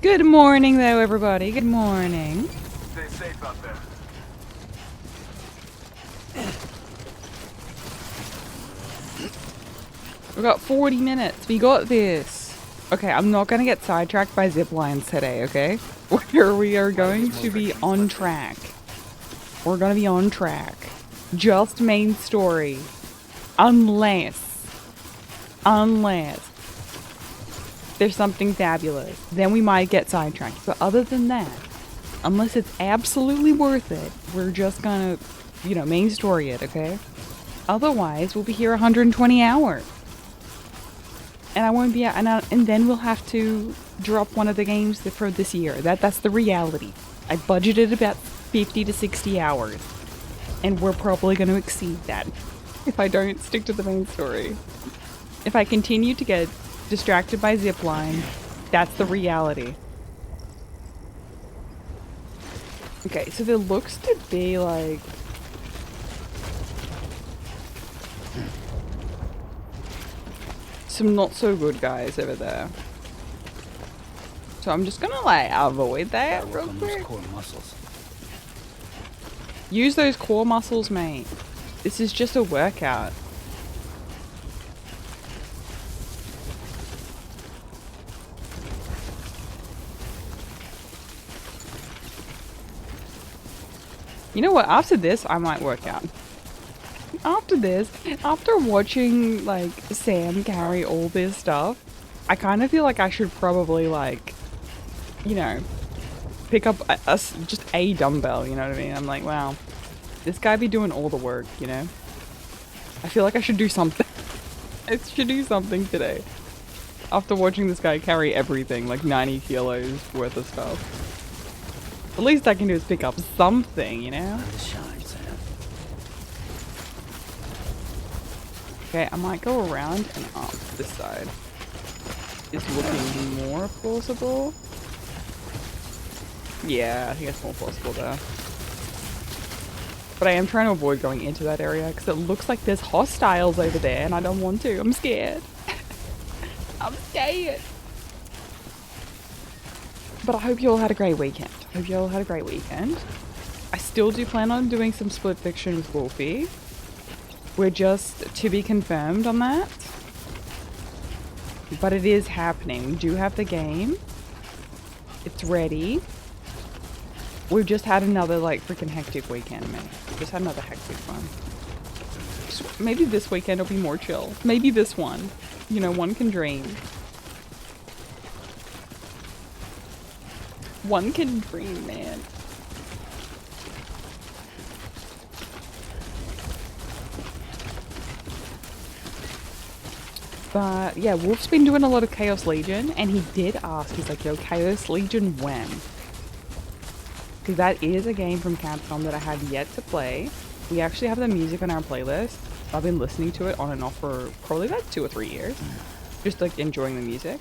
Good morning, though, everybody. Good morning. Stay safe out there. We got 40 minutes. We got this. Okay, I'm not gonna get sidetracked by zip lines today, okay? We are going to be on track. We're gonna be on track. Just main story. Unless there's something fabulous. Then we might get sidetracked. But other than that, unless it's absolutely worth it, we're just gonna, main story it, okay? Otherwise, we'll be here 120 hours. And I won't be, and then we'll have to drop one of the games for this year. That's the reality. I budgeted about 50 to 60 hours. And we're probably going to exceed that if I don't stick to the main story. If I continue to get distracted by zipline, that's the reality. Okay, so there looks to be like... some not so good guys over there. So I'm just gonna like avoid that real quick. Core muscles. Use those core muscles, mate. This is just a workout. You know what? After this, I might work out. After this, after watching like Sam carry all this stuff, I kind of feel like I should probably like, pick up just a dumbbell, you know what I mean? I'm like, wow, this guy be doing all the work, I feel like I should do something. I should do something today. After watching this guy carry everything, like 90 kilos worth of stuff. The least I can do is pick up something, Okay, I might go around and up this side. Is looking more plausible. Yeah, I think it's more plausible there. But I am trying to avoid going into that area because it looks like there's hostiles over there and I don't want to. I'm scared. I'm scared. But I hope you all had a great weekend. I still do plan on doing some split fiction with Wolfie. We're just to be confirmed on that. But it is happening. We do have the game. It's ready. We've just had another like freaking hectic weekend, man. Just had another hectic one. Maybe this weekend will be more chill. Maybe this one. One can dream. One can dream, man. But yeah, Wolf's been doing a lot of Chaos Legion, and he did ask, he's like, yo, Chaos Legion when? Because that is a game from Capcom that I have yet to play. We actually have the music on our playlist. I've been listening to it on and off for probably about 2 or 3 years. Just like enjoying the music.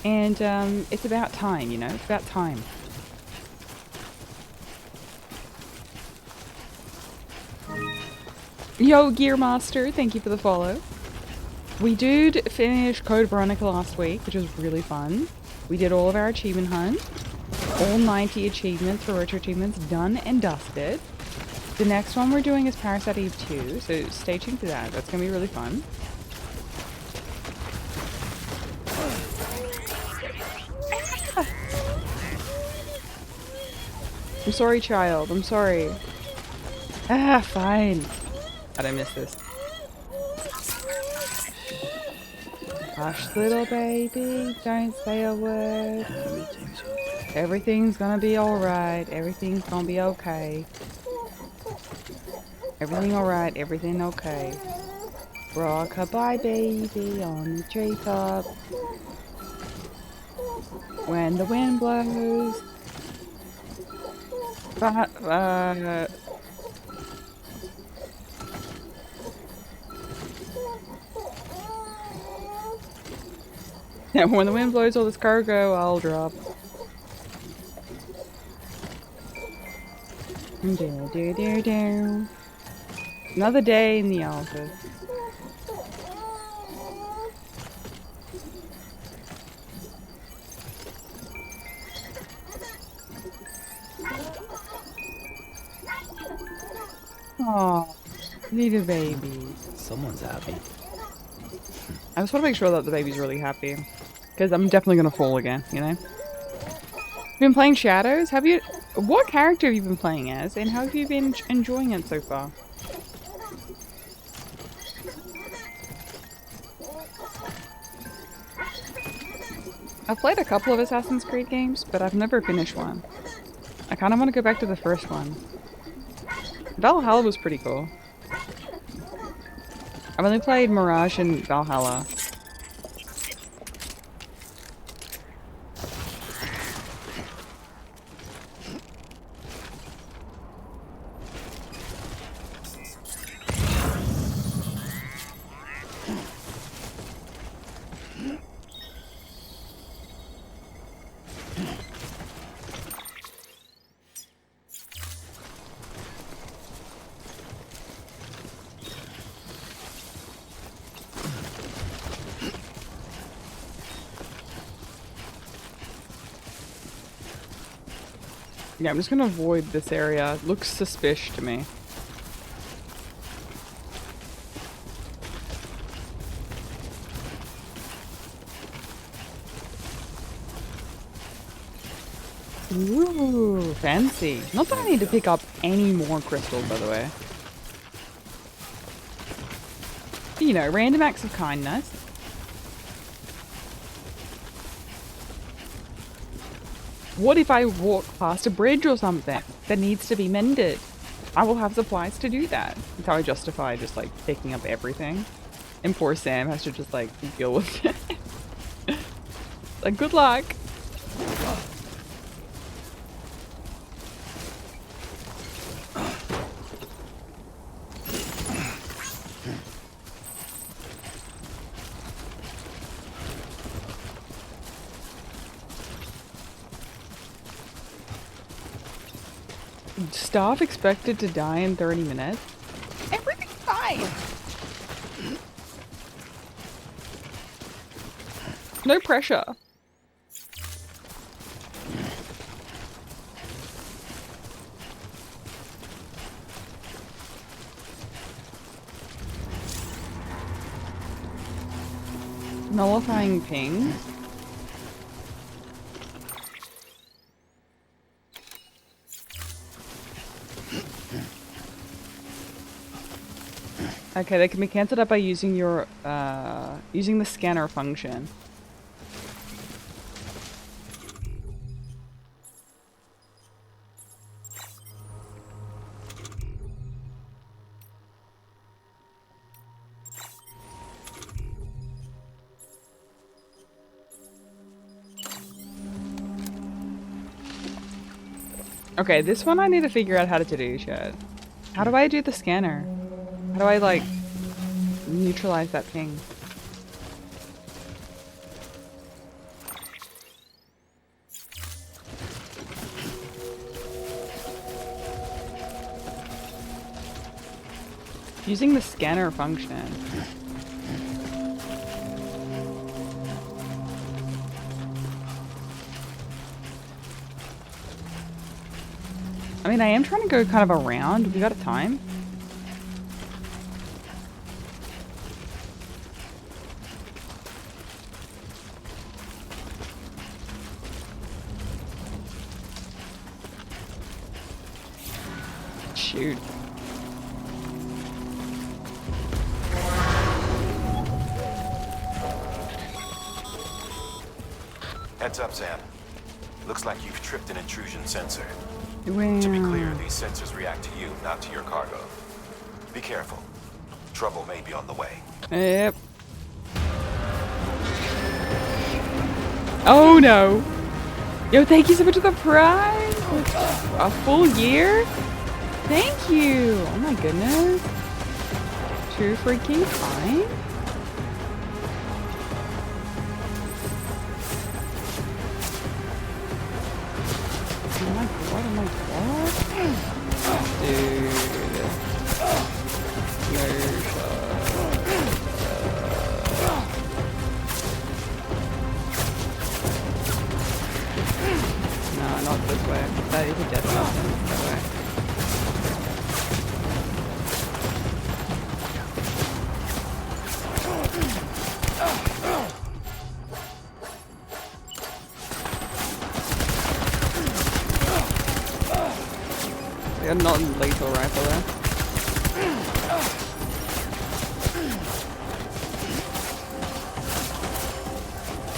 And it's about time, it's about time. Yo, Gearmaster, thank you for the follow. We did finish Code Veronica last week, which was really fun. We did all of our achievement hunt. All 90 achievements for retro achievements done and dusted. The next one we're doing is Parasite Eve 2, so stay tuned for that. That's going to be really fun. I'm sorry, child. I'm sorry. Fine. How'd I miss this? Hush, little baby, don't say a word. Everything's gonna be alright. Everything's gonna be okay. Everything alright. Everything okay. Rock-a-bye, baby, on the treetop. When the wind blows. Yeah, when the wind blows all this cargo, I'll drop. Another day in the office. Oh, little baby. Someone's happy. I just want to make sure that the baby's really happy. Because I'm definitely going to fall again, you know? Been playing Shadows? Have you... What character have you been playing as? And how have you been enjoying it so far? I've played a couple of Assassin's Creed games, but I've never finished one. I kind of want to go back to the first one. Valhalla was pretty cool. I've only played Mirage and Valhalla. Yeah, I'm just gonna avoid this area. It looks suspicious to me. Ooh, fancy. Not that I need to pick up any more crystals, by the way. You know, random acts of kindness. What if I walk past a bridge or something that needs to be mended? I will have supplies to do that. That's how I justify just like picking up everything. And poor Sam has to just like deal with it. Like, good luck. Staff expected to die in 30 minutes. Everything's fine. No pressure. Nullifying ping. Okay, they can be cancelled out by using your using the scanner function. Okay, this one I need to figure out how to do shit. How do I do the scanner? How do I, like, neutralize that ping? Using the scanner function. I mean, I am trying to go kind of around. We got a time? Shoot. Heads up, Sam. Looks like you've tripped an intrusion sensor. Wow. To be clear, these sensors react to you, not to your cargo. Be careful. Trouble may be on the way. Yep. Oh no. Yo, thank you so much for the prize. A full year? Thank you. Oh my goodness. Too freaking kind. Oh my god, oh my god. Dude. No shot. No, not this way. That is a death mountain. That way. a non-lethal rifle there.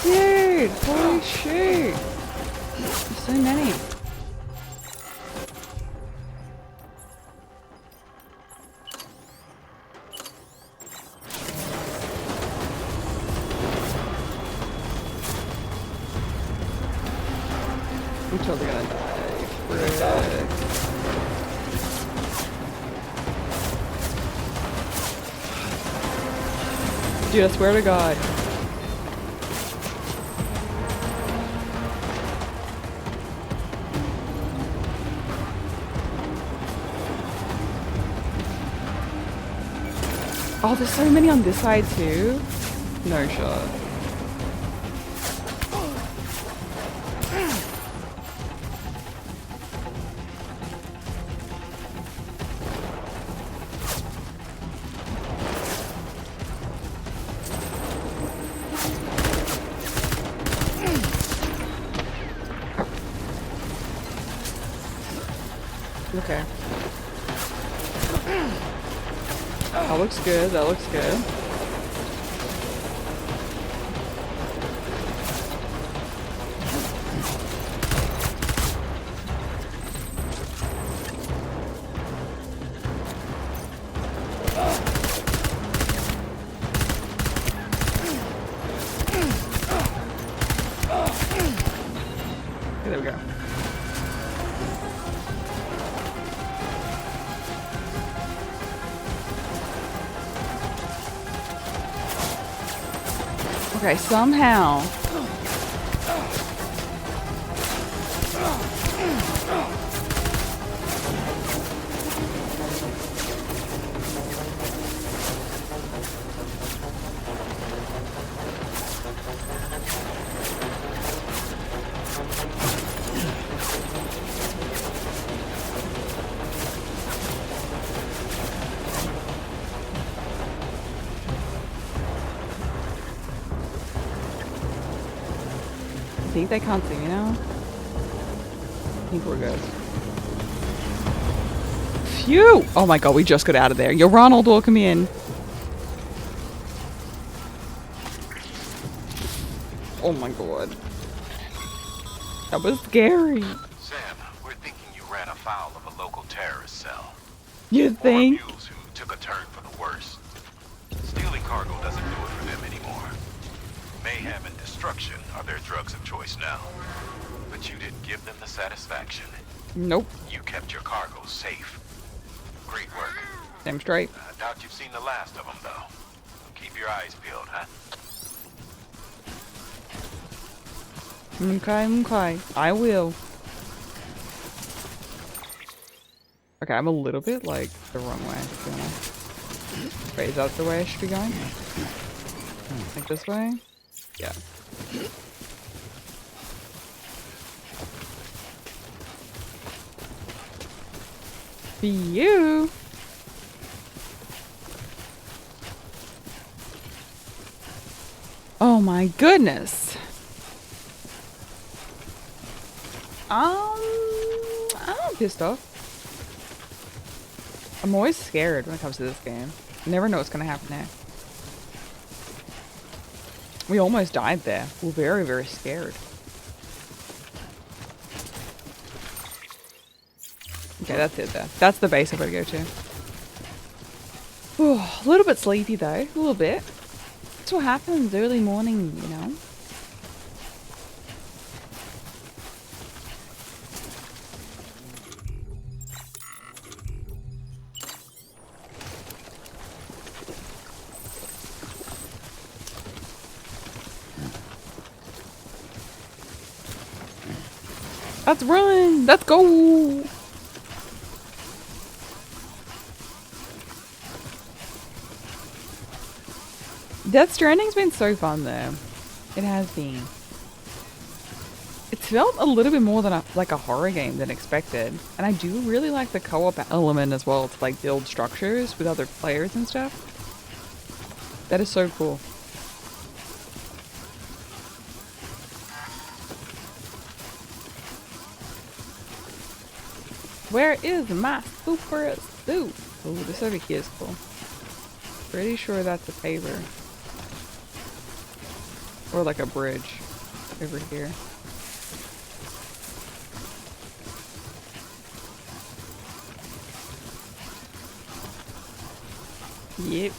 Dude, holy shit! There's so many. I'm totally gonna die. Frick. Dude, I swear to God. Oh, there's so many on this side too. No shot. Okay. That looks good, that looks good. Okay, there we go. Okay, somehow. I think they can't see me now. I think we're good. Phew! Oh my god, we just got out of there. Yo, Ronald, welcome in. Oh my god. That was scary. Sam, we're thinking you ran afoul of a local terrorist cell. You think? Or mules who took a turn for the worse. Stealing cargo doesn't do it for them anymore. Mayhem and destruction are their drugs of choice now. But you didn't give them the satisfaction. Nope. You kept your cargo safe. Great work. Damn straight. I doubt you've seen the last of them, though. Keep your eyes peeled, huh? Okay. I will. Okay, I'm a little bit like the wrong way. To be honest. Wait, is that the way I should be going? Like this way? Yeah. For you. Oh my goodness. I'm pissed off. I'm always scared when it comes to this game. I never know what's gonna happen next. We almost died there. We're very, very scared. Okay, that's it there. That's the base I've got to go to. Ooh, a little bit sleepy though. A little bit. That's what happens early morning, you know? Let's run! Let's go! Death Stranding's been so fun though. It has been. It felt a little bit more than like a horror game than expected. And I do really like the co-op element as well to like build structures with other players and stuff. That is so cool. Where is my super suit? Oh, this over here is cool. Pretty sure that's a paver. Or like a bridge over here. Yep.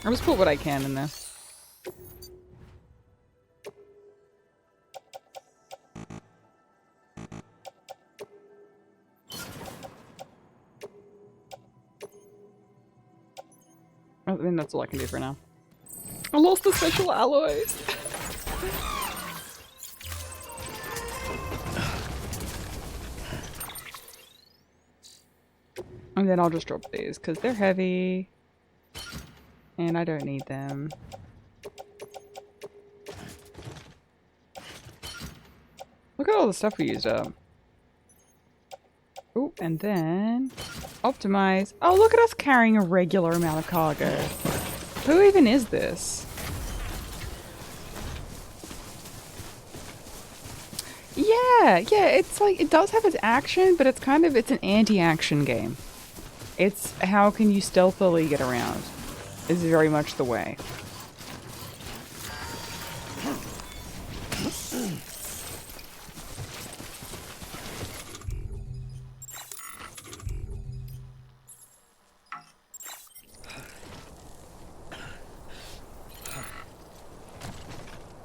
I'll just put what I can in there. I mean, that's all I can do for now. I lost the special alloys! And then I'll just drop these, because they're heavy. And I don't need them. Look at all the stuff we used up. Oh, and then optimize. Oh, look at us carrying a regular amount of cargo. Who even is this? Yeah, it's like, it does have its action, but it's kind of, it's an anti-action game. It's how can you stealthily get around is very much the way.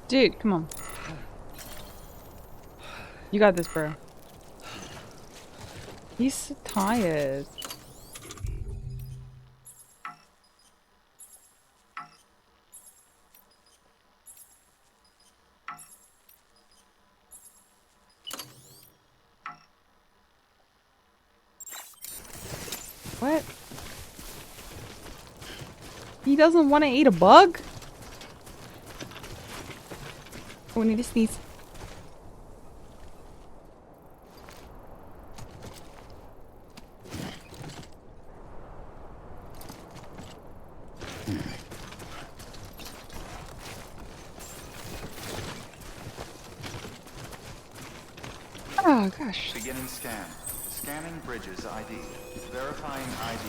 Dude, come on. You got this, bro. He's so tired. What? He doesn't want to eat a bug? Oh, I need to sneeze. Oh gosh. Beginning scan. Scanning bridges ID. Verifying ID.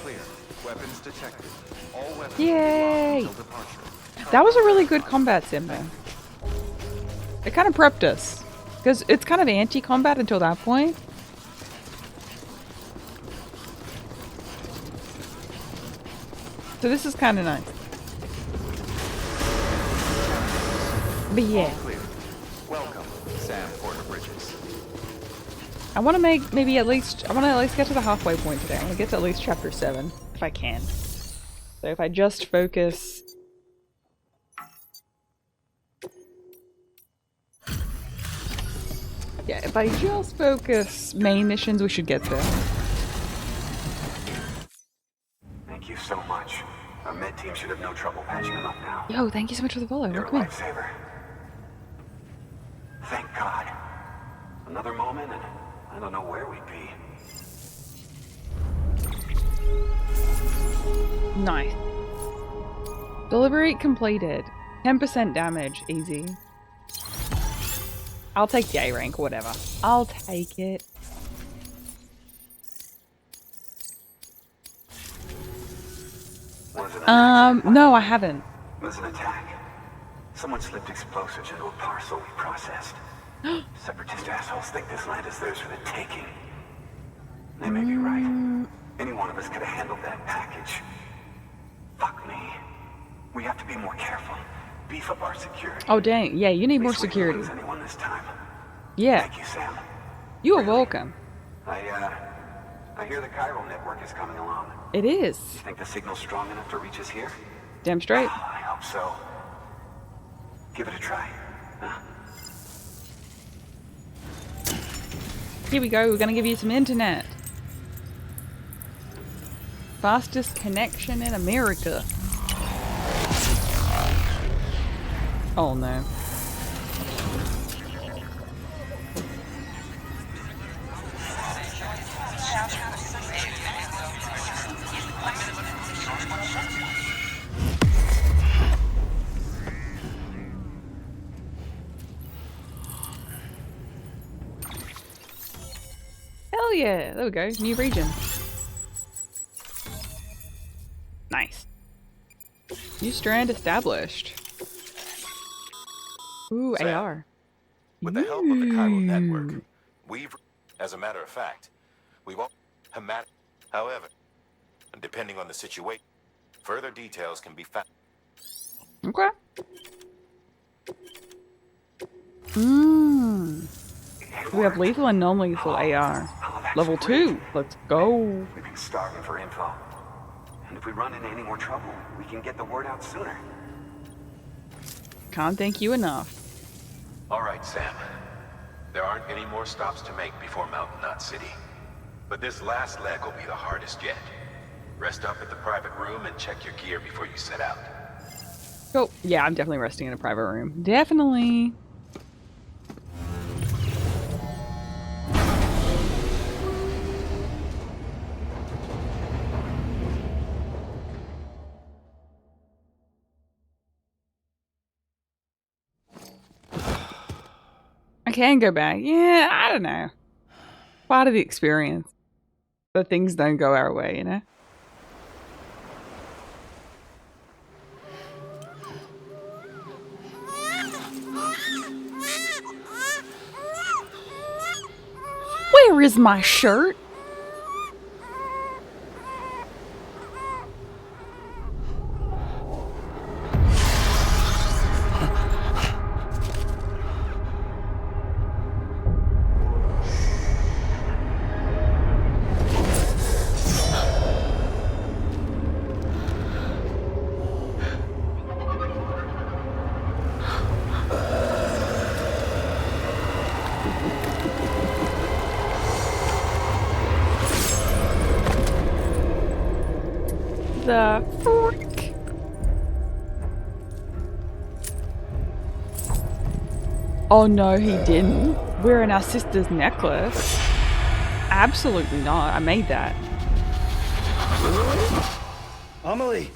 Clear. Weapons detected. All weapons Yay! until departure. That was a really good combat sim though. It kind of prepped us. Because it's kind of anti-combat until that point. So this is kind of nice. But yeah. Welcome, Sam Porter Bridges. I want to make maybe at least get to the halfway point today. I want to get to at least chapter 7 if I can. So if I just focus. Yeah, if I just focus main missions, we should get there. Thank you so much. Our med team should have no trouble patching him up now. Yo, thank you so much for the follow. You're a Welcome in. lifesaver. Thank God. Another moment and I don't know where we'd be. Nice. Delivery completed. 10% damage. Easy. I'll take the A rank, whatever. I'll take it. No, I haven't. It was an attack. Someone slipped explosives into a parcel we processed. Separatist assholes think this land is theirs for the taking. They may be right. Any one of us could have handled that package. Fuck me. We have to be more careful. Beef up our security. Oh dang, yeah, you need more At least we security. didn't lose anyone this time. Yeah, Thank you, Sam. you are Really? welcome. I hear the chiral network is coming along. It is. You think the signal's strong enough to reach us here? Damn straight. Oh, I hope so. Give it a try. Huh? Here we go, we're gonna give you some internet. Fastest connection in America. Oh no. yeah, there we go. New region. Nice. New strand established. Ooh, Sam, AR. with the help of the chiral network, Ooh. we've, as a matter of fact, we've all however, depending on the situation, further details can be found. Okay. Mmm. We have lethal and non-lethal AR. Oh, that's Level great. 2. Let's go. We've been starving for info. And if we run into any more trouble, we can get the word out sooner. Can't thank you enough. All right, Sam. There aren't any more stops to make before Mountain Knot City. But this last leg will be the hardest yet. Rest up at the private room and check your gear before you set out. Oh, yeah, I'm definitely resting in a private room. Definitely. I can go back. Yeah, I don't know. Part of the experience. But things don't go our way, you know? Where is my shirt? The frick? Oh no, he didn't. Wearing our sister's necklace. Absolutely not. I made that. Amelie!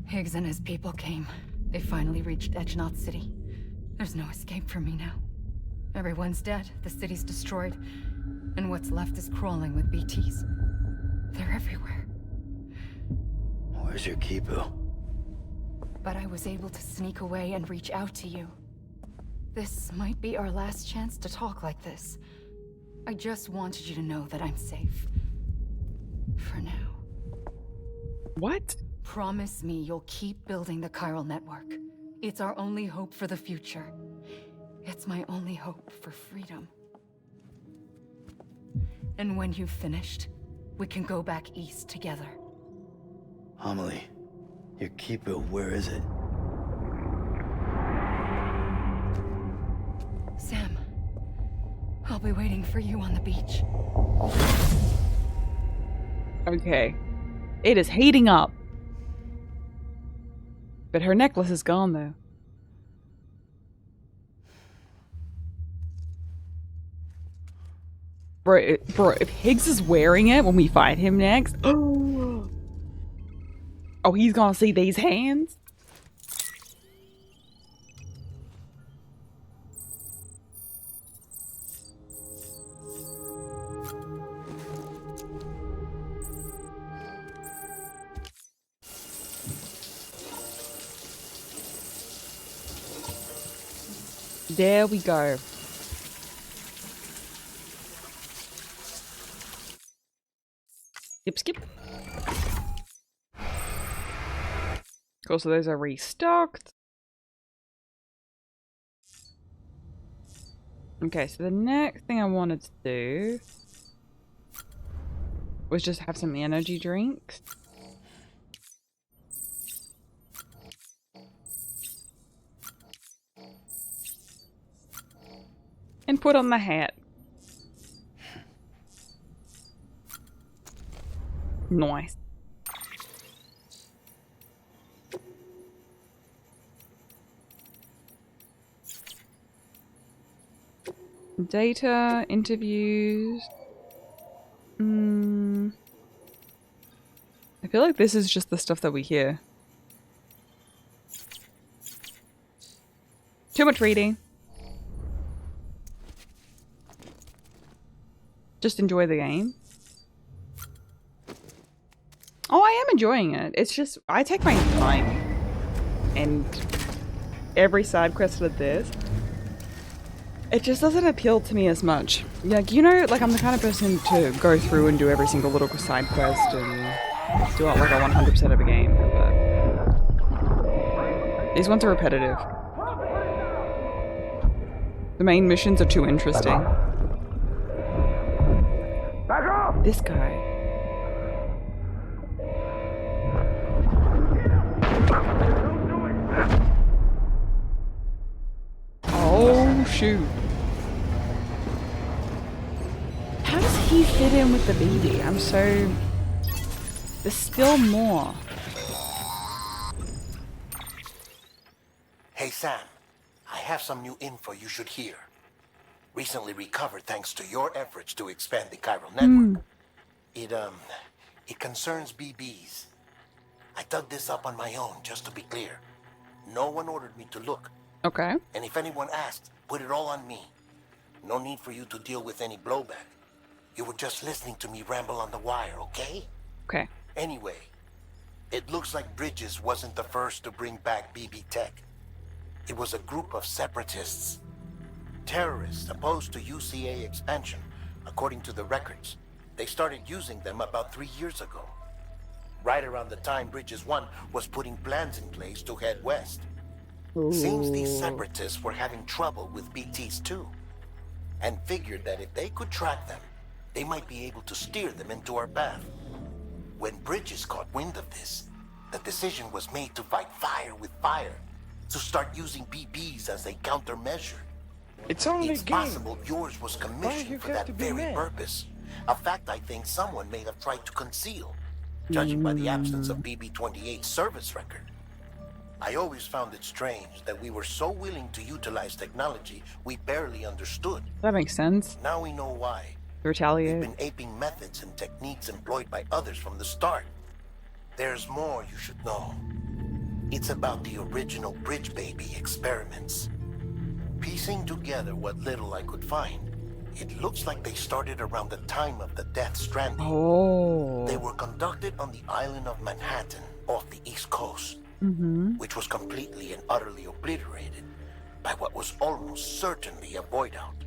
Higgs and his people came. They finally reached Edge Knot City. There's no escape for me now. Everyone's dead, the city's destroyed, and what's left is crawling with BTs. They're everywhere. Where's your Kipu? But I was able to sneak away and reach out to you. This might be our last chance to talk like this. I just wanted you to know that I'm safe. For now. What? Promise me you'll keep building the chiral network. It's our only hope for the future. It's my only hope for freedom. And when you've finished, we can go back east together. Amelie, your Kipu, where is it? Sam, I'll be waiting for you on the beach. Okay. It is heating up. But her necklace is gone though. Bro, if Higgs is wearing it when we fight him next, oh, he's gonna see these hands? There we go. Skip. Cool, so those are restocked. Okay, so the next thing I wanted to do was just have some energy drinks. And put on the hat. Nice. Data, interviews. I feel like this is just the stuff that we hear. Too much reading. Just enjoy the game. Oh, I am enjoying it. It's just, I take my time. And every side quest with this, it just doesn't appeal to me as much. Like, you know, like I'm the kind of person to go through and do every single little side quest and do it like a 100% of a game. But these ones are repetitive. The main missions are too interesting. This guy. Oh, shoot. How does he fit in with the baby? I'm so... There's still more. Hey Sam, I have some new info you should hear. Recently recovered thanks to your efforts to expand the chiral network. It concerns BBs. I dug this up on my own, just to be clear. No one ordered me to look. Okay. And if anyone asked, put it all on me. No need for you to deal with any blowback. You were just listening to me ramble on the wire, okay? Okay. Anyway, it looks like Bridges wasn't the first to bring back BB tech. It was a group of separatists. Terrorists opposed to UCA expansion, according to the records. They started using them about 3 years ago. Right around the time Bridges 1 was putting plans in place to head west. Ooh. Seems these separatists were having trouble with BTs too, and figured that if they could track them, they might be able to steer them into our path. When Bridges caught wind of this, the decision was made to fight fire with fire, to start using BBs as a countermeasure. It's only It's a game. possible yours was commissioned for that very purpose, a fact I think someone may have tried to conceal, judging by the absence of BB-28's service record. I always found it strange that we were so willing to utilize technology we barely understood. That makes sense. Now we know why. To retaliate. We've been aping methods and techniques employed by others from the start. There's more you should know. It's about the original Bridge Baby experiments. Piecing together what little I could find, it looks like they started around the time of the Death Stranding. Oh. They were conducted on the island of Manhattan off the East Coast, which was completely and utterly obliterated by what was almost certainly a void out.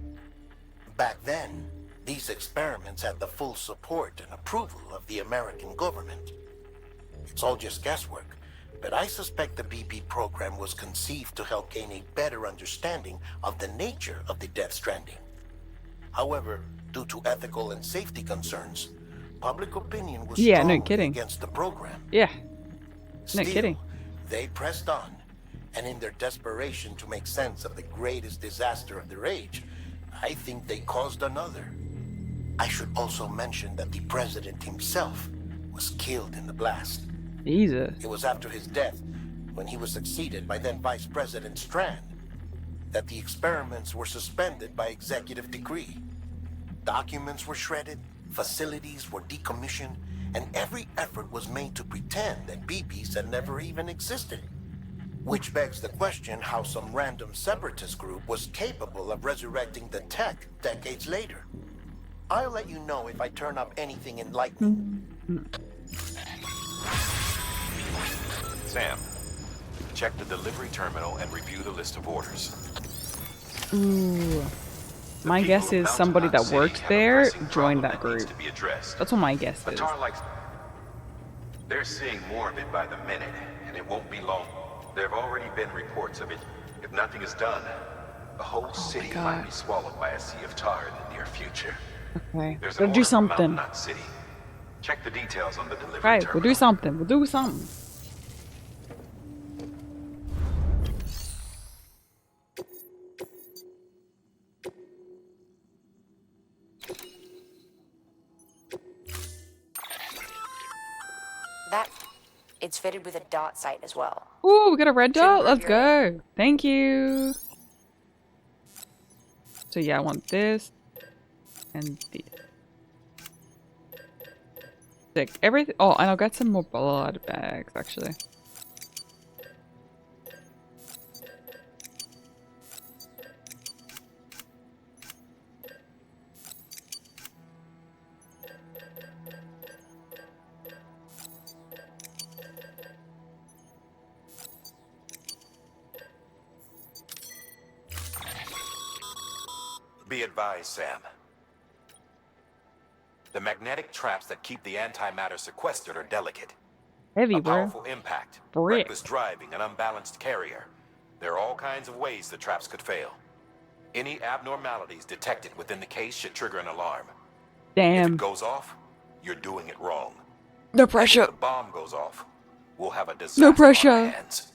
Back then, these experiments had the full support and approval of the American government. It's all just guesswork, but I suspect the BB program was conceived to help gain a better understanding of the nature of the Death Stranding. However, due to ethical and safety concerns, public opinion was strongly against the program. Yeah, Still, no kidding. They pressed on, and in their desperation to make sense of the greatest disaster of their age, I think they caused another. I should also mention that the president himself was killed in the blast. Jesus. It was after his death, when he was succeeded by then Vice President Strand, that the experiments were suspended by executive decree. Documents were shredded, facilities were decommissioned, and every effort was made to pretend that BBs had never even existed. Which begs the question how some random separatist group was capable of resurrecting the tech decades later. I'll let you know if I turn up anything enlightening. Sam, check the delivery terminal and review the list of orders. Ooh. My guess is somebody that worked there joined that group. That's what my guess is. They're seeing more of it by the minute, and it won't be long. There have already been reports of it. If nothing is done, the whole city might be swallowed by a sea of tar in the near future. Okay, There's gotta do something. Mountain Knot City. Check the details on the delivery Right, terminal. we'll do something. We'll do something. It's fitted with a dot sight as well. Ooh, we got a red dot? Let's go. Thank you. So yeah, I want this and this. Sick. Everything. Oh, and I'll get some more blood bags actually. Be advised, Sam. The magnetic traps that keep the antimatter sequestered are delicate. Heavy, A bro. powerful impact, Brick. reckless driving, an unbalanced carrier. There are all kinds of ways the traps could fail. Any abnormalities detected within the case should trigger an alarm. If Damn. it goes off, you're doing it wrong. No If pressure. the bomb goes off, we'll have a disaster No on pressure. our hands.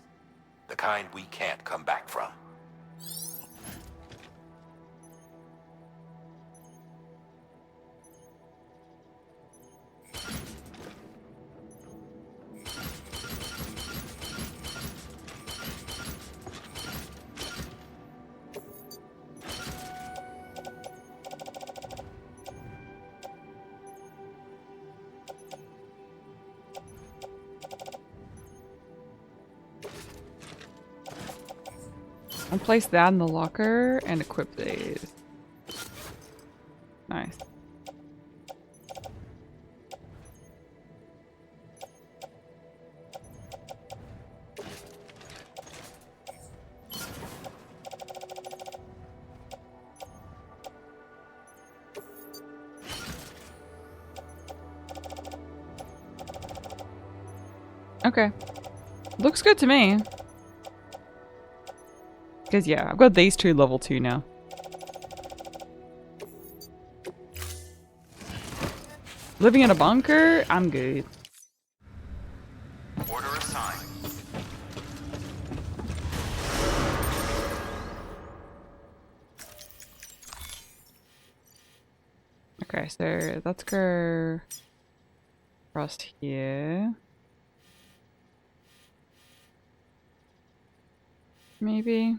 The kind we can't come back from. I'll place that in the locker and equip these. Nice. Okay. Looks good to me. Because yeah, I've got these two level 2 now. Living in a bunker? I'm good. Order assigned. Okay, so let's go across here. Maybe.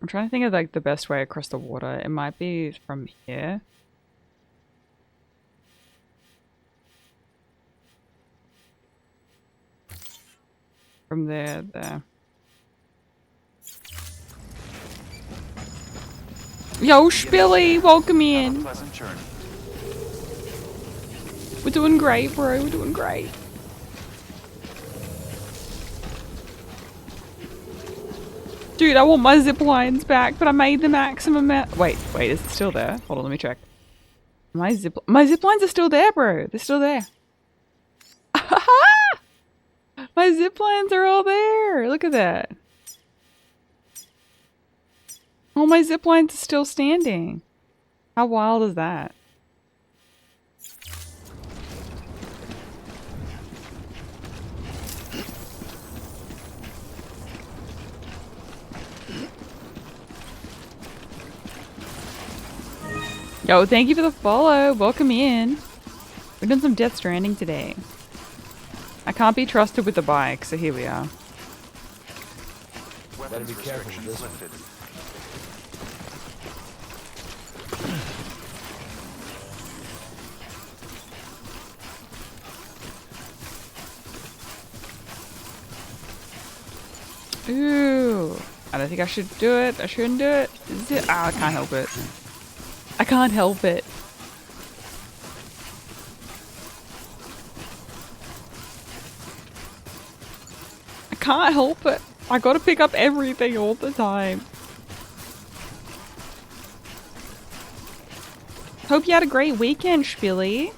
I'm trying to think of like the best way across the water. It might be from here. From there, there. Yo, Spilly, welcome in. Pleasant journey. We're doing great, bro. We're doing great. Dude, I want my zip lines back, but I made the maximum wait, is it still there? Hold on, let me check. My zip lines are still there, bro. They're still there. My zip lines are all there. Look at that. All my zip lines are still standing. How wild is that? Yo, thank you for the follow. Welcome in. We're doing some Death Stranding today. I can't be trusted with the bike, so here we are. Better be careful with this one. Ooh. I don't think I should do it. I shouldn't do it. Is it? Ah, I can't help it. I can't help it. I can't help it. I gotta pick up everything all the time. Hope you had a great weekend, Spilly.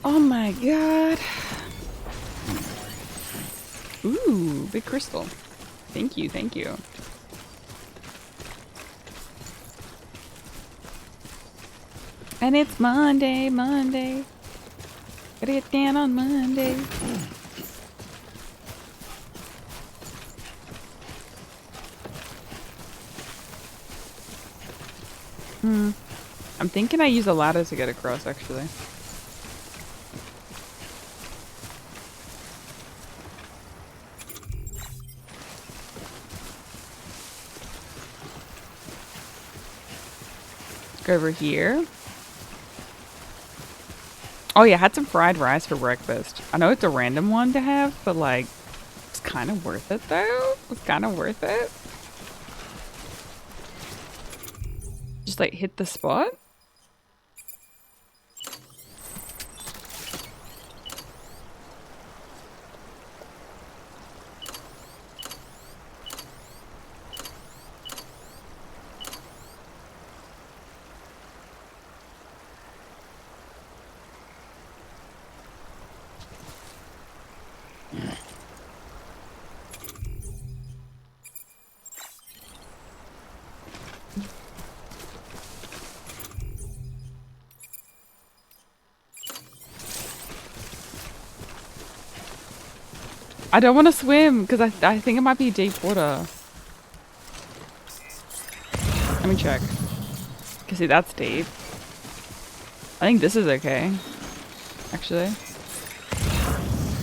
Oh my god. Ooh, big crystal. Thank you, thank you. And it's Monday. Gotta get down on Monday. I'm thinking I use a ladder to get across, actually. Go over here. Oh yeah, I had some fried rice for breakfast. I know it's a random one to have, but like, it's kind of worth it though. It's kind of worth it. Just like hit the spot. I don't want to swim because I think it might be deep water. Let me check. Cause see, that's deep. I think this is okay. Actually,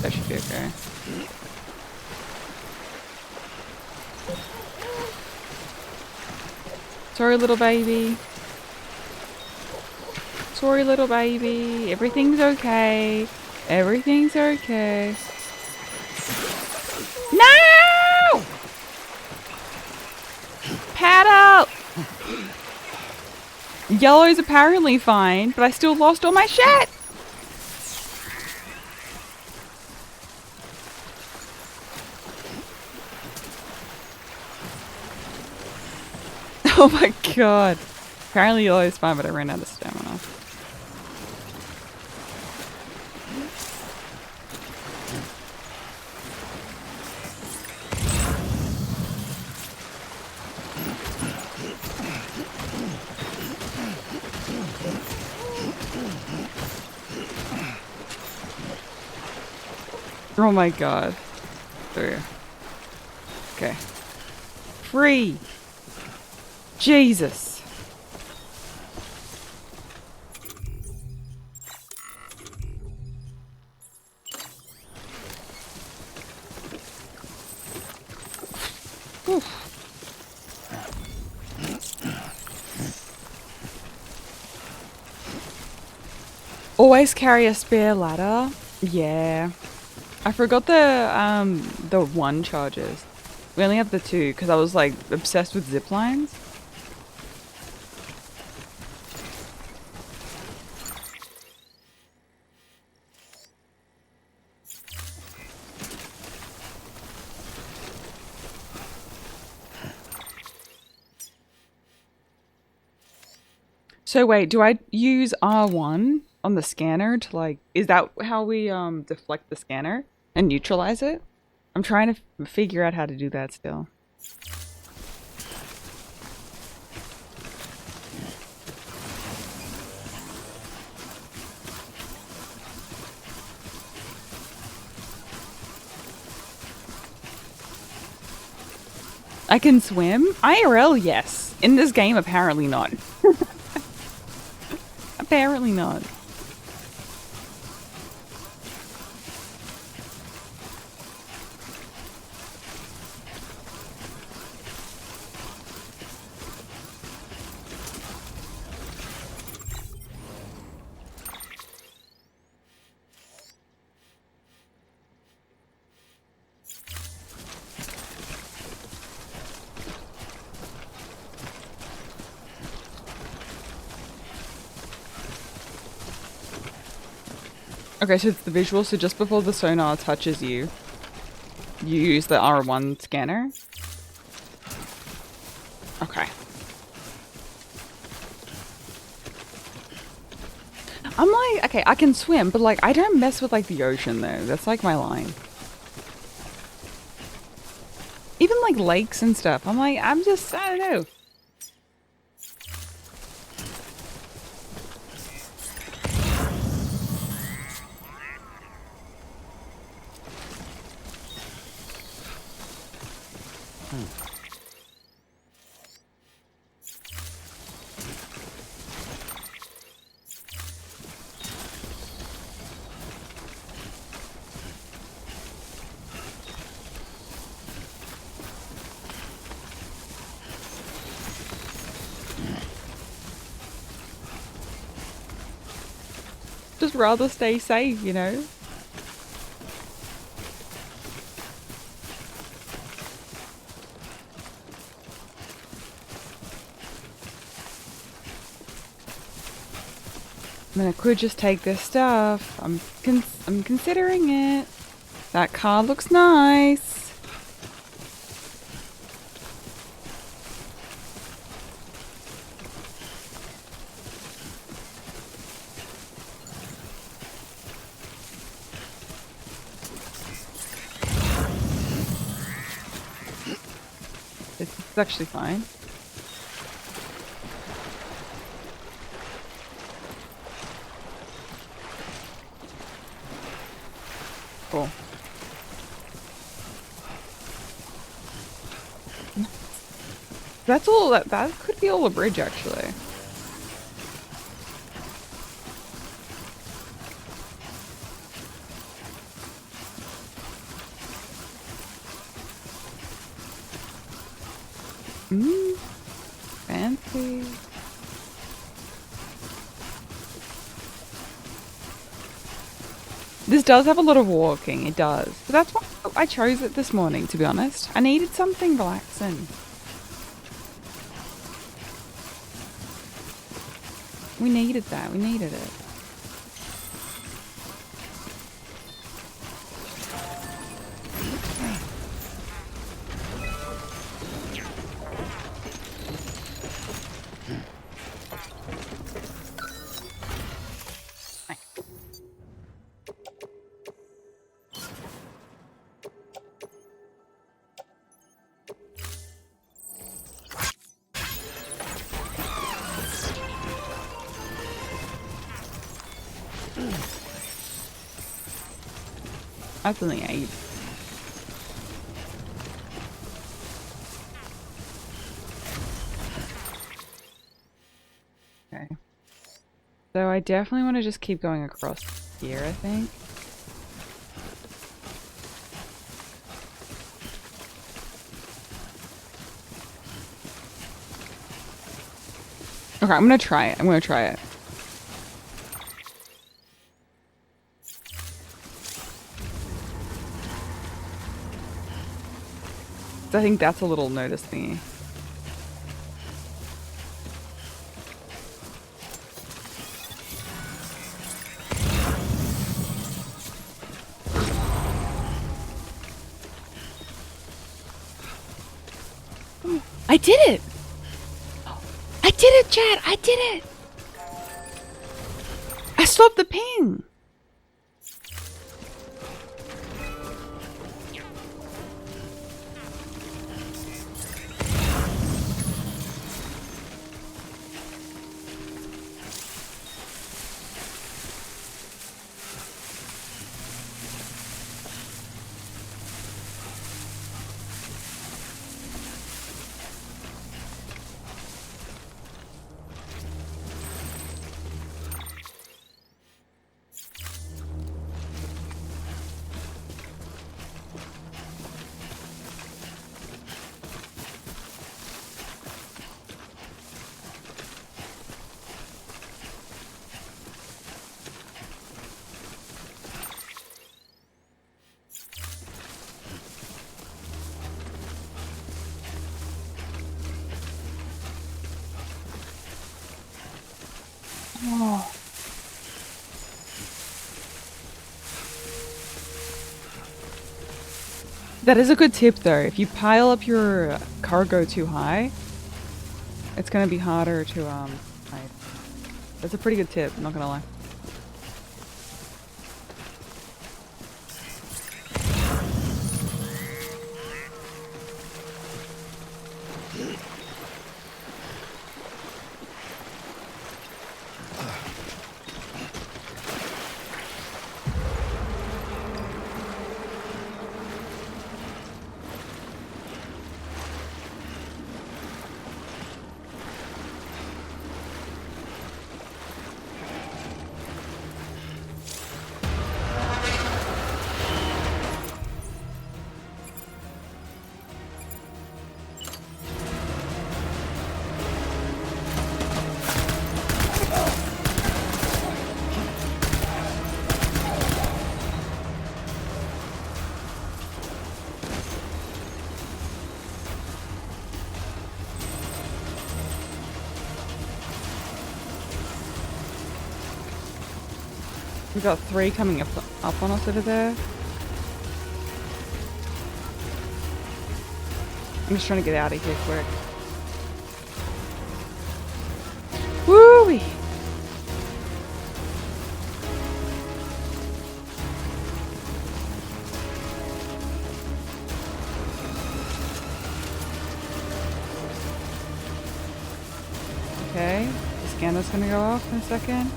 that should be okay. Sorry, little baby. Sorry, little baby. Everything's okay. Everything's okay. No! Paddle! Yellow's apparently fine, but I still lost all my shit! Oh my god. Apparently Yellow's fine, but I ran out of stamina. Oh my god. There. Okay. Free! Jesus! Oof. Always carry a spare ladder? Yeah. I forgot the one charges. We only have the two because I was like obsessed with zip lines. So wait, do I use R1 on the scanner to like, is that how we deflect the scanner and neutralize it? I'm trying to figure out how to do that still. I can swim? IRL, yes. In this game, apparently not. Apparently not. Okay, so it's the visual, so just before the sonar touches you, you use the R1 scanner? Okay. I'm like, okay, I can swim, but like, I don't mess with like the ocean though. That's like my line. Even like lakes and stuff. I'm like, I don't know. Just rather stay safe, you know? I mean, I could just take this stuff. I'm considering it. That car looks nice. It's actually fine. Cool. That's all that could be all a bridge actually. Fancy. This does have a lot of walking, it does. But that's why I chose it this morning, to be honest. I needed something relaxing. We needed that, we needed it. That's only 8. Okay. So I definitely want to just keep going across here, I think. Okay, I'm gonna try it. I'm gonna try it. I think that's a little notice thingy. I did it! I did it, Chad! I did it! I stopped the ping! Oh. That is a good tip though. If you pile up your cargo too high, it's gonna be harder to hide. That's a pretty good tip, I'm not gonna lie. We got 3 coming up on us over there. I'm just trying to get out of here quick. Woo-wee! Okay, the scanner's gonna go off in a second.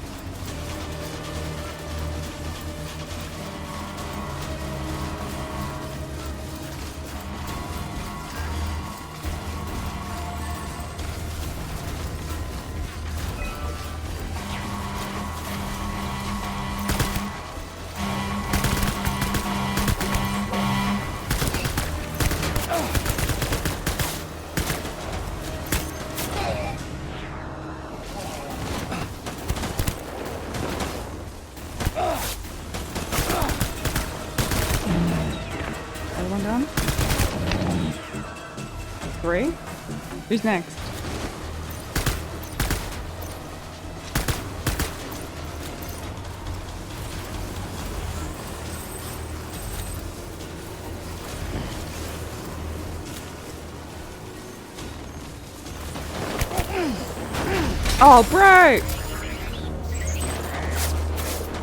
3? Who's next? Oh, bro!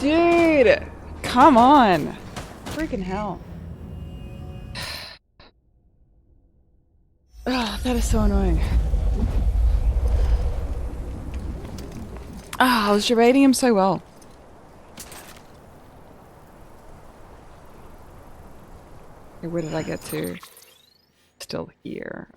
Dude! Come on! Freaking hell. Oh, that is so annoying. Ah, I was debating him so well. Okay, where did I get to? Still here.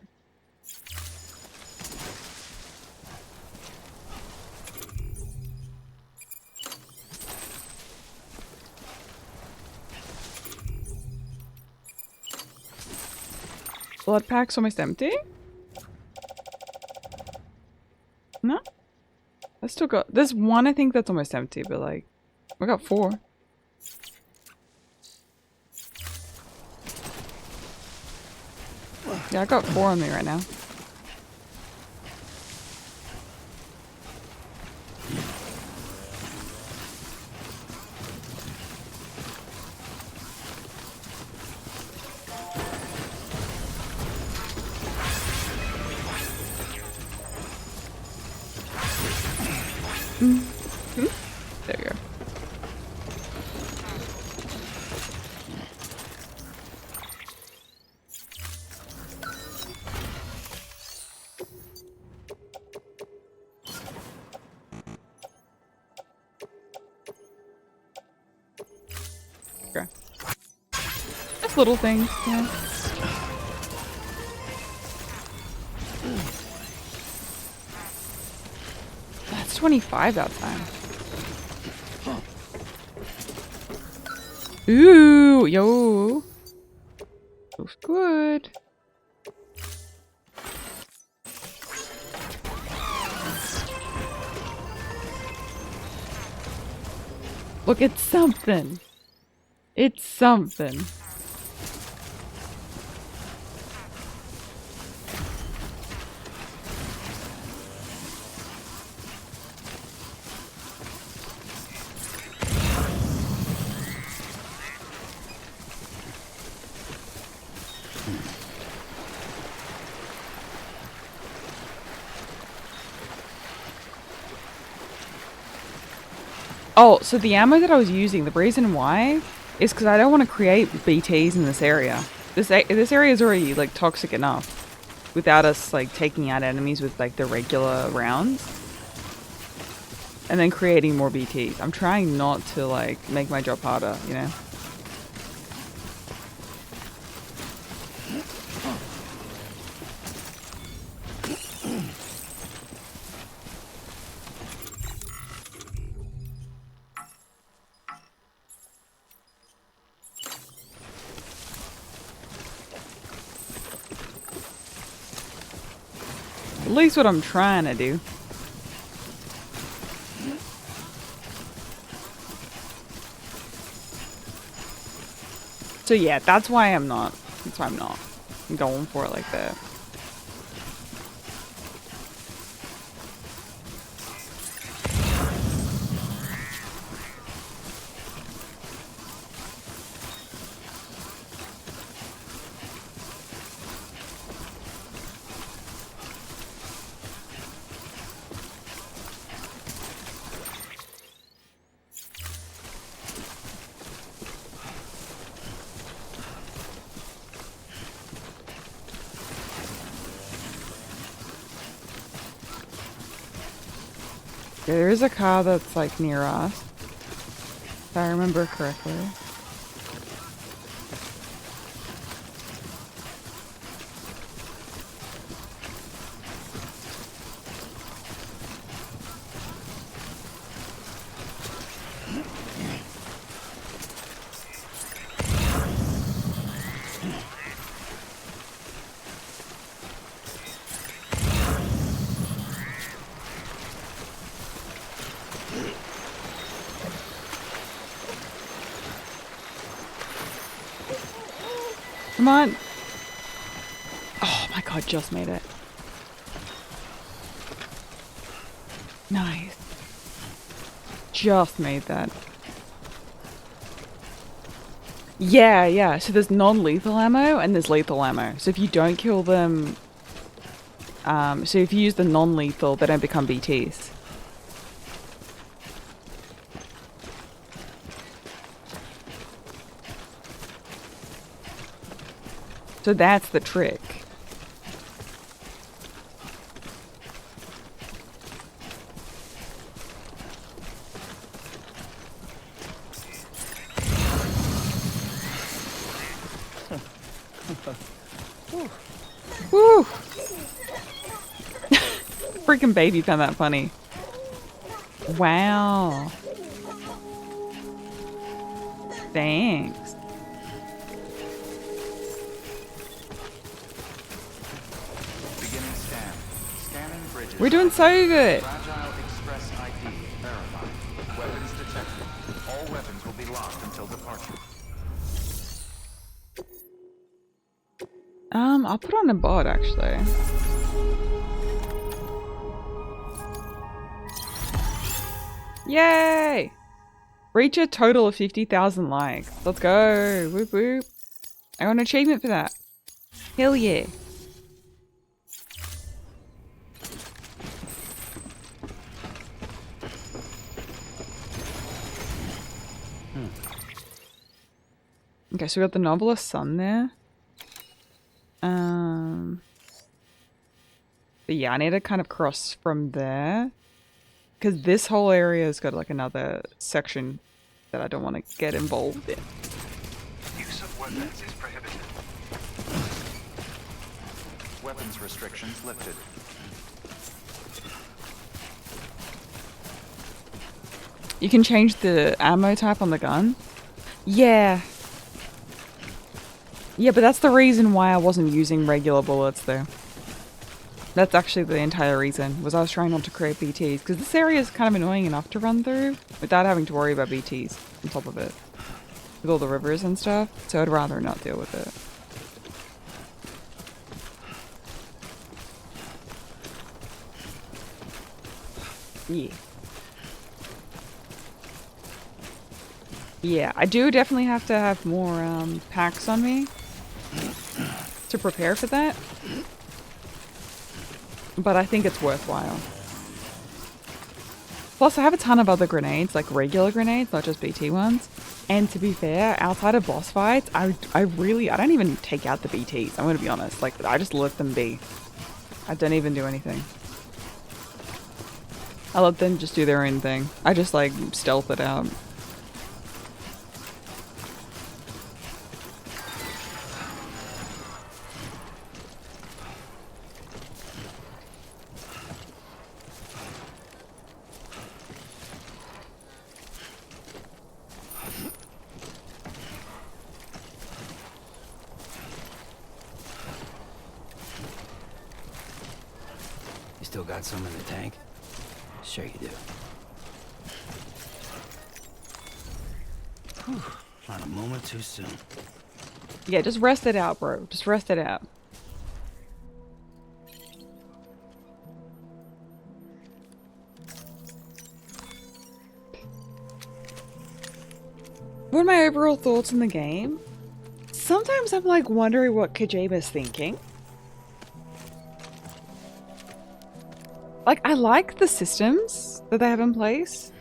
Blood pack's almost empty? No? I still got... There's one I think that's almost empty, but like... I got 4. Yeah, I got 4 on me right now. There you go. Okay. Just little things, yeah. That's 25 that time. Ooh, yo. Looks good. Look, it's something. It's something. Oh, so the ammo that I was using, the reason why is because I don't want to create BTs in this area. This area is already like toxic enough without us like taking out enemies with like the regular rounds and then creating more BTs. I'm trying not to like make my job harder, you know? At least what I'm trying to do. So yeah, that's why I'm not going for it like that. Yeah, there is a car that's like near us, if I remember correctly. Come on. Oh my god, I just made it. Nice. Just made that. Yeah. So there's non-lethal ammo and there's lethal ammo. So if you don't kill them... so if you use the non-lethal, they don't become BTs. So that's the trick. Woo! Freaking baby found that funny. Wow. Thanks. Beginning scan. Scanning bridges. We're doing so good. Fragile Express ID verified. Weapons detected. All weapons will be locked until departure. I'll put on a bot actually. Yay! Reach a total of 50,000 likes. Let's go. Whoop whoop. I got an achievement for that. Hell yeah. Okay, so we got the novelist's son there. But yeah, I need to kind of cross from there. Because this whole area has got like another section that I don't want to get involved in. Use of weapons is prohibited. Weapons restrictions lifted. You can change the ammo type on the gun. Yeah. Yeah, but that's the reason why I wasn't using regular bullets though. That's actually the entire reason, was I was trying not to create BTs, because this area is kind of annoying enough to run through without having to worry about BTs on top of it. With all the rivers and stuff, so I'd rather not deal with it. Yeah. Yeah, I do definitely have to have more packs on me to prepare for that. But I think it's worthwhile. Plus, I have a ton of other grenades, like regular grenades, not just BT ones. And to be fair, outside of boss fights, I don't even take out the BTs, I'm gonna be honest. Like, I just let them be. I don't even do anything. I let them just do their own thing. I just, like, stealth it out. Still got some in the tank? Sure you do. Whew, not a moment too soon. Yeah, just rest it out, bro. Just rest it out. What are my overall thoughts on the game? Sometimes I'm like wondering what Kojima's thinking. Like, I like the systems that they have in place.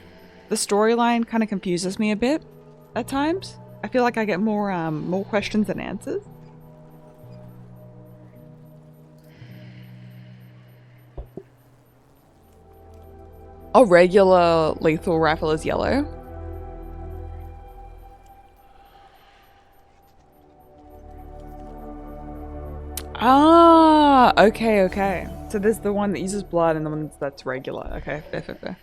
The storyline kind of confuses me a bit at times. I feel like I get more questions than answers. A regular lethal rifle is yellow. Ah, okay. So there's the one that uses blood and the one that's regular. Okay, fair.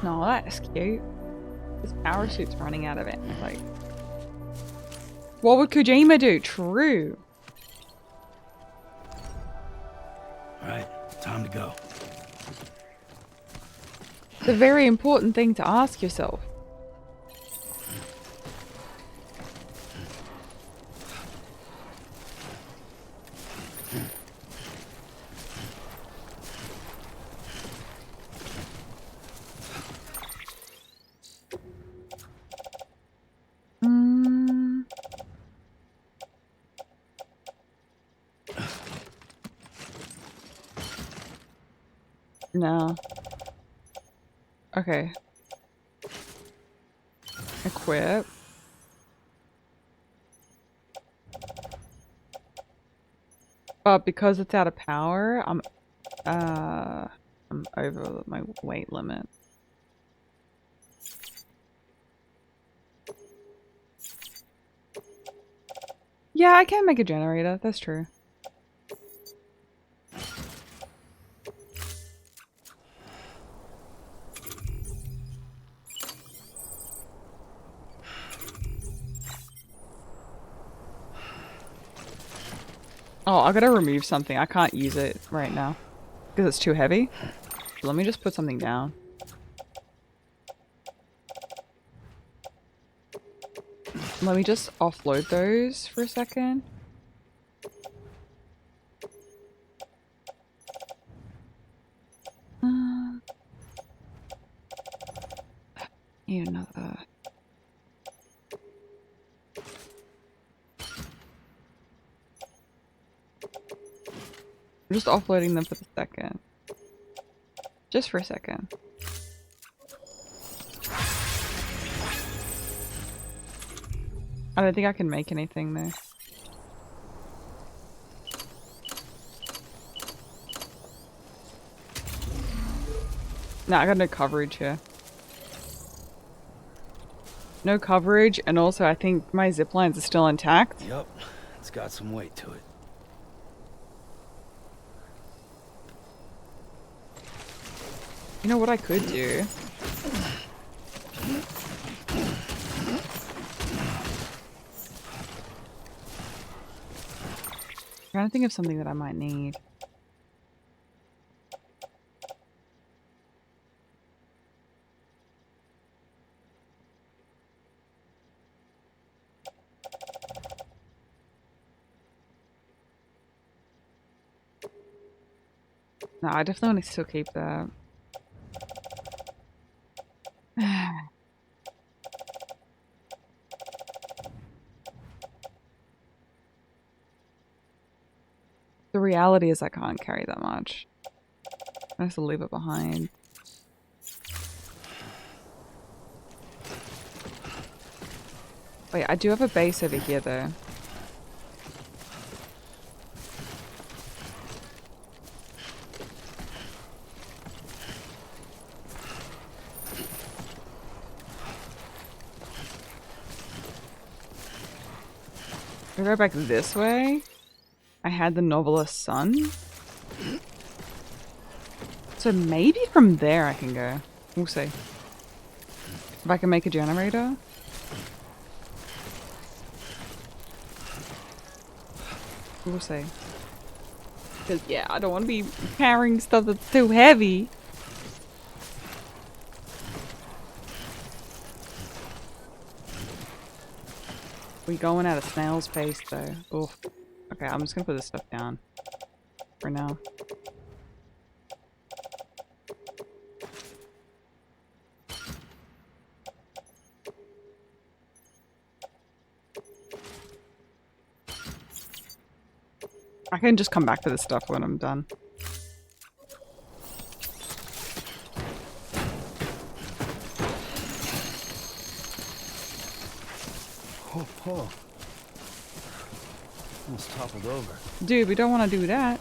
No, that's cute. This parachute's running out of it. Like, what would Kojima do? True. Alright, time to go. It's a very important thing to ask yourself. No. Okay. Equip. But because it's out of power, I'm over my weight limit. Yeah, I can make a generator, that's true. Oh, I gotta remove something. I can't use it right now because it's too heavy. Let me just put something down. Let me just offload those for a second. Need another. I'm just offloading them for the second. Just for a second. I don't think I can make anything there. No, I got no coverage here. No coverage, and also I think my zip lines are still intact. Yup, it's got some weight to it. You know what I could do? I'm trying to think of something that I might need. No, I definitely want to still keep that. The reality is I can't carry that much. I have to leave it behind. Wait, I do have a base over here though. If I go back this way, I had the novelist's son. So maybe from there I can go. We'll see. If I can make a generator. We'll see. Because, yeah, I don't want to be carrying stuff that's too heavy. We going at a snail's pace, though. Oof. Okay, I'm just gonna put this stuff down. For now. I can just come back to this stuff when I'm done. Oh. Almost toppled over. Dude, we don't want to do that.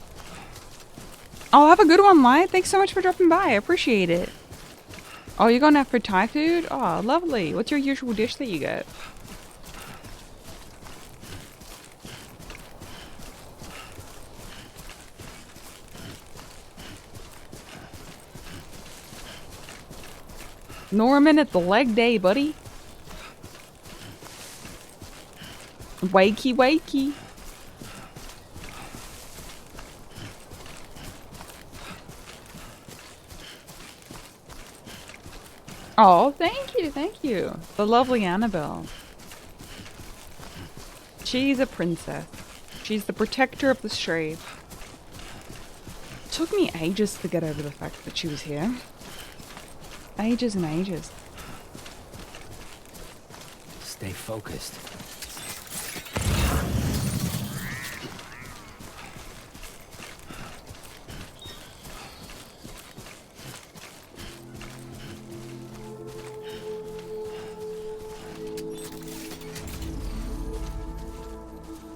Oh, have a good one, Light. Thanks so much for dropping by. I appreciate it. Oh, you're going out for Thai food? Oh, lovely. What's your usual dish that you get? Norman at the leg day, buddy. Wakey, wakey. Oh, thank you, thank you. The lovely Annabelle. She's a princess. She's the protector of the stray. It took me ages to get over the fact that she was here. Ages and ages. Stay focused.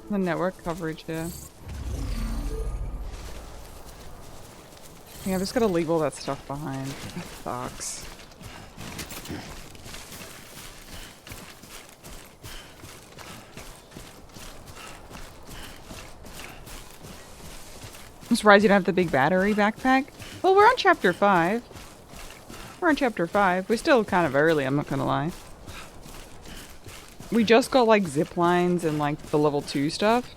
The network coverage, yeah. Yeah, I'm just gonna leave all that stuff behind. That sucks. I'm surprised you don't have the big battery backpack. Well, we're on chapter 5. We're on chapter 5. We're still kind of early, I'm not gonna lie. We just got like zip lines and like the level 2 stuff.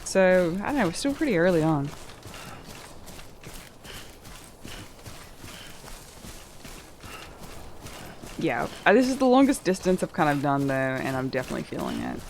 So, I don't know, we're still pretty early on. Yeah, this is the longest distance I've kind of done though, and I'm definitely feeling it.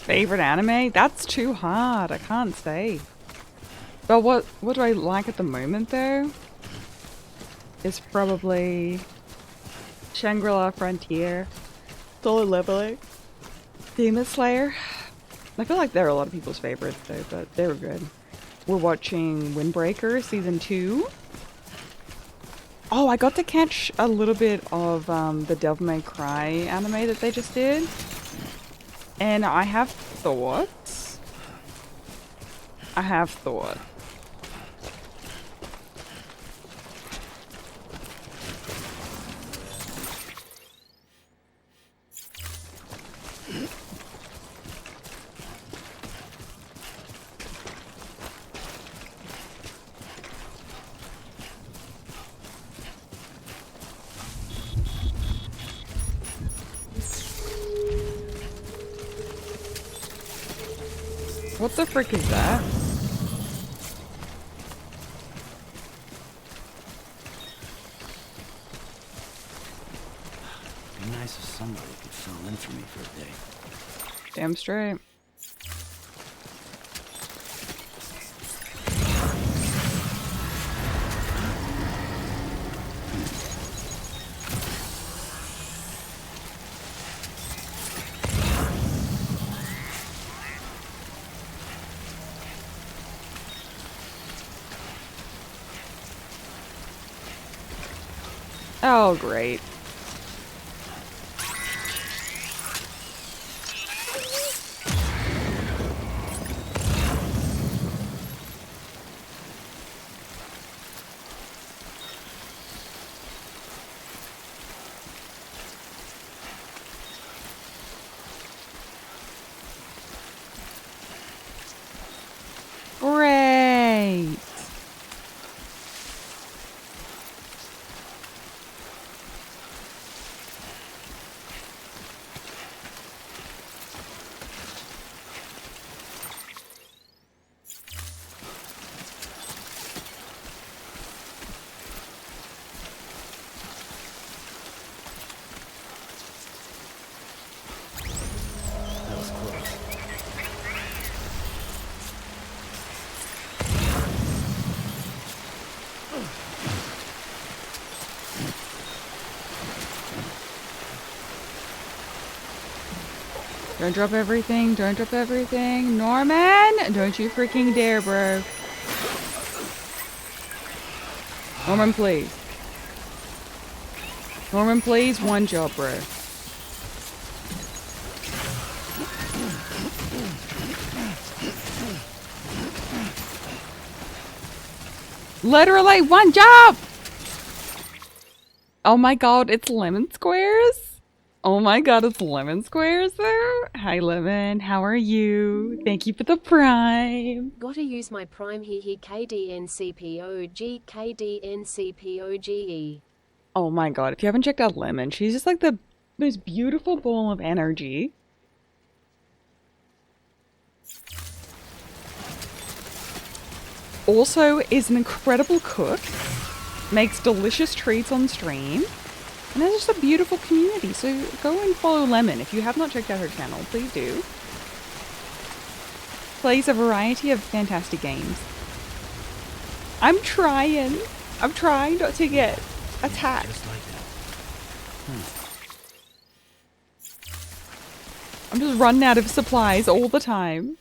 Favorite anime? That's too hard. I can't say. But what do I like at the moment though? Is probably Shangri-La Frontier, Solo Leveling, Demon Slayer. I feel like they're a lot of people's favorites though, but they were good. We're watching Windbreaker season 2. Oh, I got to catch a little bit of the Devil May Cry anime that they just did. And I have thoughts. What the frick is that? It'd be nice if somebody could fill in for me for a day. Damn straight. Oh, great. Great. That was close. Don't drop everything. Don't drop everything. Norman! Don't you freaking dare, bro. Norman, please. Norman, please. One job, bro. Literally one job! Oh my god, it's lemon squares? Oh my god, it's lemon squares though? Hi Lemon, how are you? Thank you for the prime. Gotta use my prime here KDNCPOG KDNCPOGE. Oh my god, if you haven't checked out Lemon, she's just like the most beautiful ball of energy. Also is an incredible cook, makes delicious treats on stream, and has just a beautiful community. So go and follow Lemon if you have not checked out her channel. Please do. Plays a variety of fantastic games. I'm trying not to get attacked. Just like that. I'm just running out of supplies all the time.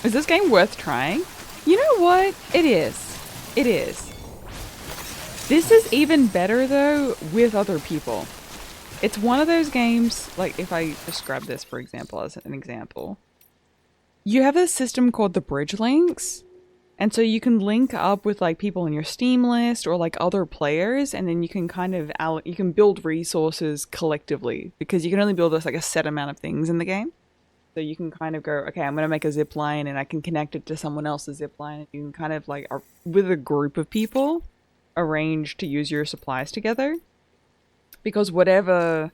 Is this game worth trying? You know what? It is. It is. This is even better though with other people. It's one of those games, like if I describe this for example as an example. You have a system called the bridge links. And so you can link up with like people in your Steam list or like other players, and then you can kind of you can build resources collectively because you can only build like a set amount of things in the game. So you can kind of go, okay, I'm going to make a zip line and I can connect it to someone else's zip line. And you can kind of like, with a group of people, arrange to use your supplies together. Because whatever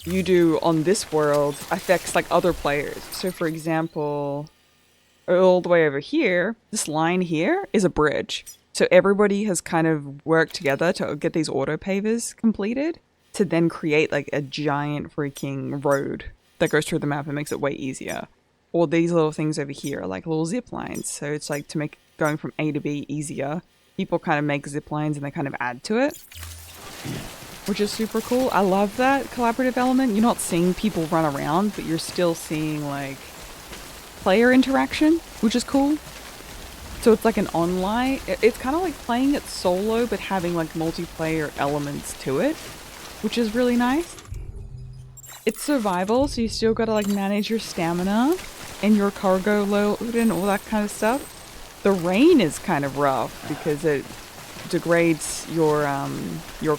you do on this world affects like other players. So for example, all the way over here, this line here is a bridge. So everybody has kind of worked together to get these auto pavers completed to then create like a giant freaking road that goes through the map and makes it way easier. Or these little things over here are like little zip lines. So it's like to make going from A to B easier, people kind of make zip lines and they kind of add to it. Which is super cool. I love that collaborative element. You're not seeing people run around, but you're still seeing like player interaction, which is cool. So it's like an online, it's kind of like playing it solo, but having like multiplayer elements to it, which is really nice. It's survival, so you still gotta like manage your stamina and your cargo load and all that kind of stuff. The rain is kind of rough because it degrades your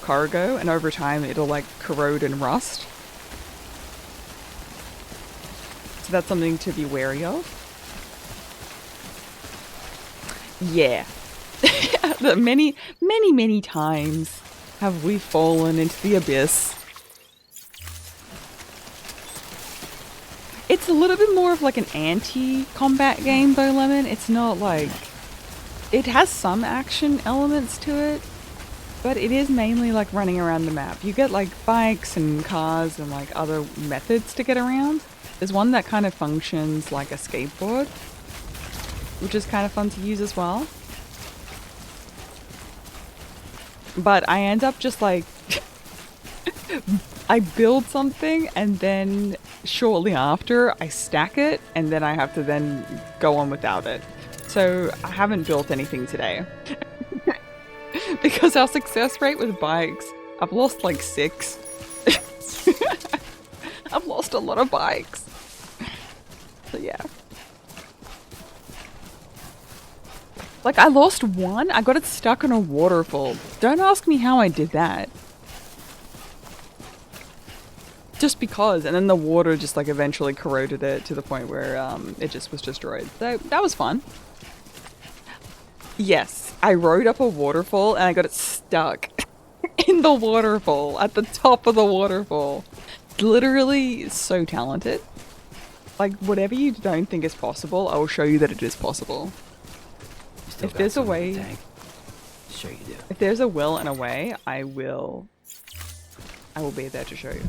cargo, and over time it'll like corrode and rust. So that's something to be wary of. Yeah. many times have we fallen into the abyss. It's a little bit more of like an anti-combat game though, Lemon. It's not like... It has some action elements to it, but it is mainly like running around the map. You get like bikes and cars and like other methods to get around. There's one that kind of functions like a skateboard, which is kind of fun to use as well. But I end up just like... I build something and then shortly after I stack it and then I have to then go on without it. So I haven't built anything today. Because our success rate with bikes, I've lost like 6. I've lost a lot of bikes. So yeah. Like I lost one, I got it stuck in a waterfall. Don't ask me how I did that. Just because, and then the water just like eventually corroded it to the point where it just was destroyed. So that was fun. Yes, I rode up a waterfall and I got it stuck in the waterfall, at the top of the waterfall. Literally so talented. Like whatever you don't think is possible, I will show you that it is possible. If there's a way, Sure you do. if there's a will and a way, I will be there to show you.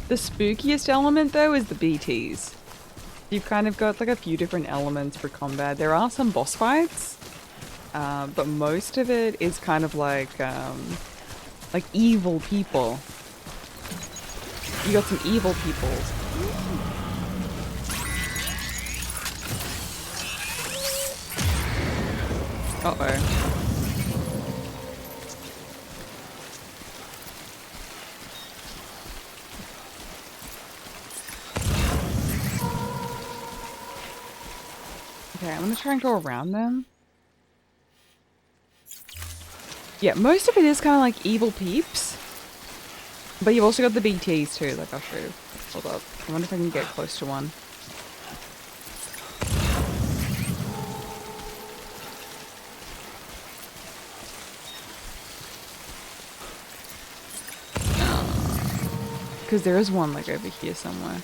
The spookiest element though is the BTs. You've kind of got like a few different elements for combat. There are some boss fights, but most of it is kind of like evil people. You got some evil people. Uh-oh. Okay, I'm gonna try and go around them. Yeah, most of it is kind of like evil peeps. But you've also got the BTs too, like I'll show you. Hold up. I wonder if I can get close to one. Because there is one like over here somewhere.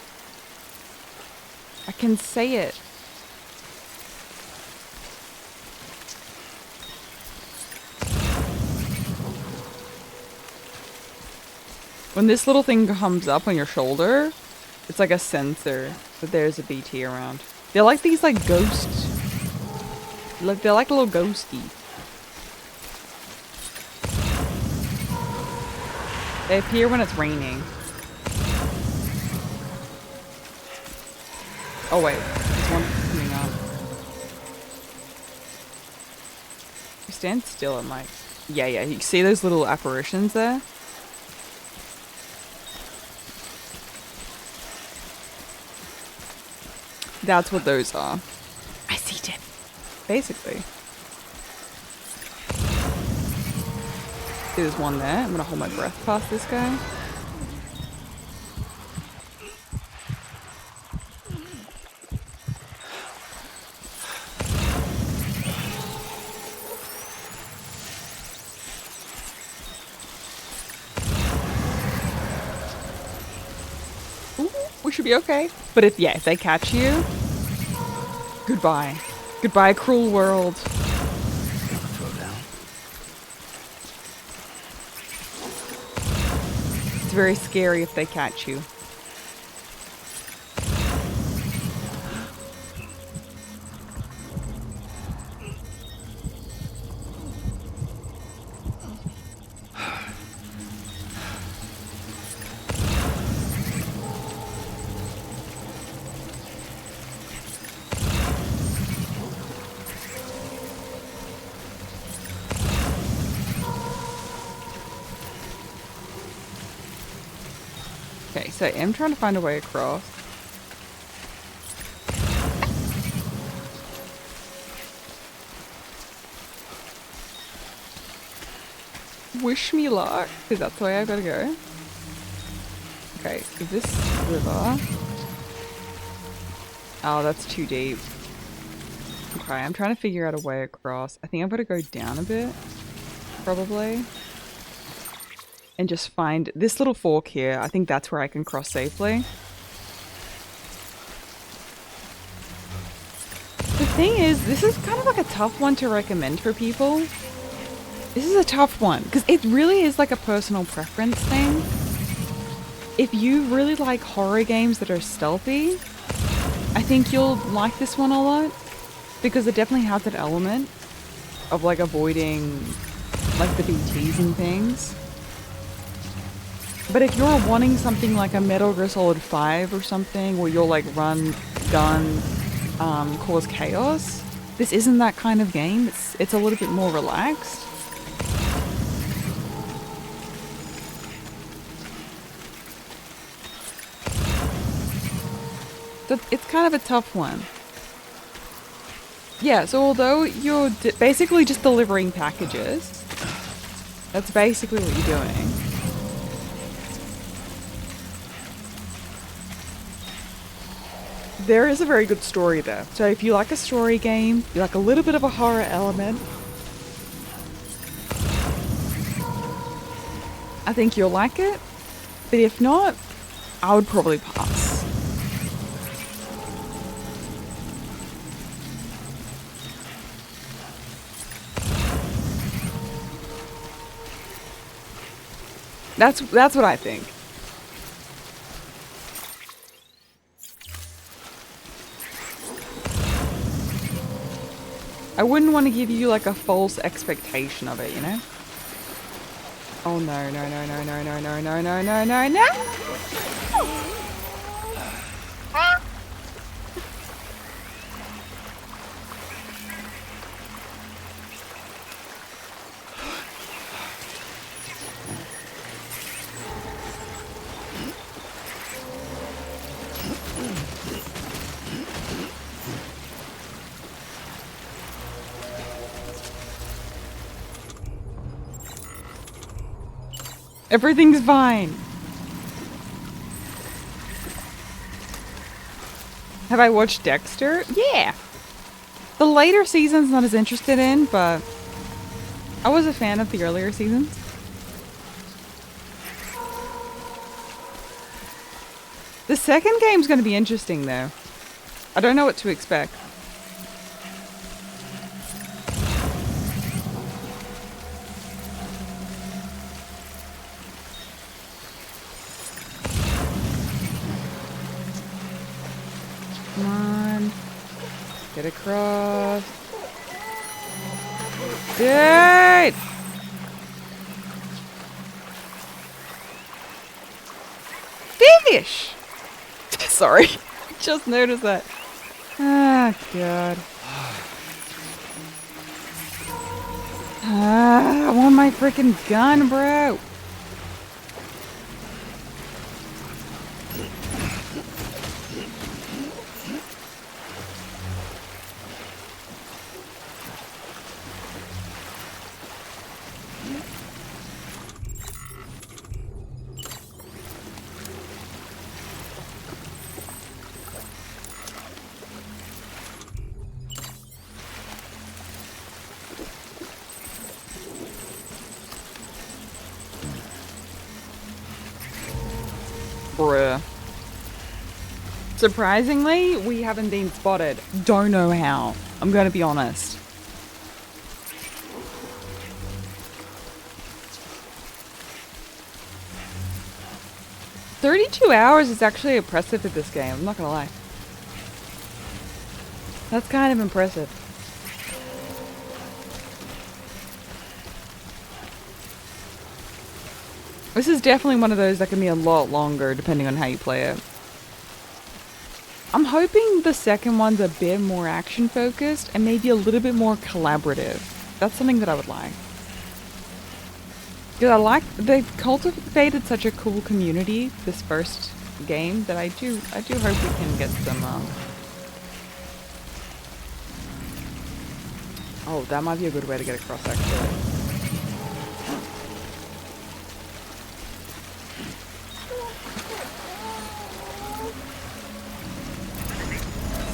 I can say it. When this little thing comes up on your shoulder, it's like a sensor that there's a BT around. They're like these like ghosts. Like they're like a little ghosty. They appear when it's raining. Oh wait, there's one coming up. You stand still and like, yeah, you see those little apparitions there? That's what those are. I see it. Basically. There's one there. I'm gonna hold my breath past this guy. Ooh, we should be okay. But if they catch you, goodbye. Goodbye, cruel world. It's very scary if they catch you. Okay, so I am trying to find a way across. Wish me luck, because that's the way I've got to go. Okay, is this river? Oh, that's too deep. Okay, I'm trying to figure out a way across. I think I'm going to go down a bit, probably. And just find this little fork here. I think that's where I can cross safely. The thing is, this is kind of like a tough one to recommend for people. This is a tough one, because it really is like a personal preference thing. If you really like horror games that are stealthy, I think you'll like this one a lot, because it definitely has that element of like avoiding like the BTs and things. But if you're wanting something like a Metal Gear Solid 5 or something, where you'll like run, gun, cause chaos, this isn't that kind of game. It's a little bit more relaxed. So it's kind of a tough one. Yeah, so although you're basically just delivering packages, that's basically what you're doing. There is a very good story there. So if you like a story game, you like a little bit of a horror element, I think you'll like it. But if not, I would probably pass. That's what I think. I wouldn't want to give you like a false expectation of it, you know? Oh no, no, no, no, no, no, no, no, no, no, no, no! Everything's fine. Have I watched Dexter? Yeah. The later seasons not as interested in, but I was a fan of the earlier seasons. The second game's going to be interesting though. I don't know what to expect. Come on. Get across. Dude! Fish! Sorry. Just noticed that. Ah, God. Ah, I want my freaking gun, bro. Bruh. Surprisingly, we haven't been spotted. Don't know how. I'm gonna be honest. $32 is actually impressive at this game, I'm not gonna lie. That's kind of impressive. This is definitely one of those that can be a lot longer depending on how you play it. I'm hoping the second one's a bit more action focused and maybe a little bit more collaborative. That's something that I would like. Because I like, they've cultivated such a cool community this first game that I do hope we can get some, oh, that might be a good way to get across actually.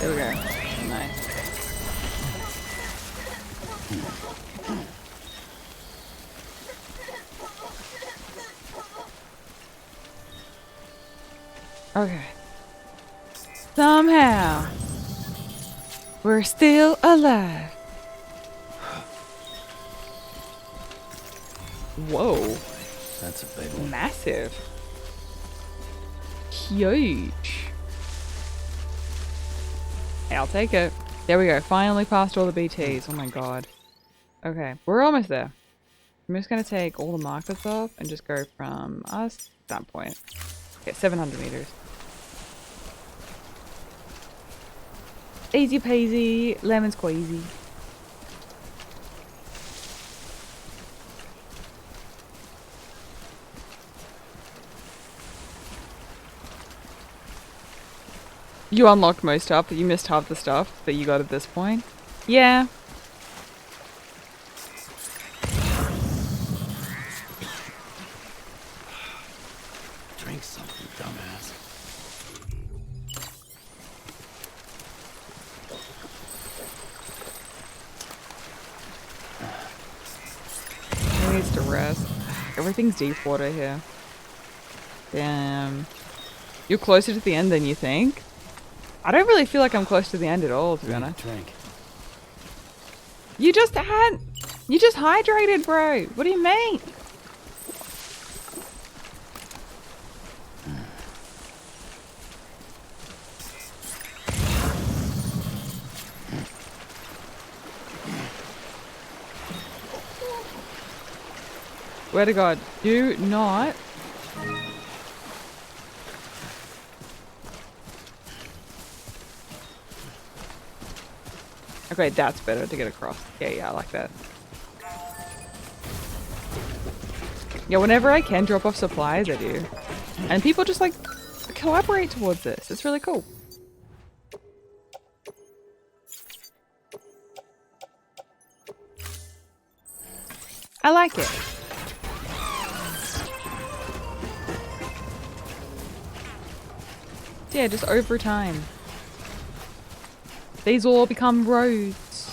There we go. Nice. Okay. Somehow, we're still alive. Whoa. That's a big one. Massive. Huge. Hey, I'll take it. There we go. Finally passed all the BTs. Oh my god. Okay, we're almost there. I'm just gonna take all the markers off and just go from us to that point. Okay, 700 meters. Easy peasy, lemon squeezy. You unlocked most stuff, but you missed half the stuff that you got at this point. Yeah. Drink something, dumbass. He needs to rest. Everything's deep water here. Damn. You're closer to the end than you think? I don't really feel like I'm close to the end at all, to be honest. Drink. You just hydrated, bro. What do you mean? Swear to God, do not. Okay, that's better to get across. Yeah, I like that. Yeah, whenever I can drop off supplies, I do. And people just like collaborate towards this. It's really cool. I like it. Yeah, just over time. These all become roads.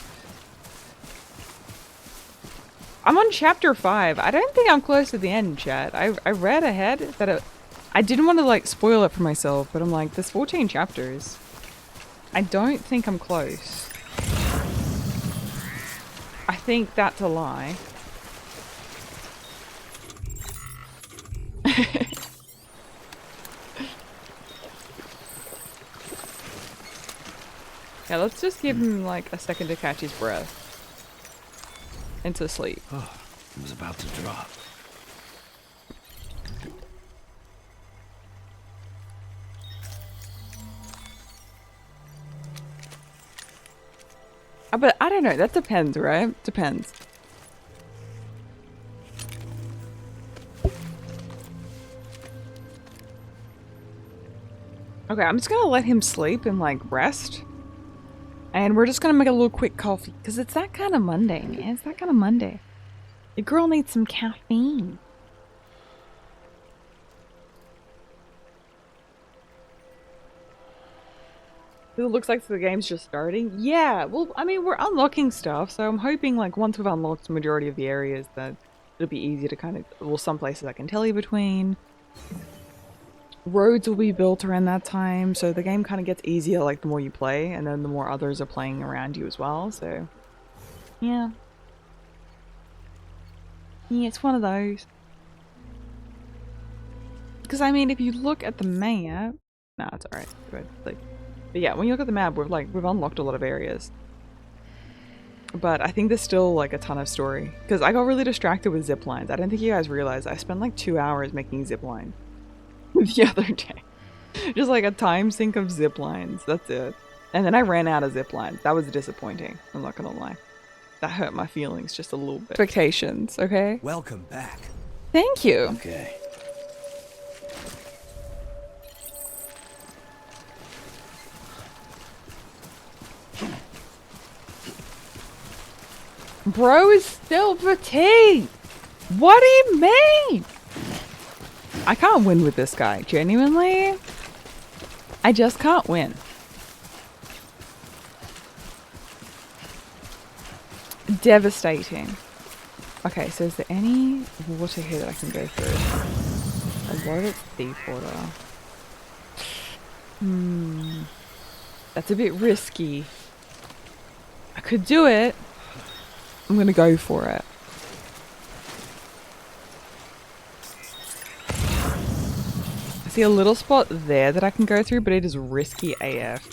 I'm on chapter 5. I don't think I'm close to the end, chat. I read ahead that I didn't want to like spoil it for myself, but I'm like, there's 14 chapters. I don't think I'm close. I think that's a lie. Yeah, let's just give him like a second to catch his breath. And to sleep. Oh, I was about to drop. But I don't know, that depends, right? Depends. Okay, I'm just gonna let him sleep and like rest. And we're just gonna make a little quick coffee. Because it's that kind of Monday, man. It's that kind of Monday. The girl needs some caffeine. It looks like the game's just starting. Yeah, well, I mean, we're unlocking stuff, so I'm hoping, like, once we've unlocked the majority of the areas, that it'll be easy to kind of... Well, some places I can tell you between. Roads will be built around that time, so the game kind of gets easier, like, the more you play, and then the more others are playing around you as well, so... Yeah. Yeah, it's one of those. Because, I mean, if you look at the map... Nah, it's alright. Like... But yeah, when you look at the map, we've unlocked a lot of areas. But I think there's still like a ton of story. Because I got really distracted with zip lines. I don't think you guys realize I spent like 2 hours making zip line the other day. Just like a time sink of zip lines. That's it. And then I ran out of zip lines. That was disappointing. I'm not gonna lie. That hurt my feelings just a little bit. Expectations, okay? Welcome back. Thank you. Okay. Bro is still fatigued. What do you mean? I can't win with this guy. Genuinely, I just can't win. Devastating. Okay, so is there any water here that I can go through? A lot of it's deep water. That's a bit risky. I could do it. I'm gonna go for it. I see a little spot there that I can go through, but it is risky AF.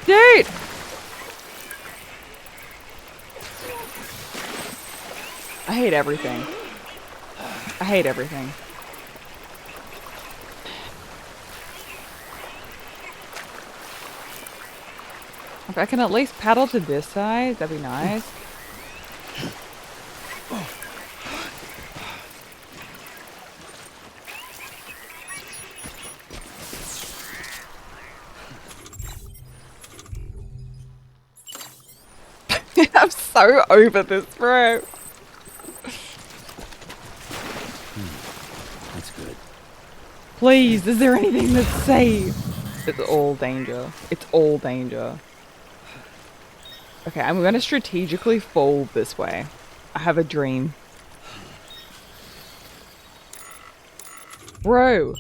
Dude! I hate everything. I hate everything. If I can at least paddle to this side, that'd be nice. I'm so over this, bro. That's good. Please, is there anything that's safe? It's all danger. It's all danger. Okay, I'm gonna strategically fall this way. I have a dream. Bro.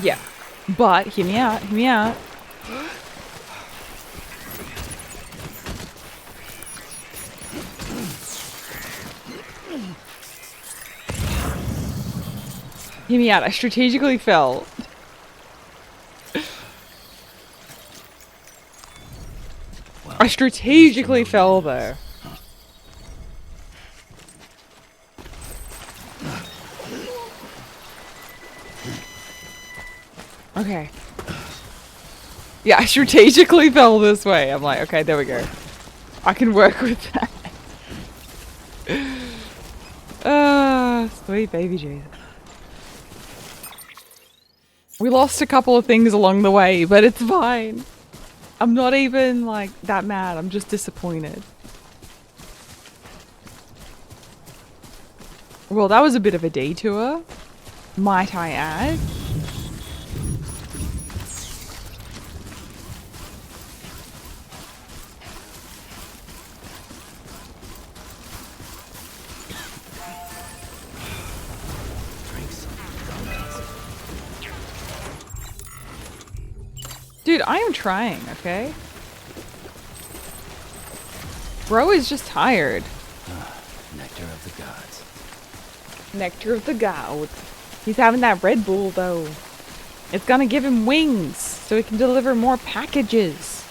Yeah, but hear me out, hear me out. Hear me out, I strategically fell. I strategically fell there. Okay. Yeah, I strategically fell this way. I'm like, okay, there we go. I can work with that. Sweet baby Jesus. We lost a couple of things along the way, but it's fine. I'm not even, like, that mad. I'm just disappointed. Well, that was a bit of a detour, might I add. Dude, I am trying, okay? Bro is just tired. Nectar of the gods. Nectar of the gods. He's having that Red Bull, though. It's gonna give him wings, so he can deliver more packages.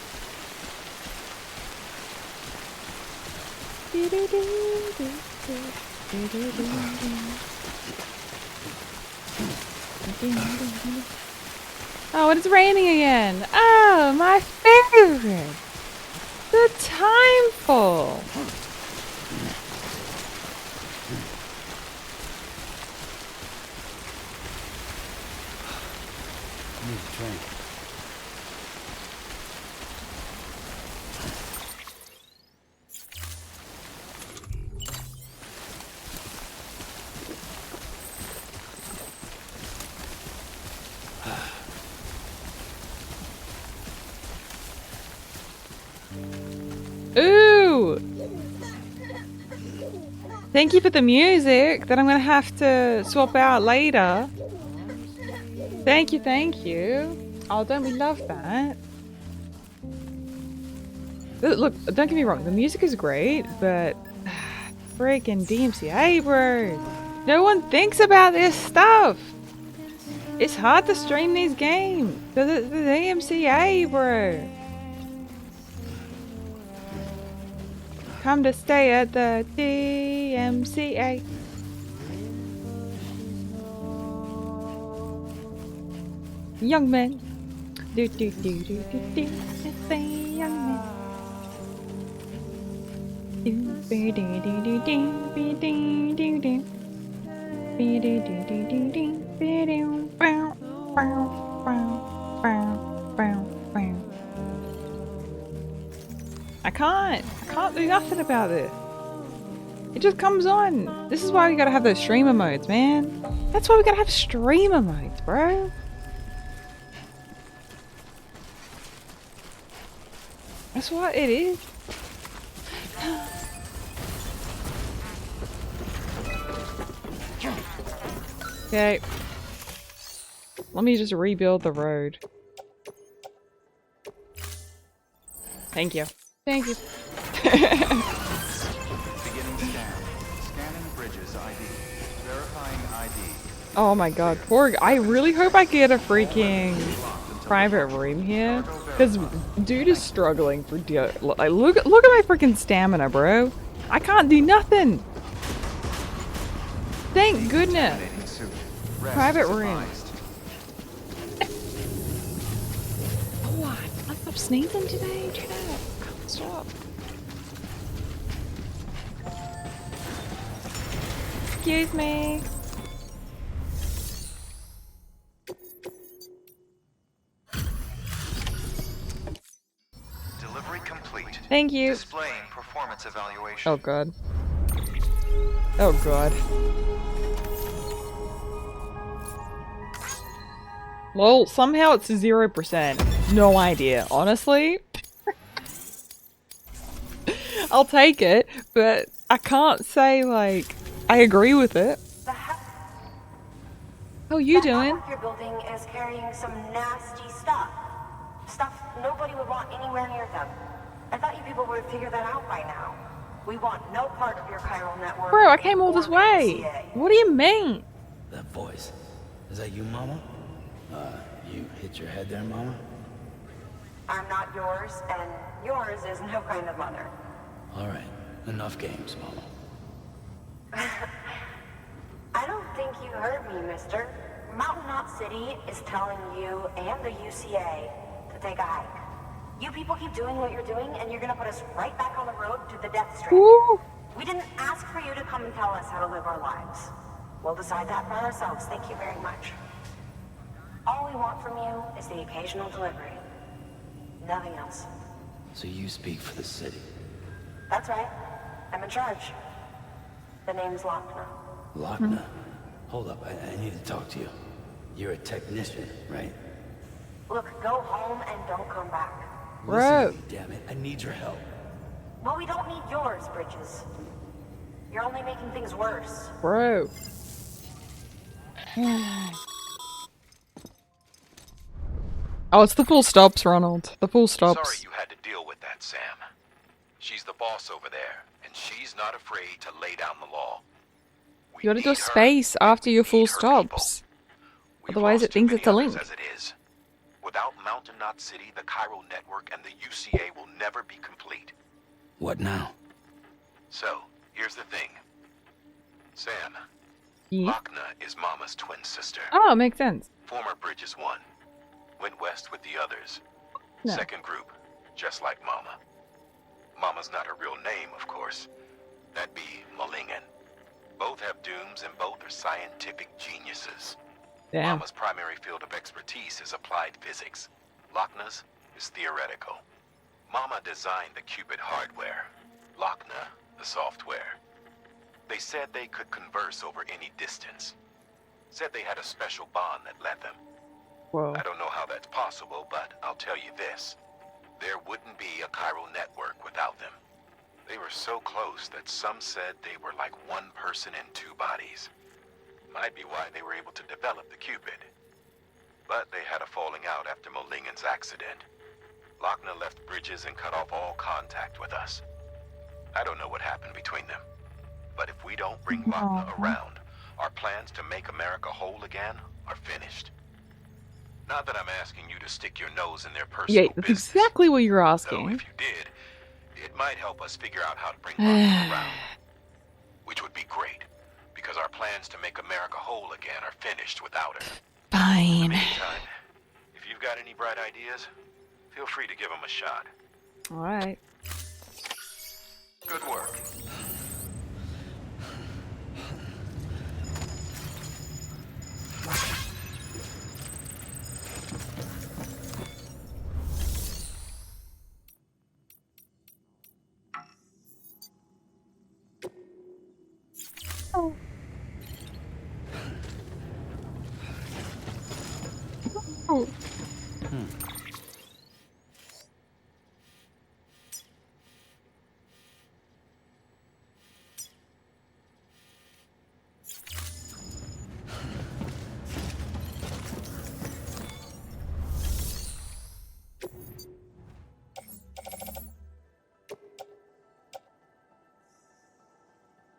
Oh, and it's raining again. Oh, my favorite. The Timeful. I need a drink. Ooh! Thank you for the music that I'm gonna have to swap out later. Thank you, thank you. Oh, don't we love that? Look, don't get me wrong, the music is great, but freaking DMCA, bro. No one thinks about this stuff. It's hard to stream these games because it's the DMCA, bro. Come to stay at the DMCA. Young men. Do do do do do do. Say young men. Do do do do do do do do do do. Do do do do do do do. Bow bow bow bow bow bow. I can't do nothing about it. It just comes on. This is why we gotta have those streamer modes, man. That's why we gotta have streamer modes, bro. That's what it is. Okay. Let me just rebuild the road. Thank you. Thank you. Beginning scan. Scanning bridges ID. Verifying ID. Oh my god, poor. I really hope I get a freaking private room here, because dude is struggling for dear. Like, look at my freaking stamina, bro. I can't do nothing. Thank goodness. Private room. Oh, I stopped sneezing today. Check it out. Stop. Excuse me. Delivery complete. Thank you. Displaying performance evaluation. Oh god. Oh god. Well, somehow it's 0%. No idea, honestly. I'll take it, but I can't say, like, I agree with it. How you doing? Your building is carrying some nasty stuff. Stuff nobody would want anywhere near them. I thought you people would have figured that out by now. We want no part of your chiral network. Bro, I came all this way. What do you mean? That voice. Is that you, Mama? You hit your head there, Mama? I'm not yours, and yours is no kind of mother. Alright, enough games, Mama. I don't think you heard me, mister. Mountain Knot City is telling you and the UCA to take a hike. You people keep doing what you're doing, and you're gonna put us right back on the road to the death strand. Ooh. We didn't ask for you to come and tell us how to live our lives. We'll decide that for ourselves, thank you very much. All we want want from you is the occasional delivery. Nothing else. So you speak for the city. That's right. I'm in charge. The name's Lochner. Lochner? Hold up, I need to talk to you. You're a technician, right? Look, go home and don't come back. Bro. Listen to me, damn it. I need your help. Well, we don't need yours, Bridges. You're only making things worse. Bro. Oh, it's the full stops, Ronald. The full stops. Sorry you had to deal with that, Sam. She's the boss over there, and she's not afraid to lay down the law. We You gotta do need her, space after your we full need her people. stops. We've Otherwise lost it thinks too it's a many link. others as it is. Without Mountain Knot City, the Chiral Network and the UCA will never be complete. What now? So, here's the thing. Sam, Yeah. Lochner is Mama's twin sister. Oh, makes sense. Former Bridges 1. Went west with the others. No. Second group, just like Mama. Mama's not her real name, of course. That'd be Malingen. Both have dooms and both are scientific geniuses. Damn. Mama's primary field of expertise is applied physics. Lochner's is theoretical. Mama designed the Cupid hardware. Lochner, the software. They said they could converse over any distance. Said they had a special bond that led them. Whoa. I don't know how that's possible, but I'll tell you this. There wouldn't be a chiral network without them. They were so close that some said they were like one person in two bodies. Might be why they were able to develop the Cupid. But they had a falling out after Molingen's accident. Lochner left Bridges and cut off all contact with us. I don't know what happened between them. But if we don't bring Lochner around, our plans to make America whole again are finished. Not that I'm asking you to stick your nose in their personal Yeah, that's business. exactly what you're Though asking. if you did, it might help us figure out how to bring Lochner around. Which would be great, because our plans to make America whole again are finished without her. Fine. Meantime, if you've got any bright ideas, feel free to give them a shot. Alright. Good work. Oh.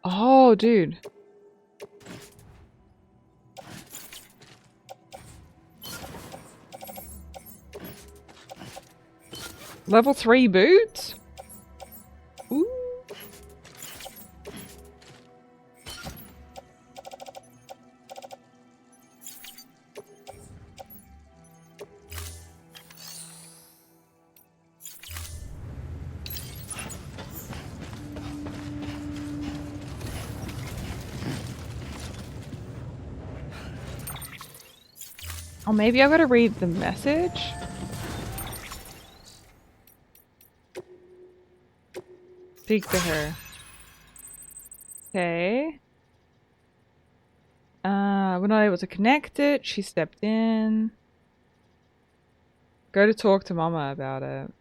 Oh, dude. Level 3 boots? Ooh. Oh, maybe I gotta read the message? Speak to her. Okay. We're not able to connect it. She stepped in. Go to talk to Mama about it.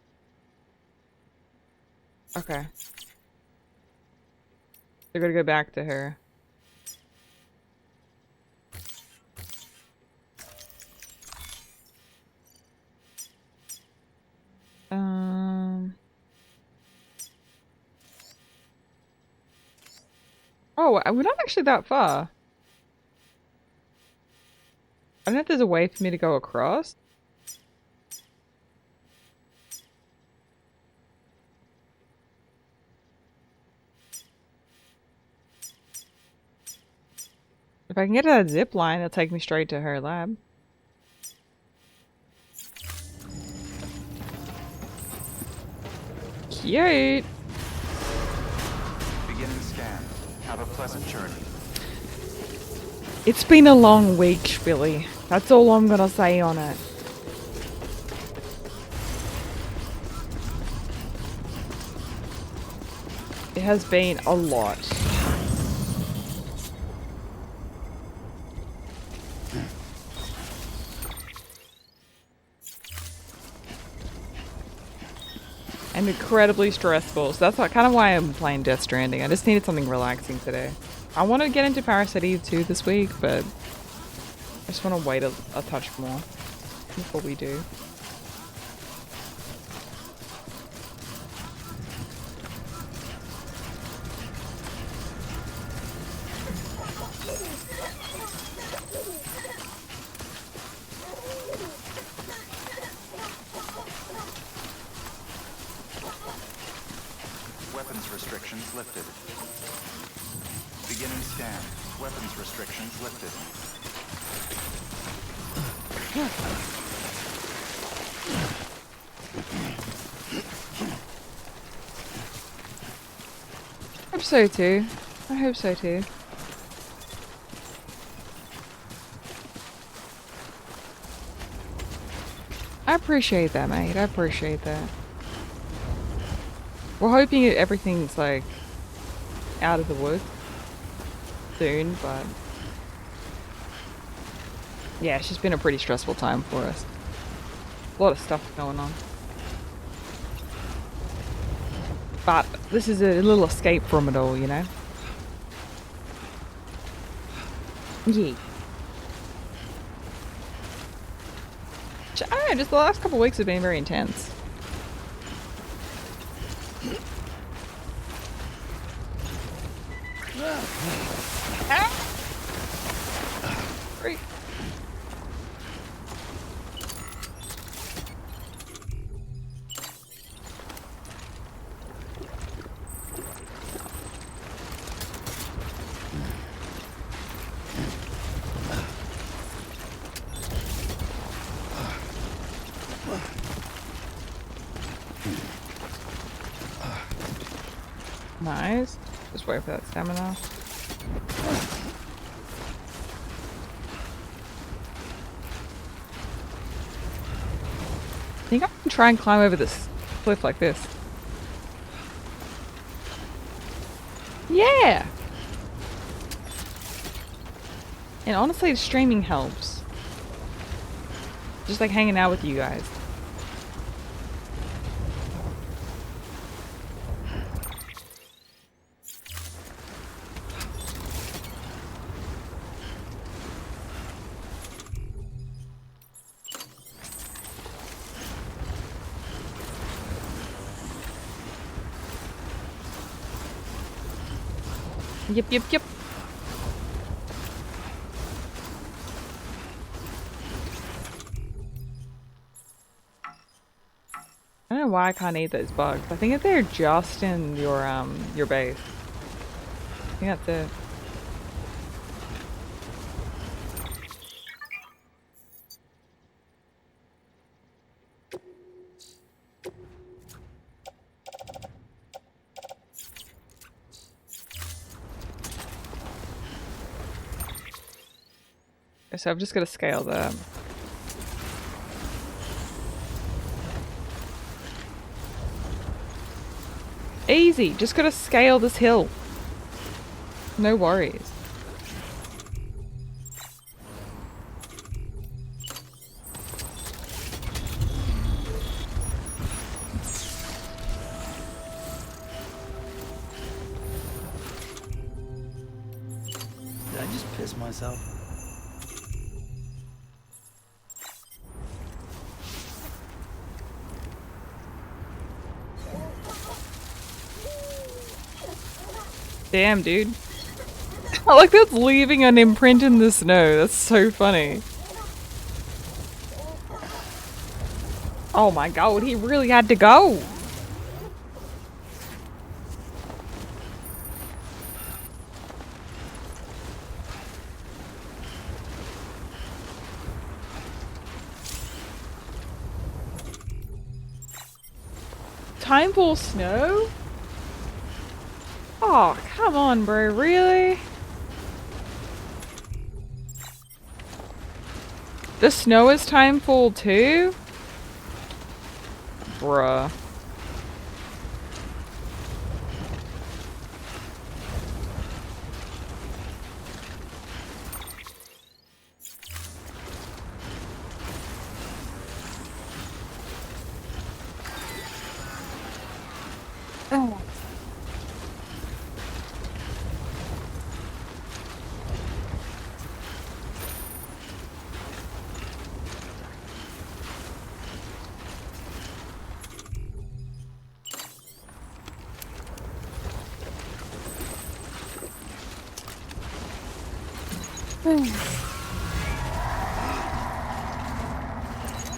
Okay. We're gonna go back to her. Oh, we're not actually that far. I don't know if there's a way for me to go across. If I can get to that zip line, it'll take me straight to her lab. Cute! Beginning scan. Have a pleasant journey. It's been a long week, Billy. That's all I'm gonna say on it. It has been a lot. And incredibly stressful. So that's kind of why I'm playing Death Stranding. I just needed something relaxing today. I want to get into Parasite 2 this week, but I just want to wait a touch more before we do. Weapons restrictions lifted. Beginning scan. Weapons restrictions lifted. I hope so too. I hope so too. I appreciate that, mate. I appreciate that. We're hoping everything's like out of the woods soon, but yeah, it's just been a pretty stressful time for us. A lot of stuff going on. But this is a little escape from it all, you know? Yeah. I don't know, just the last couple of weeks have been very intense. Great. Nice. Just wait for that stamina. I think I can try and climb over this cliff like this. Yeah! And honestly, streaming helps. Just like hanging out with you guys. Yep, yep, yep. I don't know why I can't eat those bugs. I think that they're just in your base. I think that's it. So I'm just gonna scale that. Easy, just gotta scale this hill. No worries. Did I just piss myself? Damn, dude. I like that's leaving an imprint in the snow. That's so funny. Oh my god, he really had to go. Time for snow? Oh, come on, bro. Really? The snow is time full too? Bruh.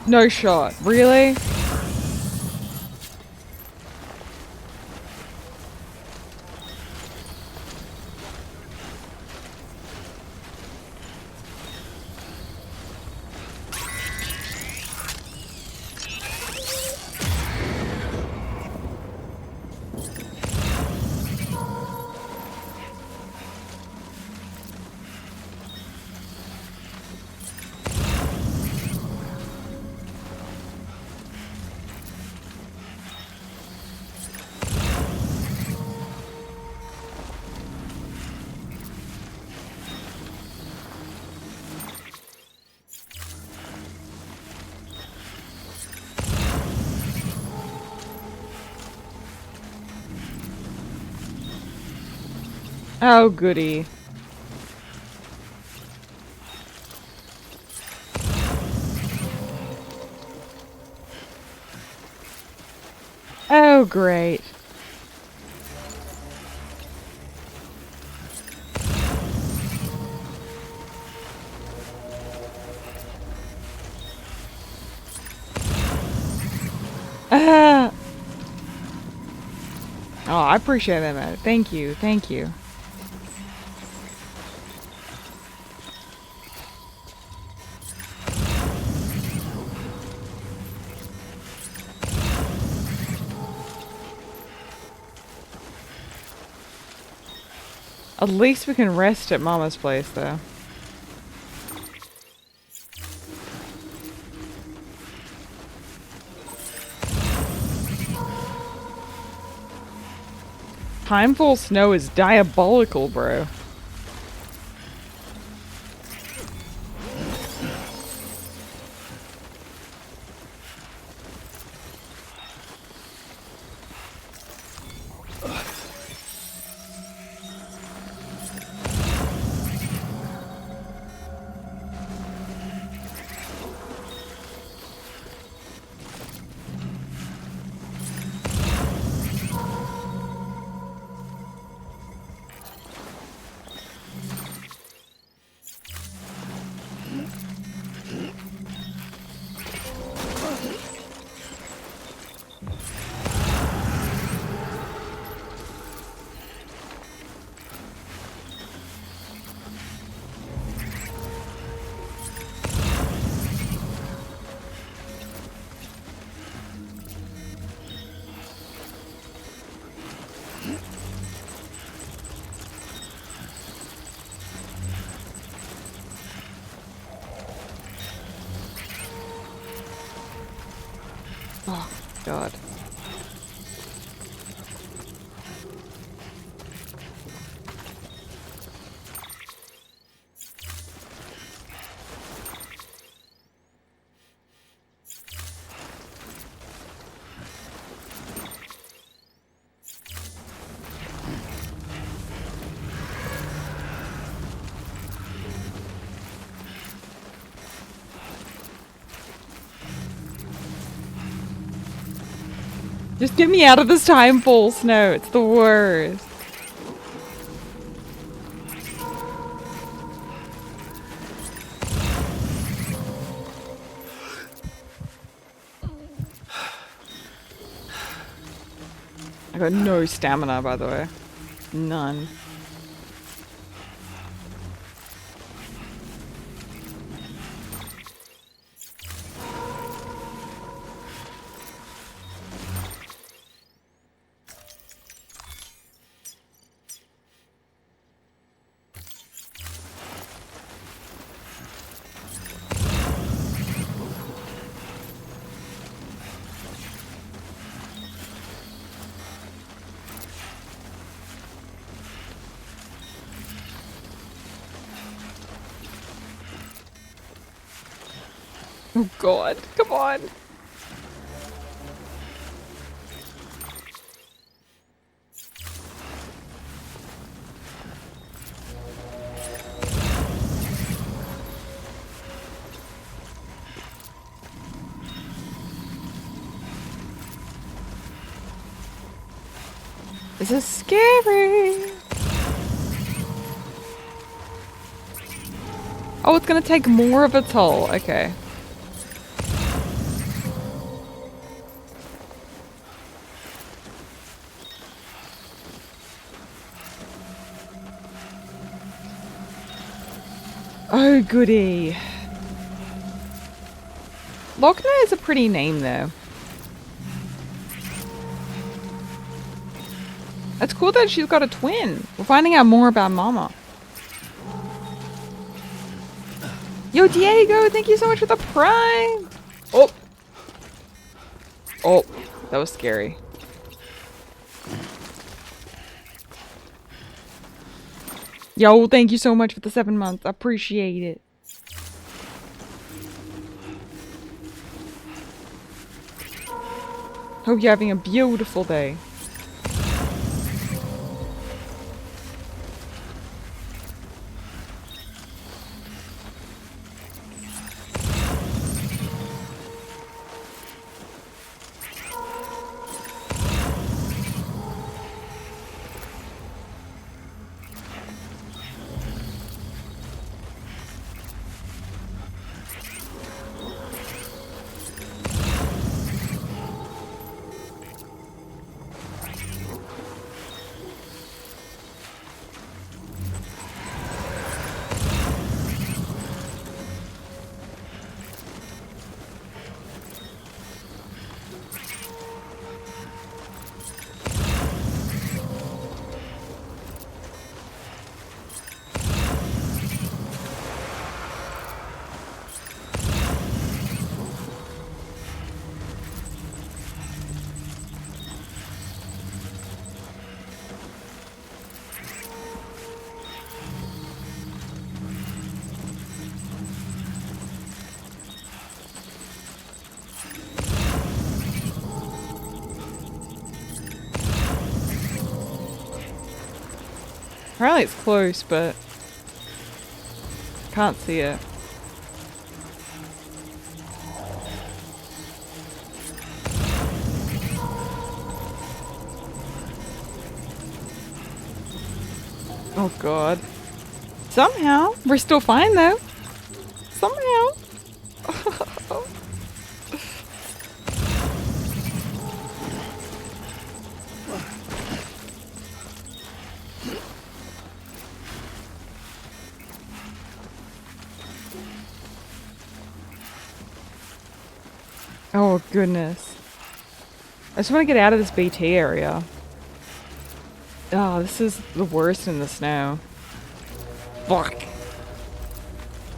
No shot. Really? Oh, goody. Oh, great. Ah. Oh, I appreciate that, man. Thank you. Thank you. At least we can rest at Mama's place, though. Timeful snow is diabolical, bro. Oh, God. Just get me out of this timeful snow. It's the worst. I got no stamina, by the way. None. Oh god, come on. This is scary. Oh, it's gonna take more of a toll. Okay. Oh, goody. Lochner is a pretty name, though. It's cool that she's got a twin. We're finding out more about Mama. Yo, Diego, thank you so much for the prime. Oh. Oh, that was scary. Yo, thank you so much for the 7 months. I appreciate it. Hope you're having a beautiful day. Apparently it's close, but can't see it. Oh god. Somehow, we're still fine though. Somehow. Oh goodness. I just want to get out of this BT area. Oh, this is the worst in the snow. Fuck.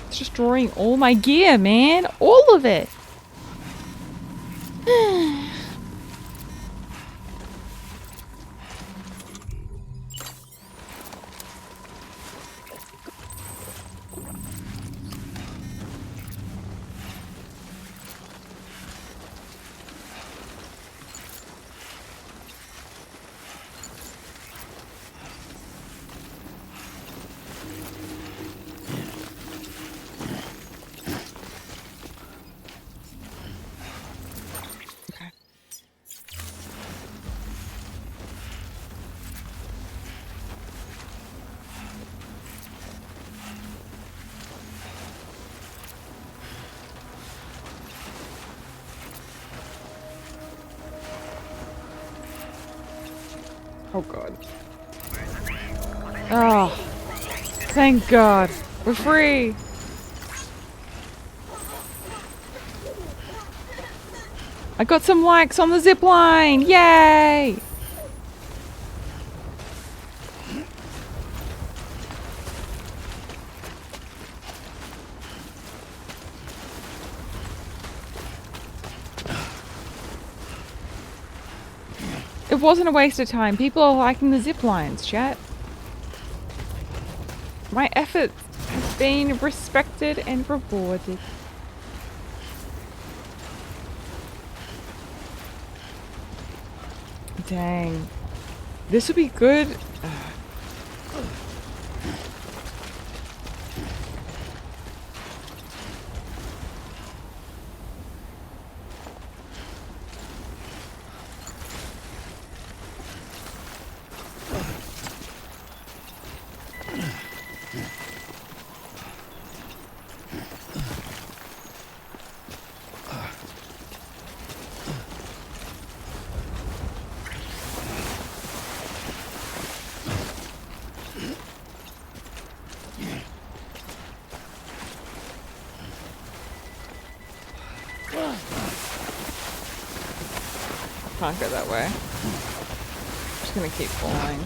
It's destroying all my gear, man. All of it. Oh god. Oh, thank god. We're free. I got some likes on the zip line. Yay! It wasn't a waste of time. People are liking the zip lines, chat. My efforts have been respected and rewarded. Dang. This would be good. Can't go that way. Just gonna keep falling.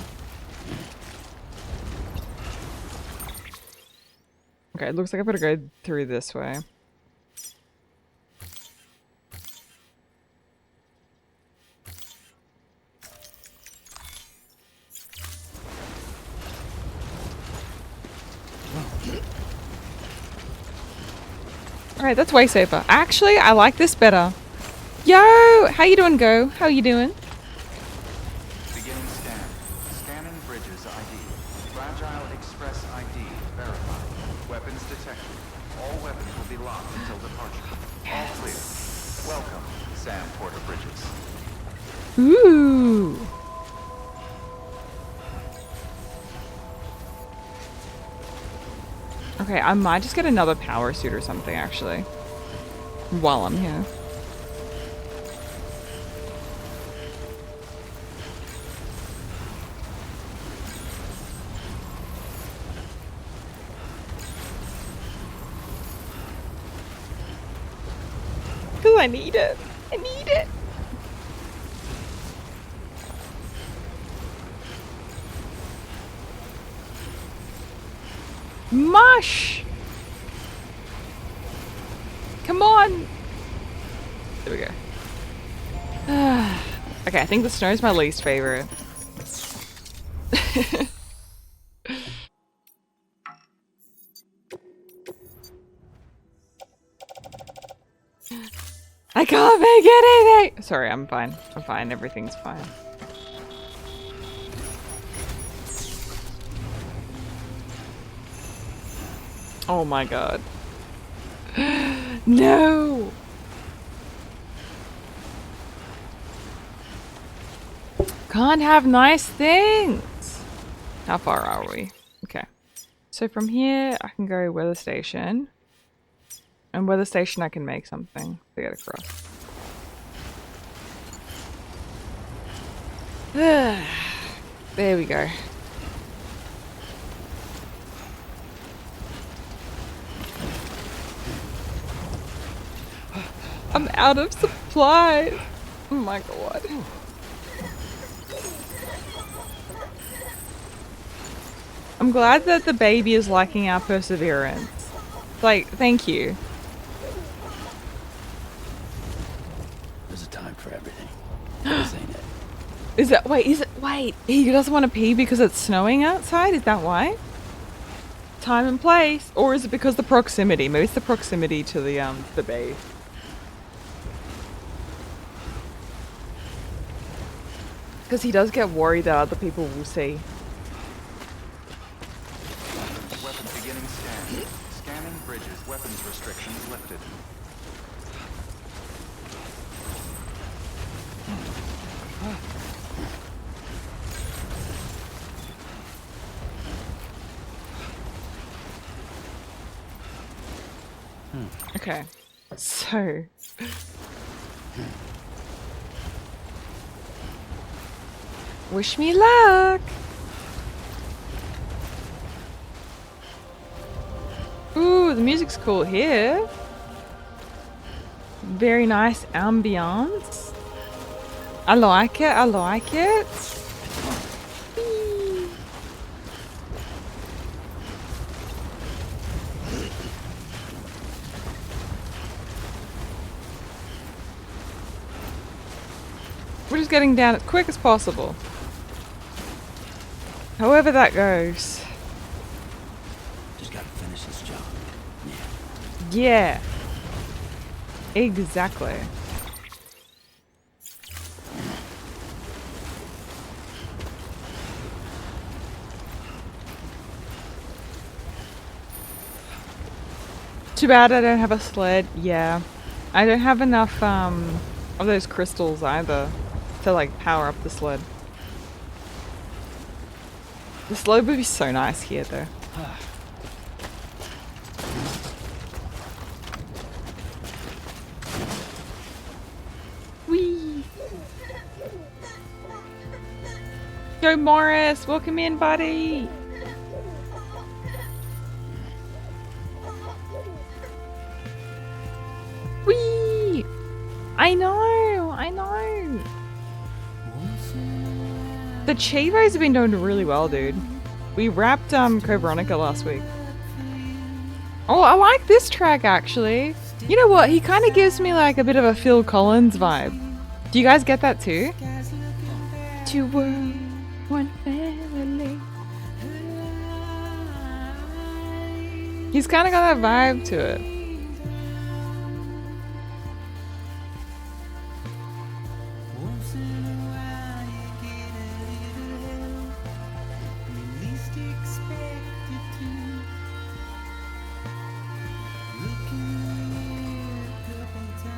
Okay, it looks like I better go through this way. Alright, that's way safer. Actually, I like this better. Yo! How you doing, Go? How you doing? Beginning scan. Scanning bridges ID. Fragile Express ID verified. Weapons detected. All weapons will be locked until departure. All clear. Welcome, Sam Porter Bridges. Ooh! Okay, I might just get another power suit or something, actually. While I'm here. Because I need it. I need it. Mush! Come on! There we go. Okay, I think the snow is my least favorite. I can't make anything! Sorry, I'm fine. I'm fine. Everything's fine. Oh my god. No! Can't have nice things! How far are we? Okay. So from here, I can go weather station. And weather station, I can make something to get across. There we go. I'm out of supplies. Oh my god. I'm glad that the baby is liking our perseverance. Like, thank you. There's a time for everything. This ain't it. Wait, he doesn't want to pee because it's snowing outside? Is that why? Time and place? Or is it because the proximity? Maybe it's the proximity to the bay. Because he does get worried that other people will see. Weapons beginning scan. Scanning bridges. Weapons restrictions lifted. Okay. So... Wish me luck! Ooh, the music's cool here. Very nice ambiance. I like it, I like it. We're just getting down as quick as possible. However that goes. Just gotta finish this job. Yeah. Exactly. Too bad I don't have a sled. Yeah. I don't have enough of those crystals either to like power up the sled. The sled would be so nice here though. Whee! Go Morris! Welcome in, buddy! Whee! I know! I know! The Chivos have been doing really well, dude. We wrapped Code Veronica last week. Oh, I like this track actually. You know what? He kind of gives me like a bit of a Phil Collins vibe. Do you guys get that too? Two worlds, one family. He's kind of got that vibe to it.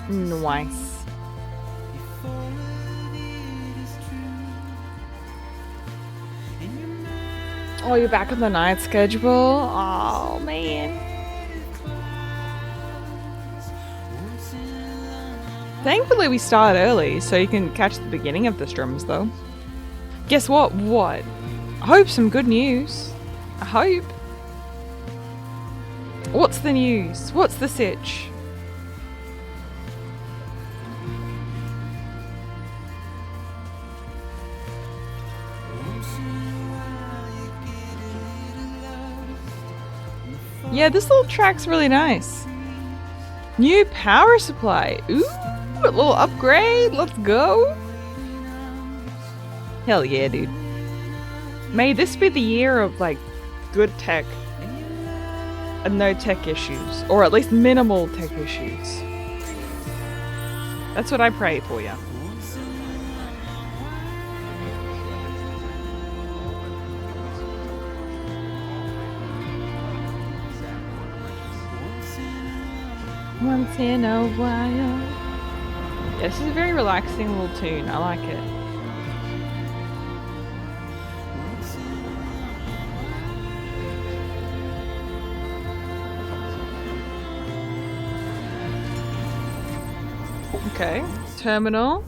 Nice. Oh, you're back on the night schedule? Oh, man. Thankfully, we start early, so you can catch the beginning of the streams, though. Guess what? What? I hope some good news. I hope. What's the news? What's the sitch? Yeah, this little track's really nice. New power supply. Ooh, a little upgrade. Let's go. Hell yeah, dude. May this be the year of like good tech and no tech issues, or at least minimal tech issues. That's what I pray for you. Once in a while. Yeah, this is a very relaxing little tune. I like it. Okay, terminal.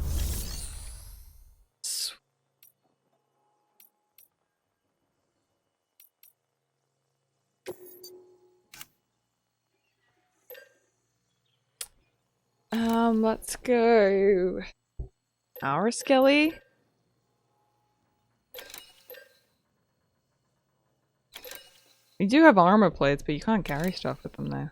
Let's go. Our Skelly. You do have armor plates, but you can't carry stuff with them now.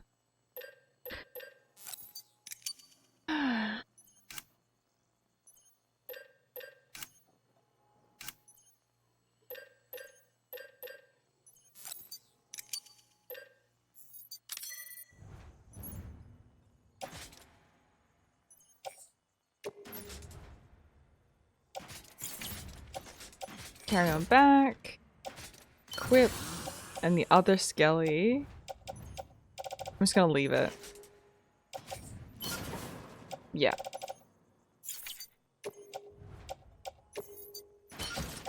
Carry on back. Equip. And the other Skelly. I'm just gonna leave it. Yeah.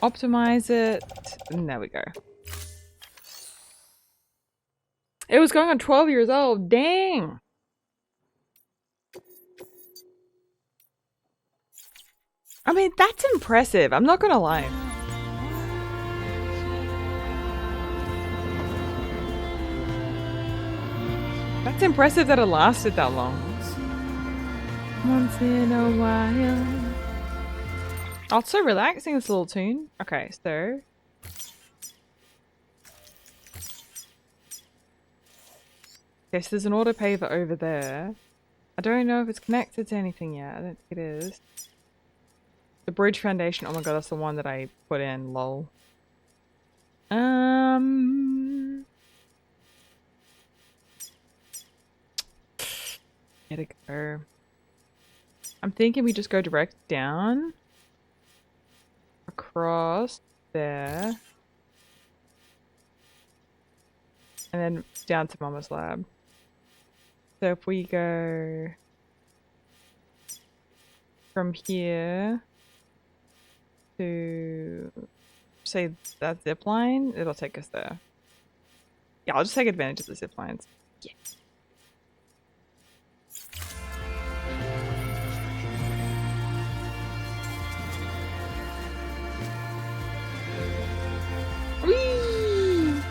Optimize it. And there we go. It was going on 12 years old. Dang! I mean, that's impressive. I'm not gonna lie. That's impressive that it lasted that long. Once in a while. Oh, it's so relaxing, this little tune. Okay, so. Okay, so there's an autopaver over there. I don't know if it's connected to anything yet. I don't think it is. The bridge foundation. Oh my god, that's the one that I put in. Lol. Gotta go. I'm thinking we just go direct down. Across there. And then down to Mama's lab. So if we go from here to say that zip line, it'll take us there. Yeah, I'll just take advantage of the zip lines. Yeah. Whee!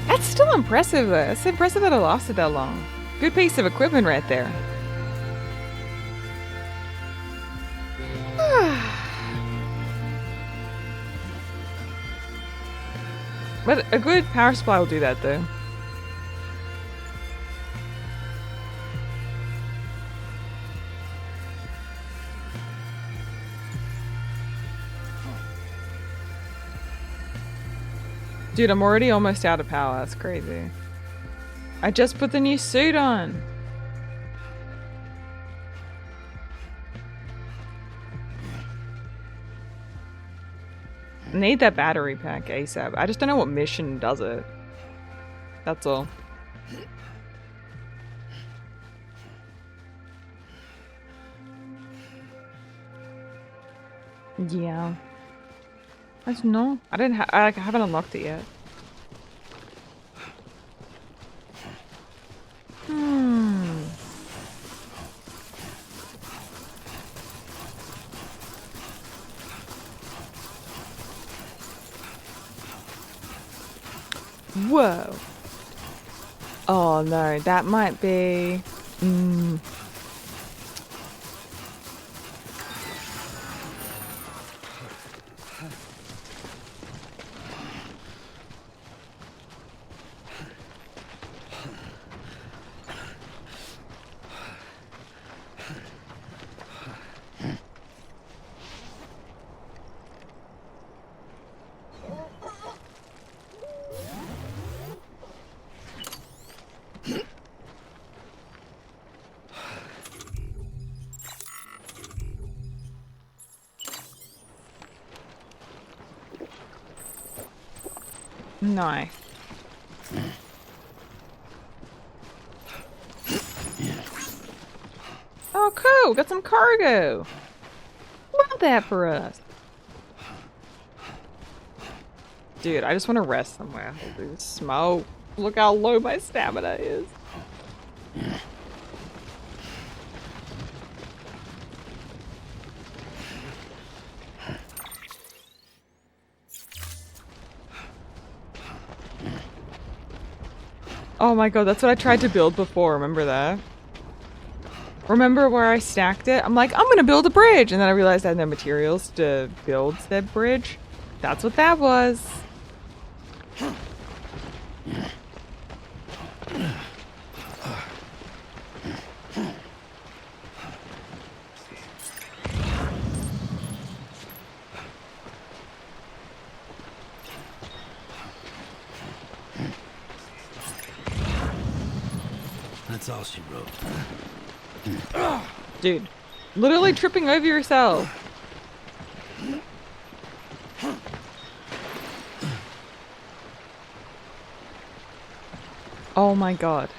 That's still impressive though. It's impressive that it lasted that long. Good piece of equipment right there. But a good power supply will do that though. Dude, I'm already almost out of power. That's crazy. I just put the new suit on. Need that battery pack ASAP. I just don't know what mission does it. That's all. Yeah. I don't know. I haven't unlocked it yet. Whoa. Oh no, that might be... No. Oh, cool! Got some cargo! Love that for us! Dude, I just want to rest somewhere. Holy smoke. Look how low my stamina is. Oh my god, that's what I tried to build before, remember that? Remember where I stacked it? I'm like, I'm gonna build a bridge! And then I realized I had no materials to build said bridge. That's what that was. That's all she wrote. Dude, literally tripping over yourself. Oh my god.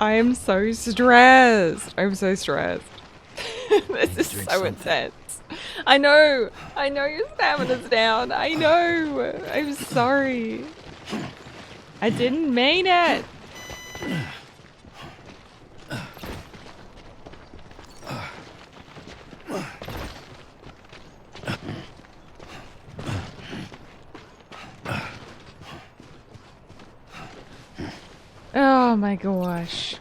I am so stressed. I'm so stressed. This is so intense. I know your stamina's down. I know. I'm sorry. I didn't mean it. Oh my gosh.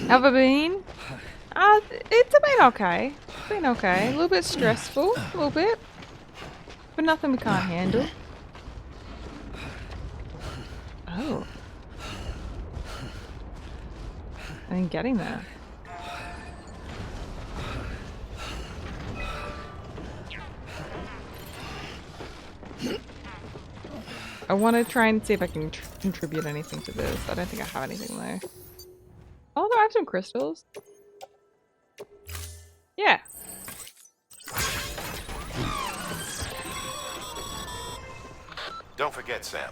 Have I been? It's been okay. It's been okay. A little bit stressful, a little bit. But nothing we can't handle. and getting there. I want to try and see if I can contribute anything to this. I don't think I have anything though. Oh, no, I have some crystals. Yeah. Don't forget, Sam.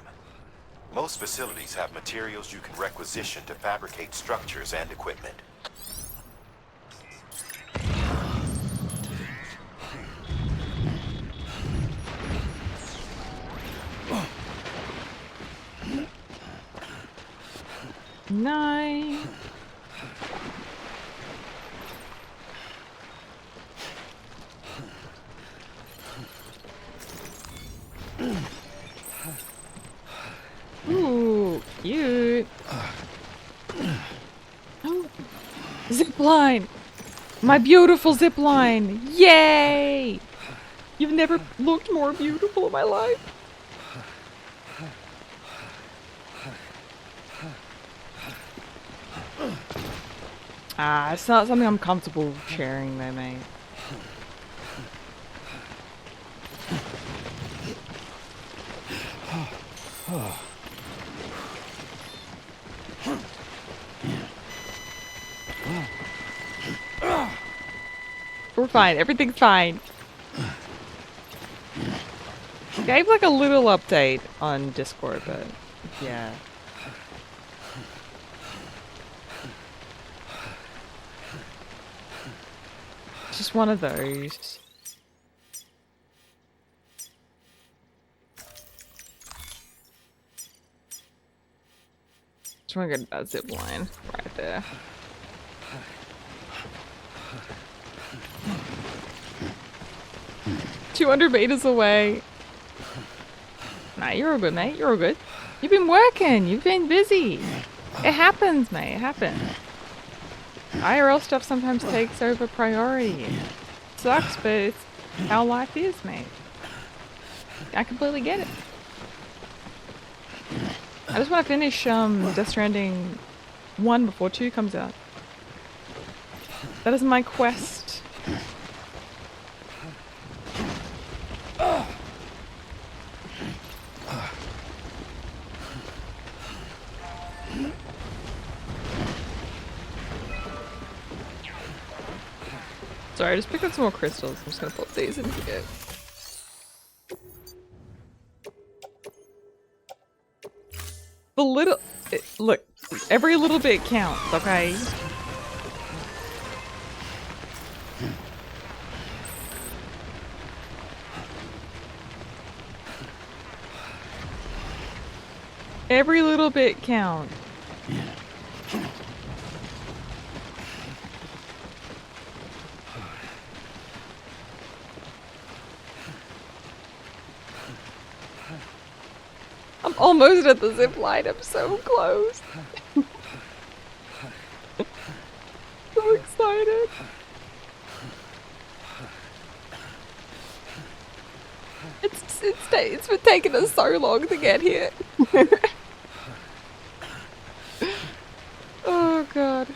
Most facilities have materials you can requisition to fabricate structures and equipment. Nice. Ooh, cute. Oh, zip line. My beautiful zip line. Yay! You've never looked more beautiful in my life. Ah, it's not something I'm comfortable sharing though, mate. We're fine. Everything's fine. Gave like a little update on Discord, but yeah. Just one of those. Just want to get that zip line right there. "200 meters away." Nah, you're all good, mate. You're all good. You've been working. You've been busy. It happens, mate. It happens. IRL stuff sometimes takes over priority. Sucks, but it's how life is, mate. I completely get it. I just want to finish Death Stranding 1 before 2 comes out. That is my quest. Sorry, I just picked up some more crystals. I'm just gonna pop these in here. The little... look, every little bit counts, okay? Every little bit counts. I'm almost at the zip line. I'm so close. So excited. It's been taking us so long to get here. Oh god.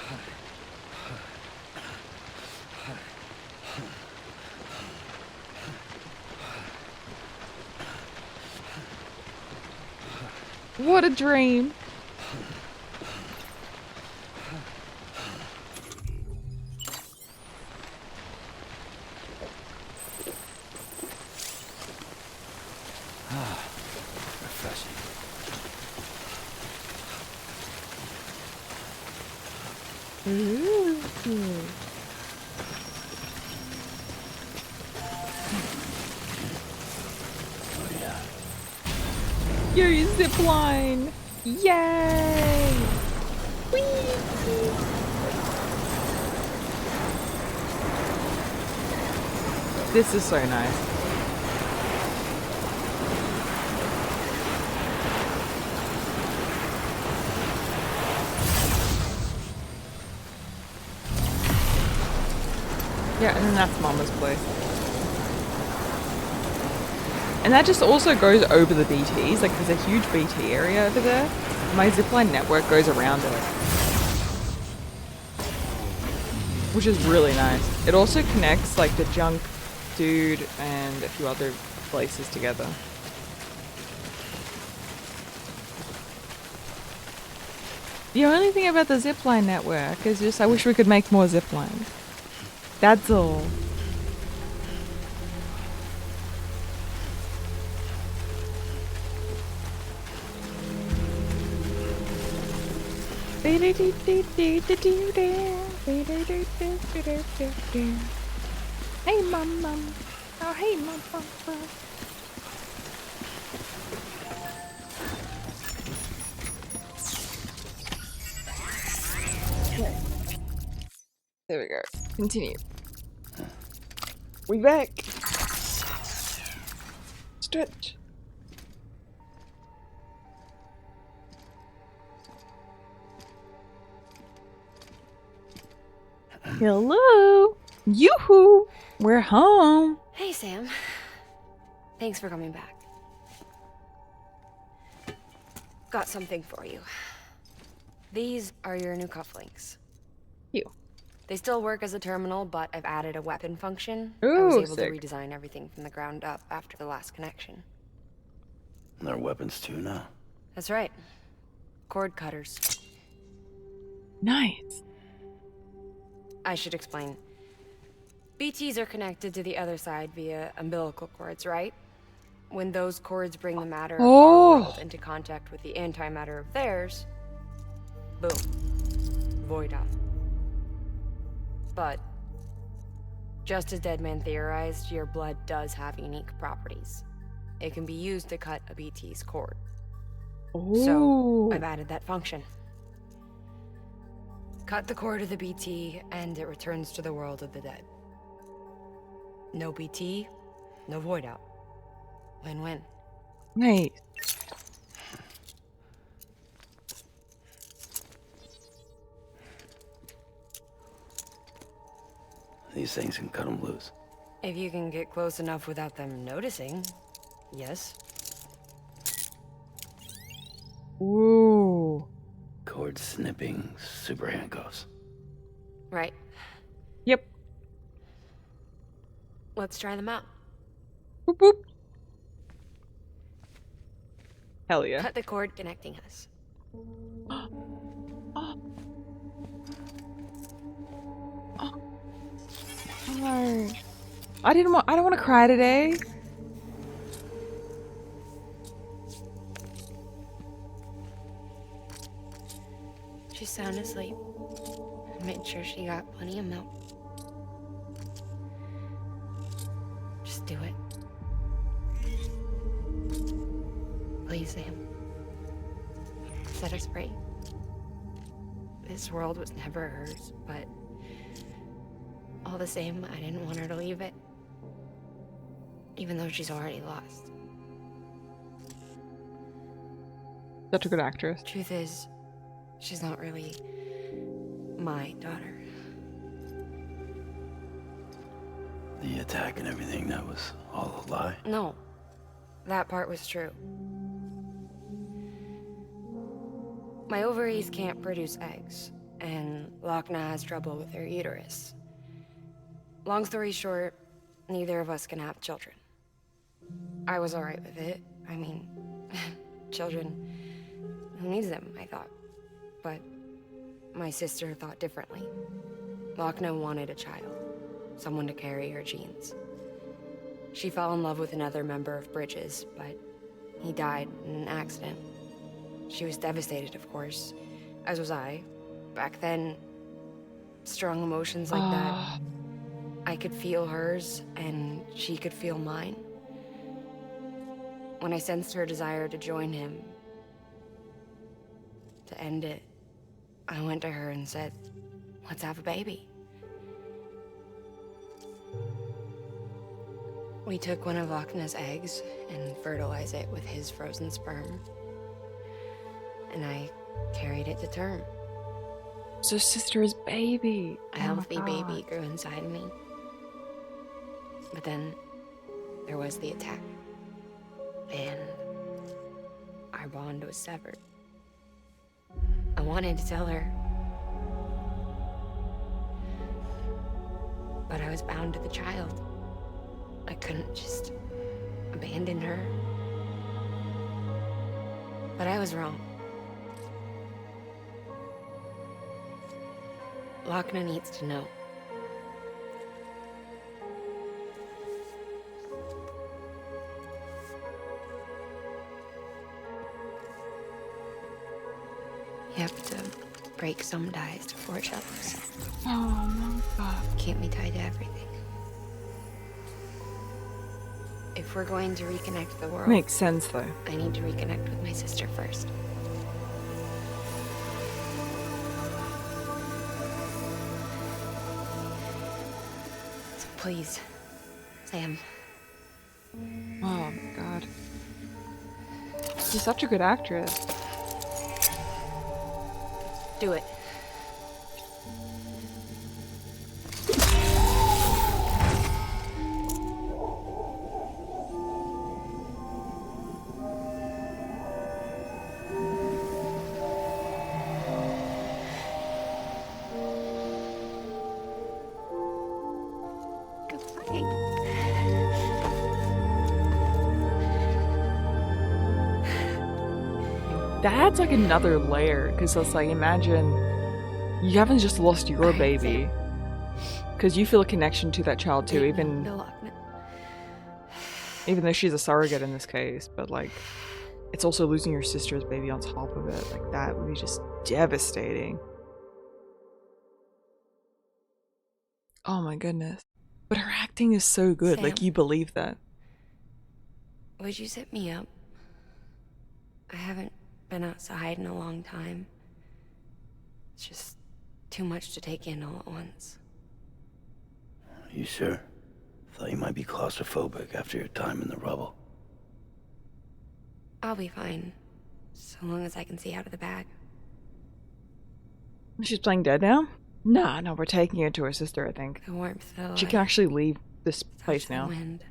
What a dream. Refreshing. Ooh. Oh yeah. Your zip line. Yay! Whee! This is so nice. Yeah, and then that's Mama's place. And that just also goes over the BTs, like there's a huge BT area over there. My zipline network goes around it. which is really nice. It also connects like the junk dude and a few other places together. The only thing about the zipline network is just I wish we could make more ziplines. That's all. Hey, mama. Oh, hey, mama. Okay. There we go. Continue. We back. Stretch. Hello. Yoo-hoo. We're home. Hey, Sam. Thanks for coming back. Got something for you. These are your new cufflinks. You. They still work as a terminal, but I've added a weapon function. Ooh, I was able sick. to redesign everything from the ground up after the last connection. And they're weapons too now. That's right. Cord cutters. Nice. I should explain. BTs are connected to the other side via umbilical cords, right? When those cords bring the matter of our world into contact with the antimatter of theirs, boom. Void out. But, just as Deadman theorized, your blood does have unique properties. It can be used to cut a BT's cord. So, I've added that function. Cut the cord of the BT, and it returns to the world of the dead. No BT, no void out. Win-win. Nice. These things can cut them loose. If you can get close enough without them noticing, yes. Ooh. Cord snipping super handcuffs. Right. Yep. Let's try them out. Boop boop. Hell yeah. Cut the cord connecting us. No. I don't want to cry today. She's sound asleep. I made sure she got plenty of milk. Just do it. Please, Sam. Set us free. This world was never hers, but all the same, I didn't want her to leave it. Even though she's already lost. Such a good actress. Truth is, she's not really my daughter. The attack and everything, that was all a lie? No, that part was true. My ovaries can't produce eggs, and Lochna has trouble with her uterus. Long story short, neither of us can have children. I was alright with it. I mean, children, who needs them, I thought. But my sister thought differently. Lochna wanted a child, someone to carry her genes. She fell in love with another member of Bridges, but he died in an accident. She was devastated, of course, as was I. Back then, strong emotions like that, I could feel hers, and she could feel mine. When I sensed her desire to join him, to end it, I went to her and said, let's have a baby. We took one of Lochna's eggs and fertilized it with his frozen sperm. And I carried it to term. So sister's baby. A healthy baby grew inside of me. But then there was the attack. And our bond was severed. I wanted to tell her. But I was bound to the child. I couldn't just abandon her. But I was wrong. Lochner needs to know. You have to break some ties to forge others. Oh my god. Can't be tied to everything. If we're going to reconnect the world... Makes sense though. I need to reconnect with my sister first. So please, Sam. Oh my god. She's such a good actress. Do it. That's like another layer, because it's like, imagine you haven't just lost your baby, because you feel a connection to that child too, even though she's a surrogate in this case, but like it's also losing your sister's baby on top of it. Like that would be just devastating. Oh my goodness. But her acting is so good, like you believe that. Would you sit me up? I haven't been outside in a long time. It's just too much to take in all at once. You sure? Thought you might be claustrophobic after your time in the rubble. I'll be fine, so long as I can see out of the bag. She's playing dead now? No, we're taking her to her sister, I think. The warmth of She can actually leave this place now. The wind.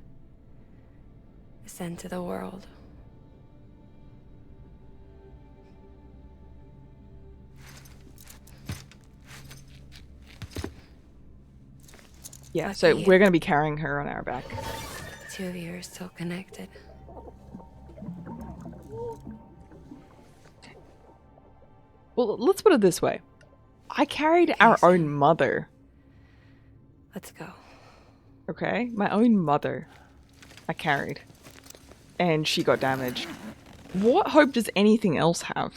The scent of the world. Yeah, so we're gonna be carrying her on our back. The two of you are still connected. Well, let's put it this way. I carried our own mother. Let's go. Okay? My own mother. I carried. And she got damaged. What hope does anything else have?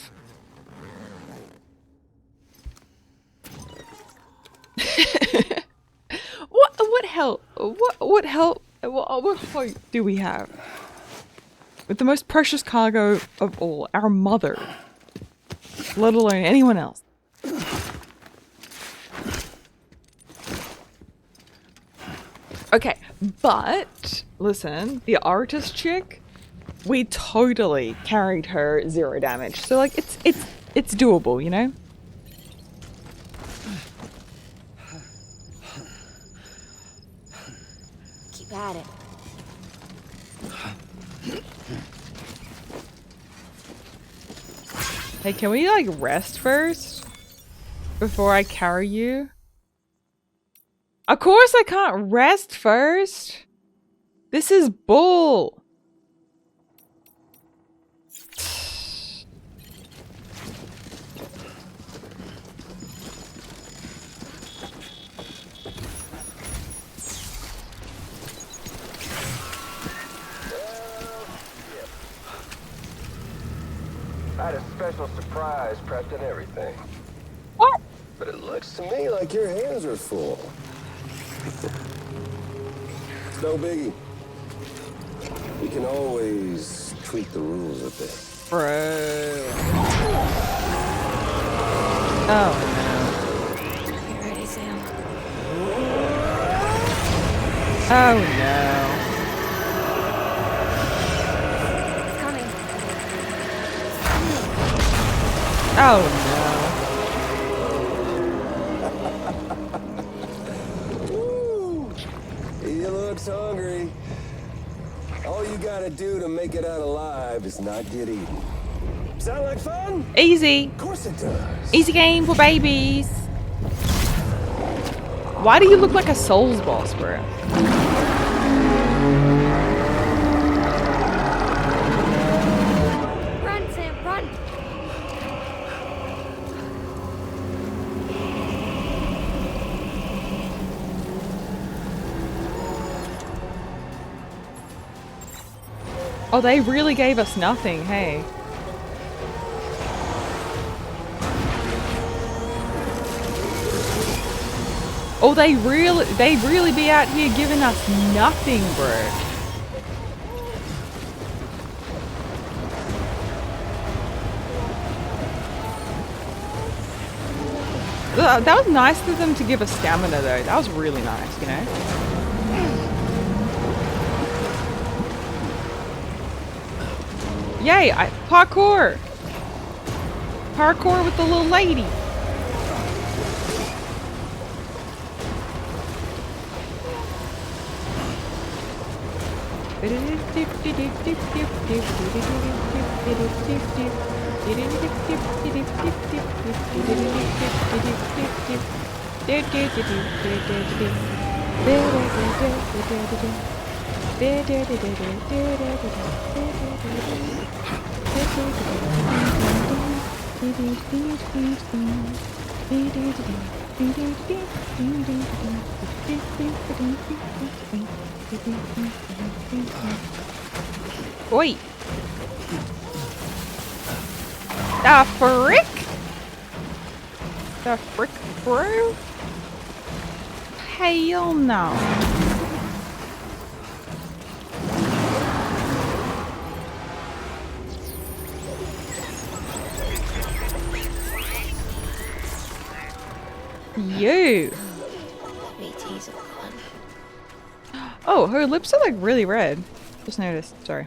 What hope do we have? With the most precious cargo of all, our mother. Let alone anyone else. Okay, but listen, the artist chick, we totally carried her 0 damage. So like it's doable, you know? Keep at it. Hey, can we like rest first? Before I carry you? Of course I can't rest first! This is bull! I had a special surprise prepped and everything. What? But it looks to me like your hands are full. It's no biggie. We can always tweak the rules a bit. Bro. Oh no. You ready, Sam? Oh no. It's coming. Oh He looks hungry. All you gotta do to make it out alive is not get eaten. Sound like fun? Easy. Of course it does. Easy game for babies. Why do you look like a Souls boss, bro? Run, Sam, run! Oh, they really gave us nothing, hey. Oh, they really be out here giving us nothing, bro. That was nice of them to give us stamina, though. That was really nice, you know? Yay, parkour! Parkour with the little lady. Oi! The frick? The frick, bro? Hell no. You. BT's all gone. Oh, her lips are like really red. Just noticed, sorry.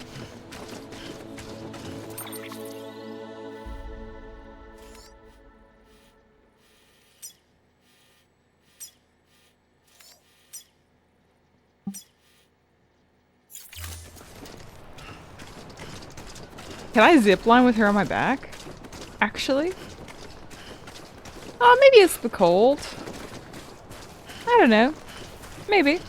Can I zip line with her on my back? Actually? Oh, maybe it's the cold. I don't know. Maybe.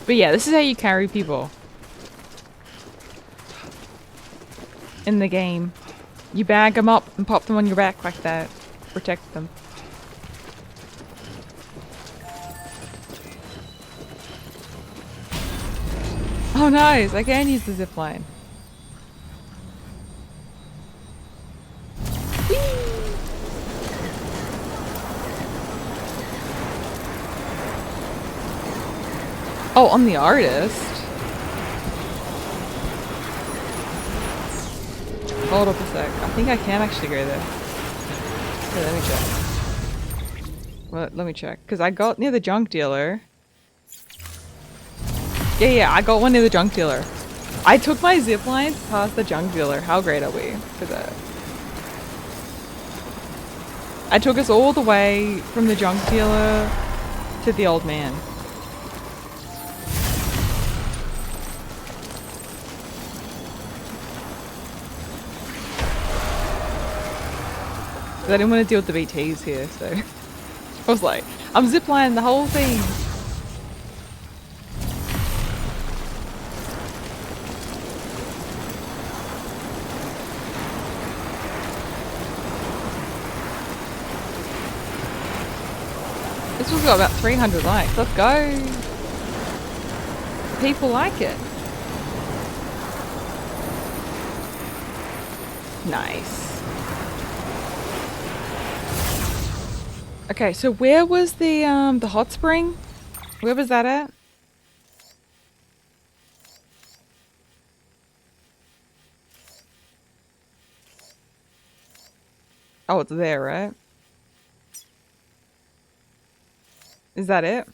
But yeah, this is how you carry people. In the game. You bag them up and pop them on your back like that. Protect them. Oh nice, I can use the zip line. Oh, I'm the artist. Hold up a sec. I think I can actually go there. Here, let me check. Well, let me check. Because I got near the junk dealer. Yeah, I got one near the junk dealer. I took my zipline past the junk dealer. How great are we for that? I took us all the way from the junk dealer to the old man. I didn't want to deal with the BTs here, so I was like, I'm ziplining the whole thing. This one's got about 300 likes. Let's go. People like it. Nice. Okay, so where was the hot spring? Where was that at? Oh, it's there, right? Is that it?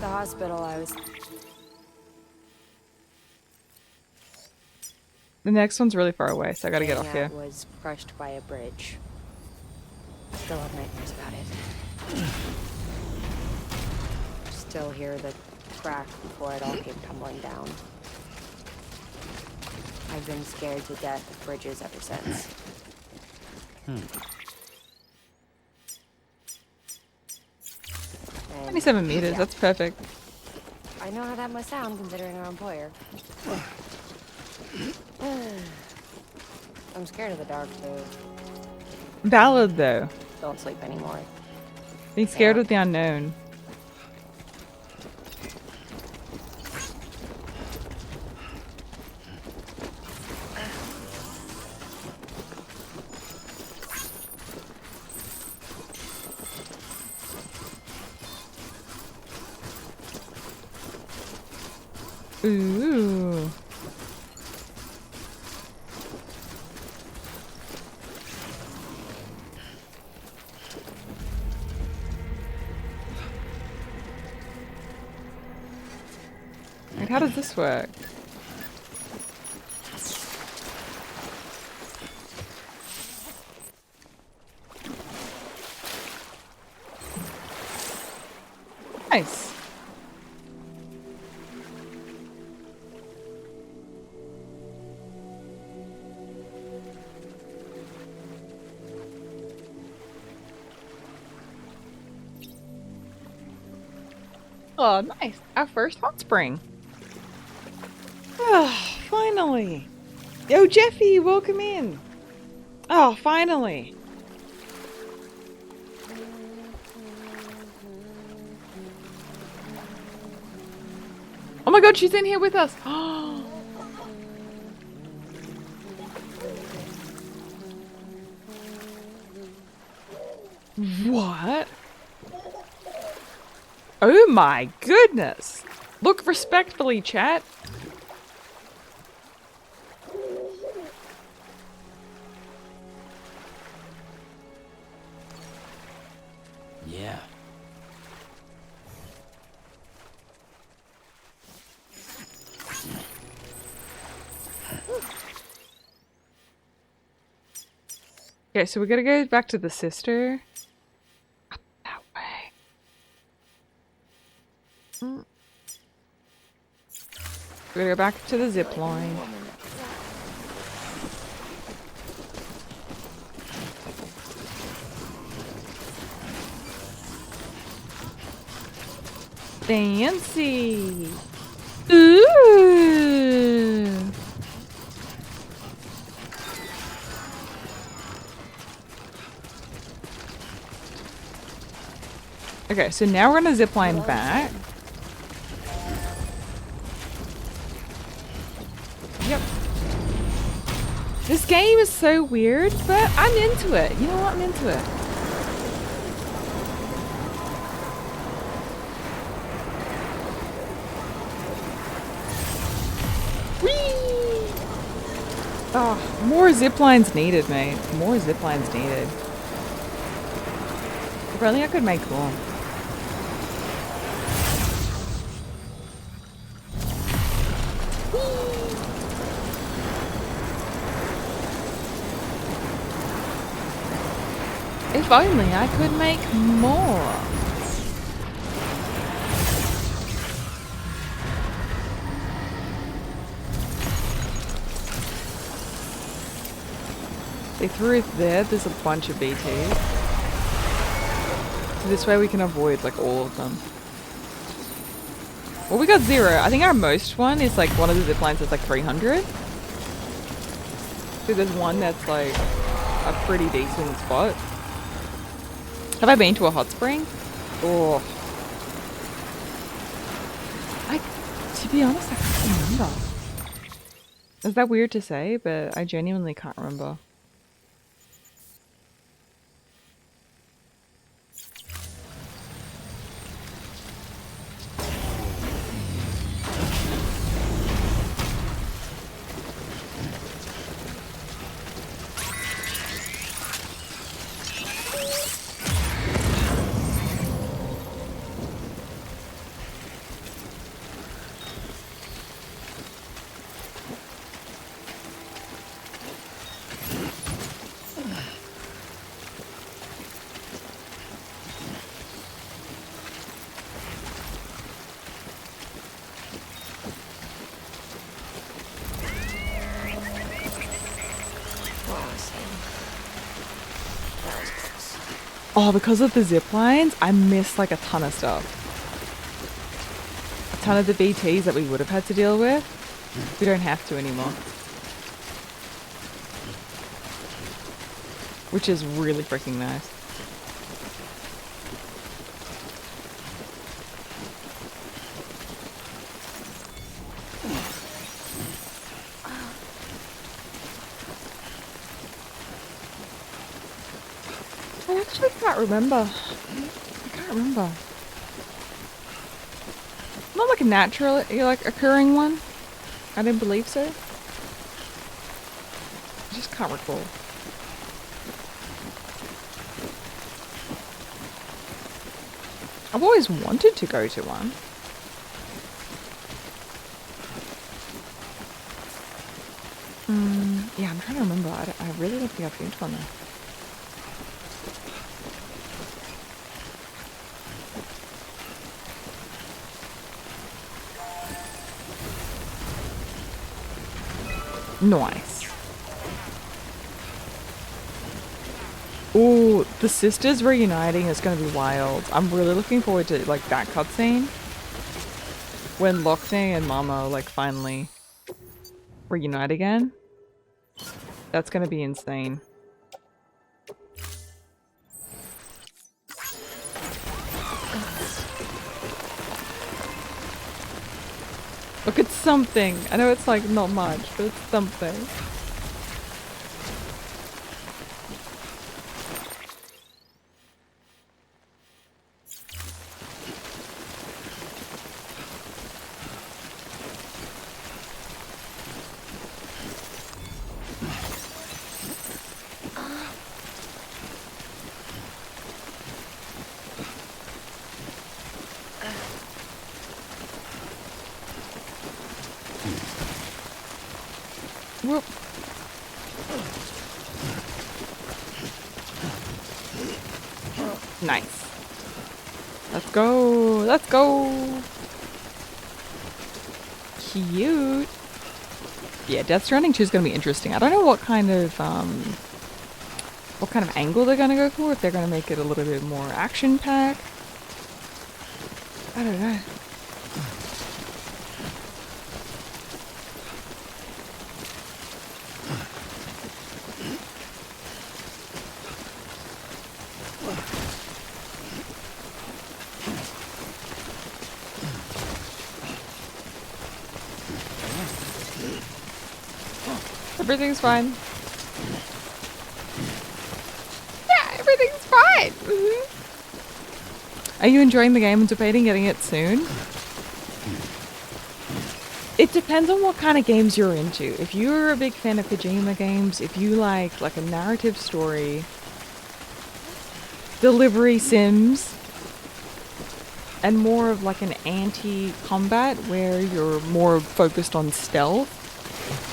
hospital, I was... The next one's really far away, so I gotta get off here. was crushed by a bridge. Still have nightmares about it. Still hear the crack before it all came tumbling down. I've been scared to death of bridges ever since. 27 meters, that's perfect. I know how that must sound considering our employer. I'm scared of the dark too. Valid though. Don't sleep anymore. Being scared of the unknown. Ooh. Like, how does this work? Nice. Oh, nice. Our first hot spring. Oh, finally. Yo, Jeffy, welcome in. Oh, finally. Oh my god, she's in here with us. What? Oh my goodness. Look respectfully, chat. Yeah. Okay, so we gotta go back to the sister. Up that way. We gotta go back to the zip line. Fancy. Ooh. Okay, so now we're gonna zip line back. Yep. This game is so weird, but I'm into it. You know what? I'm into it. Oh, more zip lines needed, mate. More zip lines needed. If only I could make more. If only I could make more. They threw it there. There's a bunch of BTs. So this way we can avoid like all of them. Well, we got 0. I think our most one is like one of the zip lines that's like 300. So there's one that's like a pretty decent spot. Have I been to a hot spring? Oh. To be honest, I can't remember. Is that weird to say? But I genuinely can't remember. Oh, because of the zip lines, I missed like a ton of stuff. A ton of the BTs that we would have had to deal with. We don't have to anymore. Which is really freaking nice. I actually can't remember. I can't remember. Not like a natural, like occurring one. I didn't believe so. I just can't recall. I've always wanted to go to one. Yeah, I'm trying to remember. I really don't think I've been to one though. Nice. Ooh, the sisters reuniting is gonna be wild. I'm really looking forward to like that cutscene. When Lockne and Mama like finally reunite again. That's gonna be insane. Look, it's something. I know it's like not much, but it's something. Whoop. Nice. Let's go. Let's go. Cute. Yeah, Death Stranding 2 is going to be interesting. I don't know what kind of angle they're going to go for. If they're going to make it a little bit more action-packed. I don't know. Everything's fine. Yeah, everything's fine. Are you enjoying the game and debating getting it soon? It depends on what kind of games you're into. If you're a big fan of Kojima games, if you like a narrative story, delivery sims, and more of like an anti-combat where you're more focused on stealth.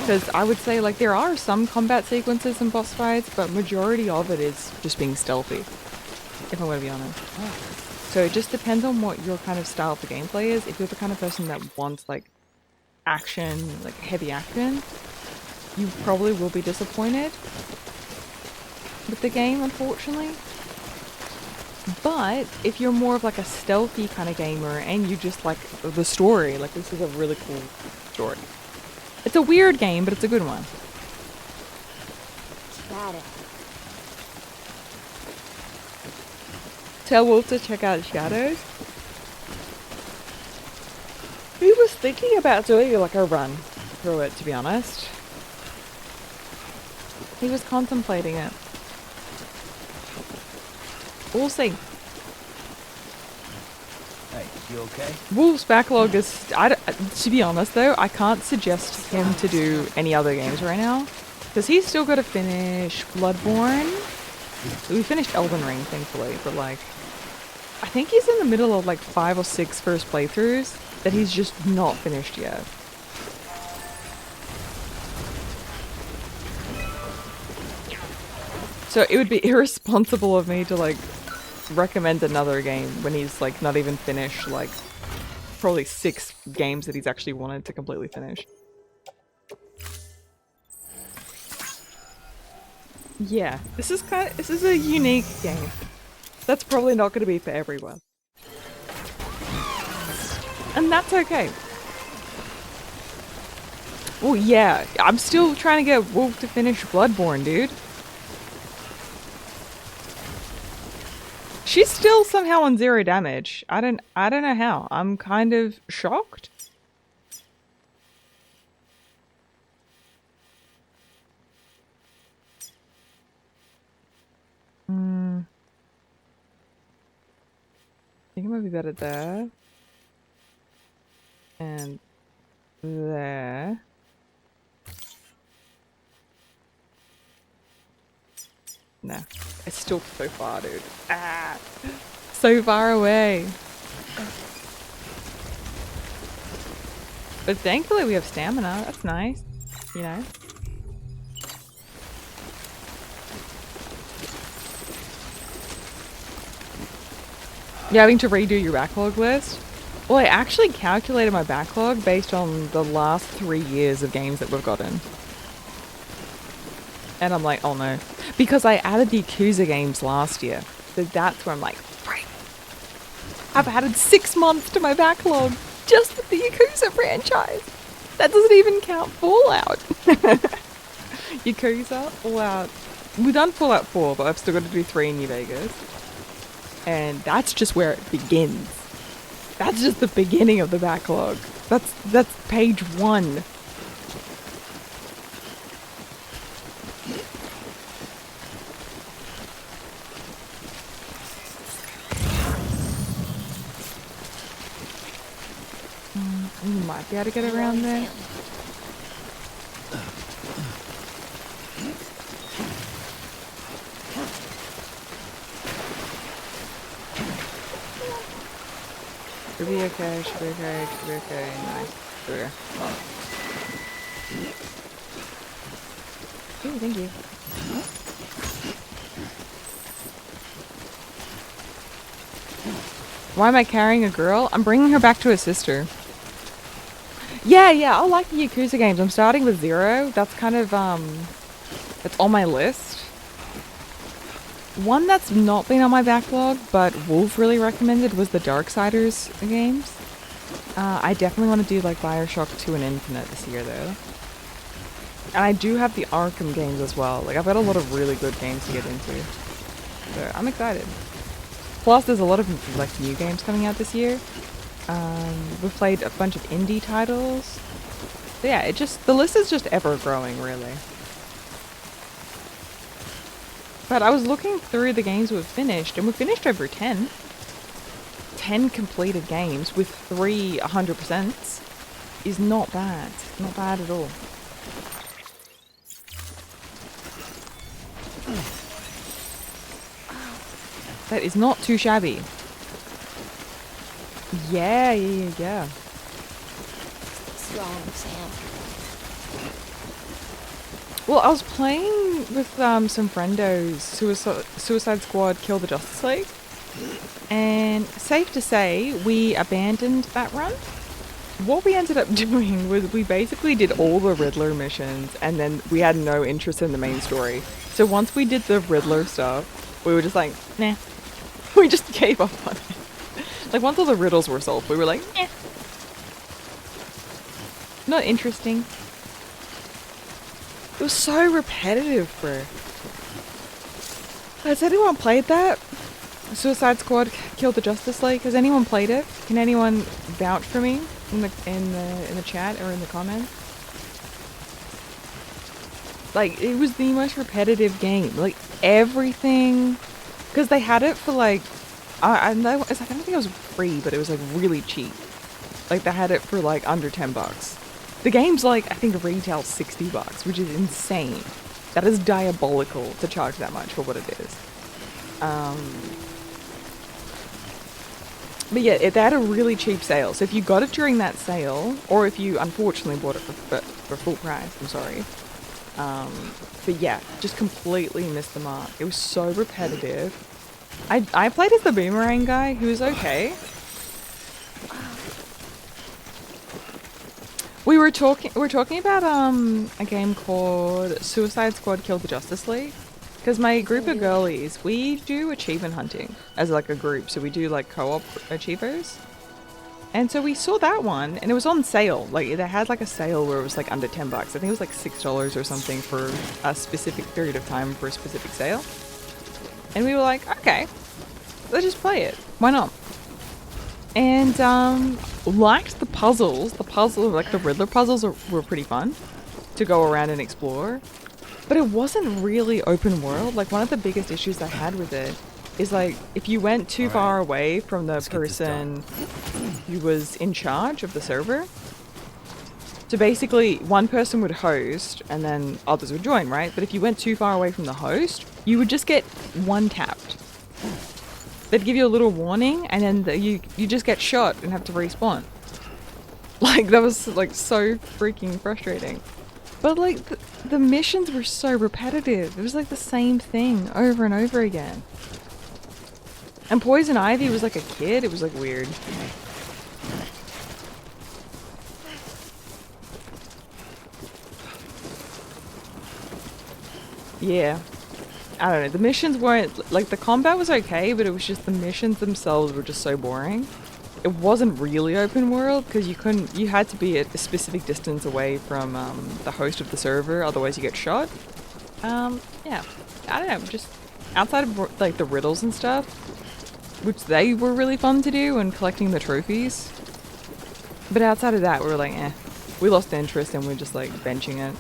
Because I would say like there are some combat sequences and boss fights, but majority of it is just being stealthy, if I'm going to be honest. So it just depends on what your kind of style for gameplay is. If you're the kind of person that wants like action, like heavy action, you probably will be disappointed with the game, unfortunately. But if you're more of like a stealthy kind of gamer and you just like the story, like this is a really cool story. It's a weird game, but it's a good one. Got it. Tell Wolf to check out Shadows. He was thinking about doing like a run through it, to be honest. He was contemplating it. We'll see. Hey, you okay? Wolf's backlog is... to be honest though, I can't suggest him to do any other games right now. Because he's still got to finish Bloodborne. We finished Elden Ring, thankfully, but like... I think he's in the middle of like 5 or 6 first playthroughs that he's just not finished yet. So it would be irresponsible of me to like recommend another game when he's like not even finished like probably 6 games that he's actually wanted to completely finish. Yeah, this is a unique game. That's probably not going to be for everyone. And that's okay. Oh yeah, I'm still trying to get Wolf to finish Bloodborne, dude. She's still somehow on 0 damage. I don't know how. I'm kind of shocked. I think it might be better there. And there. No, it's still so far, dude. Ah, so far away. But thankfully we have stamina. That's nice, you know. You're having to redo your backlog list? Well, I actually calculated my backlog based on the last 3 years of games that we've gotten. And I'm like, oh no. Because I added the Yakuza games last year. So that's where I'm like, right. I've added 6 months to my backlog just with the Yakuza franchise. That doesn't even count Fallout. Yakuza, Fallout. We've done Fallout 4, but I've still got to do 3 in New Vegas. And that's just where it begins. That's just the beginning of the backlog. That's page 1. You might be able to get around there. Should be okay, should be okay, should be okay. Nice. There we go. Ooh, thank you. Why am I carrying a girl? I'm bringing her back to her sister. Yeah, I like the Yakuza games. I'm starting with 0. That's kind of, it's on my list. One that's not been on my backlog, but Wolf really recommended was the Darksiders games. I definitely want to do like Bioshock 2 and Infinite this year though. And I do have the Arkham games as well. Like I've got a lot of really good games to get into. So I'm excited. Plus there's a lot of like new games coming out this year. We've played a bunch of indie titles. So yeah, the list is just ever growing really. But I was looking through the games we've finished, and we've finished over 10. 10 completed games with 3 100% is not bad. Not bad at all. That is not too shabby. Yeah. What's wrong, Sam? Well, I was playing with some friendos, Suicide Squad Kill the Justice League, and safe to say, we abandoned that run. What we ended up doing was we basically did all the Riddler missions, and then we had no interest in the main story. So once we did the Riddler stuff, we were just like, nah. We just gave up on it. Like, once all the riddles were solved, we were like, nah. Not interesting. It was so repetitive, bro. Has anyone played that? Suicide Squad Kill the Justice League? Has anyone played it? Can anyone vouch for me in the chat or in the comments? Like, it was the most repetitive game. Like, everything, because they had it for like, I don't think it was free, but it was like really cheap. Like, they had it for like under $10. The game's like, I think retail $60, which is insane. That is diabolical to charge that much for what it is. But yeah, they had a really cheap sale. So if you got it during that sale, or if you unfortunately bought it for full price, I'm sorry. But yeah, just completely missed the mark. It was so repetitive. I played as the boomerang guy, who was okay. We're talking about a game called Suicide Squad Kill the Justice League, Because my group of girlies, we do achievement hunting as like a group. So we do like co-op achievers. And so we saw that one and it was on sale. Like they had like a sale where it was like under $10. I think it was like $6 or something for a specific period of time for a specific sale. And we were like, okay, let's just play it. Why not? And liked the puzzles. The puzzle, like the Riddler puzzles were pretty fun to go around and explore. But it wasn't really open world. Like one of the biggest issues I had with it is like if you went too far away from the person who was in charge of the server. So basically one person would host and then others would join, right? But if you went too far away from the host, you would just get one tapped. They'd give you a little warning and then you just get shot and have to respawn. Like that was like so freaking frustrating. But like the missions were so repetitive. It was like the same thing over and over again. And Poison Ivy was like a kid. It was like weird. Yeah. I don't know. The missions weren't like the combat was okay, but it was just the missions themselves were just so boring. It wasn't really open world because you had to be at a specific distance away from the host of the server, otherwise you get shot. Yeah, I don't know, just outside of like the riddles and stuff, which they were really fun to do and collecting the trophies. But outside of that, we were like, we lost interest and we're just like benching it.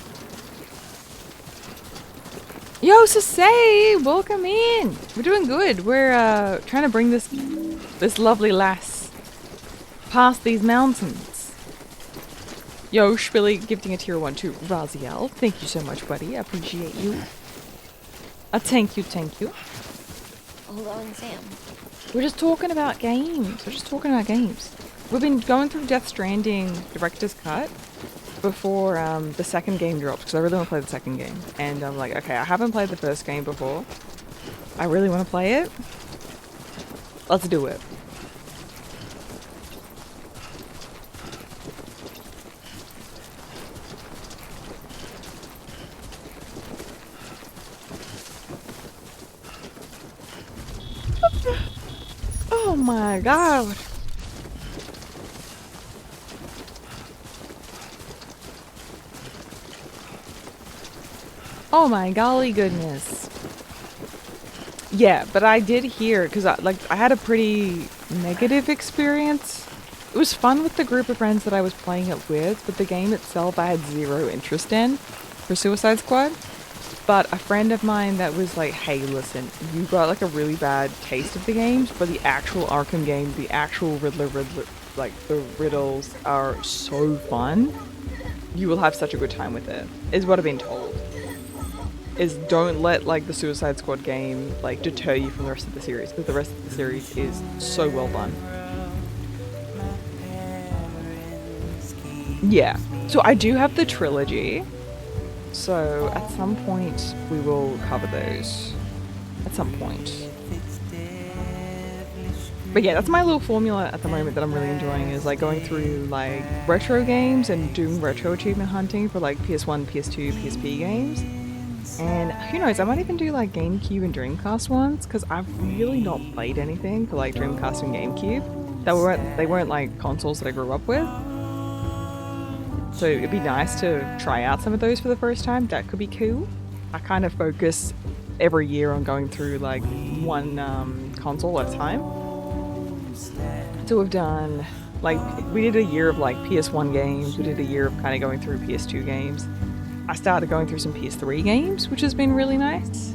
Yo, Sasay, welcome in. We're doing good. We're trying to bring this lovely lass past these mountains. Yo, Shbilly gifting a tier 1 to Raziel. Thank you so much, buddy. I appreciate you. Thank you. Hold on, Sam. We're just talking about games. We've been going through Death Stranding Director's Cut before the second game drops because I really want to play the second game. And I'm like, okay, I haven't played the first game before. I really want to play it. Let's do it. Oh my god. Oh my golly goodness. Yeah, but I did hear, because I had a pretty negative experience. It was fun with the group of friends that I was playing it with, but the game itself I had zero interest in for Suicide Squad. But a friend of mine that was like, hey, listen, you got like a really bad taste of the games, but the actual Arkham game, the actual Riddler, like the riddles are so fun. You will have such a good time with it, is what I've been told. Is don't let like the Suicide Squad game like deter you from the rest of the series, because the rest of the series is so well done. Yeah, so I do have the trilogy. So at some point we will cover those. At some point. But yeah, that's my little formula at the moment that I'm really enjoying, is like going through like retro games and doing retro achievement hunting for like PS1, PS2, PSP games. And who knows, I might even do like GameCube and Dreamcast ones, because I've really not played anything for like Dreamcast and GameCube. They weren't like consoles that I grew up with. So it'd be nice to try out some of those for the first time. That could be cool. I kind of focus every year on going through like one console at a time. So we've done, like, we did a year of like PS1 games. We did a year of kind of going through PS2 games. I started going through some PS3 games, which has been really nice.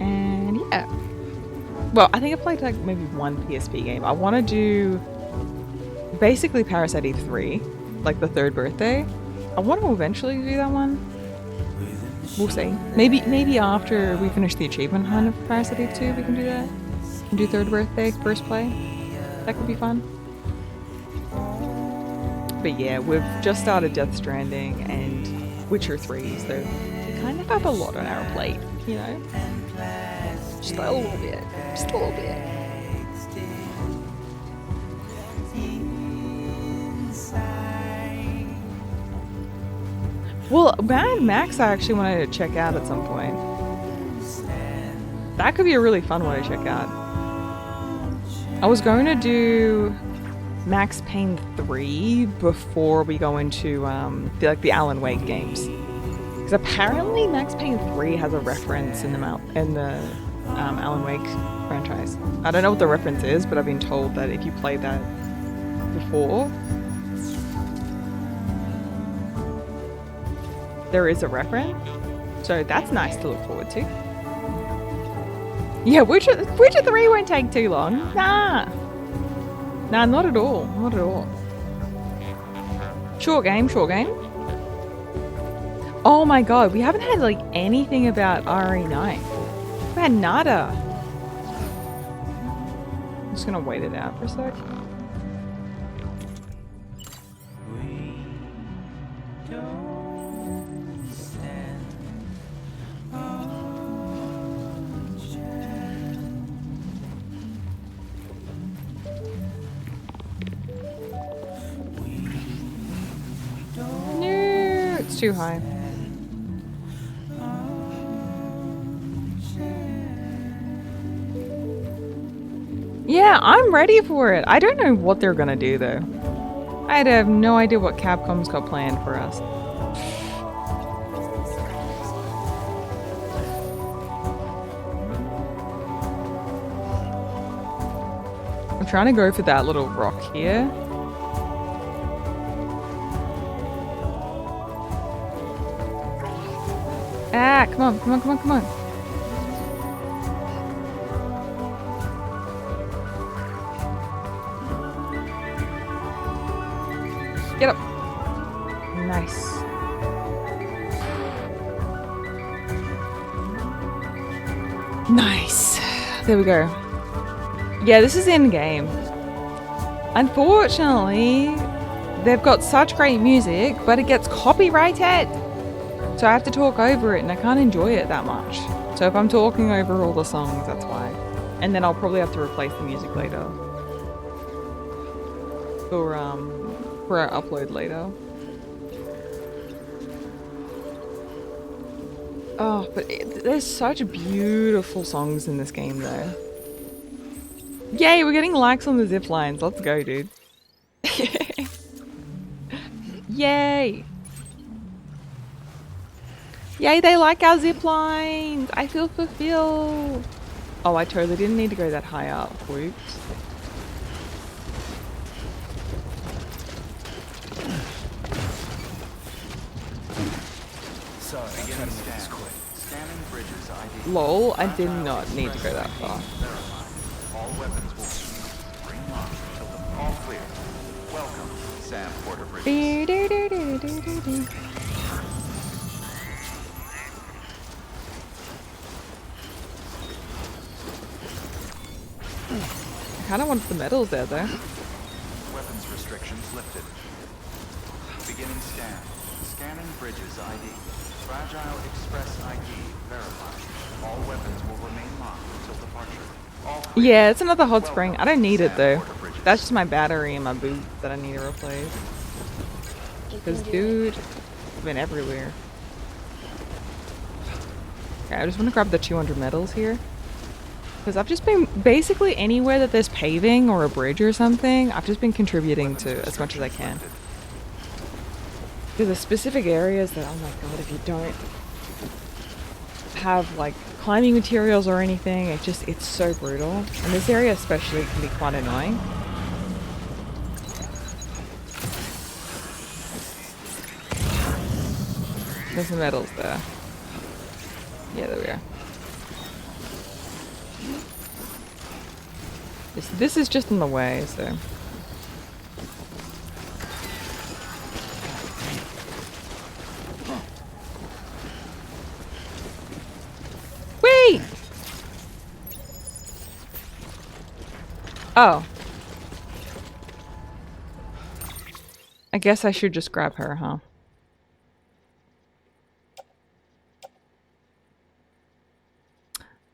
And yeah. Well, I think I played like maybe one PSP game. I want to do basically Parasite Eve 3, like the third birthday. I want to eventually do that one. We'll see. Maybe after we finish the achievement hunt of Parasite Eve 2, we can do that. And do third birthday, first play. That could be fun. But yeah, we've just started Death Stranding and Witcher 3, so we kind of have a lot on our plate, you know? Just a little bit. Just a little bit. Well, Mad Max I actually wanted to check out at some point. That could be a really fun one to check out. I was going to do Max Payne 3 before we go into the Alan Wake games. Because apparently Max Payne 3 has a reference in the Alan Wake franchise. I don't know what the reference is, but I've been told that if you played that before, there is a reference. So that's nice to look forward to. Yeah, Witcher 3 won't take too long. Nah, not at all. Not at all. Short game. Oh my god, we haven't had like anything about RE9. We had nada. I'm just gonna wait it out for a sec. No, it's too high. Yeah, I'm ready for it. I don't know what they're gonna do though. I have no idea what Capcom's got planned for us. I'm trying to go for that little rock here. Ah, come on. Get up. Nice. Nice. There we go. Yeah, this is in game. Unfortunately, they've got such great music, but it gets copyrighted. So I have to talk over it and I can't enjoy it that much. So if I'm talking over all the songs, that's why. And then I'll probably have to replace the music later. For our upload later. Oh, but there's such beautiful songs in this game though. Yay, we're getting likes on the zip lines. Let's go, dude. Yay! Yay, they like our zip lines! I feel fulfilled! Oh, I totally didn't need to go that high up. Whoops. Lol, I did not need to go that far. All weapons will bring lock until the all clear. Welcome, Sam Porter Bridges. I kind of want the medals there though. Weapons restrictions lifted. Beginning scan. Scanning Bridges ID. Fragile Express ID verified. All weapons will remain locked until departure. Yeah, it's another hot spring. I don't need it though. That's just my battery in my boot that I need to replace. Because dude, it's been everywhere. Okay, I just want to grab the 200 medals here. Because I've just been basically anywhere that there's paving or a bridge or something, I've just been contributing to as much as I can. There's specific areas that, oh my god, if you don't have like climbing materials or anything, it's so brutal. And this area especially can be quite annoying. There's some medals there. Yeah, there we are. This is just in the way, so. Wait! Oh. I guess I should just grab her, huh?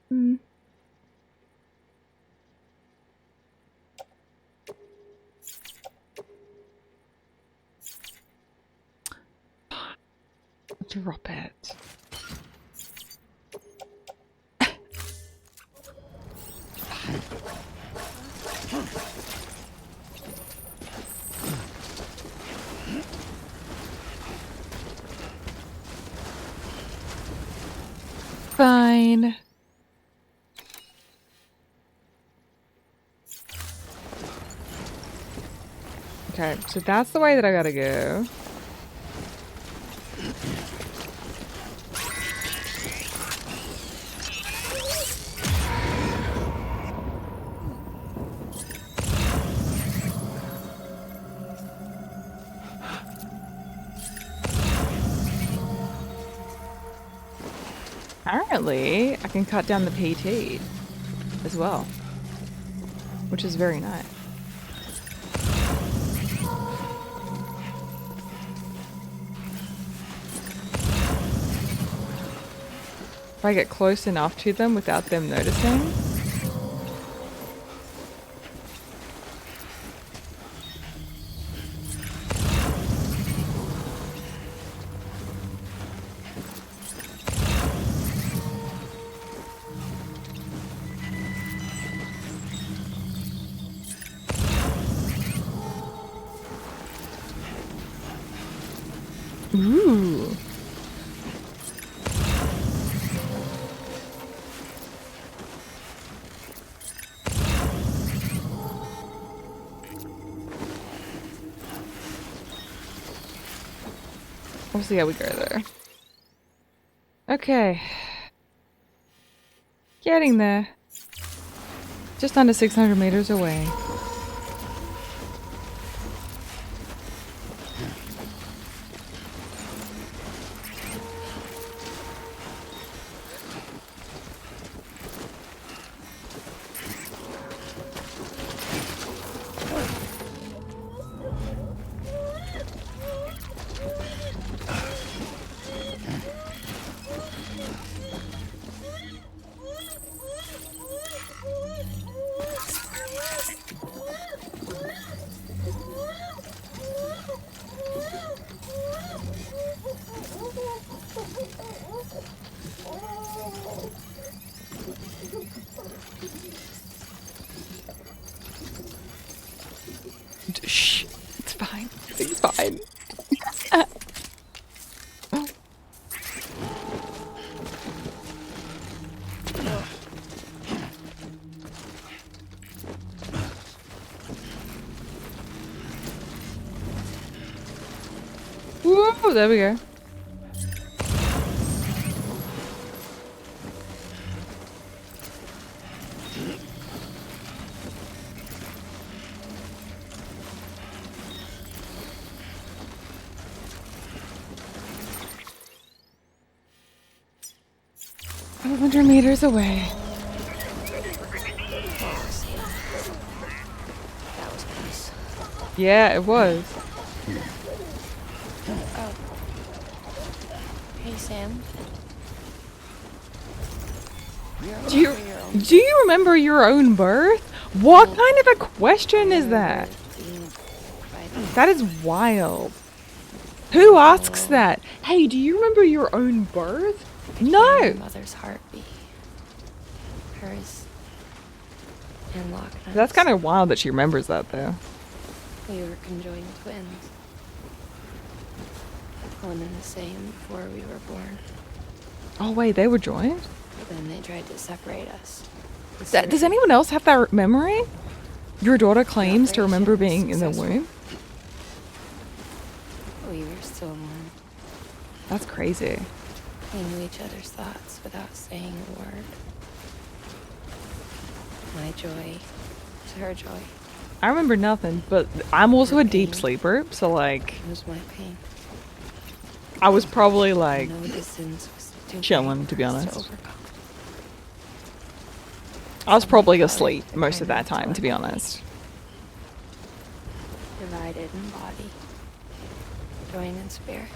Hmm. Drop it. Fine. Okay, so that's the way that I gotta go. Apparently, I can cut down the PT as well, which is very nice. If I get close enough to them without them noticing. Ooh. We'll see how we go there. Okay. Getting there. Just under 600 meters away. Shh, it's fine. It's fine. Whoa, there we go. Meters away. That was nice. Yeah, it was. Oh. Hey, Sam. Do you remember your own birth? What kind of a question is that? That is wild. Who asks that? Hey, do you remember your own birth? No. My mother's heartbeat. Hers. And Lochner's. That's kind of wild that she remembers that, though. We were conjoined twins. One and the same before we were born. Oh wait, they were joined? Then they tried to separate us. Does anyone else have that memory? Your daughter claims to remember being in the womb? We were still one. That's crazy. We knew each other's thoughts without saying a word. My joy to her joy. I remember nothing, but I'm also a deep sleeper, so like... It was my pain. I was probably like... No distance was too chilling, to be honest. to overcome. I was probably asleep most of that time, to be honest. Divided in body. Joined in spirit.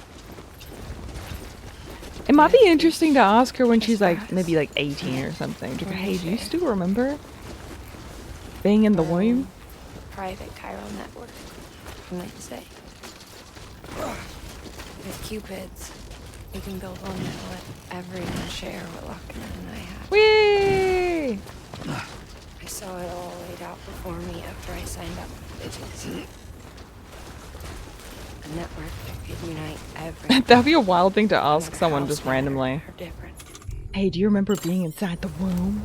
It might be interesting to ask her when she's like, maybe like 18 or something. To go, hey, do you still remember being in the womb? Private chiral network, you might say. With Cupids, We can build one that will let everyone share what Lochner and I had. Whee! I saw it all laid out before me after I signed up for Visions. A network that could unite everyone. That'd be a wild thing to ask No someone matter just how randomly. or different. Hey, do you remember being inside the womb?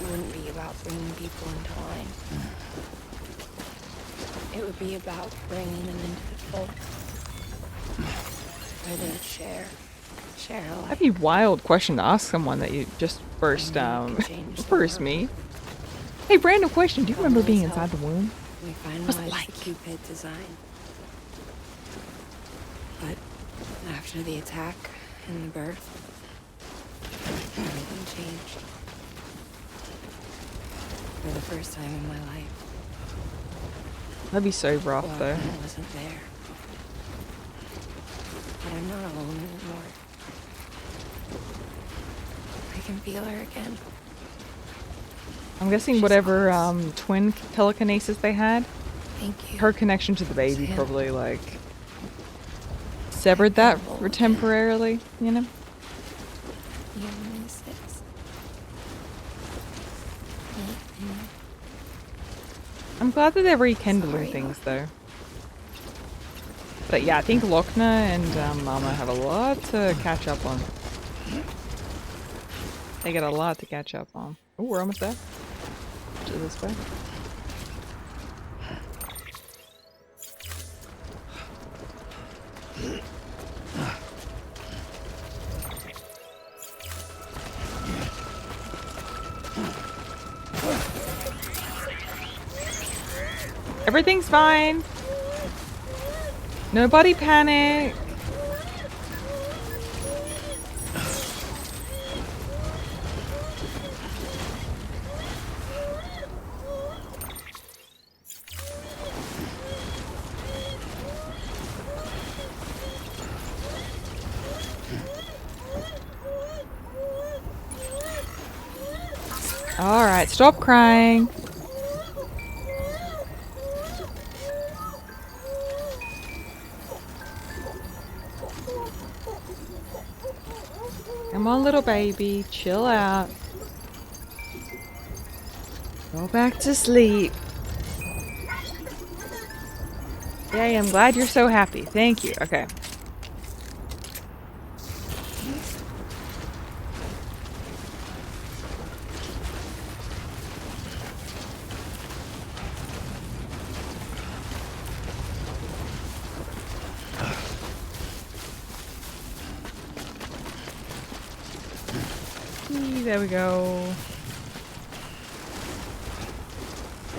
It wouldn't be about bringing people into line. It would be about bringing them into the fold. Where they would share a life. That'd be a wild question to ask someone that you just first meet. Hey, random question. Do you remember being inside the womb? We What's it finalized like? the Cupid design. But after the attack and the birth, everything changed. For the first time in my life. That'd be so rough, Well, though. I wasn't there. But I'm not alone anymore. I can feel her again. I'm guessing whatever twin telekinesis they had, Thank you. her connection to the baby Sam. probably like severed that for temporarily, you know? You miss it. I'm glad that they're rekindling things though. But yeah, I think Lochner and Mama have a lot to catch up on. They got a lot to catch up on. Oh, we're almost there. To this way. Everything's fine. Nobody panic. All right, stop crying. Come on, little baby, chill out. Go back to sleep. Yay, I'm glad you're so happy. Thank you. Okay. There we go.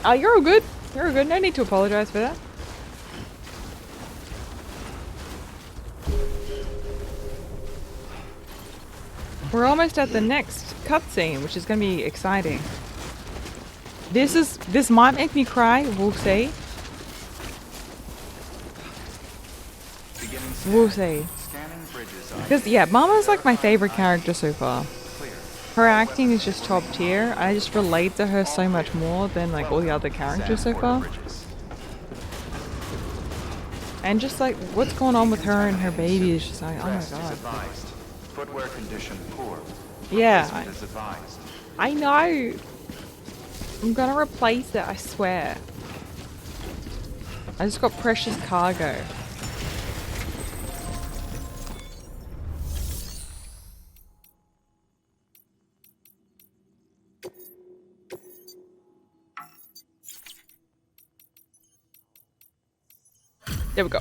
Oh, you're all good. You're all good. No need to apologize for that. We're almost at the next cutscene, which is going to be exciting. This might make me cry. We'll see. We'll see. Because yeah, Mama's like my favorite character so far. Her acting is just top tier. I just relate to her so much more than like all the other characters so far. And just like what's going on with her and her baby is just like, oh my god. Footwear condition poor. Yeah. Replacement is advised. I know. I'm gonna replace it, I swear. I just got precious cargo. There we go.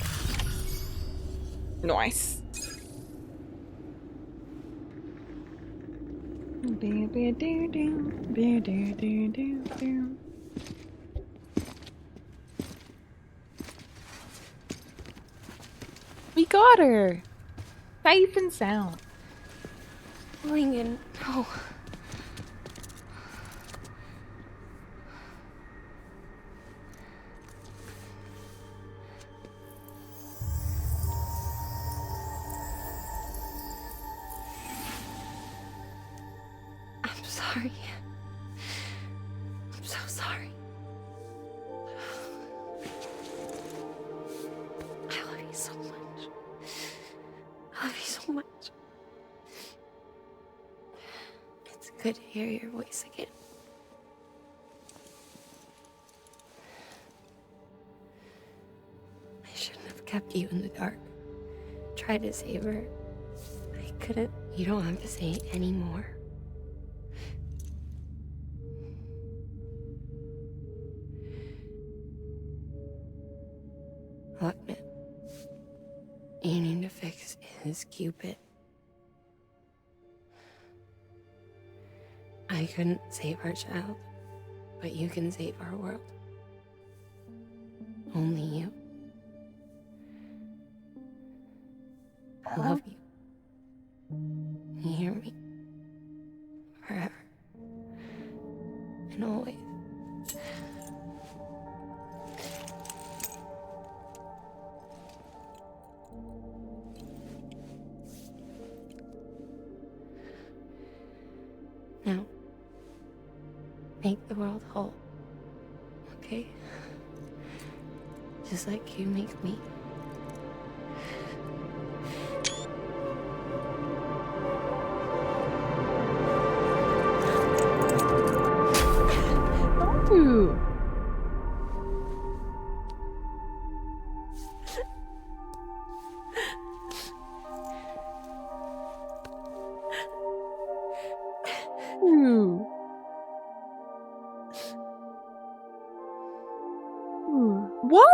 Nice. We got her! Safe and sound. Lincoln, no. I'm sorry. I'm so sorry. I love you so much. could hear your voice again. I shouldn't have kept you in the dark. Tried to save her. I couldn't. You don't have to say any more. Look, man. You need to fix his Cupid. I couldn't save our child, but you can save our world. Only you. I love you. You hear me? Forever. And always. Now, make the world whole, okay? Just like you make me. Ooh. Ooh. Ooh. What?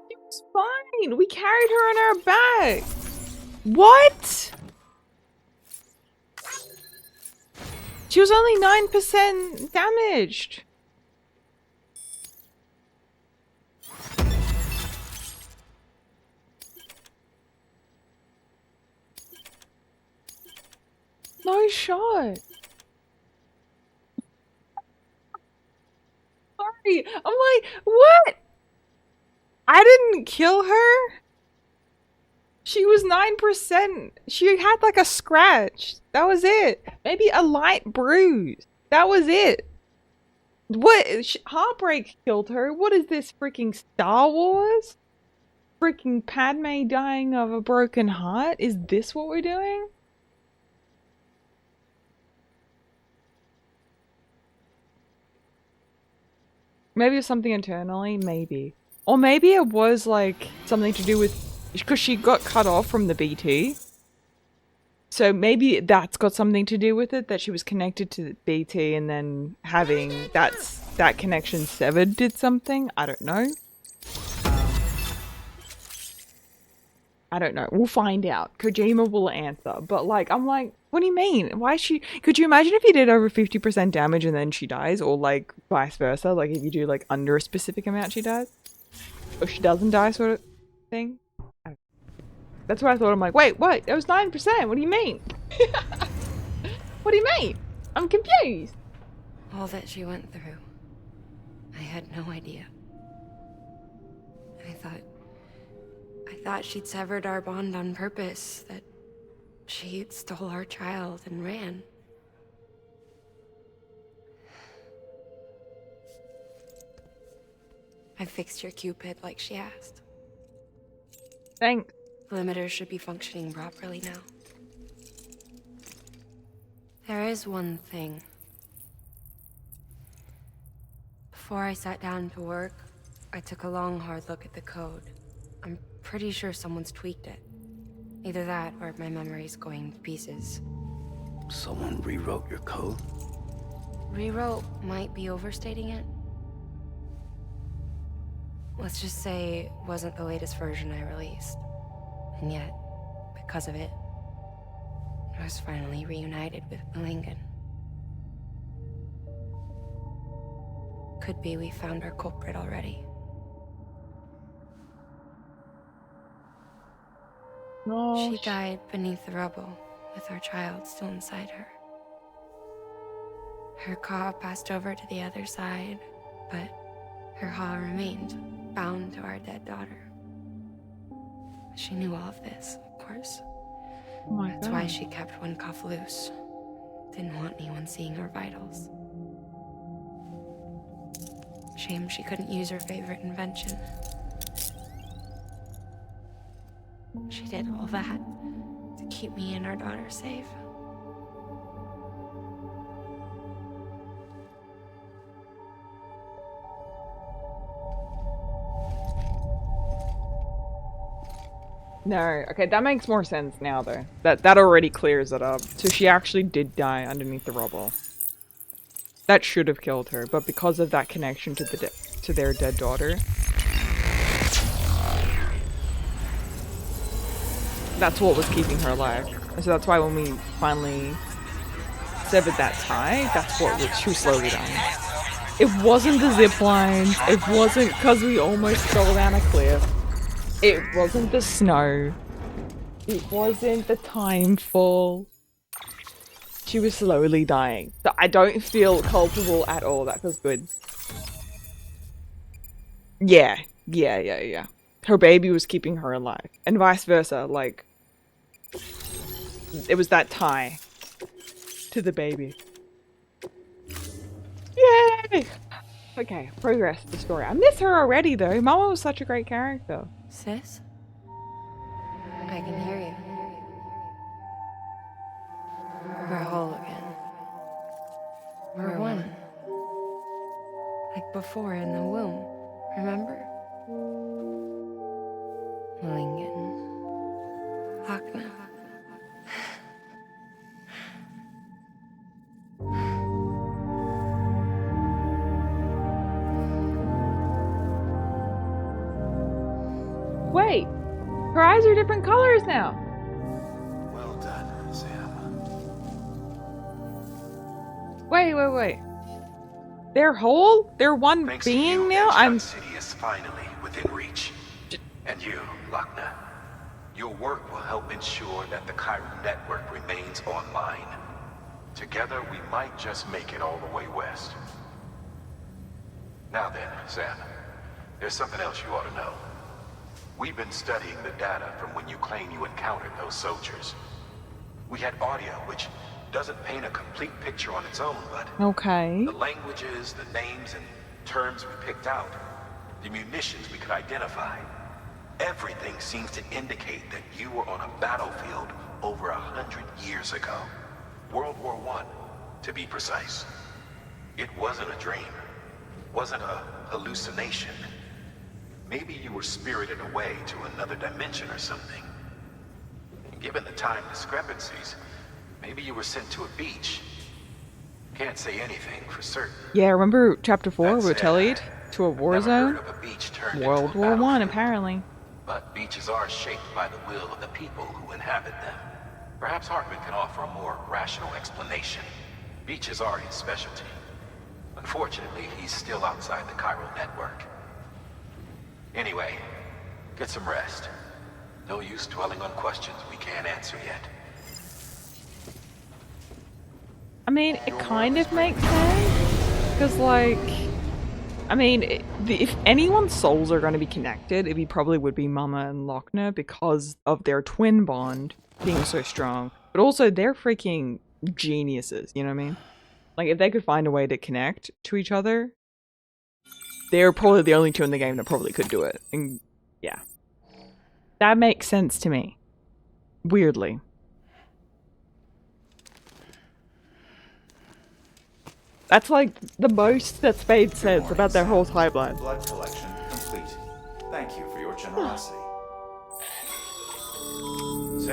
She was fine. We carried her on our back. What? She was only 9% damaged. No shot. Sorry. I'm like, what? I didn't kill her? She was 9%. She had like a scratch. That was it. Maybe a light bruise. That was it. What? Heartbreak killed her. What is this, freaking Star Wars? Freaking Padme dying of a broken heart? Is this what we're doing? Maybe it was something internally, maybe. Or maybe it was like something to do with, because she got cut off from the BT. So maybe that's got something to do with it, that she was connected to the BT and then having that connection severed did something. I don't know. I don't know. We'll find out. Kojima will answer. But like, I'm like, what do you mean? Why is she... Could you imagine if you did over 50% damage and then she dies? Or like vice versa? Like if you do like under a specific amount she dies? Or she doesn't die sort of thing? That's what I thought. I'm like, wait, what? It was 9%. What do you mean? What do you mean? I'm confused. All that she went through. I had no idea. I thought she'd severed our bond on purpose, that she stole our child and ran. I fixed your Cupid like she asked. Thanks. Limiters should be functioning properly now. There is one thing. Before I sat down to work, I took a long, hard look at the code. I'm pretty sure someone's tweaked it. Either that, or my memory's going to pieces. Someone rewrote your code? Rewrote might be overstating it. Let's just say it wasn't the latest version I released. And yet, because of it, I was finally reunited with Malingan. Could be we found our culprit already. No. She died beneath the rubble, with our child still inside her. Her Ka passed over to the other side, but her Ha remained, bound to our dead daughter. She knew all of this, of course. Oh my That's God. why she kept one cuff loose. Didn't want anyone seeing her vitals. Shame she couldn't use her favorite invention. She did all that to keep me and our daughter safe. No, okay, that makes more sense now though. That already clears it up. So she actually did die underneath the rubble. That should have killed her, but because of that connection to to their dead daughter, that's what was keeping her alive. And so that's why when we finally severed that tie, that's what she was slowly dying. It wasn't the zip lines. It wasn't because we almost fell down a cliff. It wasn't the snow. It wasn't the time fall. She was slowly dying. So I don't feel culpable at all. That feels good. Yeah. Her baby was keeping her alive. And vice versa. Like, it was that tie to the baby. Yay! Okay, progress the story. I miss her already though. Mama was such a great character. Sis? I can hear you. We're whole again. We're one. Like before in the womb. Remember? Lingen. Lochner. Wait! Her eyes are different colors now! Well done, Sam. Wait. They're whole? They're one Thanks being to you, now? Edgemont City is finally within reach. And you, Lochner, your work will help ensure that the Chiron network remains online. Together, we might just make it all the way west. Now then, Sam, there's something else you ought to know. We've been studying the data from when you claim you encountered those soldiers. We had audio, which doesn't paint a complete picture on its own, but okay. The languages, the names, and terms we picked out, the munitions we could identify, everything seems to indicate that you were on a battlefield over 100 years ago. World War I, to be precise. It wasn't a dream. Wasn't a hallucination. Maybe you were spirited away to another dimension or something. And given the time discrepancies, maybe you were sent to a beach. Can't say anything for certain. Yeah, remember chapter 4 That's where it. Tellied to a war Never zone? heard of a beach turned World into a War I, battlefield. apparently. But beaches are shaped by the will of the people who inhabit them. Perhaps Hartman can offer a more rational explanation. Beaches are his specialty. Unfortunately, he's still outside the Chiron network. Anyway, get some rest. No use dwelling on questions we can't answer yet. I mean, it kind of makes sense. Because, like, I mean, if anyone's souls are going to be connected, it probably would be Mama and Lochner because of their twin bond being so strong. But also, they're freaking geniuses, you know what I mean? Like, if they could find a way to connect to each other, they're probably the only two in the game that probably could do it. And, yeah. That makes sense to me. Weirdly. That's like the most that Spade says about their whole timeline. Blood collection complete. Thank you for your generosity.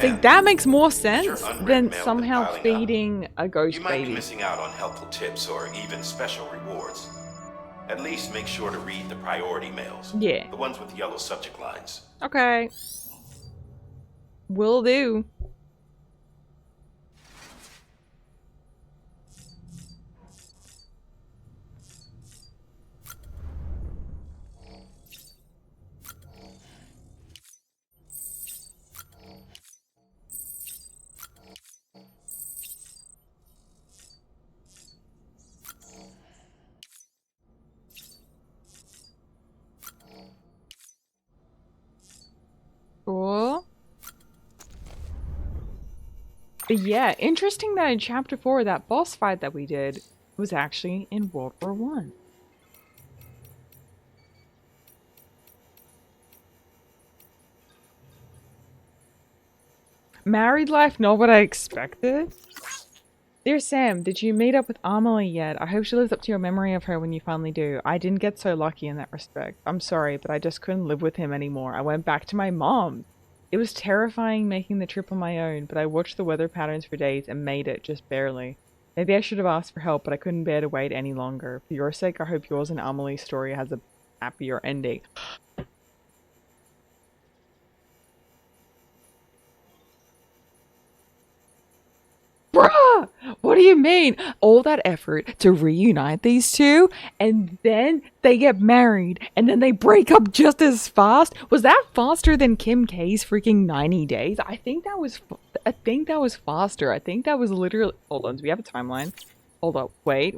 See, that makes more sense Sure, unread than mail been somehow piling up. feeding a ghost You might be baby. missing out on helpful tips or even special rewards. At least make sure to read the priority mails. Yeah. The ones with yellow subject lines. Okay. Will do. Cool. But yeah, interesting that in chapter 4, that boss fight that we did was actually in World War I. Married life, not what I expected. Dear Sam, did you meet up with Amelie yet? I hope she lives up to your memory of her when you finally do. I didn't get so lucky in that respect. I'm sorry, but I just couldn't live with him anymore. I went back to my mom. It was terrifying making the trip on my own, but I watched the weather patterns for days and made it, just barely. Maybe I should have asked for help, but I couldn't bear to wait any longer. For your sake, I hope yours and Amelie's story has a happier ending. Bruh! What do you mean? All that effort to reunite these two, and then they get married, and then they break up just as fast? Was that faster than Kim K's freaking 90 days? I think that was faster. I think that was literally... Hold on, do we have a timeline? Hold up. Wait.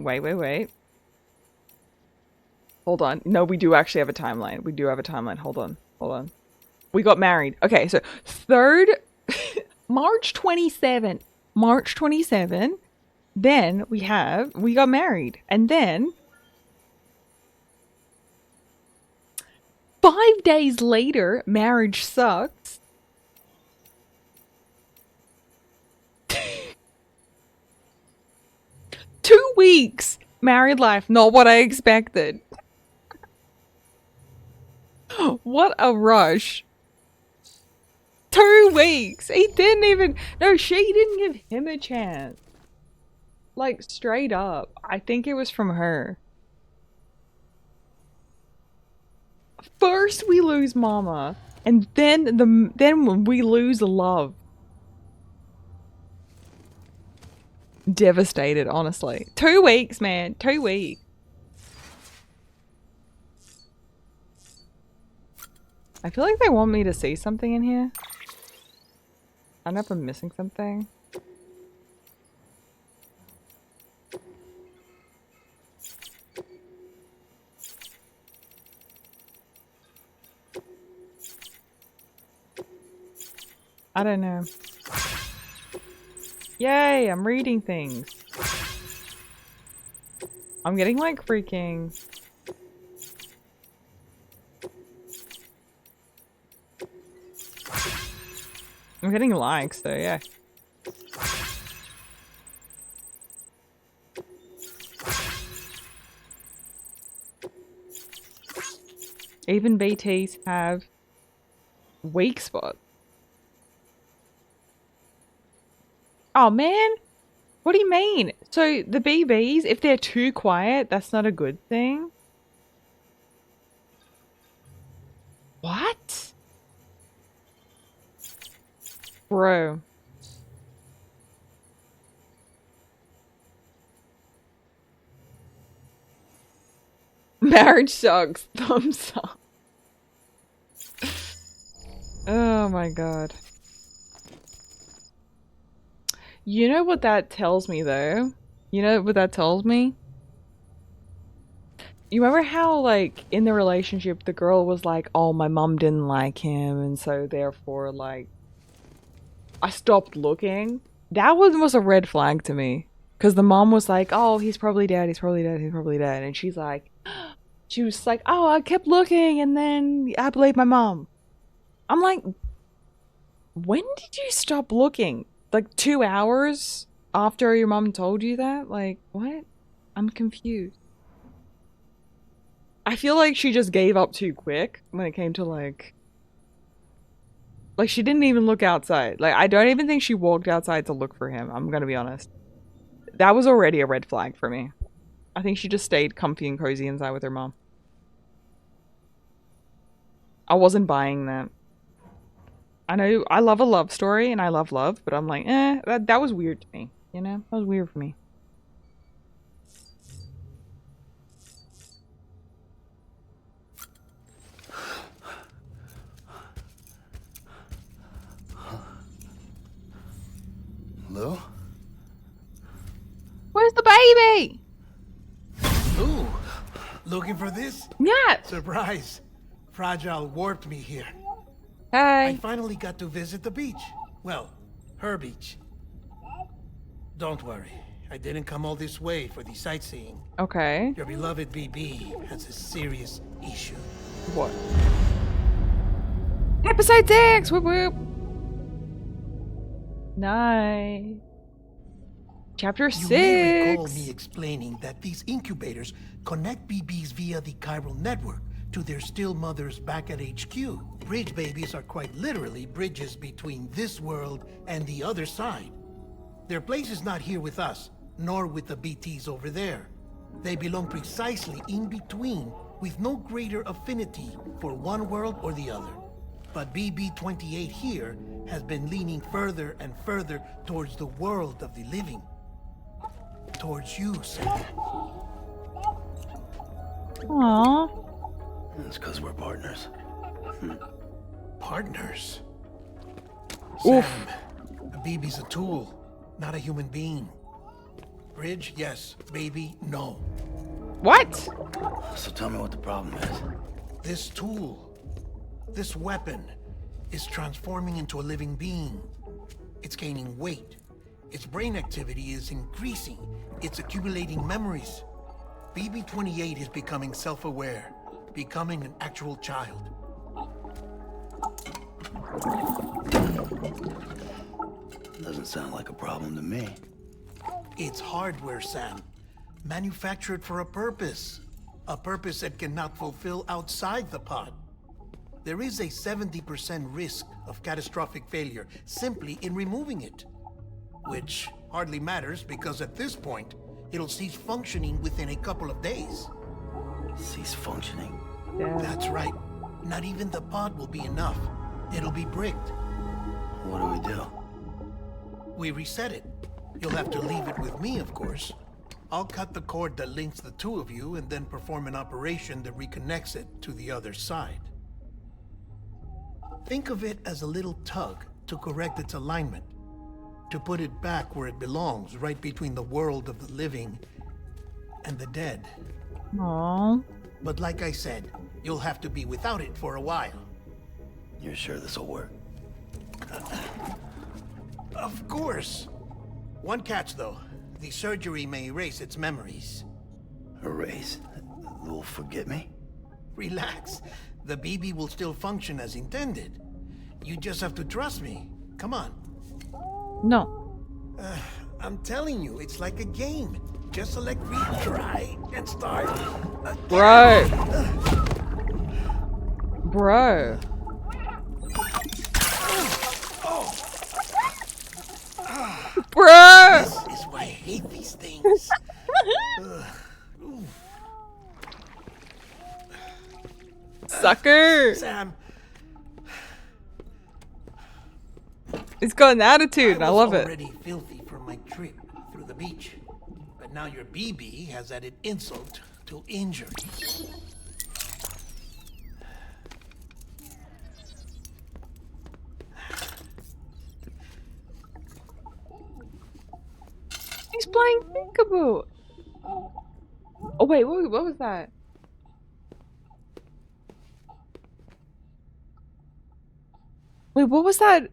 Hold on. No, we do actually have a timeline. We do have a timeline. Hold on. We got married. Okay, so 3rd... March 27. Then we got married. And then 5 days later, marriage sucks. 2 weeks, married life, not what I expected. What a rush. 2 weeks. He didn't even... No, she didn't give him a chance. Like, straight up. I think it was from her. First we lose Mama, and then we lose love. Devastated, honestly. 2 weeks, man. 2 weeks. I feel like they want me to see something in here. I don't know if I'm missing something. I don't know. Yay, I'm reading things. I'm getting like freaking... I'm getting likes though, yeah. Even BTs have weak spots. Oh man, what do you mean? So the BBs, if they're too quiet, that's not a good thing? What? Bro. Marriage sucks. Thumbs up. Oh my god. You know what that tells me though? You know what that tells me? You remember how, like, in the relationship, the girl was like, oh, my mom didn't like him, and so therefore, like, I stopped looking? That was a red flag to me. Because the mom was like, oh, he's probably dead, he's probably dead, he's probably dead. And she's like, she was like, oh, I kept looking, and then I believed my mom. I'm like, when did you stop looking? Like 2 hours after your mom told you that? Like, what? I'm confused. I feel like she just gave up too quick when it came to like she didn't even look outside. Like, I don't even think she walked outside to look for him. I'm gonna be honest. That was already a red flag for me. I think she just stayed comfy and cozy inside with her mom. I wasn't buying that. I know I love a love story and I love love, but I'm like, that was weird to me. You know? That was weird for me. Lou? Where's the baby? Lou, looking for this? Yeah. Surprise. Fragile warped me here. Hi. I finally got to visit the beach. Well, her beach. Don't worry. I didn't come all this way for the sightseeing. Okay. Your beloved BB has a serious issue. What? Episode 6! Whoop whoop! Nice. Chapter 6. You may recall me explaining that these incubators connect BBs via the chiral network to their still mothers back at HQ. Bridge babies are quite literally bridges between this world and the other side. Their place is not here with us, nor with the BTs over there. They belong precisely in between, with no greater affinity for one world or the other. But BB-28 here has been leaning further and further towards the world of the living. Towards you, Sam. Aww. It's because we're partners. Partners? Oof. Sam, a baby's a tool, not a human being. Bridge, yes. Baby, no. What? So tell me what the problem is. This tool, this weapon, is transforming into a living being. It's gaining weight. Its brain activity is increasing. It's accumulating memories. BB-28 is becoming self-aware, becoming an actual child. Doesn't sound like a problem to me. It's hardware, Sam. Manufactured for a purpose. A purpose it cannot fulfill outside the pod. There is a 70% risk of catastrophic failure simply in removing it. Which hardly matters because at this point, it'll cease functioning within a couple of days. Cease functioning? Yeah. That's right. Not even the pod will be enough. It'll be bricked. What do we do? We reset it. You'll have to leave it with me, of course. I'll cut the cord that links the two of you and then perform an operation that reconnects it to the other side. Think of it as a little tug to correct its alignment, to put it back where it belongs, right between the world of the living and the dead. Aww. But like I said, you'll have to be without it for a while. You're sure this'll work? Of course. One catch, though. The surgery may erase its memories. Erase? Will forget me? Relax. The BB will still function as intended. You just have to trust me. Come on. No. I'm telling you, it's like a game. Just select retry and start again. Bro. Bro! This is why I hate these things. Sucker! Sam. He's got an attitude, and I love it. Already filthy from my trip through the beach, but now your BB has added insult to injury. He's playing Peekaboo. Oh wait, what was that? Wait, what was that?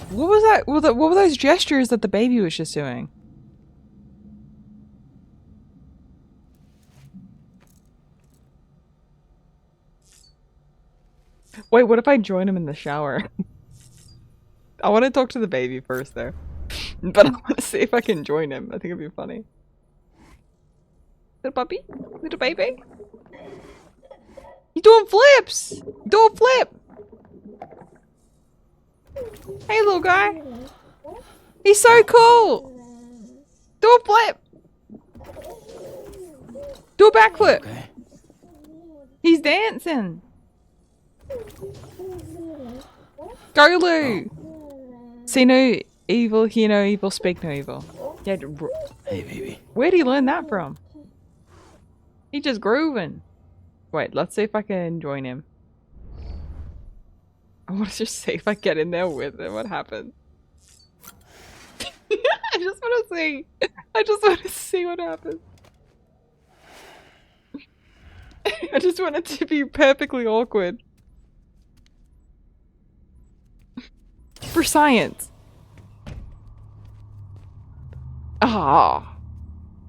What was that? What were those gestures that the baby was just doing? Wait, what if I join him in the shower? I want to talk to the baby first there. But I want to see if I can join him. I think it'd be funny. Little puppy? Little baby? He's doing flips! Do a flip! Hey little guy! He's so cool! Do a flip! Do a backflip! Okay. He's dancing! Go Lou! See no evil, hear no evil, speak no evil. Yeah, Hey, baby. where'd he learn that from? He just grooving. Wait, let's see if I can join him. I want to just see if I get in there with him. What happens? I just want to see. I just want to see what happens. I just want it to be perfectly awkward. For science. Ah,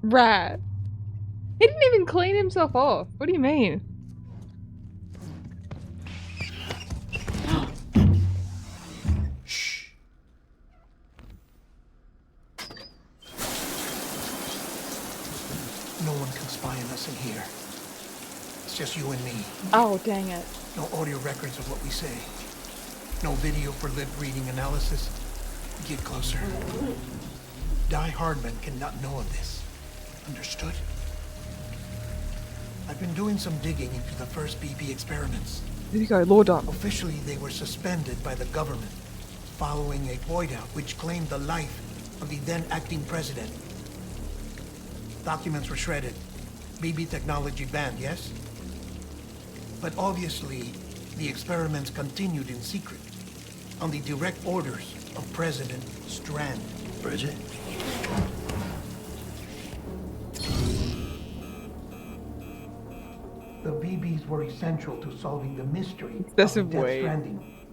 right. He didn't even clean himself off. What do you mean? No one can spy on us in here. It's just you and me. Oh, dang it. No audio records of what we say. No video for lip reading analysis. Get closer. Die Hardman cannot know of this. Understood? I've been doing some digging into the first BB experiments. Here you go, Lord up. Officially, they were suspended by the government following a void out which claimed the life of the then acting president. Documents were shredded. BB technology banned, yes? But obviously, the experiments continued in secret, on the direct orders of President Strand. Bridget? The BBs were essential to solving the mystery Excessive of Death weight. Stranding.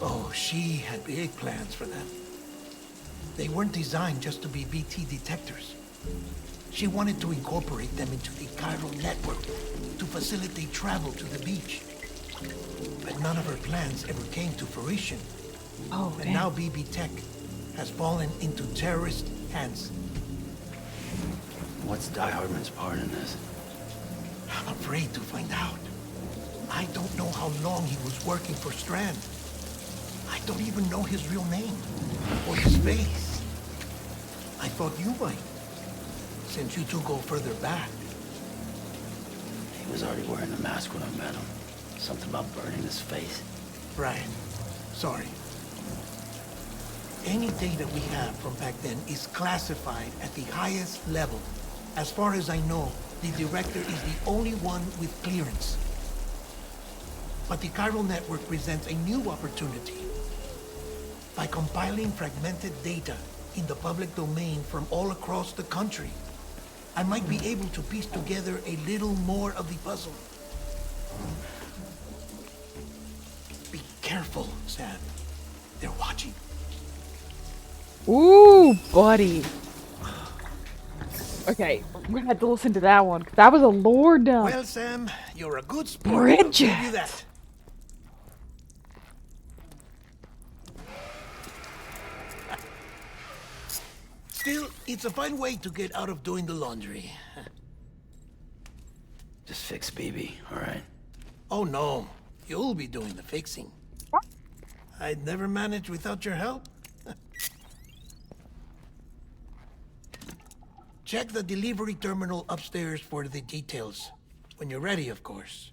Oh, she had big plans for them. They weren't designed just to be BT detectors. She wanted to incorporate them into the chiral network to facilitate travel to the beach. But none of her plans ever came to fruition. Oh, and now BB Tech has fallen into terrorist hands. What's Die Hardman's part in this? I'm afraid to find out. I don't know how long he was working for Strand. I don't even know his real name or his face. I thought you might, since you two go further back. He was already wearing a mask when I met him. Something about burning his face. Right. Sorry. Any data we have from back then is classified at the highest level. As far as I know, the director is the only one with clearance. But the chiral network presents a new opportunity. By compiling fragmented data in the public domain from all across the country, I might be able to piece together a little more of the puzzle. Be careful, Sam. They're watching. Ooh, buddy. Okay, we had to listen to that one. That was a lore dump. Well, Sam, you're a good sport. Bridget. I'll give you that. Still, it's a fine way to get out of doing the laundry. Just fix BB, all right? Oh, no. You'll be doing the fixing. I'd never manage without your help. Check the delivery terminal upstairs for the details. When you're ready, of course.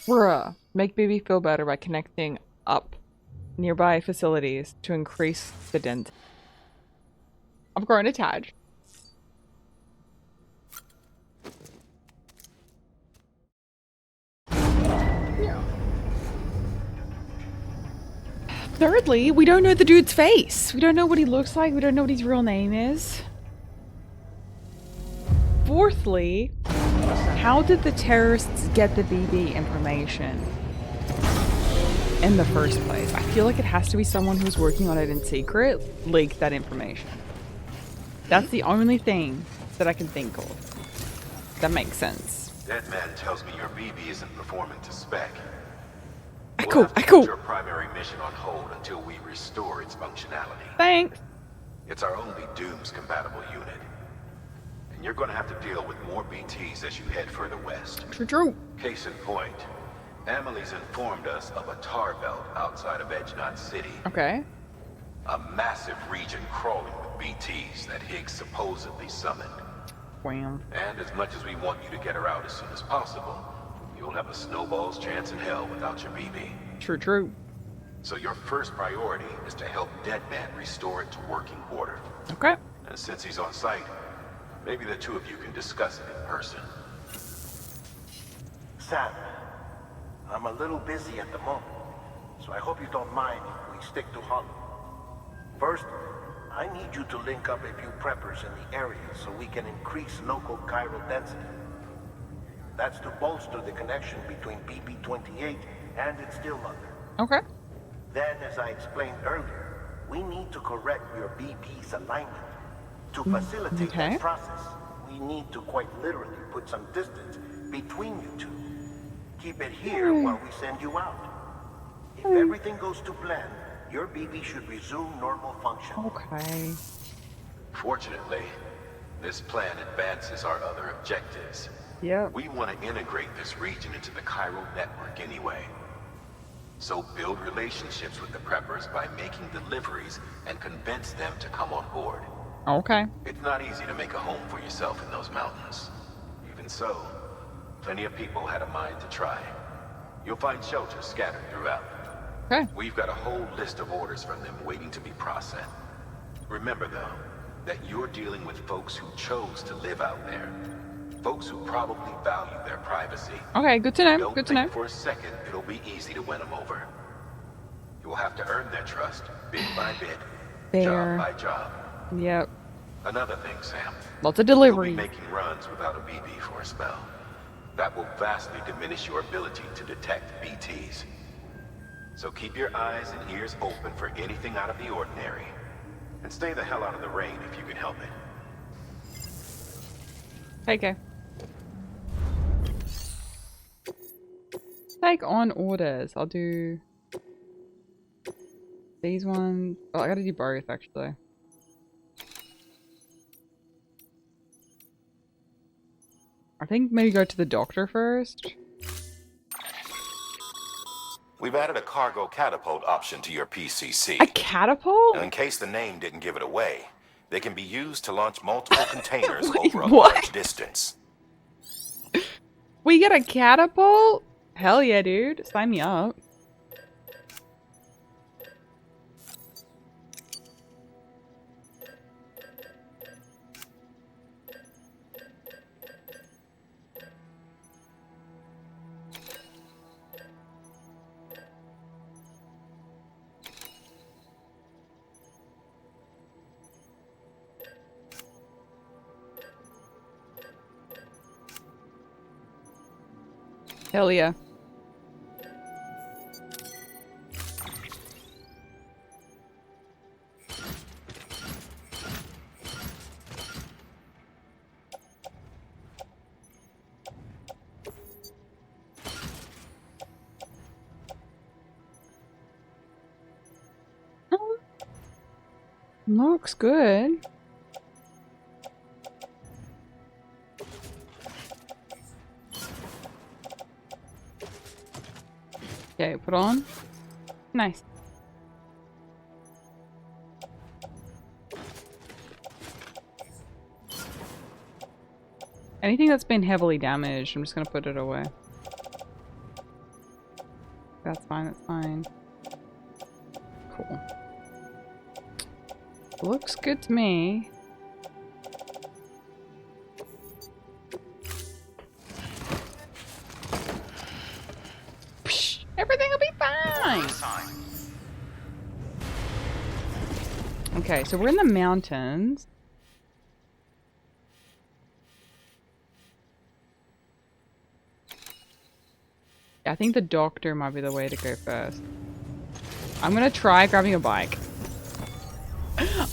Bruh. Make baby feel better by connecting up nearby facilities to increase the dent. I'm growing attached. Thirdly, we don't know the dude's face. We don't know what he looks like. We don't know what his real name is. Fourthly, how did the terrorists get the BB information in the first place? I feel like it has to be someone who's working on it in secret leaked that information. That's the only thing that I can think of. That makes sense. That man tells me your BB isn't performing to spec. I We'll cool. have to put your primary mission on hold until we restore its functionality. Thanks. It's our only Dooms compatible unit. And you're gonna have to deal with more BTs as you head further west. True. Case in point, Amelie's informed us of a tar belt outside of Edge Knot City. Okay. A massive region crawling with BTs that Higgs supposedly summoned. Wham. And as much as we want you to get her out as soon as possible, you'll have a snowball's chance in hell without your BB. True. So your first priority is to help Deadman restore it to working order. Okay. And since he's on site, maybe the two of you can discuss it in person. Sam, I'm a little busy at the moment, so I hope you don't mind if we stick to Hollow. First, I need you to link up a few preppers in the area so we can increase local chiral density. That's to bolster the connection between BB-28 and its still mother. Okay. Then, as I explained earlier, we need to correct your BB's alignment. To facilitate that process, we we need to quite literally put some distance between you two. Keep it here while we send you out. If everything goes to plan, your BB should resume normal function. Okay. Fortunately, this plan advances our other objectives. Yep. We want to integrate this region into the Cairo network anyway. So build relationships with the preppers by making deliveries and convince them to come on board. Okay. It's not easy to make a home for yourself in those mountains. Even so, plenty of people had a mind to try. You'll find shelters scattered throughout. Okay. We've got a whole list of orders from them waiting to be processed. Remember though, that you're dealing with folks who chose to live out there. Folks who probably value their privacy. Okay, good to know. Don't Good to think know. for a second it'll be easy to win them over. You will have to earn their trust, bit by bit, Fair. job by job. Yep. Another thing, Sam. Lots of You'll delivery. be making runs without a BB for a spell. That will vastly diminish your ability to detect BTs. So keep your eyes and ears open for anything out of the ordinary. And stay the hell out of the rain if you can help it. Okay. Take on orders. I'll do these ones. Oh, I gotta do both actually. I think maybe go to the doctor first. We've added a cargo catapult option to your PCC. A catapult? And in case the name didn't give it away, they can be used to launch multiple containers Wait, over a what? large distance. We get a catapult? Hell yeah, dude. Sign me up. Hell yeah. Looks good. Okay, put on. Nice. Anything that's been heavily damaged, I'm just gonna put it away. That's fine, that's fine. Cool. Looks good to me. Psh, everything will be fine. Okay, so we're in the mountains. I think the doctor might be the way to go first. I'm gonna try grabbing a bike.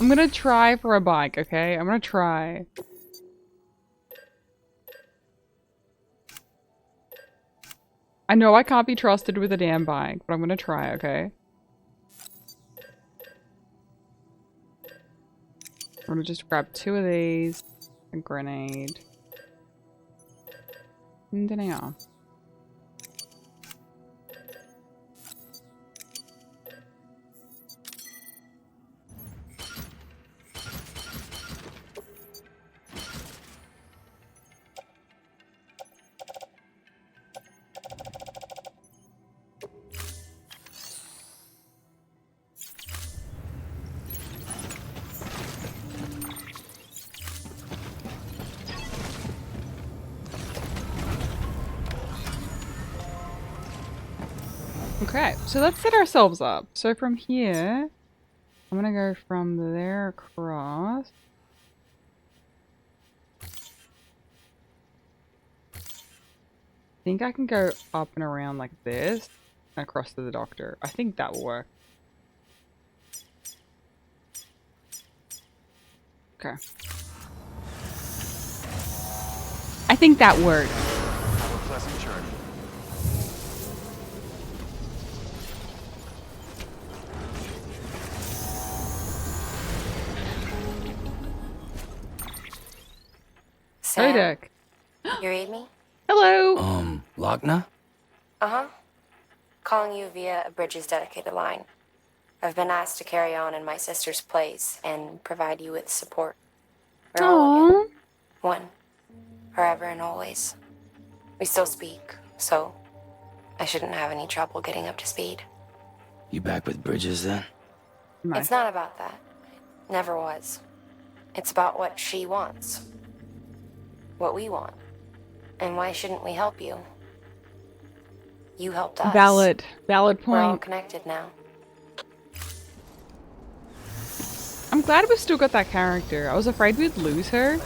I'm gonna try for a bike, okay? I'm gonna try. I know I can't be trusted with a damn bike, but I'm gonna try, okay? I'm gonna just grab 2 of these. A grenade. And then yeah. Okay, so let's set ourselves up. So from here, I'm gonna go from there across. I think I can go up and around like this and across to the doctor. I think that will work. Okay. think that works. Have a pleasant journey. Hey, Sam, Dick. you read me? Hello. Lochna? Uh-huh. Calling you via a Bridges dedicated line. I've been asked to carry on in my sister's place and provide you with support. We're all again. One. Forever and always. We still speak, so I shouldn't have any trouble getting up to speed. You back with Bridges then? It's not about that. Never was. It's about what she wants. What we want. And why shouldn't we help you? You helped us. Valid We're all point. connected now. I'm glad we still got that character. I was afraid we'd lose her.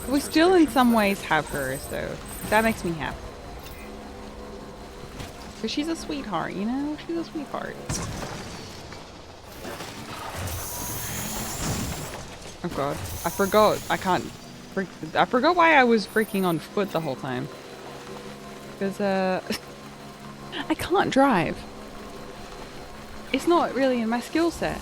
We still in some ways have her, so that makes me happy. Because she's a sweetheart, you know? She's a sweetheart. Oh god. I forgot. I forgot why I was freaking on foot the whole time. Because, I can't drive. It's not really in my skill set.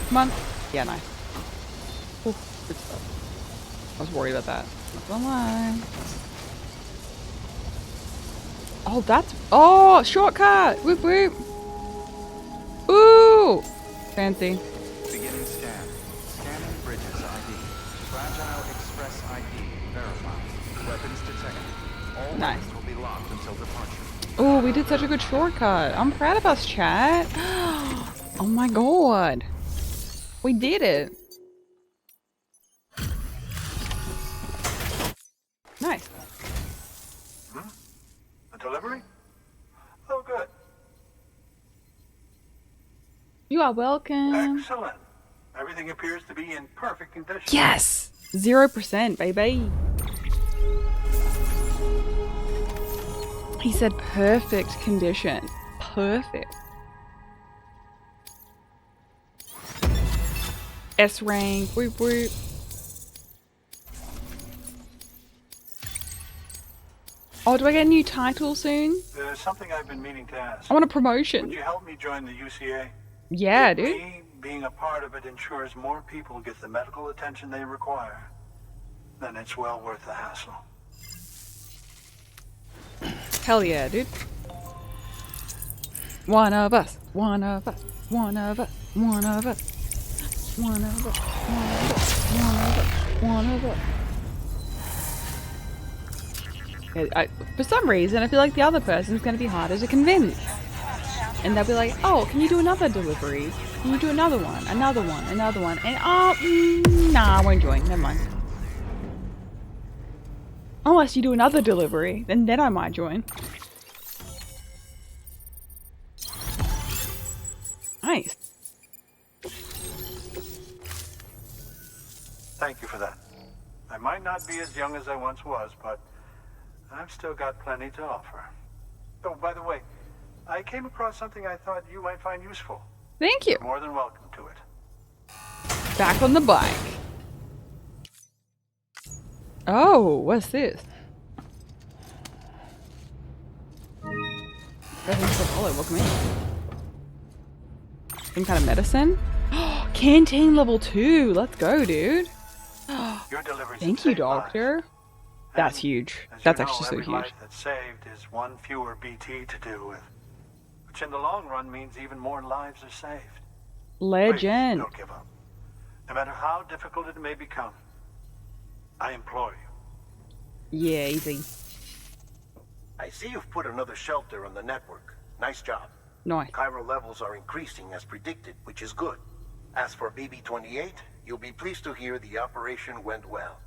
Come on. Yeah, nice. Ooh, good stuff. I was worried about that. Not gonna lie. Oh, that's... Oh, shortcut! Whoop whoop! Ooh! Fancy. Beginning scan. Scanning Bridges ID. Fragile Express ID verified. Weapons detected. All Nice. weapons will be locked until departure. Oh, we did such a good shortcut. I'm proud of us, chat. Oh my god. We did it. Nice. A delivery? Oh, good. You are welcome. Excellent. Everything appears to be in perfect condition. Yes! 0%, baby. He said perfect condition. Perfect. S rank. Whoop whoop. Oh, do I get a new title soon? There's something I've been meaning to ask. I want a promotion. Would you help me join the UCA? Yeah, dude. Me being a part of it ensures more people get the medical attention they require. Then it's well worth the hassle. Hell yeah, dude. One of us. One of us. One of us. One of us. One of us. One of us. One of us. Yeah, for some reason, I feel like the other person's going to be harder to convince. And they'll be like, oh, can you do another delivery? Can you do another one? Another one? Another one? And, nah, I won't join. Never mind. Unless you do another delivery, then I might join. Nice. Thank you for that. I might not be as young as I once was, but I've still got plenty to offer. Oh, by the way, I came across something I thought you might find useful. Thank you. You're more than welcome to it. Back on the bike. Oh, what's this? Welcome in. Some kind of medicine? Canteen level 2. Let's go, dude. Thank you, doctor. That's huge. That's actually so every huge. life that's saved is one fewer BT to deal with, which in the long run means even more lives are saved. Legend. Please don't give up. No matter how difficult it may become, I implore you. Yeah, easy. I see you've put another shelter on the network. Nice job. Nice. Chiral levels are increasing as predicted, which is good. As for BB-28, you'll be pleased to hear the operation went well.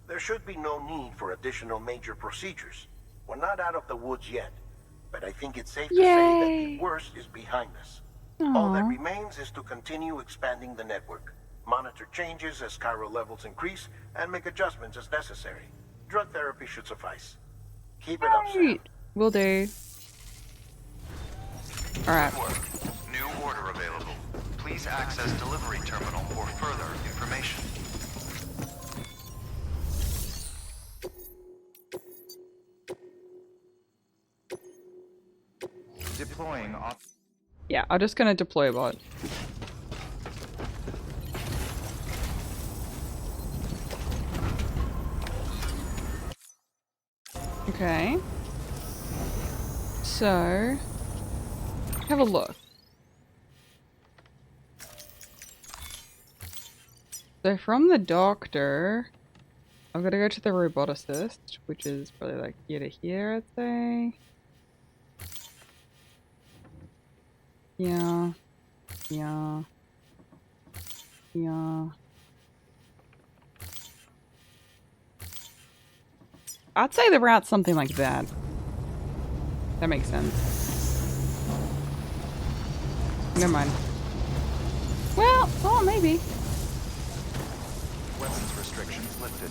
There should be no need for additional major procedures. We're not out of the woods yet, but I think it's safe to say that the worst is behind us. All that remains is to continue expanding the network, monitor changes as chiral levels increase, and make adjustments as necessary. Drug therapy should suffice. Keep it up, Sam. Will do. Alright. New order available. Please access delivery terminal for further information. Deploying off. Yeah, I'm just gonna deploy a bot. Okay. So, have a look. So from the doctor, I'm gonna go to the roboticist, which is probably like here to here, I'd say. Yeah. Yeah. Yeah. I'd say the route's something like that. That makes sense. Never mind. Well, oh, maybe. Weapons restrictions lifted.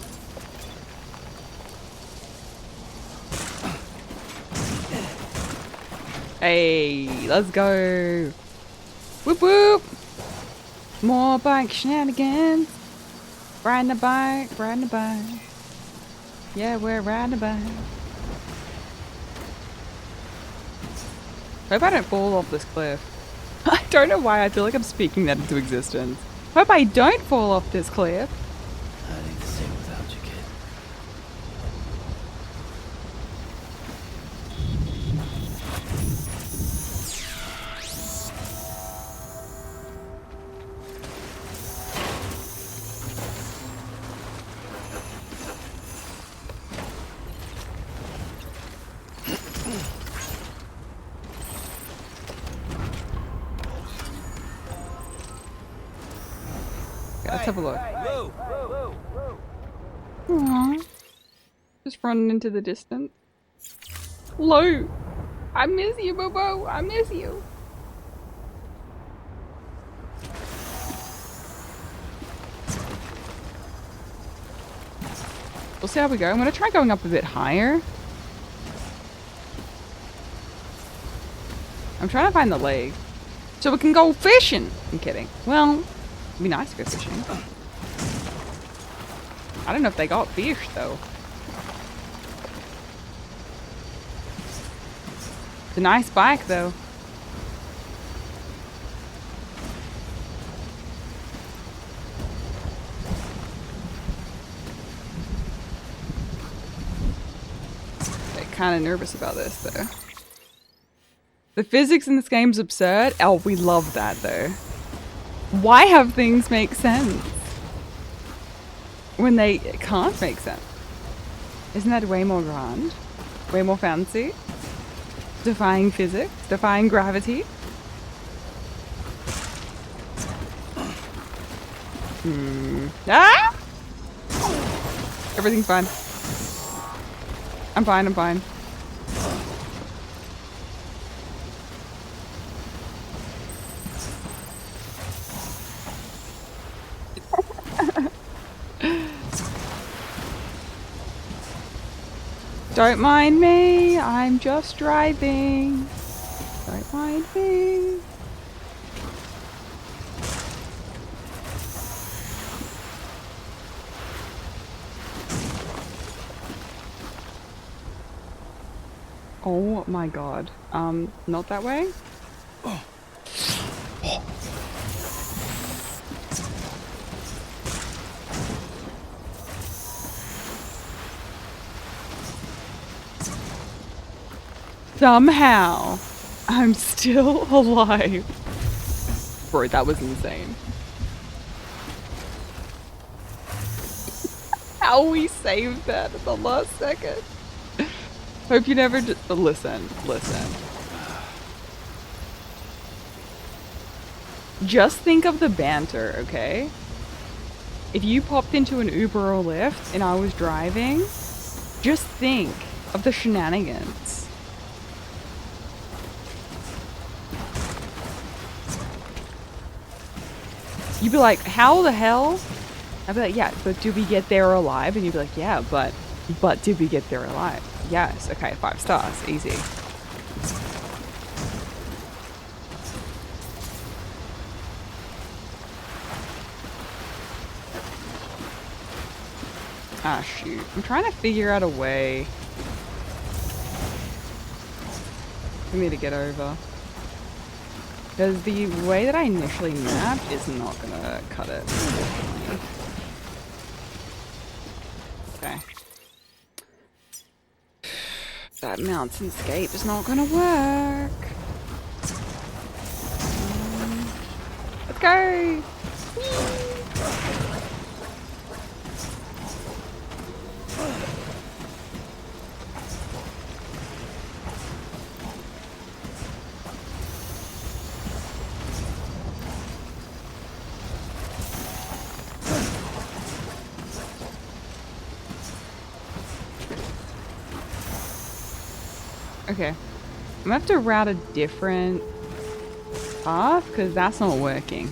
Hey, let's go. Whoop whoop. More bike shenanigans. Riding a bike, riding a bike. Yeah, we're riding a bike. Hope I don't fall off this cliff. I don't know why I feel like I'm speaking that into existence. Hope I don't fall off this cliff. I think the same without you, kid. Let's have a look. Aww. Just running into the distance. Hello! I miss you, Bobo! I miss you! We'll see how we go. I'm gonna try going up a bit higher. I'm trying to find the lake. So we can go fishing! I'm kidding. Well, it'd be nice to go fishing. I don't know if they got fish, though. It's a nice bike, though. I'm kind of nervous about this, though. The physics in this game's absurd. Oh, we love that, though. Why have things make sense when they can't make sense? Isn't that way more grand? Way more fancy? Defying physics? Defying gravity? Ah! Everything's fine. I'm fine, I'm fine. Don't mind me, I'm just driving. Don't mind me. Oh my god. Not that way? Somehow, I'm still alive. Bro, that was insane. How we saved that at the last second. Hope you never listen. Just think of the banter, okay? if you popped into an Uber or Lyft and I was driving, just think of the shenanigans. You'd be like, how the hell? I'd be like, yeah, but did we get there alive? And you'd be like, yeah, but did we get there alive? Yes. Okay, 5 stars. Easy. Ah, shoot. I'm trying to figure out a way for me to get over. Because the way that I initially mapped is not gonna cut it. Okay. That mountainscape is not gonna work. Let's go! Okay, I'm gonna have to route a different path because that's not working.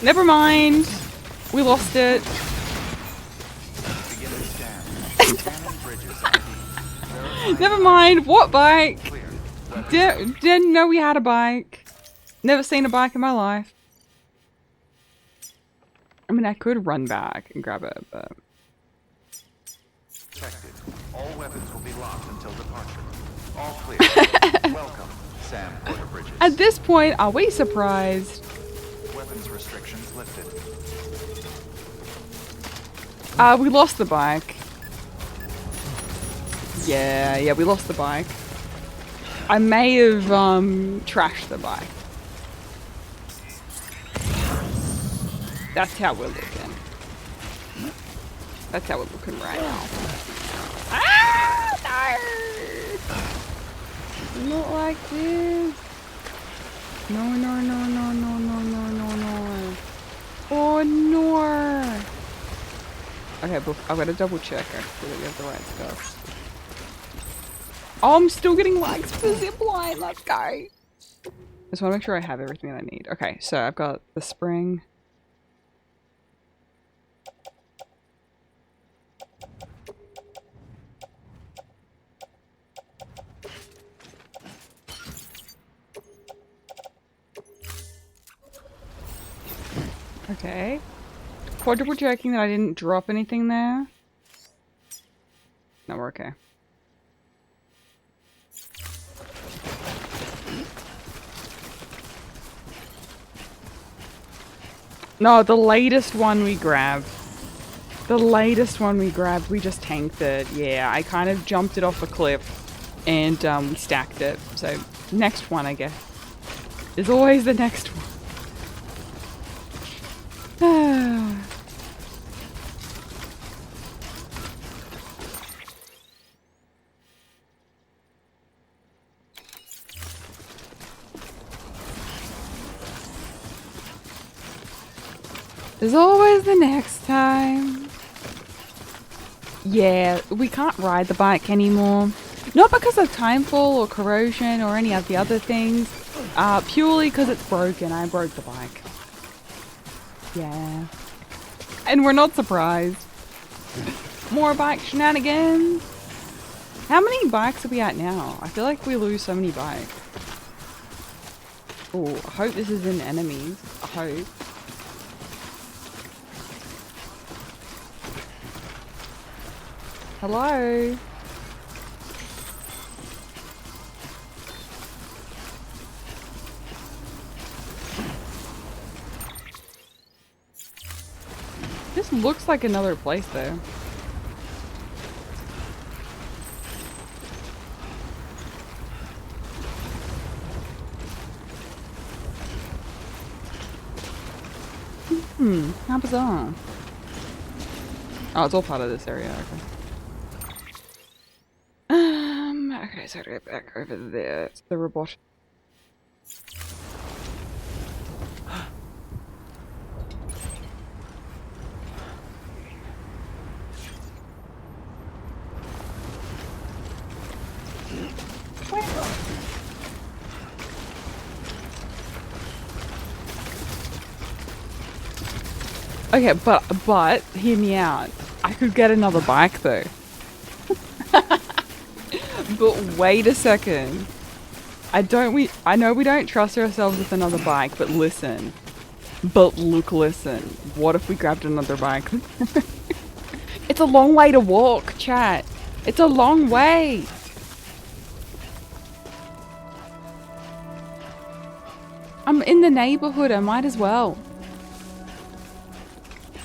Never mind, we lost it. Never mind. What bike? Didn't know we had a bike. Never seen a bike in my life. I mean, I could run back and grab it, but... Protected. All weapons will be locked until departure. All clear. Welcome, Sam Porter Bridges. At this point, are we surprised? Weapons restrictions lifted. We lost the bike. Yeah, we lost the bike. I may have, trashed the bike. That's how we're looking. That's how we're looking right now. Ah, no! Not like this. No. Oh, no. Okay, but I've got to double check actually that we have the right stuff. Oh, I'm still getting likes for the zipline. Let's go. I just want to make sure I have everything that I need. Okay, so I've got the spring. Okay. Quadruple checking that I didn't drop anything there. No, we're okay. No, the latest one we grabbed. The latest one we grabbed, we just tanked it. Yeah, I kind of jumped it off a cliff and we stacked it. So, next one, I guess. There's always the next one. There's always the next time. Yeah, we can't ride the bike anymore. Not because of timefall or corrosion or any of the other things. Purely because it's broken. I broke the bike. Yeah. And we're not surprised. More bike shenanigans. How many bikes are we at now? I feel like we lose so many bikes. Oh, I hope this isn't enemies. I hope. Hello? This looks like another place though. How bizarre. Oh, it's all part of this area, okay. Okay, Okay, so I gotta go back over there to the robot. Okay, but hear me out. I could get another bike though. But wait a second. I know we don't trust ourselves with another bike, but listen. But look, listen. What if we grabbed another bike? It's a long way to walk, chat. It's a long way. I'm in the neighborhood, I might as well.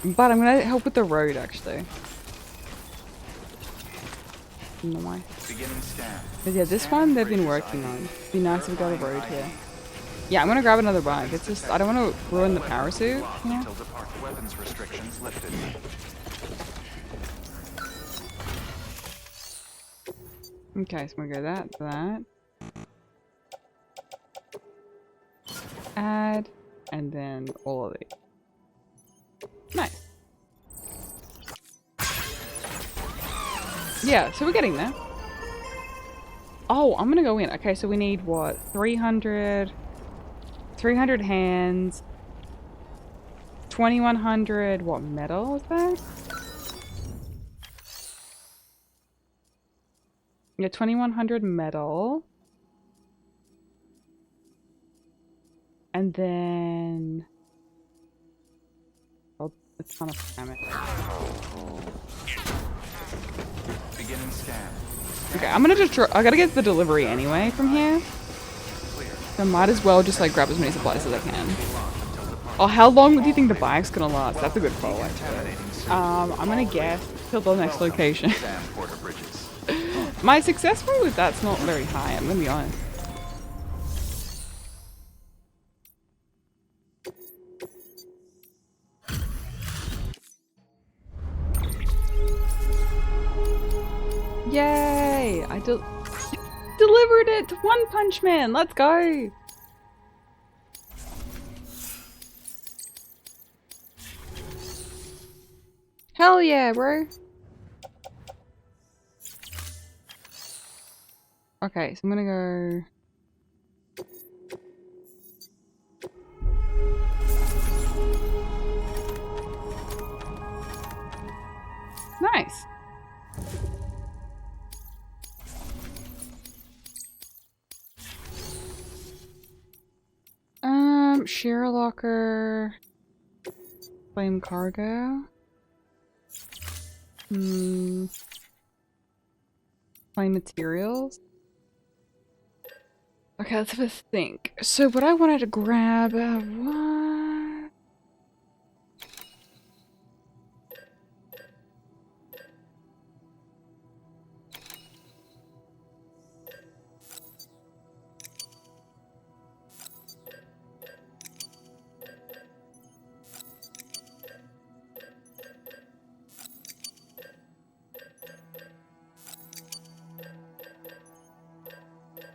But I'm gonna help with the road, actually. No way. Because yeah, this one they've been working on. It'd be nice if we got a road here. Yeah, I'm gonna grab another bike. It's just, I don't want to ruin the power suit, you know? Weapons restrictions lifted. Okay, so I'm gonna go that. Add, and then all of these. Nice. Yeah, so we're getting there. Oh, I'm gonna go in. Okay, so we need what? 300 hands. 2100, what metal is that? Yeah, 2100 metal. And then... oh, it's kind of damn it. Beginning scan. Okay, I'm gonna just I gotta get the delivery anyway from here. So I might as well just like grab as many supplies as I can. Oh, how long do you think the bike's gonna last? That's a good call, actually. I'm gonna guess till the next location. My success rate with that's not very high, I'm gonna be honest. Yay! I delivered it to One Punch Man! Let's go! Hell yeah, bro! Okay, so I'm gonna go... Nice! Share locker... Flame cargo... Flame materials... Okay, let's have a think. So what I wanted to grab... what?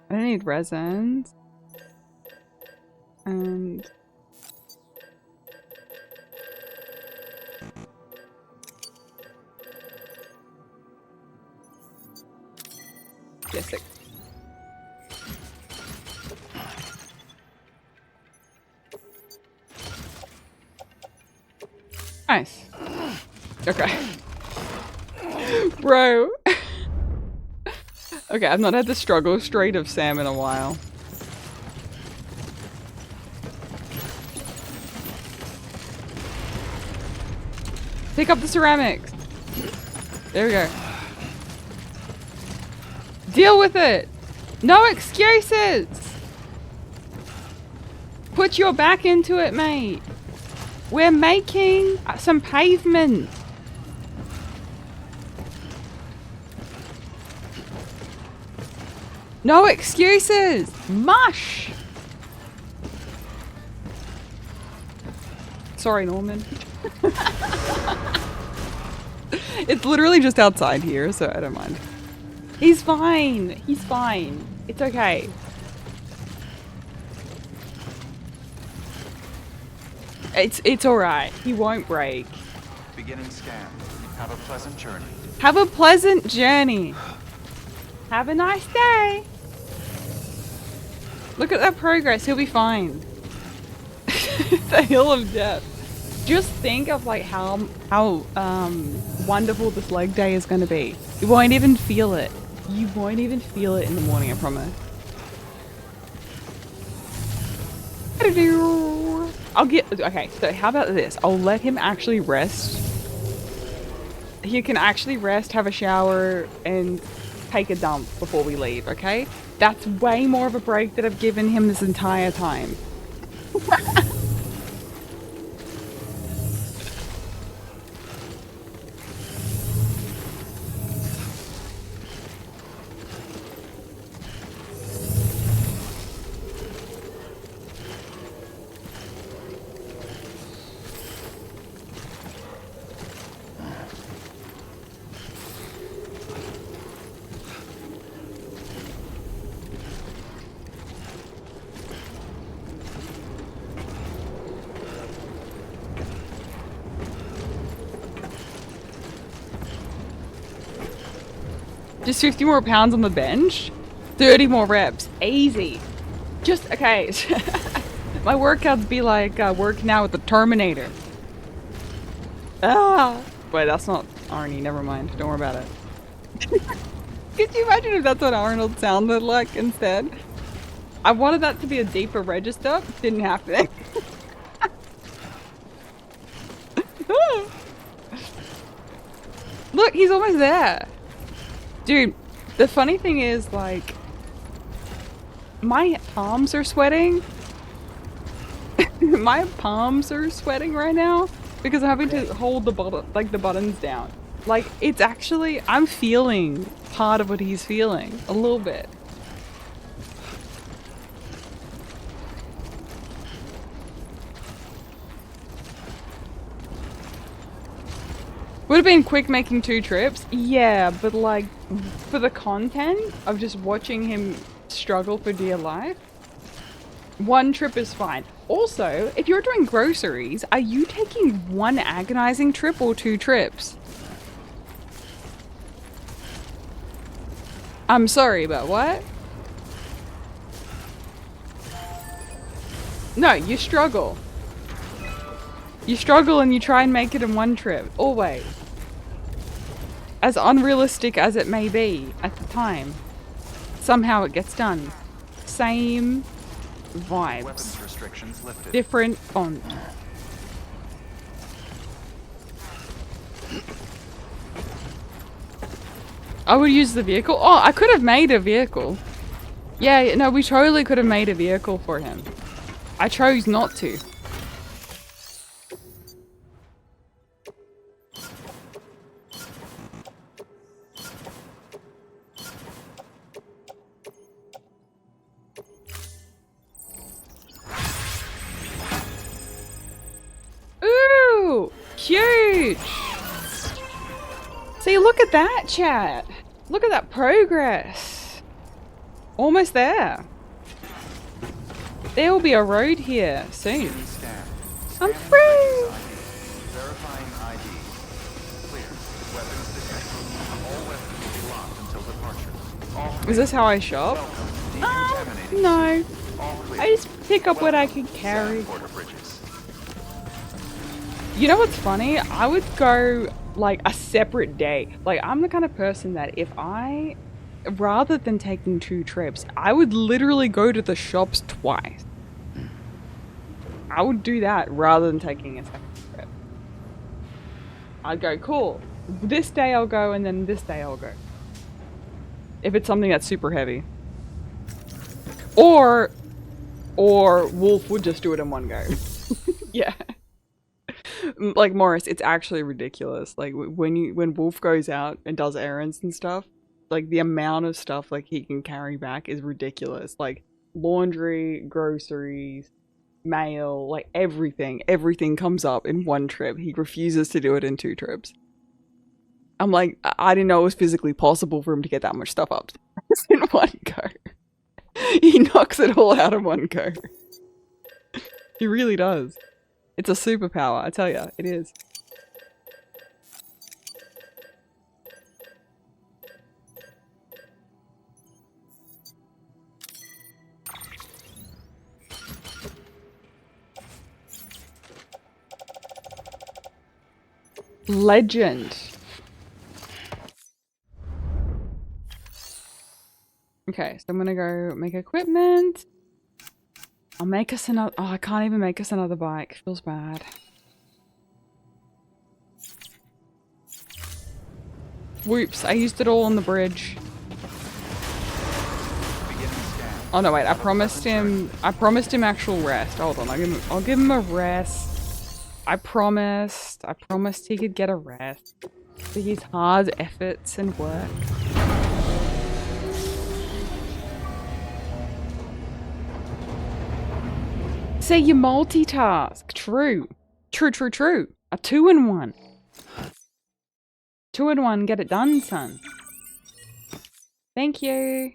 I need resins. And... yes, six. Nice. Okay. Bro. Okay, I've not had the struggle straight of Sam in a while. Pick up the ceramics. There we go. Deal with it. No excuses. Put your back into it, mate. We're making some pavement. No excuses! Mush! Sorry, Norman. It's literally just outside here, so I don't mind. He's fine. He's fine. It's okay. It's alright. He won't break. Beginning scan. Have a pleasant journey. Have a pleasant journey. Have a nice day. Look at that progress. He'll be fine. The hill of death. Just think of like how wonderful this leg day is going to be. You won't even feel it. You won't even feel it in the morning, I promise. Okay, so how about this? I'll let him actually rest. He can actually rest, have a shower, and take a dump before we leave, okay? That's way more of a break that I've given him this entire time. Just 50 more pounds on the bench? 30 more reps. Easy. Just, okay. My workouts be like working out with the Terminator. Ah! Wait, that's not Arnie. Never mind. Don't worry about it. Could you imagine if that's what Arnold sounded like instead? I wanted that to be a deeper register. Didn't happen. Look, he's almost there. Dude, the funny thing is, like, my palms are sweating. My palms are sweating right now because I'm having to hold the buttons down. Like, it's actually, I'm feeling part of what he's feeling, a little bit. Would have been quick making 2 trips. Yeah, but like, for the content of just watching him struggle for dear life, 1 trip is fine. Also, if you're doing groceries, are you taking 1 agonizing trip or 2 trips? I'm sorry, but what? No, you struggle. You struggle and you try and make it in 1 trip. Always. As unrealistic as it may be at the time. Somehow it gets done. Same vibes. Weapons restrictions lifted. Different font. I would use the vehicle. Oh, I could have made a vehicle. Yeah, no, we totally could have made a vehicle for him. I chose not to. Ooh, huge. See, look at that, chat. Look at that progress. Almost there. There will be a road here soon. I'm free. Verifying ID. Clear. Weapons detected. All weapons will be locked until departure. Is this how I shop? No. I just pick up what I can carry. You know what's funny? I would go like a separate day. Like, I'm the kind of person that if I, rather than taking 2 trips, I would literally go to the shops twice. I would do that rather than taking a second trip. I'd go, cool. This day I'll go and then this day I'll go. If it's something that's super heavy. Or Wolf would just do it in 1 go. Yeah. Like, Morris, it's actually ridiculous. Like, when Wolf goes out and does errands and stuff, like, the amount of stuff, like, he can carry back is ridiculous. Like, laundry, groceries, mail, like, everything comes up in 1 trip. He refuses to do it in 2 trips. I'm like, I didn't know it was physically possible for him to get that much stuff up in one go. He knocks it all out in one go. He really does. It's a superpower, I tell ya, it is. Legend. Okay, so I'm gonna go make equipment. I'll make us another. Oh, I can't even make us another bike. Feels bad. Whoops, I used it all on the bridge. Oh no, wait, I promised him actual rest. Hold on, I'll give him a rest. I promised he could get a rest for his hard efforts and work. Say you multitask. True. True. A 2-in-1. 2-in-1, get it done, son. Thank you.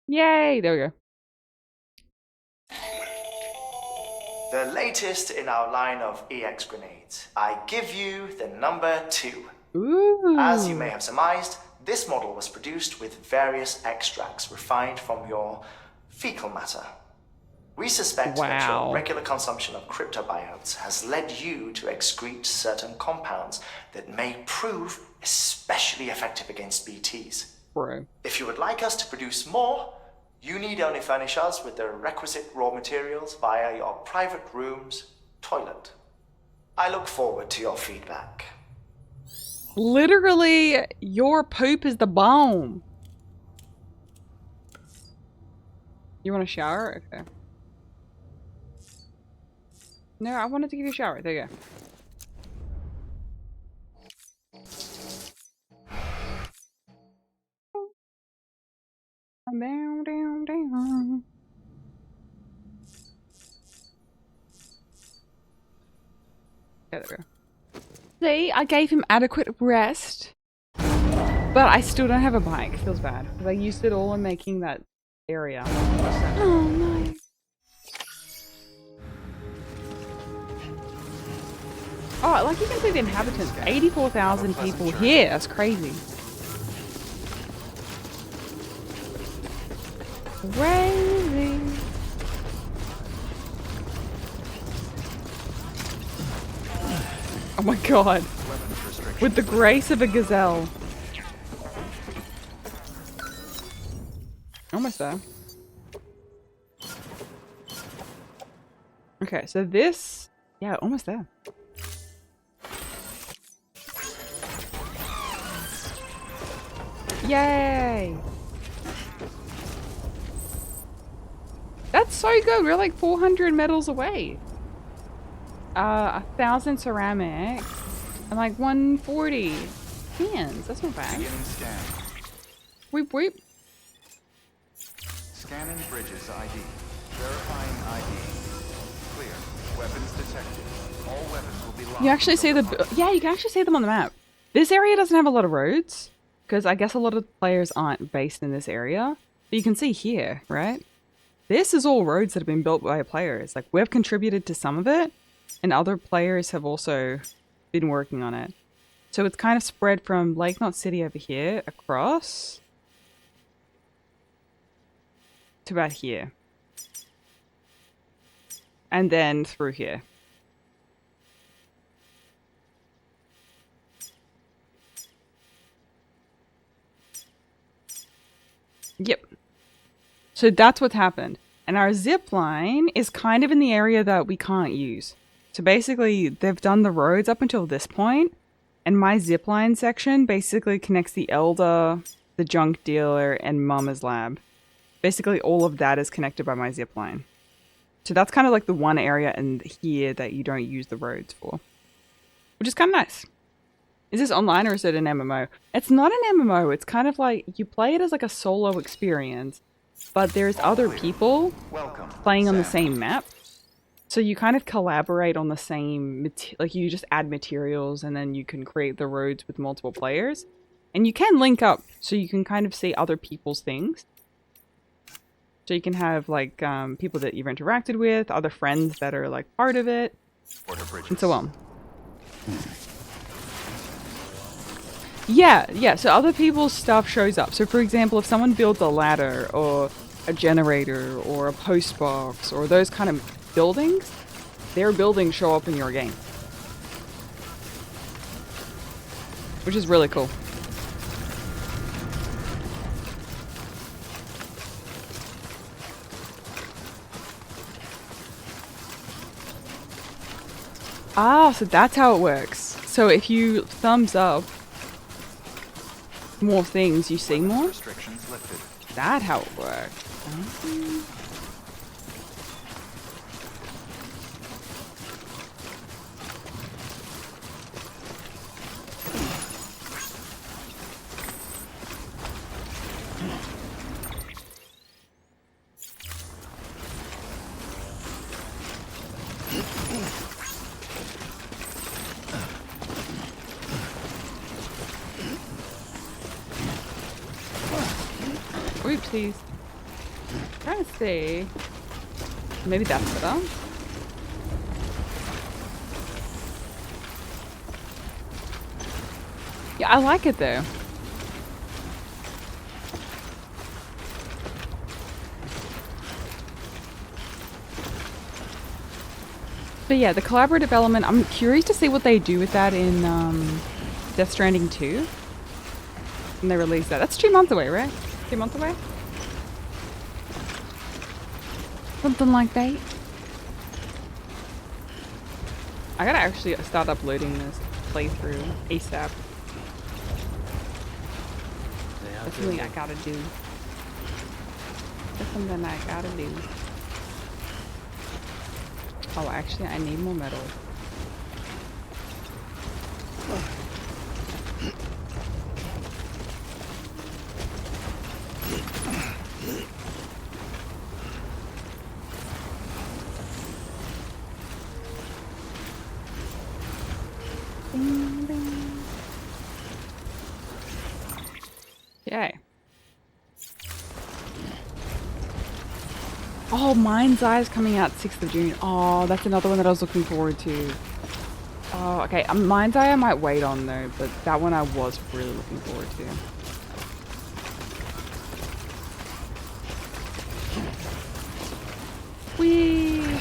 Yay, there we go. The latest in our line of EX grenades. I give you the number 2. Ooh. As you may have surmised, this model was produced with various extracts refined from your fecal matter. We suspect that your regular consumption of cryptobiotes has led you to excrete certain compounds that may prove especially effective against BTs. Bro. If you would like us to produce more, you need only furnish us with the requisite raw materials via your private room's toilet. I look forward to your feedback. Literally, your poop is the bomb. You want a shower? Okay. No, I wanted to give you a shower. There you go. Down. Okay, there we go. See, I gave him adequate rest, but I still don't have a bike. Feels bad because I used it all in making that area. Oh no. Oh, like you can see the inhabitants. 84,000 people here. That's crazy. Crazy. Oh my god. With the grace of a gazelle. Almost there. Okay, so this... Yeah, almost there. Yay! That's so good. We're like 400 metals away. 1,000 ceramic and like 140 cans. That's not bad. Weep weep. Scanning bridges ID. Verifying ID. Clear. Weapons detected. All weapons will be locked. You actually see the... Yeah, you can actually see them on the map. This area doesn't have a lot of roads because I guess a lot of players aren't based in this area. But you can see here, right? This is all roads that have been built by players. Like, we've contributed to some of it, and other players have also been working on it. So it's kind of spread from Lake Knot City over here, across, to about here. And then through here. Yep. So that's what's happened. And our zip line is kind of in the area that we can't use. So basically, they've done the roads up until this point, and my zip line section basically connects the Elder, the Junk Dealer, and Mama's Lab. Basically, all of that is connected by my zip line. So that's kind of like the one area in here that you don't use the roads for. Which is kind of nice. Is this online or is it an MMO? It's not an MMO. It's kind of like you play it as like a solo experience, but there's other people playing on the same map. So you kind of collaborate on the same, like you just add materials and then you can create the roads with multiple players. And you can link up so you can kind of see other people's things. So you can have like people that you've interacted with, other friends that are like part of it, and so on. Yeah, so other people's stuff shows up. So for example, if someone builds a ladder or a generator or a post box or those kind of buildings, their buildings show up in your game. Which is really cool. Ah, so that's how it works. So if you thumbs up more things, you see more? Restrictions lifted. That's how it works. Oopsies. Trying to see. Maybe that's better. Yeah, I like it though. But yeah, the collaborative element, I'm curious to see what they do with that in Death Stranding 2. When they release that. That's 2 months away, right? 2 months away? Something like that. I gotta actually start uploading this playthrough ASAP. That's something I gotta do. That's something I gotta do. Oh, actually, I need more metal. Yay. Oh, Mind's Eye is coming out 6th of June. Oh, that's another one that I was looking forward to. Oh, okay. Mind's Eye I might wait on though, but that one I was really looking forward to. Whee!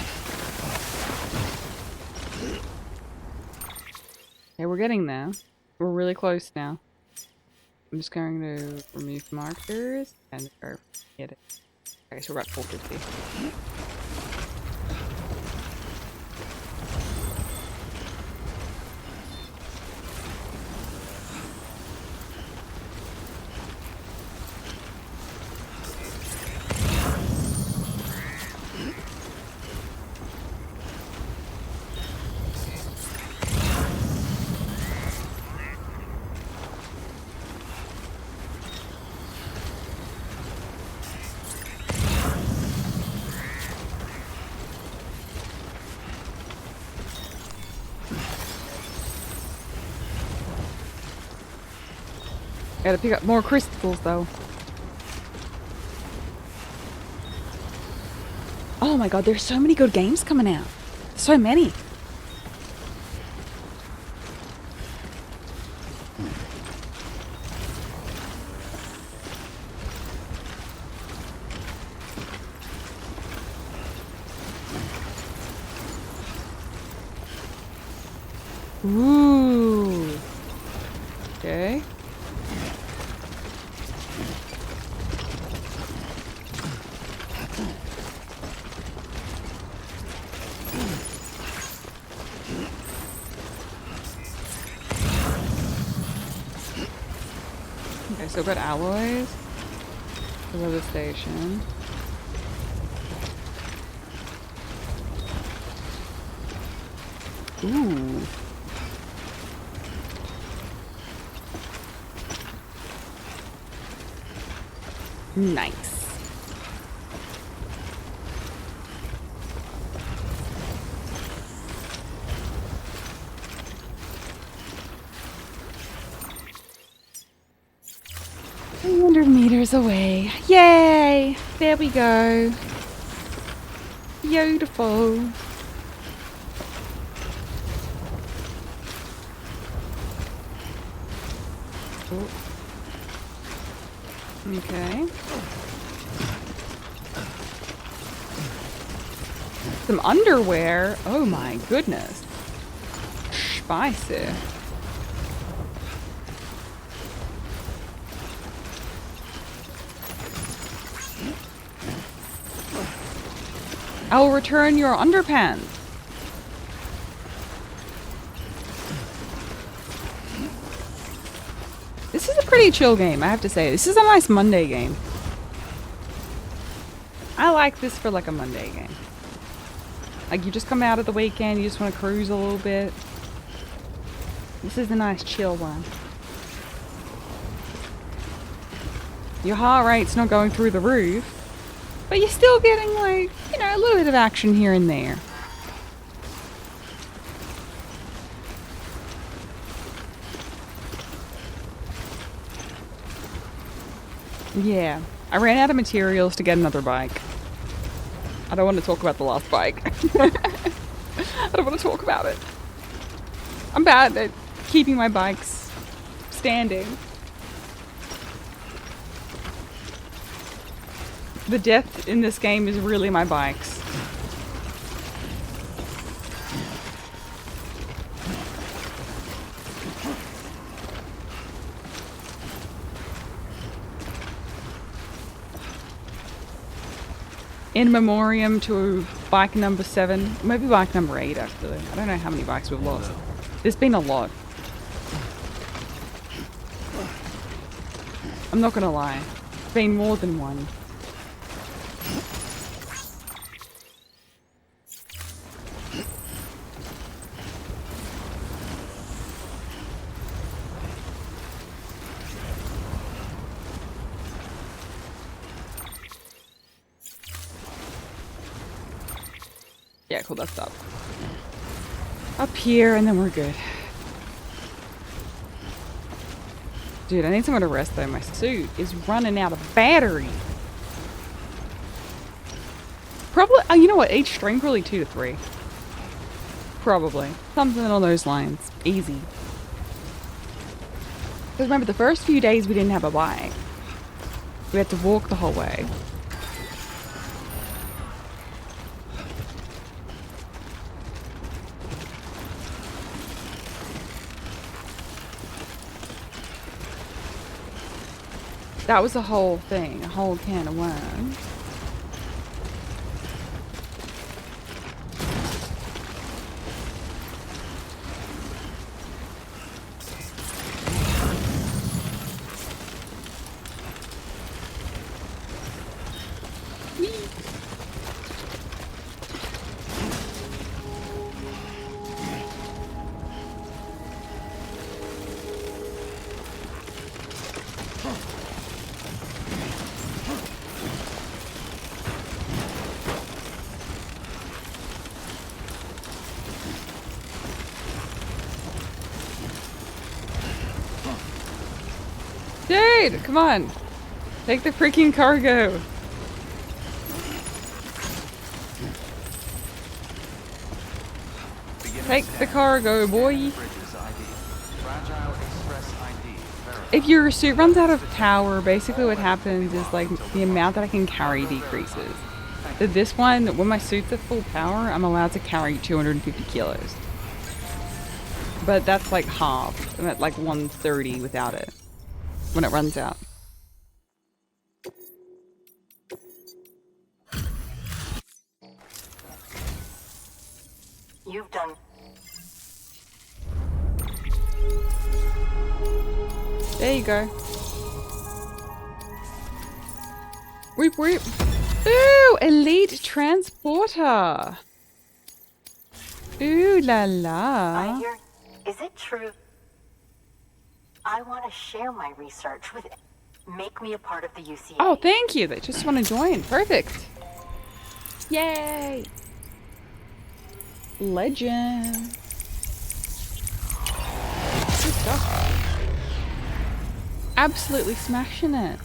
Okay, we're getting there. We're really close now. I'm just going to remove markers and go get it. Okay, so we're at 450. Gotta pick up more crystals though. Oh my god, there's so many good games coming out. So many. Ooh. Okay. Okay, so we've got alloys. Below the station. Ooh. Nice. $300 away. Yay! There we go. Beautiful. Oh. Okay. Some underwear. Oh my goodness. Spicy. I'll return your underpants. This is a pretty chill game, I have to say. This is a nice Monday game. I like this for like a Monday game. Like you just come out of the weekend, you just want to cruise a little bit. This is a nice chill one. Your heart rate's not going through the roof, but you're still getting like, you know, a little bit of action here and there. Yeah, I ran out of materials to get another bike. I don't want to talk about the last bike. I don't want to talk about it. I'm bad at keeping my bikes standing. The death in this game is really my bikes. In memoriam to bike number 7, maybe bike number 8 actually. I don't know how many bikes we've lost. There's been a lot. I'm not gonna lie. It's been more than one. Yeah, cool, that's up. Up here, and then we're good. Dude, I need somewhere to rest though. My suit is running out of battery. Probably, oh, you know what? Each string, probably 2 to 3. Probably. Something on those lines. Easy. Because remember, the first few days we didn't have a bike. We had to walk the whole way. That was a whole thing, a whole can of worms. Dude, come on. Take the freaking cargo. Take the cargo, boy. If your suit runs out of power, basically what happens is like the amount that I can carry decreases. So this one, when my suit's at full power, I'm allowed to carry 250 kilos. But that's like half. I'm at like 130 without it. When it runs out. You've done. There you go. Whoop whoop. Ooh, elite transporter. Ooh la la. I hear. Is it true? I want to share my research with make me a part of the UCA. Oh, thank you. They just want to join. Perfect. Yay. Legend. Good stuff. Absolutely smashing it.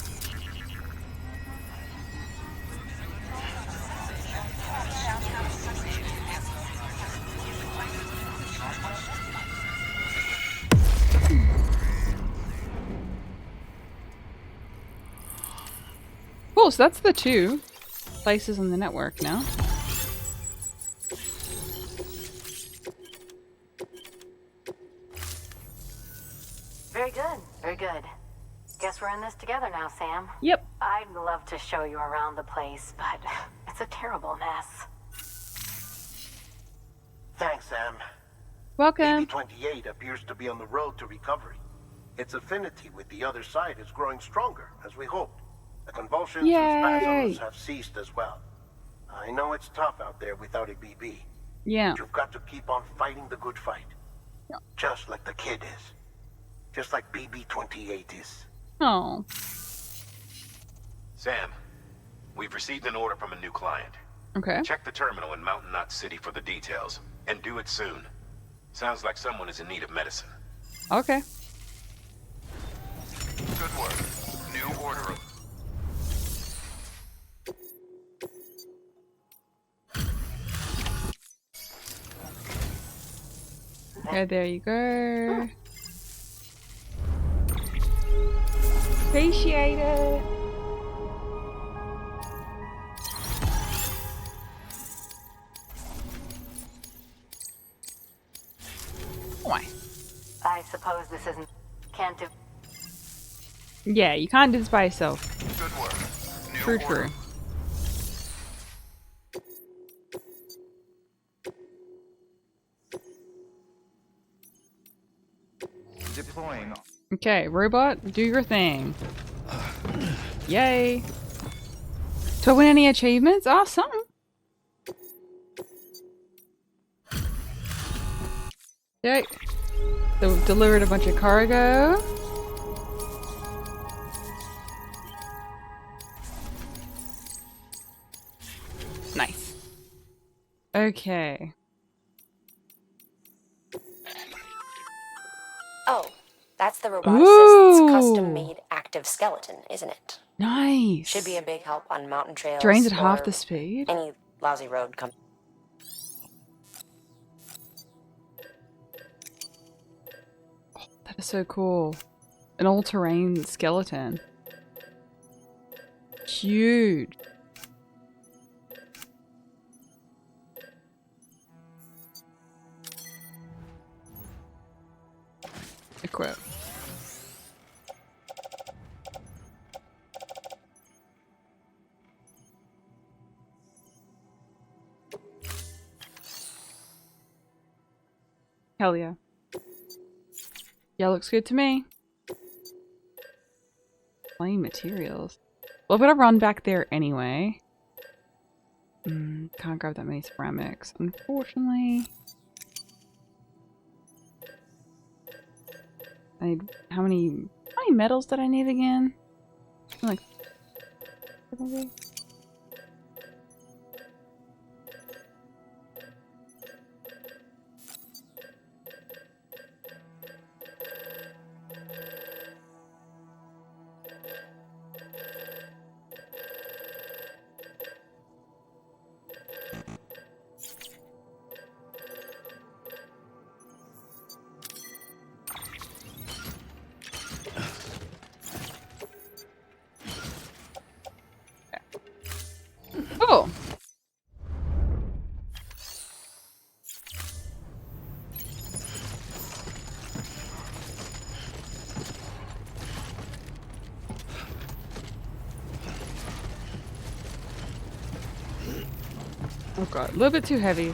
Cool, so that's the 2 places on the network now. Very good, very good. Guess we're in this together now, Sam. Yep. I'd love to show you around the place, but it's a terrible mess. Thanks, Sam. Welcome. BB-28 appears to be on the road to recovery. Its affinity with the other side is growing stronger, as we hoped. The convulsions and spasms have ceased as well. I know it's tough out there without a BB. Yeah. But you've got to keep on fighting the good fight. Yeah. Just like the kid is. Just like BB-28 is. Oh. Sam, we've received an order from a new client. Okay. Check the terminal in Mountain Knot City for the details, and do it soon. Sounds like someone is in need of medicine. Okay. Good work. New order. Okay, there you go. Appreciate it. Why? I suppose this isn't... Can't do... Yeah, you can't do this by yourself. Good work. New True, order. true. Deploying. Okay, robot, do your thing. Yay. Do I win any achievements? Oh, something. Okay. So we've delivered a bunch of cargo. Nice. Okay. Oh, that's the roboticist's custom-made active skeleton, isn't it? Nice. Should be a big help on mountain trails. Drains at half or the speed. Any lousy road come. That is so cool. An all-terrain skeleton. Huge. Equip. Hell yeah. Yeah, looks good to me. Plain materials. Well, I'm gonna run back there anyway. Can't grab that many ceramics, unfortunately. I need how many metals did I need again? Like maybe? Oh. Oh god, a little bit too heavy.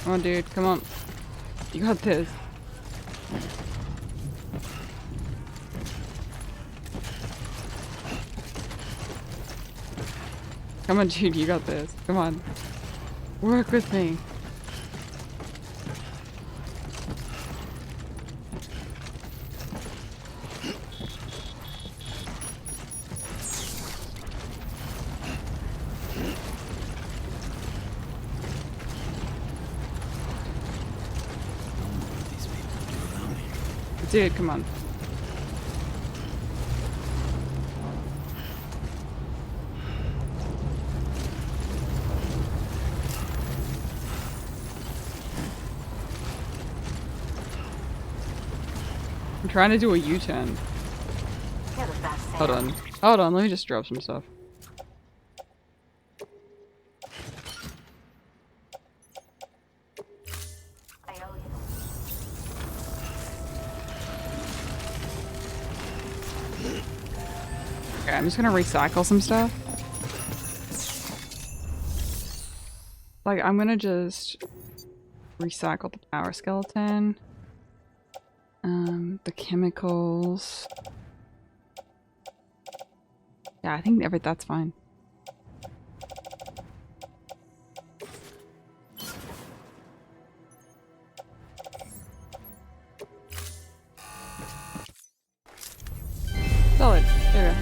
Come on, dude, come on. You got this. Come on, dude, you got this. Come on. Work with me. Dude, come on. I'm trying to do a U-turn. You're the best, Sam. Hold on. Hold on, let me just drop some stuff. I owe you. Okay, I'm just gonna recycle some stuff. Like, I'm gonna just recycle the power skeleton. The chemicals. Yeah, I think that's fine. Solid. There we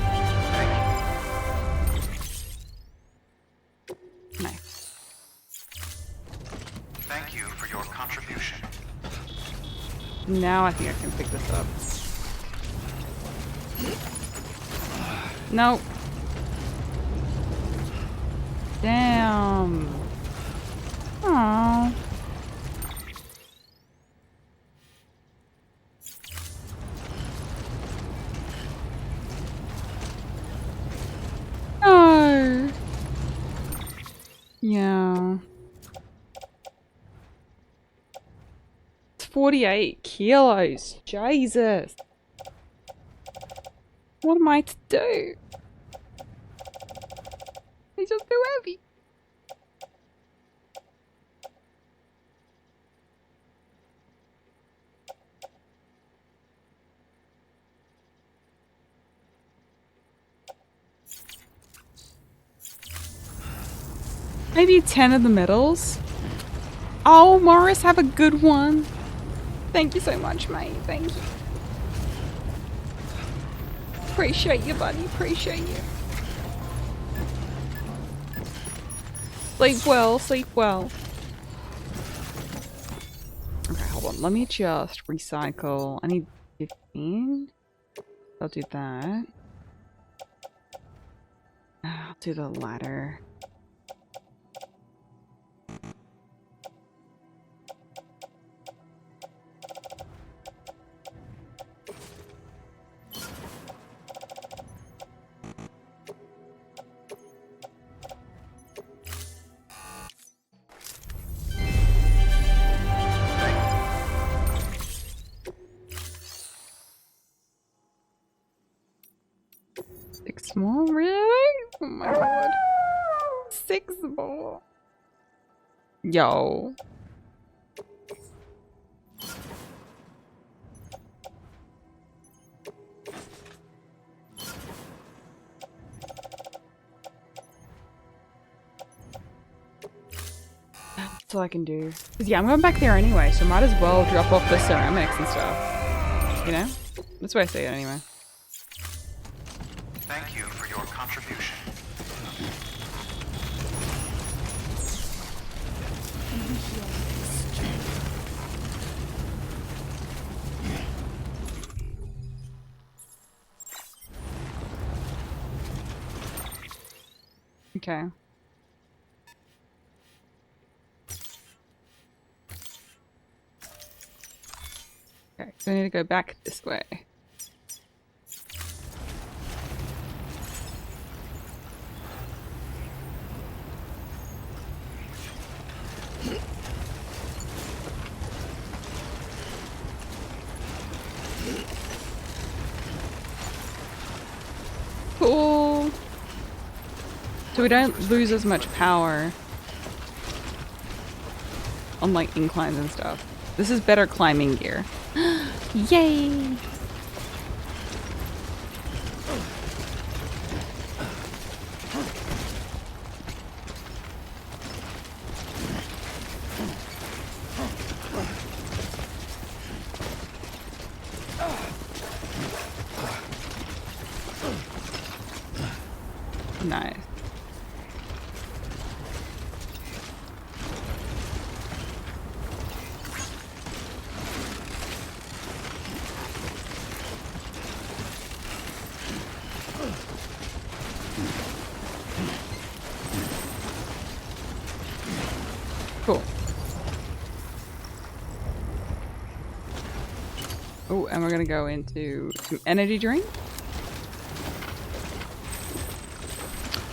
go. Nice. Thank you for your contribution. Now I think I can pick this up. No. Damn. Aww. No. Yeah. It's 48 kilos. Jesus. What am I to do? He's just too heavy. Maybe 10 of the medals. Oh, Morris, have a good one. Thank you so much, mate. Thank you. Appreciate you, buddy. Appreciate you. Sleep well. Sleep well. Okay, hold on. Let me just recycle. I need 15. I'll do that. I'll do the ladder. Six more? Really? Oh my god. 6 more. Yo. That's all I can do. 'Cause yeah, I'm going back there anyway, so might as well drop off the ceramics and stuff. You know? That's where I see it anyway. Thank you for your contribution. Okay. Okay, so I need to go back this way. Cool. So we don't lose as much power on like inclines and stuff. This is better climbing gear. Yay! Nice. and we're gonna go into some energy drink.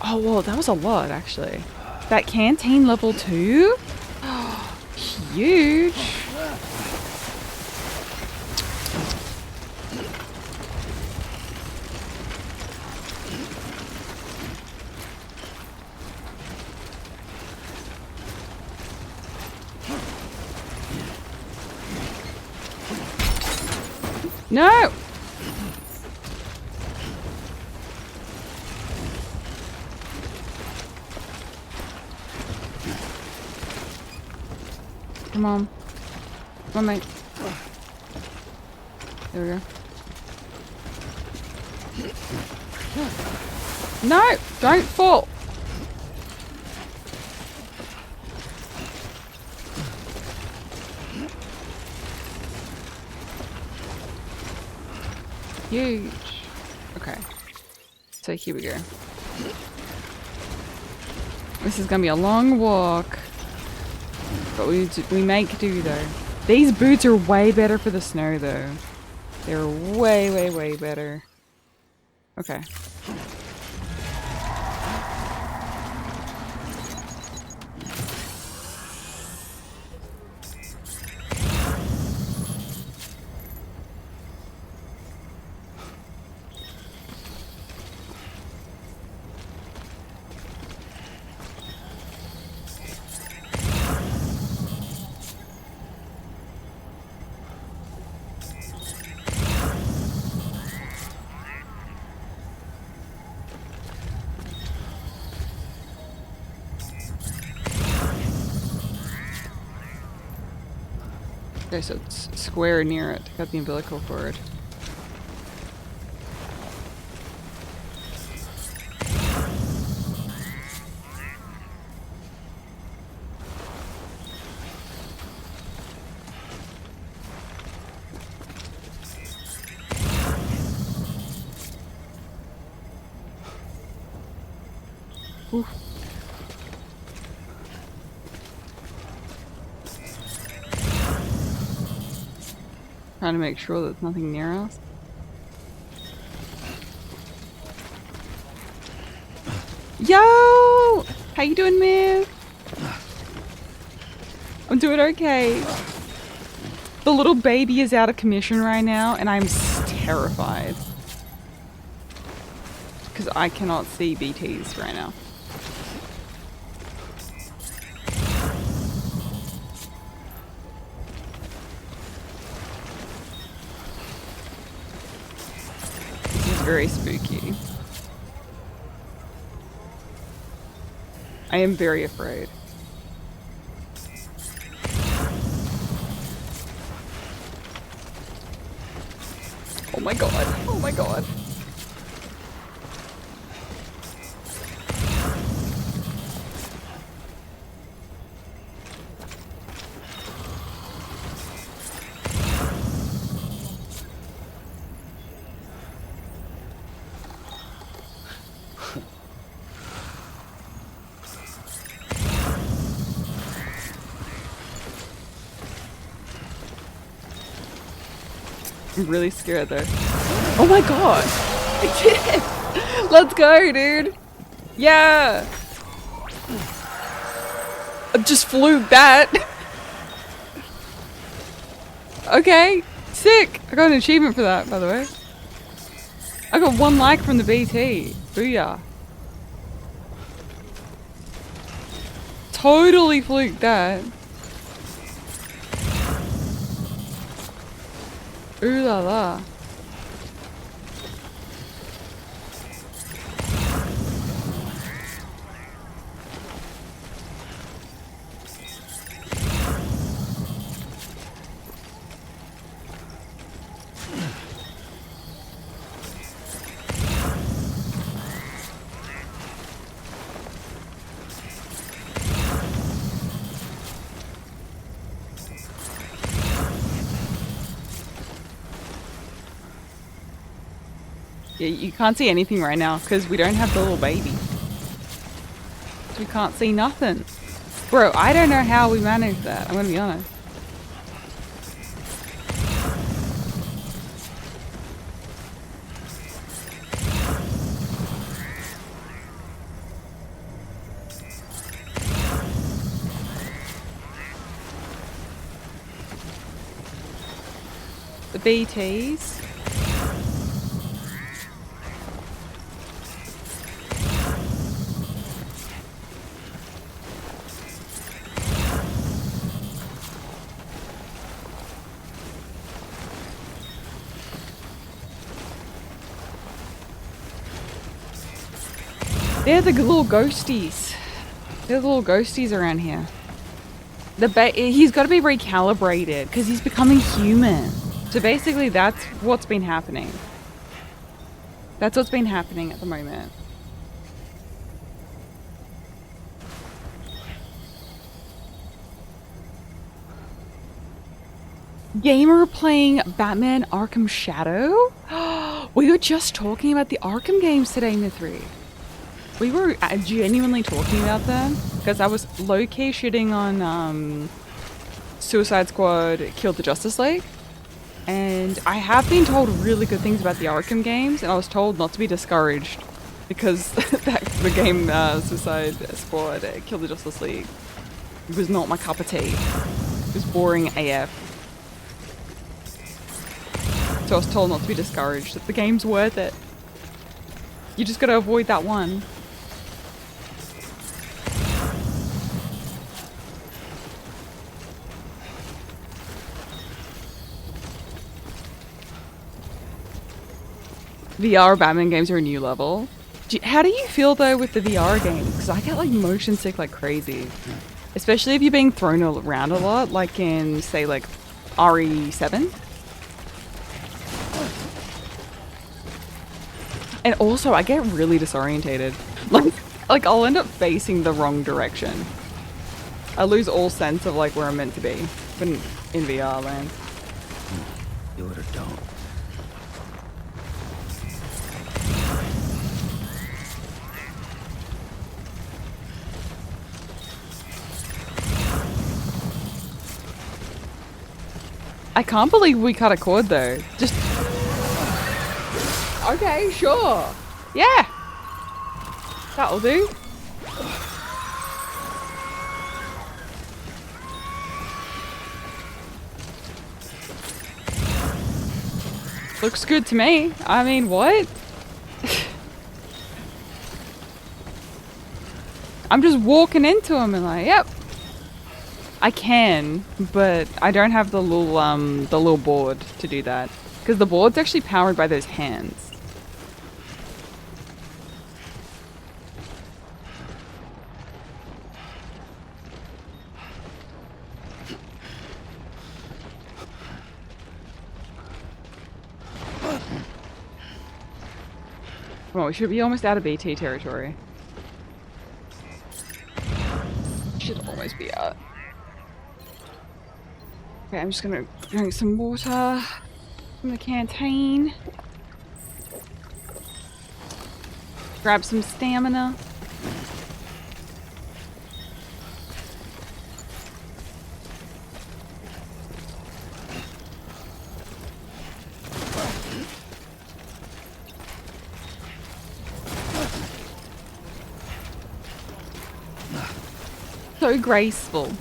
Oh, whoa, that was a lot, actually. That canteen level 2? Huge. No! Come on. Come on, mate. There we go. No! Don't fall! Huge. Okay. So here we go. This is gonna be a long walk. But we make do though. These boots are way better for the snow though. They're way, way, way better. Okay. Okay, so it's square near it. Got the umbilical cord. Oof. Trying to make sure there's nothing near us. Yo! How you doing, man? I'm doing okay. The little baby is out of commission right now, and I'm terrified. Because I cannot see BTs right now. Very spooky. I am very afraid. Oh my god. Oh my god. I'm really scared though. Oh my god! I did it! Let's go, dude! Yeah! I just flew that! Okay, sick! I got an achievement for that, by the way. I got 1 like from the BT. Booyah. Totally fluked that. Ooh la la. Yeah, you can't see anything right now because we don't have the little baby. So we can't see nothing. Bro, I don't know how we managed that, I'm gonna be honest. The BTs. They're the little ghosties. They're the little ghosties around here. He's got to be recalibrated because he's becoming human. So basically that's what's been happening. That's what's been happening at the moment. Gamer playing Batman Arkham Shadow? We were just talking about the Arkham games today, Mithri. We were genuinely talking about them because I was low-key shitting on Suicide Squad Killed the Justice League. And I have been told really good things about the Arkham games, and I was told not to be discouraged because the game Suicide Squad Killed the Justice League was not my cup of tea. It was boring AF. So I was told not to be discouraged, that the game's worth it. You just gotta avoid that one. VR Batman games are a new level. How do you feel though with the VR games? Because I get like motion sick like crazy. Especially if you're being thrown around a lot, like in say like RE7. And also I get really disorientated. Like I'll end up facing the wrong direction. I lose all sense of like where I'm meant to be in VR land. Do it or don't. I can't believe we cut a cord though. Just... Okay, sure. Yeah. That'll do. Looks good to me. I mean, what? I'm just walking into him and like, yep. I can, but I don't have the little board to do that. Because the board's actually powered by those hands. Well, we should be almost out of BT territory. Should almost be out. Okay, I'm just gonna drink some water from the canteen. Grab some stamina. So graceful.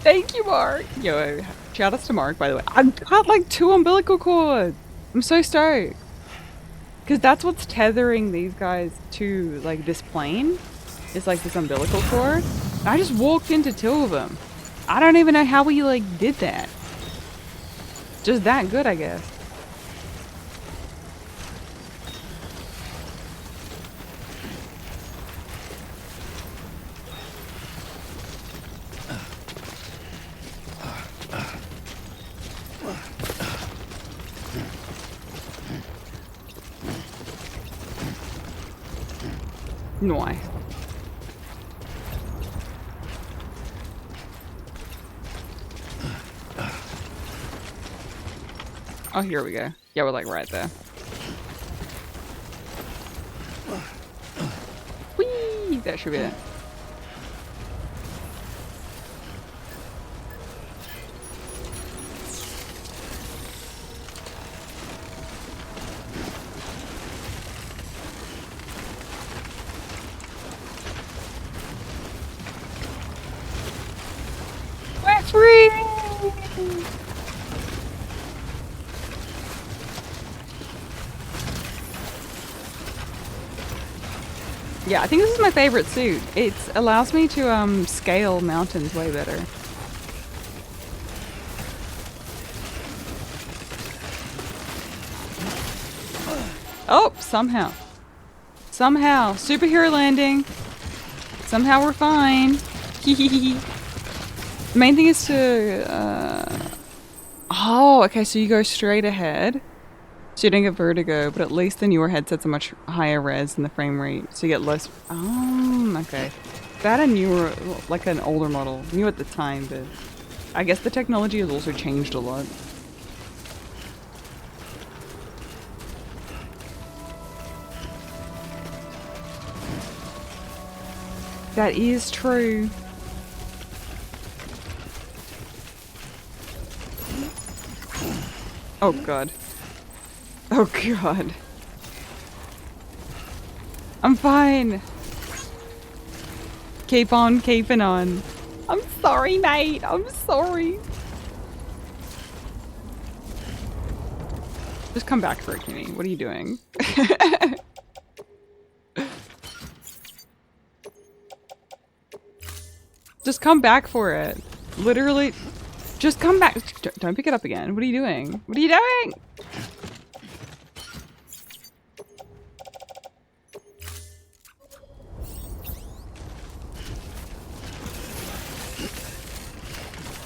Thank you, Mark. Yo, shout outs to Mark, by the way. I've got like 2 umbilical cords. I'm so stoked. Because that's what's tethering these guys to like this plane. Is like this umbilical cord. And I just walked into 2 of them. I don't even know how we like did that. Just that good, I guess. Nice. Oh, here we go. Yeah, we're like right there. Whee! That should be it. Yeah, I think this is my favorite suit. It allows me to scale mountains way better. Oh, somehow. Somehow. Superhero landing. Somehow we're fine. The main thing is to... Oh, okay, so you go straight ahead. So you don't get vertigo, but at least the newer headsets are much higher res in the frame rate. So you get less... okay. That a newer... like an older model. New at the time, but... I guess the technology has also changed a lot. That is true. Oh god. Oh god. I'm fine. Keep on keeping on. I'm sorry, mate. I'm sorry. Just come back for it, Kimmy. What are you doing? Just come back for it. Literally, just come back. Don't pick it up again. What are you doing? What are you doing?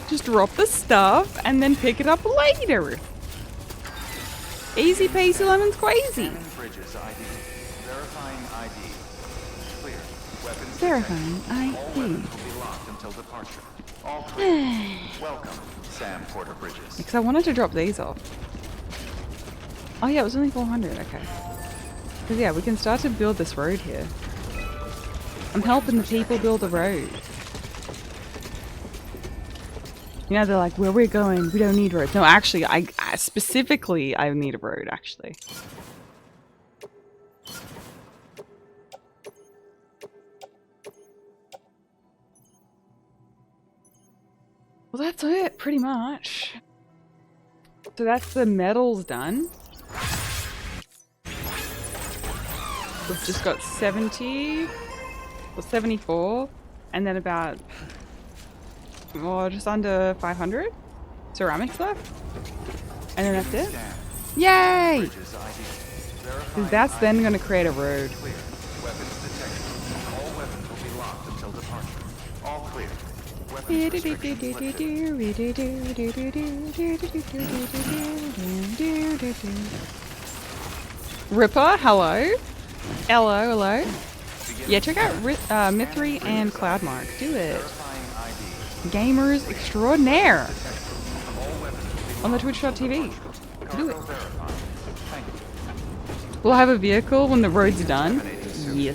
Just drop the stuff and then pick it up later. Easy peasy lemon squeezy. Verifying ID. Clear. Weapons Verifying ID. All weapons will be locked until departure. All clear. Welcome, Sam Porter Bridges. Because I wanted to drop these off. Oh yeah, it was only 400. Okay. Because yeah, we can start to build this road here. I'm helping the people build a road. You know, they're like, where we're going, we don't need roads. No, actually, I specifically, I need a road, actually. Well, that's it, pretty much. So that's the metals done. We've just got 70, or 74, and then about... oh, just under 500 ceramics left. And then that's it. Yay! Because that's then going to create a road. Weapons detected. All weapons will be locked until departure. All clear. Ripper, hello. Hello, hello. Yeah, check out Mithri and Cloudmark. Do it. Gamers extraordinaire on the twitch.tv. Do it. Will I have a vehicle when the road's done? Yes.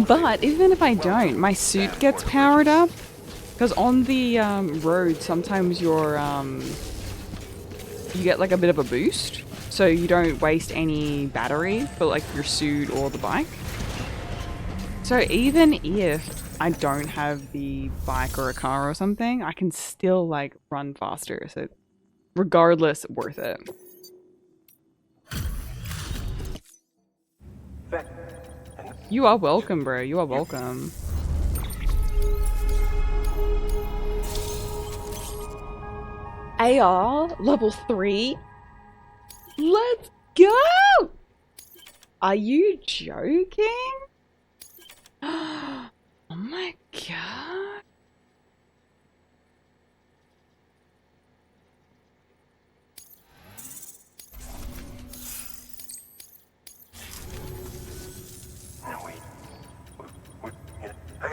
But even if I don't, my suit gets powered up. Because on the road, sometimes you're, you get like a bit of a boost. So you don't waste any battery for like your suit or the bike. So even if I don't have the bike or a car or something, I can still like run faster. So regardless, worth it. You are welcome, bro. You are welcome. AR level 3. Let's go! Are you joking? Oh my god.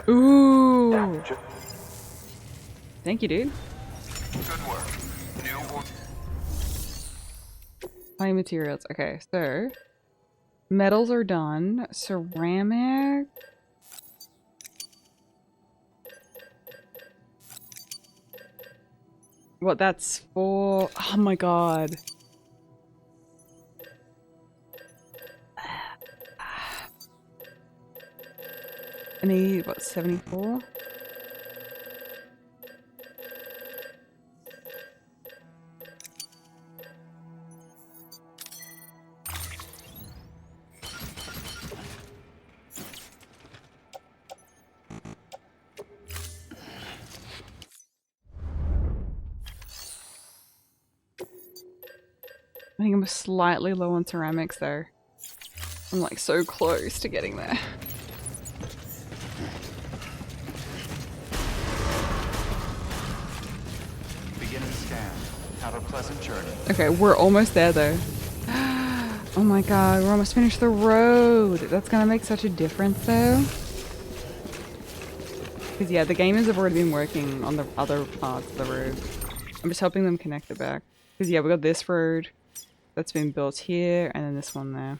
Ooh. Thank you, dude. Good work. High materials. Okay, so metals are done. Ceramic. What that's for? Oh my god. I need, what, 74? I think I'm slightly low on ceramics though. I'm like so close to getting there. Beginning scan. Have a pleasant journey. Okay, we're almost there though. Oh my god, we're almost finished the road. That's gonna make such a difference though. Because yeah, the gamers have already been working on the other parts of the road. I'm just helping them connect it back. Because yeah, we got this road that's been built here, and then this one there.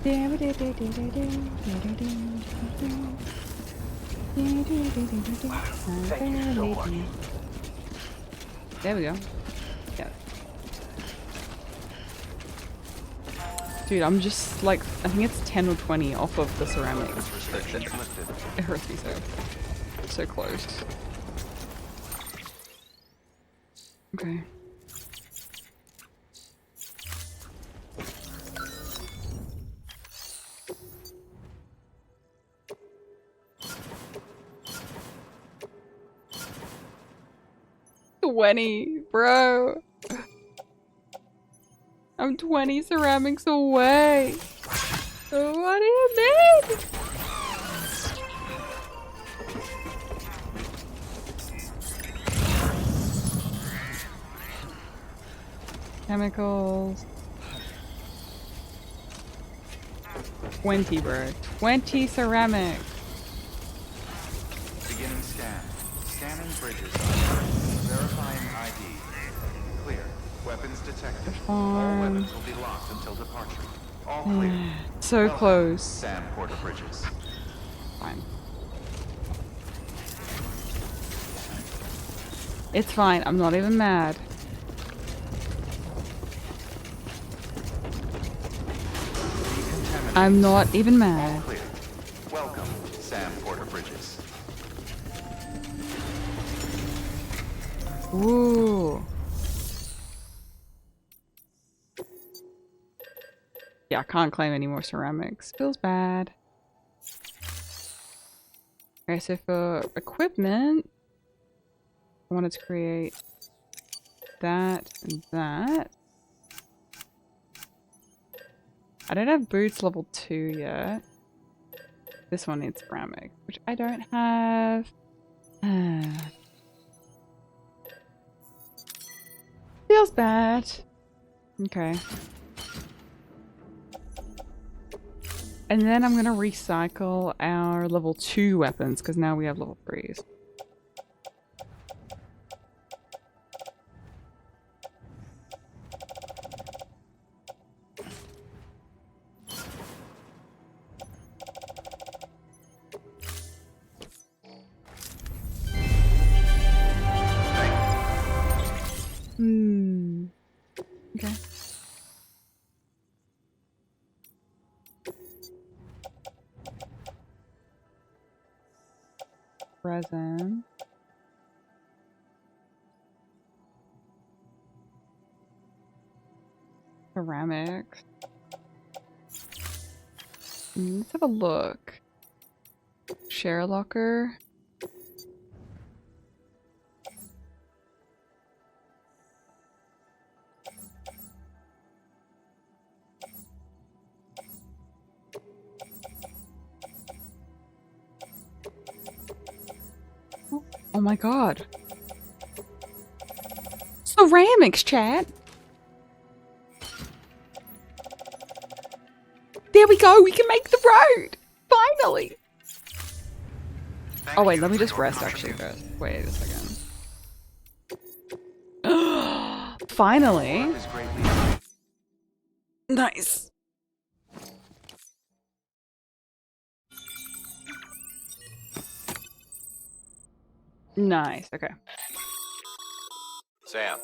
There we go. Yeah. Dude, I'm just like, I think it's 10 or 20 off of the ceramics. It hurts me so. So close. Okay. Bro. I'm 20 ceramics away. So what do you need? Chemicals. 20, bro. 20 ceramics. Beginning scan. Scanning bridges. Verifying ID. Clear. Weapons detected. All weapons will be locked until departure. All clear. So Welcome, close. Sam Porter Bridges. Fine. It's fine. I'm not even mad. I'm not even mad. All clear. Welcome, Sam Porter Bridges. Ooh. Yeah, I can't claim any more ceramics. Feels bad. Okay, so for equipment, I wanted to create that and that. I don't have boots level 2 yet. This one needs ceramic, which I don't have. Feels bad. Okay. And then I'm gonna recycle our level 2 weapons, because now we have level 3s. Okay. Resin. Ceramics. Let's have a look. Share locker. Oh my god. Ceramics, chat. There we go. We can make the road. Finally. Oh wait, let me just rest actually first. Wait a second. Finally. Nice. Nice, okay. Sam,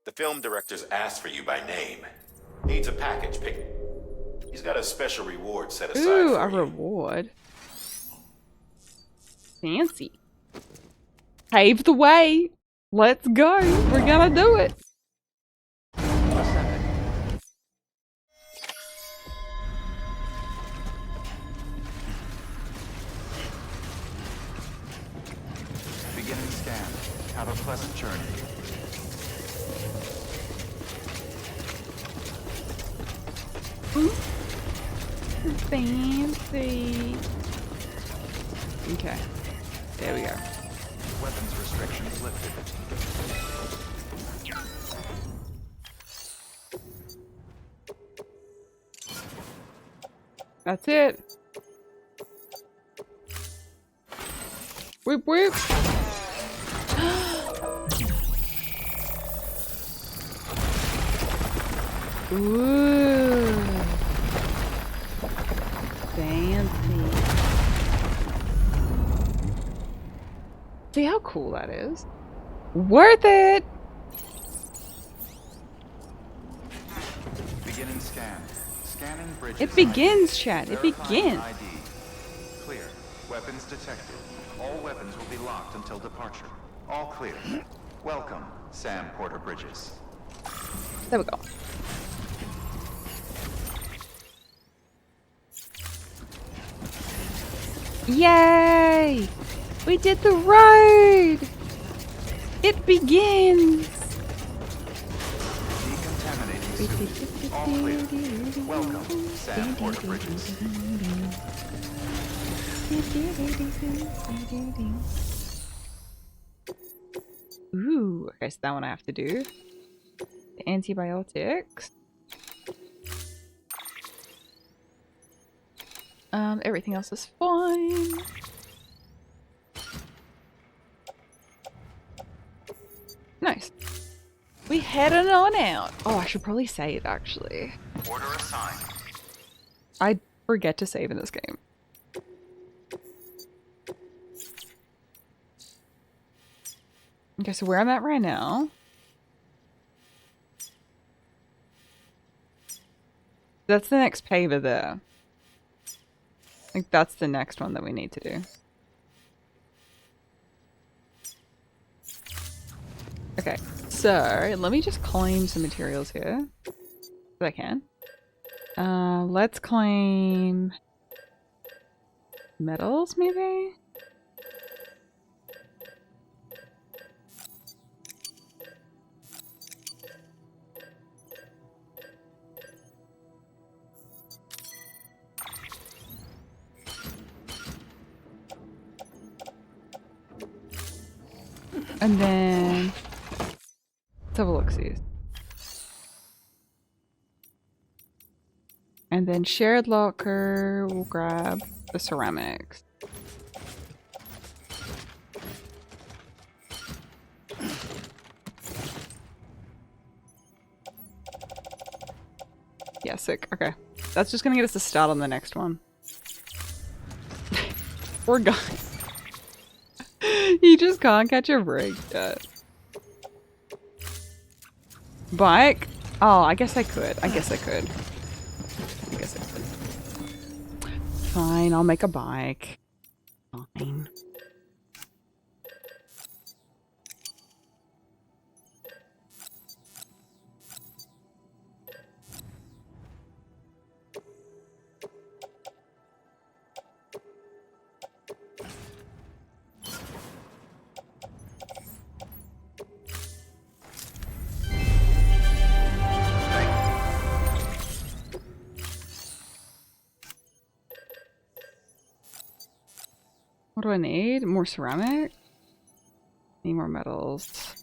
the film director's asked for you by name. Needs a package pick. He's got a special reward set aside Ooh, for a you. reward. Fancy. Pave the way. Let's go. We're gonna do it. Beginning scan. Have a pleasant journey. Fancy. Okay. There we go. Weapons restrictions lifted. That's it. Whoop whoop. Ooh. Fancy. See how cool that is? Worth it! Beginning scan. Scanning bridges. It begins, chat. It begins. ID. Clear. Weapons detected. All weapons will be locked until departure. All clear. Welcome, Sam Porter Bridges. There we go. Yay! We did the road! It begins! Decontaminating suit. All clear. Welcome, Sam Porter Bridges. Ooh, okay, so that one I have to do. The antibiotics. Everything else is fine. Nice. We heading on out. Oh, I should probably save actually. Order assigned. I forget to save in this game. Okay, so where I'm at right now. That's the next paver there. I think that's the next one that we need to do. Okay, so let me just claim some materials here. If I can. Let's claim metals, maybe? And then let's have a look-see. And then shared locker, we'll grab the ceramics. Yeah, sick. Okay. That's just gonna get us a start on the next one. We're gone. You just can't catch a break yet. Bike? Oh, I guess I could. I guess I could. Fine, I'll make a bike. Fine. What do I need? More ceramic? Need more metals.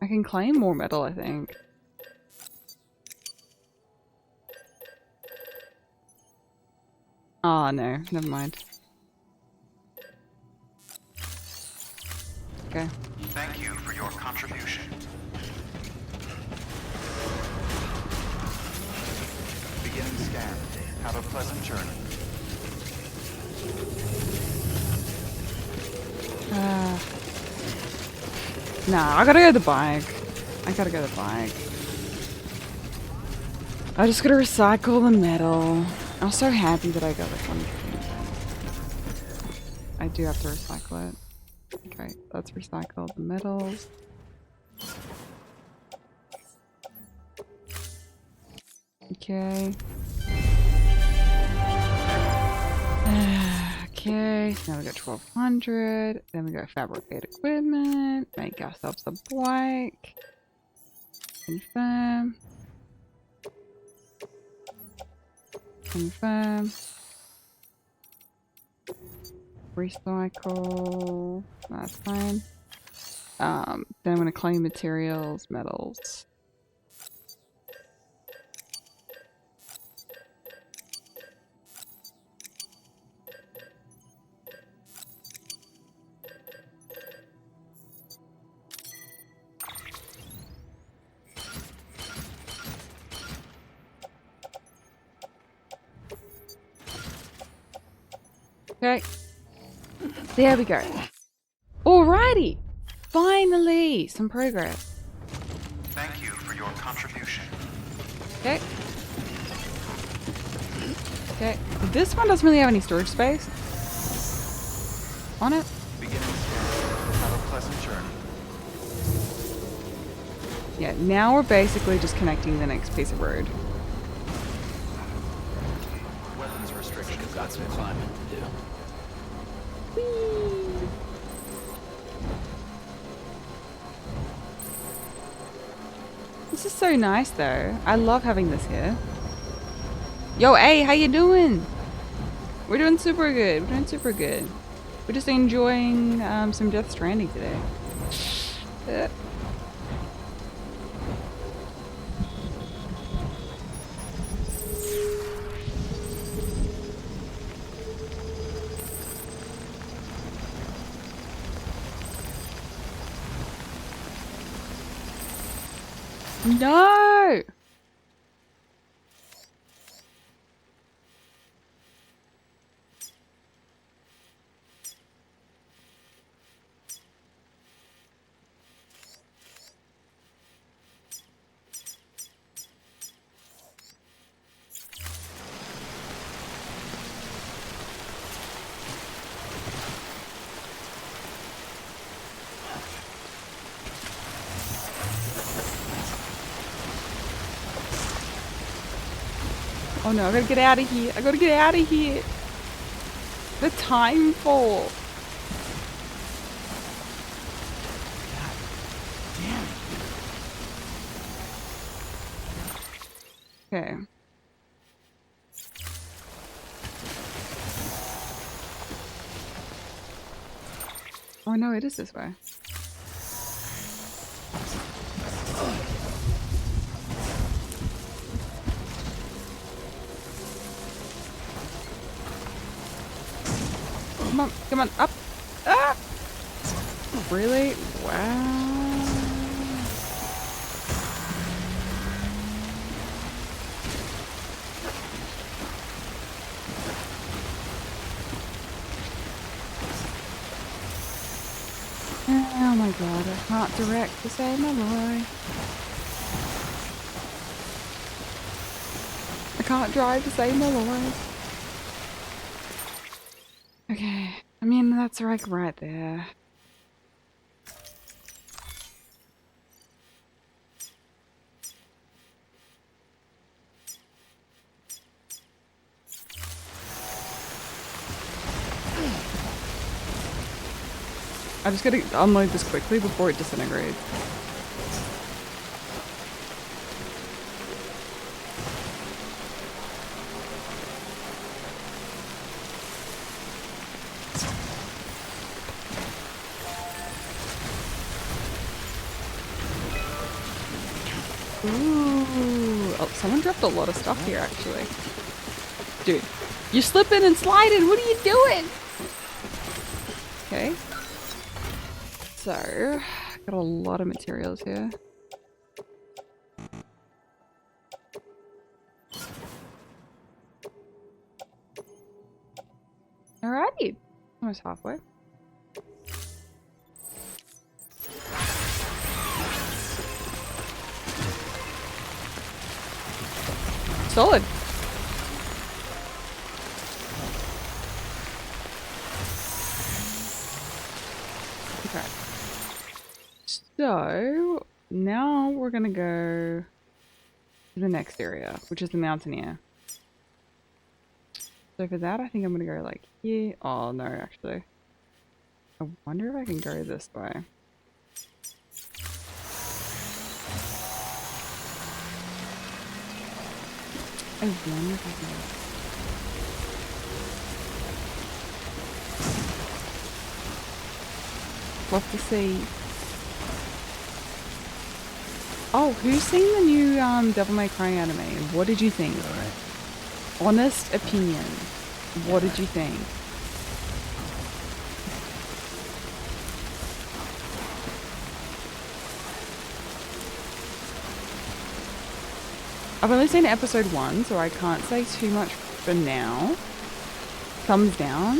I can claim more metal, I think. Oh no, never mind. Okay. Thank you for your contribution. Beginning scan. Have a pleasant journey. Nah, I gotta go to the bike. I gotta go to the bike. I just gotta recycle the metal. I'm so happy that I got this one. I do have to recycle it. Okay, let's recycle the metals. Okay. Okay, now we got 1200. Then we got fabricate equipment. Make ourselves a bike. Confirm. Confirm. Recycle. That's fine. Then I'm gonna claim materials, metals. Okay. There we go. Alrighty! Finally! Some progress. Thank you for your contribution. Okay. Okay. This one doesn't really have any storage space on it. Beginning scan. Have a pleasant journey. Yeah, now we're basically just connecting the next piece of road. Weapons restrictions. We've got some climbing to do. This is so nice though. I love having this here. Yo, hey, how you doing? We're doing super good. We're doing super good. We're just enjoying some Death Stranding today. No! Oh no, I gotta get out of here. I gotta get out of here. The time fall. Okay. Oh no, it is this way. Come on, come on, up! Ah! Really? Wow. Oh my god, I can't direct to save my life. I can't drive to save my life. Okay, I mean, that's like right there. I just gotta unload this quickly before it disintegrates. Ooh. Oh, someone dropped a lot of stuff here, actually. Dude, you're slipping and sliding. What are you doing? Okay. So, got a lot of materials here. Alrighty. Almost halfway. Solid. Okay. So now we're gonna go to the next area, which is the Mountaineer. So for that, I think I'm gonna go like here. Oh no, actually. I wonder if I can go this way. I wonder if I can. We'll have to see. Oh, who's seen the new Devil May Cry anime? What did you think? Honest opinion. What did you think? I've only seen episode 1, so I can't say too much for now. Thumbs down.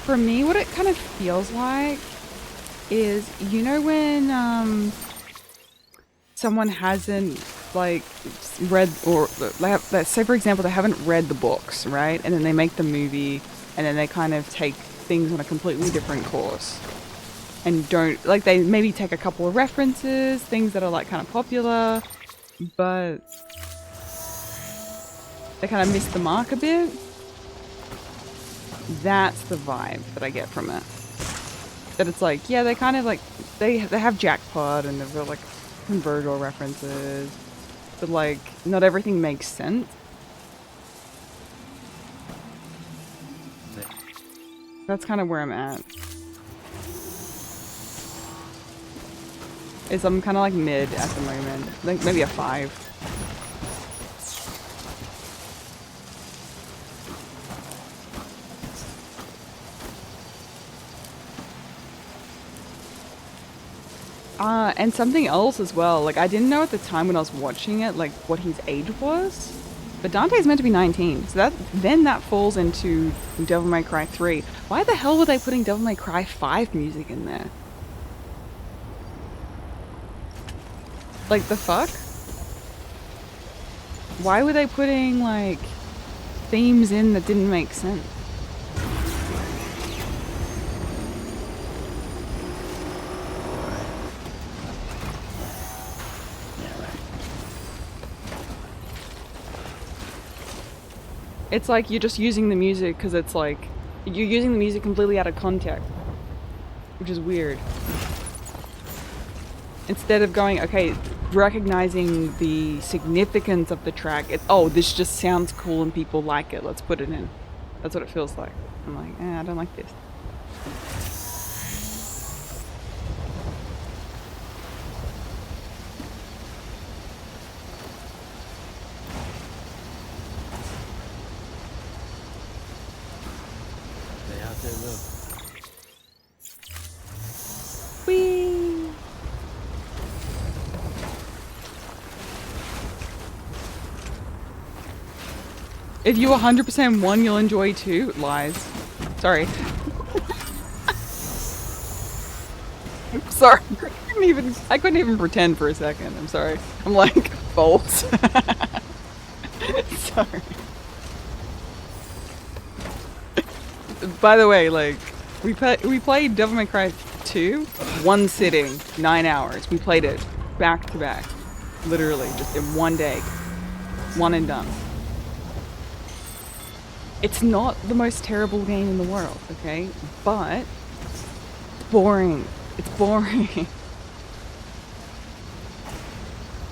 For me, what it kind of feels like is, you know when someone hasn't like read, or let's say for example they haven't read the books, right? And then they make the movie and then they kind of take things on a completely different course. And don't, like, they maybe take a couple of references, things that are like kind of popular, but they kind of miss the mark a bit. That's the vibe that I get from it. That it's like, yeah, they kind of like, they have Jackpot and they've got like some Virgil references, but like, not everything makes sense. That's kind of where I'm at. Is I'm kind of like mid at the moment, like maybe a 5. And something else as well, like I didn't know at the time when I was watching it, like what his age was, but Dante's meant to be 19, so that falls into Devil May Cry 3. Why the hell were they putting Devil May Cry 5 music in there? Like, the fuck? Why were they putting, like, themes in that didn't make sense? It's like you're just using the music because it's like, you're using the music completely out of context, which is weird. Instead of going, okay, recognizing the significance of the track, oh, this just sounds cool and people like it, let's put it in. That's what it feels like. I'm like, I don't like this. Stay out there, look. Whee! If you 100% 1, you'll enjoy 2. Lies. Sorry. I'm sorry. I couldn't even pretend for a second. I'm sorry. I'm like, false. Sorry. By the way, like, we played Devil May Cry 2, one sitting, 9 hours. We played it back to back. Literally, just in one day. One and done. It's not the most terrible game in the world, okay? But it's boring. It's boring.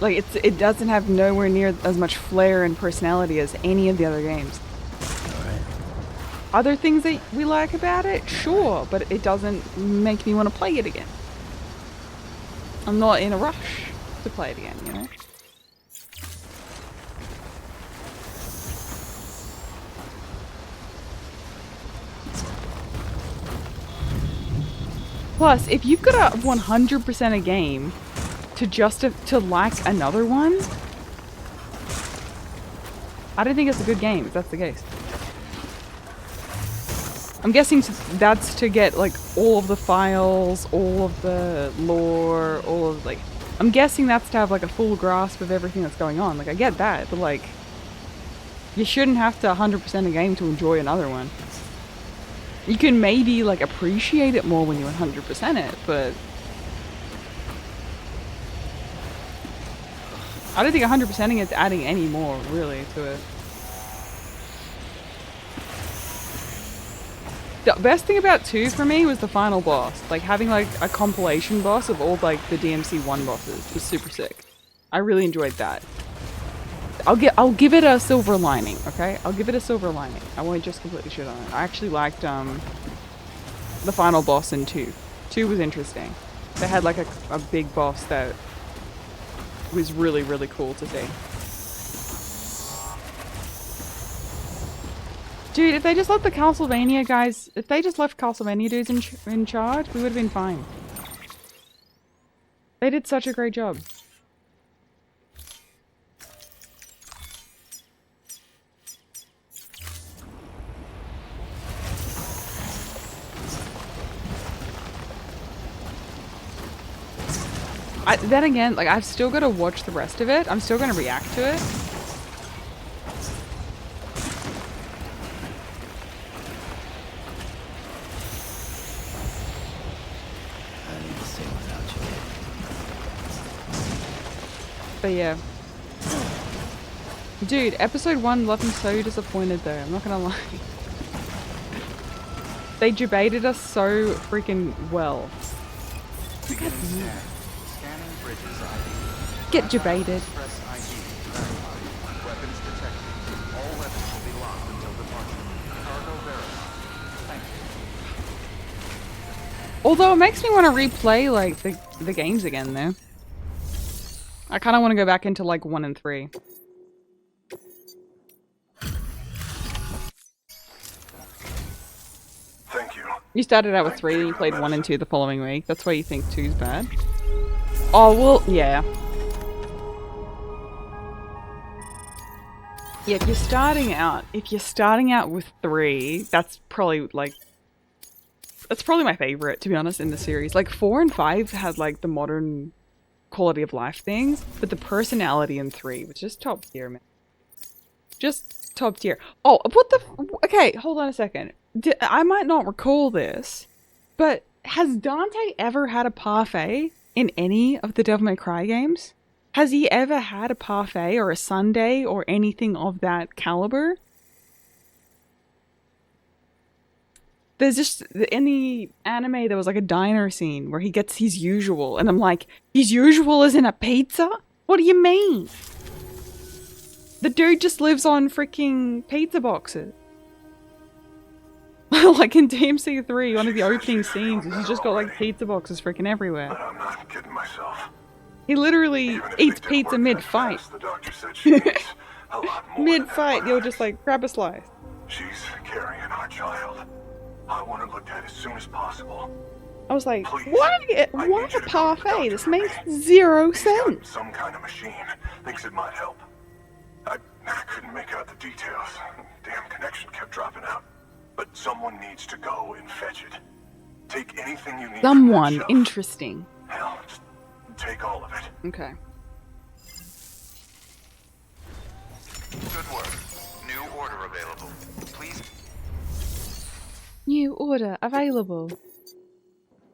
Like, it doesn't have nowhere near as much flair and personality as any of the other games. Alright. Other things that we like about it, sure, but it doesn't make me want to play it again. I'm not in a rush to play it again, you know? Plus, if you've got a 100% a game to like another one? I don't think it's a good game, if that's the case. I'm guessing that's to get, like, all of the files, all of the lore, all of, like... I'm guessing that's to have, like, a full grasp of everything that's going on. Like, I get that, but, like... You shouldn't have to 100% a game to enjoy another one. You can maybe, like, appreciate it more when you 100% it, but... I don't think 100%ing it's adding any more, really, to it. The best thing about 2 for me was the final boss. Like, having, like, a compilation boss of all, like, the DMC 1 bosses was super sick. I really enjoyed that. I'll give it a silver lining, okay? I'll give it a silver lining. I won't just completely shit on it. I actually liked, the final boss in 2. 2 was interesting. They had, like, a big boss that was really, really cool to see. Dude, if they just let the Castlevania guys... If they just left Castlevania dudes in charge, we would have been fine. They did such a great job. Then again, like, I've still got to watch the rest of it. I'm still going to react to it. But yeah. Dude, episode 1 left me so disappointed though, I'm not gonna lie. They debated us so freaking well. Get debated. Although it makes me want to replay like the games again though. I kind of want to go back into like 1 and 3. Thank you. You started out with 3 and you played 1 and 2 the following week. That's why you think 2's bad. Oh, well, yeah. Yeah, if you're starting out with 3, that's probably like... That's probably my favorite, to be honest, in the series. Like, 4 and 5 had like the modern quality of life things, but the personality in 3 was just top tier, man. Just top tier. Oh, what the... Okay, hold on a second. I might not recall this, but has Dante ever had a parfait in any of the Devil May Cry games? Has he ever had a parfait or a sundae or anything of that caliber? There's just, in the anime, there was like a diner scene where he gets his usual, and I'm like, his usual is in a pizza? What do you mean? The dude just lives on freaking pizza boxes. Like in DMC 3, one of the opening scenes, he's just got like pizza boxes freaking everywhere. But I'm not kidding myself. He literally eats pizza mid-fight. Mid-fight, he'll just like grab a slice. She's carrying our child. I want her looked at as soon as possible. I was like, what a parfait? This makes 0 sense. Some kind of machine. Thinks it might help. I couldn't make out the details. Damn connection kept dropping out. But someone needs to go and fetch it. Take anything you need. Someone interesting. Hell, just take all of it. Okay. Good work. New order available. Please. New order available.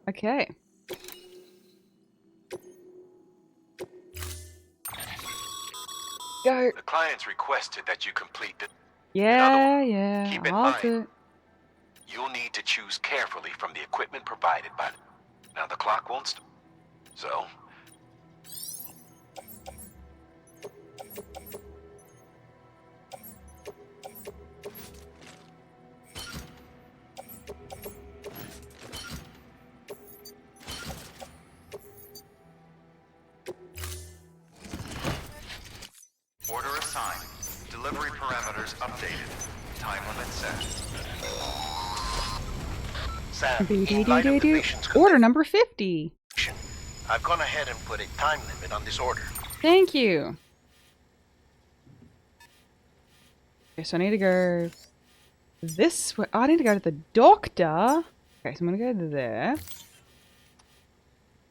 Okay. Go. The clients requested that you complete the... Yeah. Keep in I'll mind, do it. you'll need to choose carefully from the equipment provided by... Now the clock won't stop. So... Order assigned. Delivery parameters updated. Time limit set. Sam, Order number 50. I've gone ahead and put a time limit on this order. Thank you. Okay, so I need to go this way. Oh, I need to go to the doctor. Okay, so I'm gonna go there.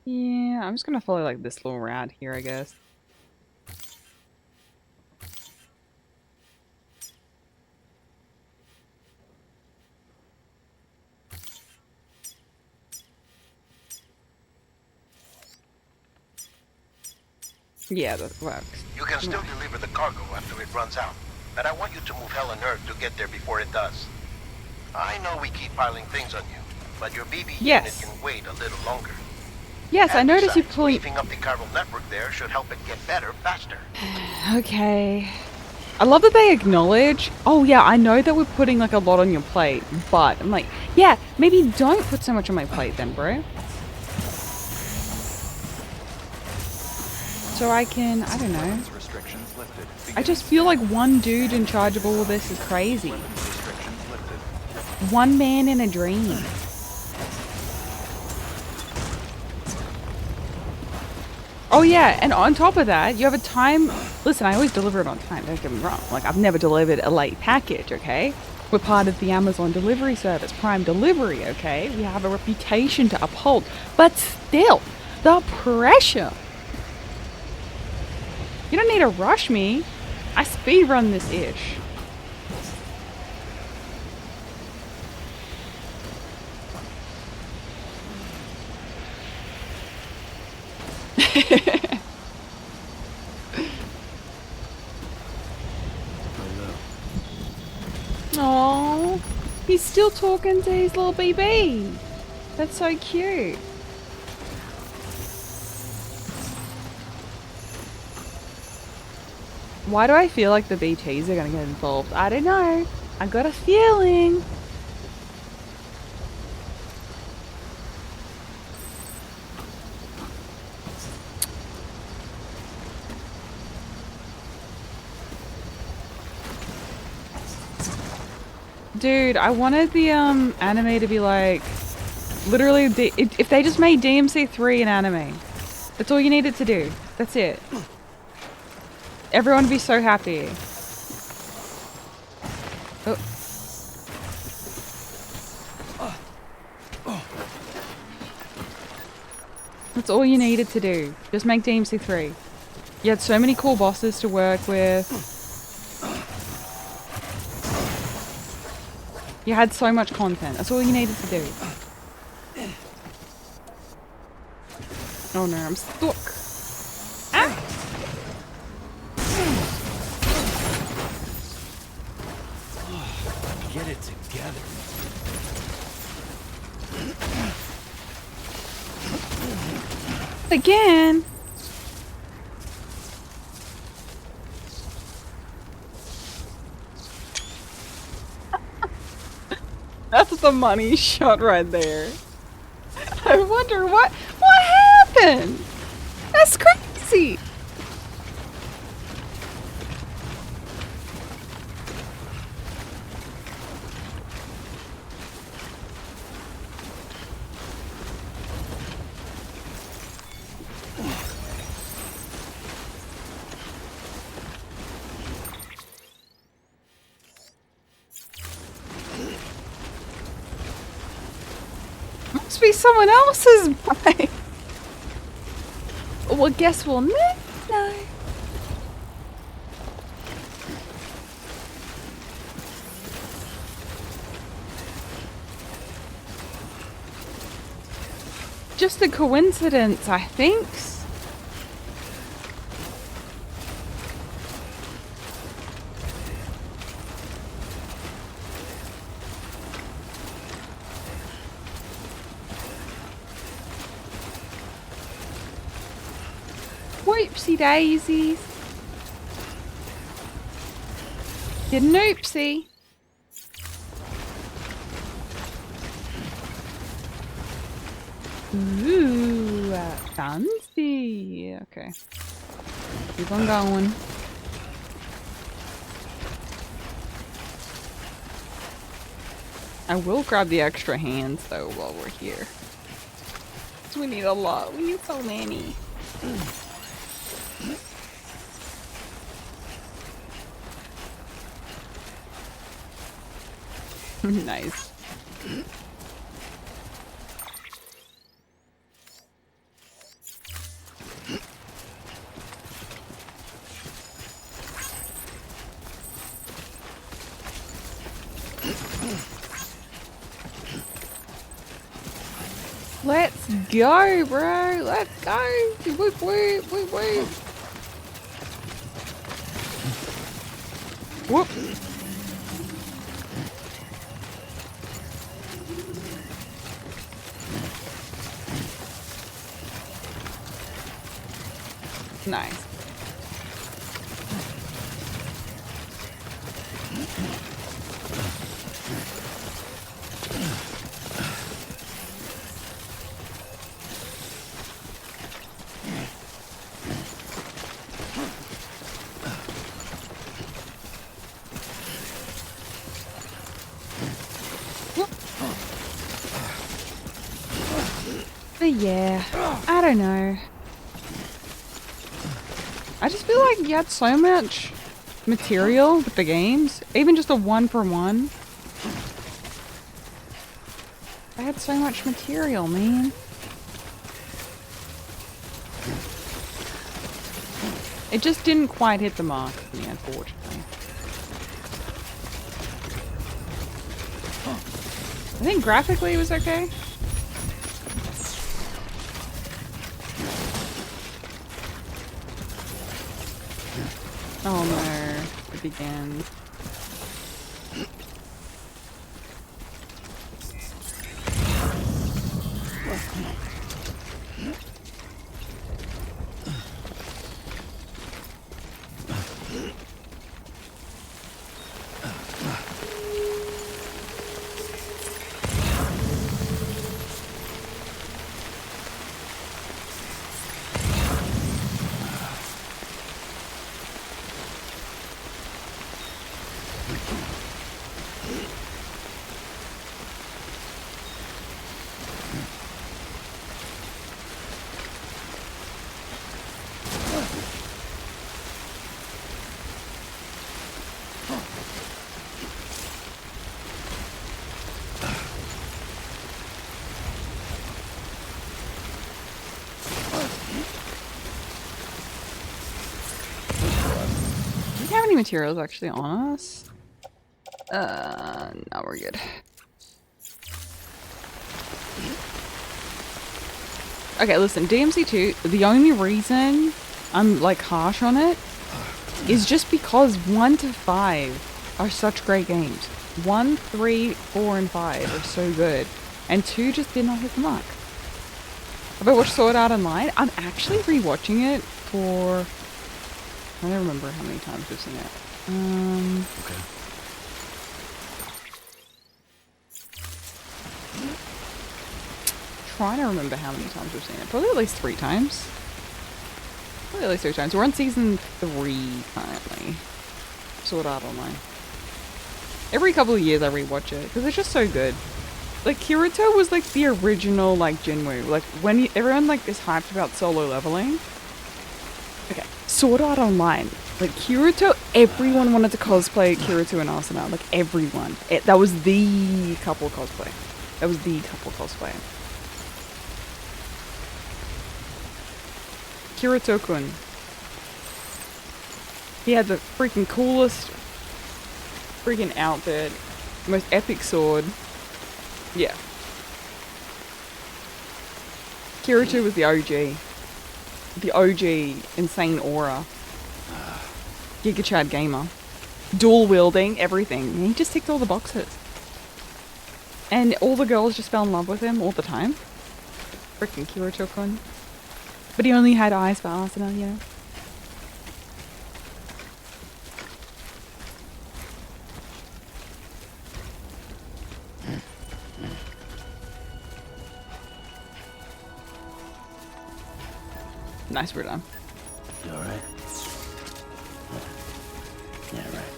Yeah, I'm just gonna follow like this little route here, I guess. Yeah, that works. You can still deliver the cargo after it runs out, but I want you to move hell and earth to get there before it does. I know we keep piling things on you, but your BB unit can wait a little longer. Yes, and I noticed besides, you pulling. Beefing up the chiral network there should help it get better faster. Okay. I love that they acknowledge, oh yeah, I know that we're putting like a lot on your plate, but I'm like, yeah, maybe don't put so much on my plate then, bro. So I can, I don't know. I just feel like one dude in charge of all of this is crazy. One man in a dream. Oh yeah, and on top of that, you have a time... Listen, I always deliver it on time, don't get me wrong. Like, I've never delivered a late package, okay? We're part of the Amazon delivery service, Prime Delivery, okay? We have a reputation to uphold. But still, the pressure. You don't need to rush me. I speedrun this ish. Oh, he's still talking to his little BB. That's so cute. Why do I feel like the BTs are gonna get involved? I don't know. I got a feeling. Dude, I wanted the anime to be like, literally, if they just made DMC3 an anime, that's all you needed to do. That's it. Everyone would be so happy. Oh. That's all you needed to do. Just make DMC3. You had so many cool bosses to work with. You had so much content. That's all you needed to do. Oh no, I'm stuck. Ah! Get it together. Again. That's the money shot right there. I wonder what happened? That's crazy. Must be someone else's bike. Well, guess we'll never know. Just a coincidence, I think. Whoopsie daisies. Did an oopsie. Ooh, fancy. Okay. Keep on going. I will grab the extra hands though while we're here. We need a lot. We need so many. Nice. Let's go, bro. Let's go. Wait. Whoop. Nice. But yeah, I don't know. I just feel like you had so much material with the games, even just a 1-for-1. I had so much material, man. It just didn't quite hit the mark for me, unfortunately. I think graphically it was okay. Oh no, it begins. Do we have any materials actually on us? No, we're good. Okay, listen, DMC2, the only reason I'm like harsh on it is just because 1 to 5 are such great games. 1, 3, 4, and 5 are so good. And 2 just did not hit the mark. Have I watched Sword Art Online? I'm actually rewatching it for... I don't remember how many times we've seen it. Okay. Trying to remember how many times we've seen it. Probably at least 3 times. Probably at least 3 times. We're on season 3 currently. Sword Art Online. Every couple of years I rewatch it because it's just so good. Like Kirito was like the original like Jinwoo. Like when everyone like is hyped about solo leveling. Okay, Sword Art Online. Like Kirito, everyone wanted to cosplay Kirito and Asuna. Like everyone. That was the couple cosplay. That was the couple cosplay. Kirito-kun. He had the freaking coolest freaking outfit. Most epic sword. Yeah. Kirito was the OG. The OG insane aura. Giga Chad gamer. Dual wielding, everything. He just ticked all the boxes. And all the girls just fell in love with him all the time. Freaking Kirito-kun. But he only had eyes for Asuna, you know? Nice, we're done. You alright? Yeah, right.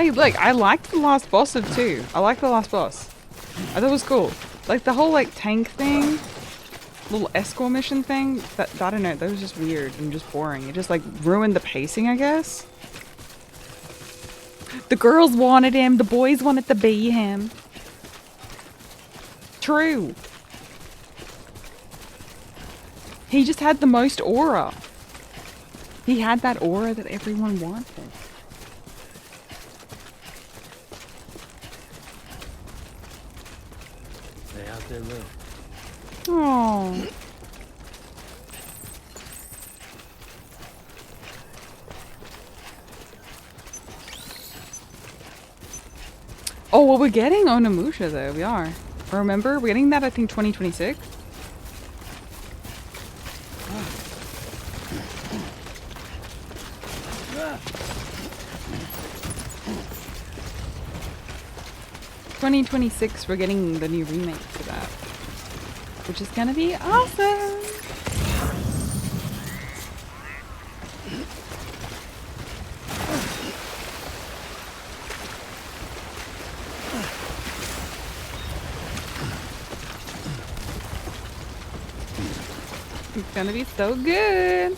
Hey, look, I liked the last boss of 2. I liked the last boss. I thought it was cool. Like, the whole, like, tank thing, little escort mission thing, that I don't know, that was just weird and just boring. It just, like, ruined the pacing, I guess. The girls wanted him, the boys wanted to be him. True. He just had the most aura. He had that aura that everyone wanted. Stay out there, Lou. Oh. Oh, well, we're getting Onimusha though. We are. Remember, we're getting that. I think 2026. '26, we're getting the new remake for that, which is gonna be awesome. It's gonna be so good.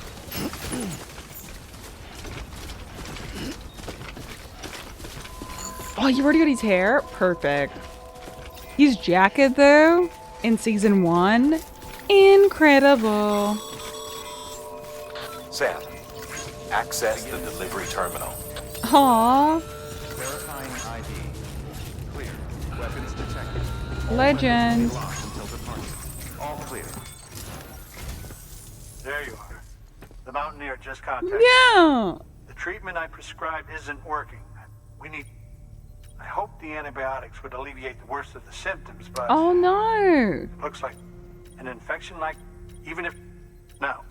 Oh, you already got his hair? Perfect. His jacket, though, in season 1, incredible. Sam, access the delivery terminal. Aww. Verifying ID. Clear. Weapons detected. Legend. Locked until departure. All clear. There you are. The Mountaineer just contacted. Yeah. The treatment I prescribed isn't working. We need... I hope the antibiotics would alleviate the worst of the symptoms, but... Oh, no. Looks like an infection like... Even if... Now,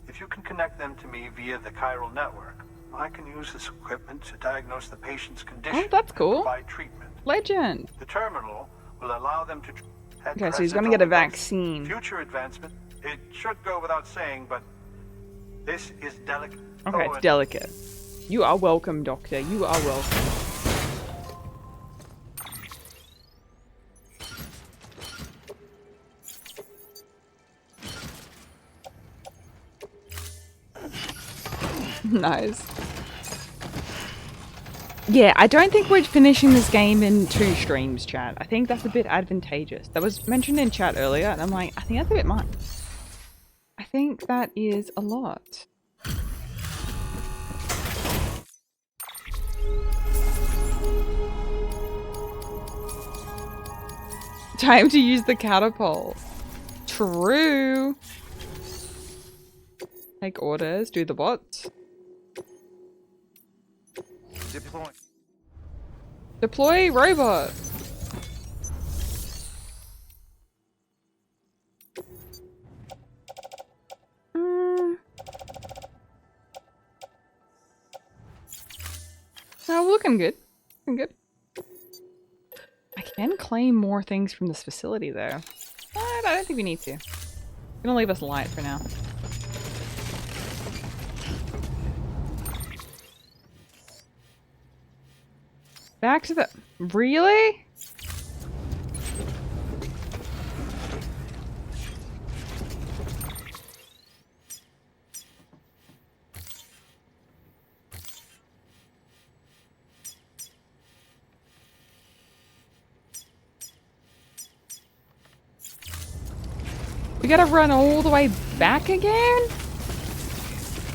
if you can connect them to me via the chiral network, I can use this equipment to diagnose the patient's condition. Oh, that's cool. And provide treatment. Legend. The terminal will allow them to... Okay, so he's gonna get a vaccine. Future advancement. It should go without saying, but this is delicate. Okay, it's delicate. You are welcome, Doctor. You are welcome. Nice. Yeah, I don't think we're finishing this game in 2 streams, chat. I think that's a bit advantageous. That was mentioned in chat earlier, and I'm like, I think that's a bit much. I think that is a lot. Time to use the catapult. True. Take orders, do the bots. Deploy. Deploy robot. Oh, we're looking good. Looking good. I can claim more things from this facility, though. But I don't think we need to. I'm gonna leave us light for now. Back to the... Really? We gotta run all the way back again?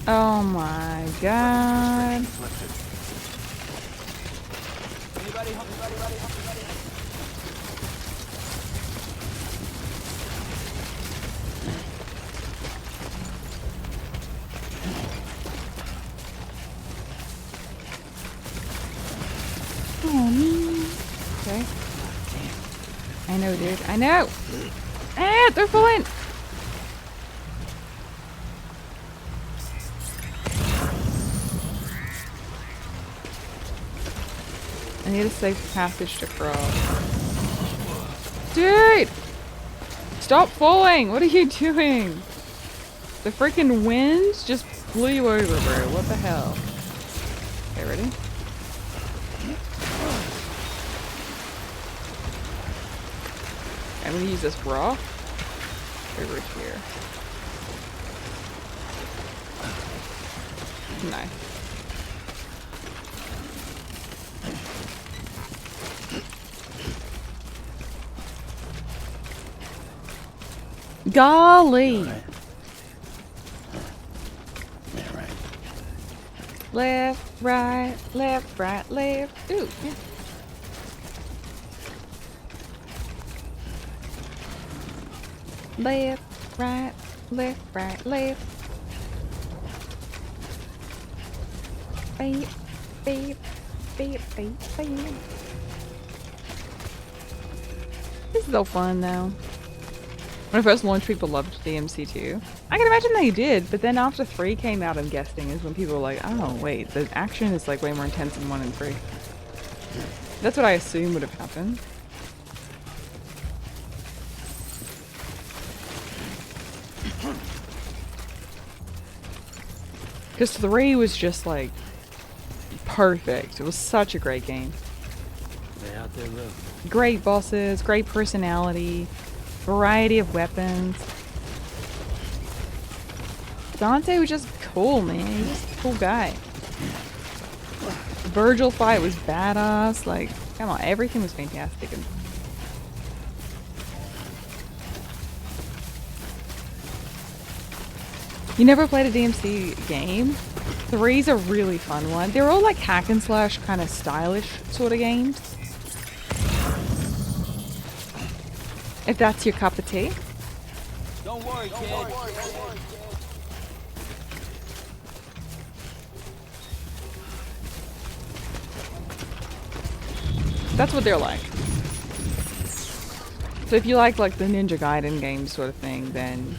Oh my god. Oh no. Okay. I know, dude. I know. Ah, they're falling. I need a safe passage to cross. Dude! Stop falling! What are you doing? The freaking winds just blew you over, bro. What the hell? Okay, ready? I'm gonna use this rock over here. No. Golly! Left, right, left, right, left. Ooh, yeah. Left, right, left, right, left. Beep, beep, beep, beep, beep. This is so fun though. When I first launched, people loved DMC2. I can imagine they did, but then after 3 came out, I'm guessing, is when people were like, oh wait, the action is like way more intense in 1 and 3. That's what I assume would have happened. Because 3 was just like perfect. It was such a great game. They out there, look. Great bosses, great personality, variety of weapons. Dante was just cool, man. He was a cool guy. The Virgil fight was badass. Like, come on, everything was fantastic. And you never played a DMC game? 3's a really fun one. They're all like hack and slash, kind of stylish sort of games. If that's your cup of tea. Don't worry, kid. That's what they're like. So if you like the Ninja Gaiden game sort of thing, then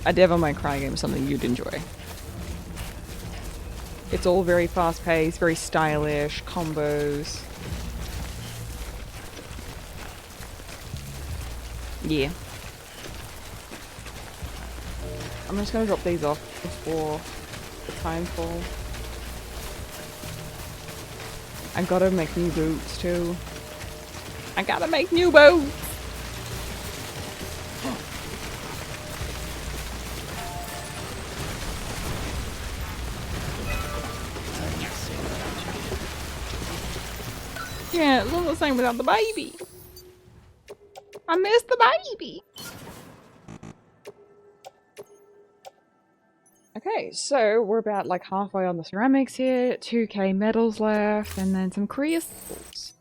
a Devil May Cry game is something you'd enjoy. It's all very fast-paced, very stylish, combos. Yeah. I'm just gonna drop these off before the time falls. I gotta make new boots too. I gotta make new boots! Yeah, it's all the same without the baby. I miss the baby. Okay, so we're about like halfway on the ceramics here. 2k metals left, and then some crystals.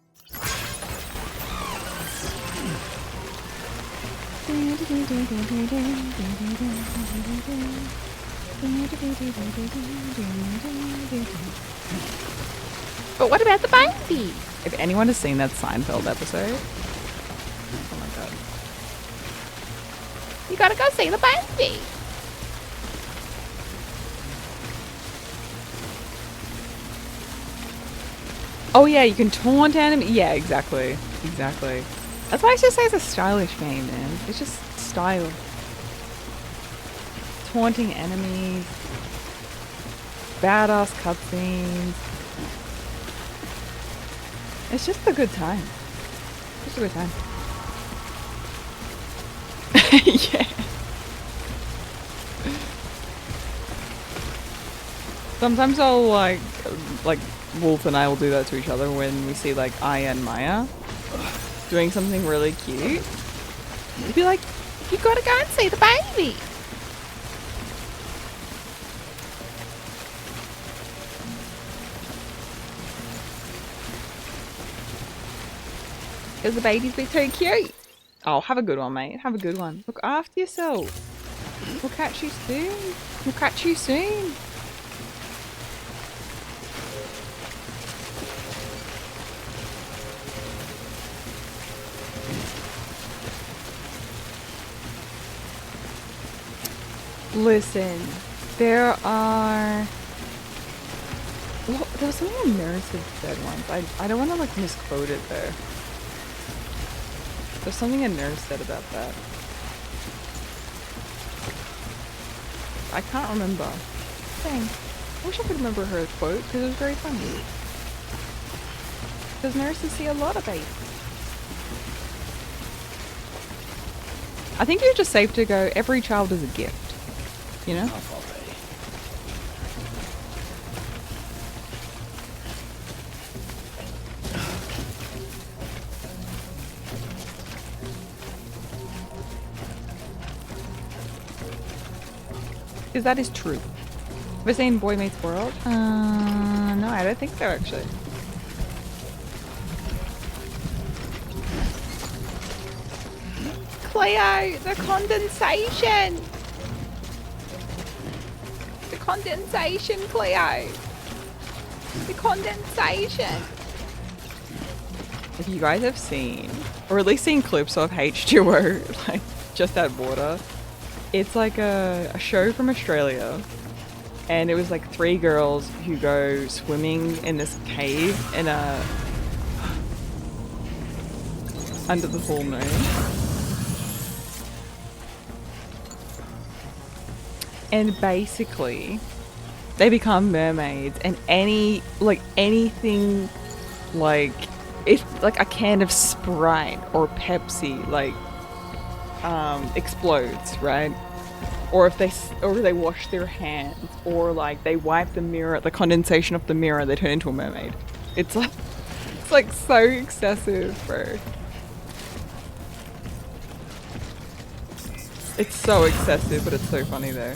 But what about the baby? If anyone has seen that Seinfeld episode, oh my god. You gotta go see the baby! Oh yeah, you can taunt enemies. Yeah, exactly. Exactly. That's why I just say it's a stylish game, man. It's just style. Taunting enemies. Badass cutscenes. It's just a good time. Just a good time. Yeah. Sometimes I'll like Wolf and I will do that to each other when we see like Aya and Maya doing something really cute. We'd be like, you gotta go and see the baby. Because the babies be too cute. Oh, have a good one, mate. Have a good one. Look after yourself. We'll catch you soon. We'll catch you soon. Listen, there are... Well, there was something a nurse had said once. I don't want to like misquote it though. There's something a nurse said about that. I can't remember. Dang. I wish I could remember her quote because it was very funny. Because nurses see a lot of babies. I think you're just safe to go, every child is a gift. You know? Because that is true. Have you seen Boy Meets World? No, I don't think so actually. Cleo, the condensation! The condensation, Cleo! The condensation! If you guys have seen, or at least seen clips of H2O, like, just add water, it's like a show from Australia. And it was like 3 girls who go swimming in this cave in under the full moon. And basically, they become mermaids, and anything, like, if like a can of Sprite or Pepsi, like, explodes, right? Or if they wash their hands, or like they wipe the mirror, the condensation of the mirror, they turn into a mermaid. It's like so excessive, bro. It's so excessive, but it's so funny though.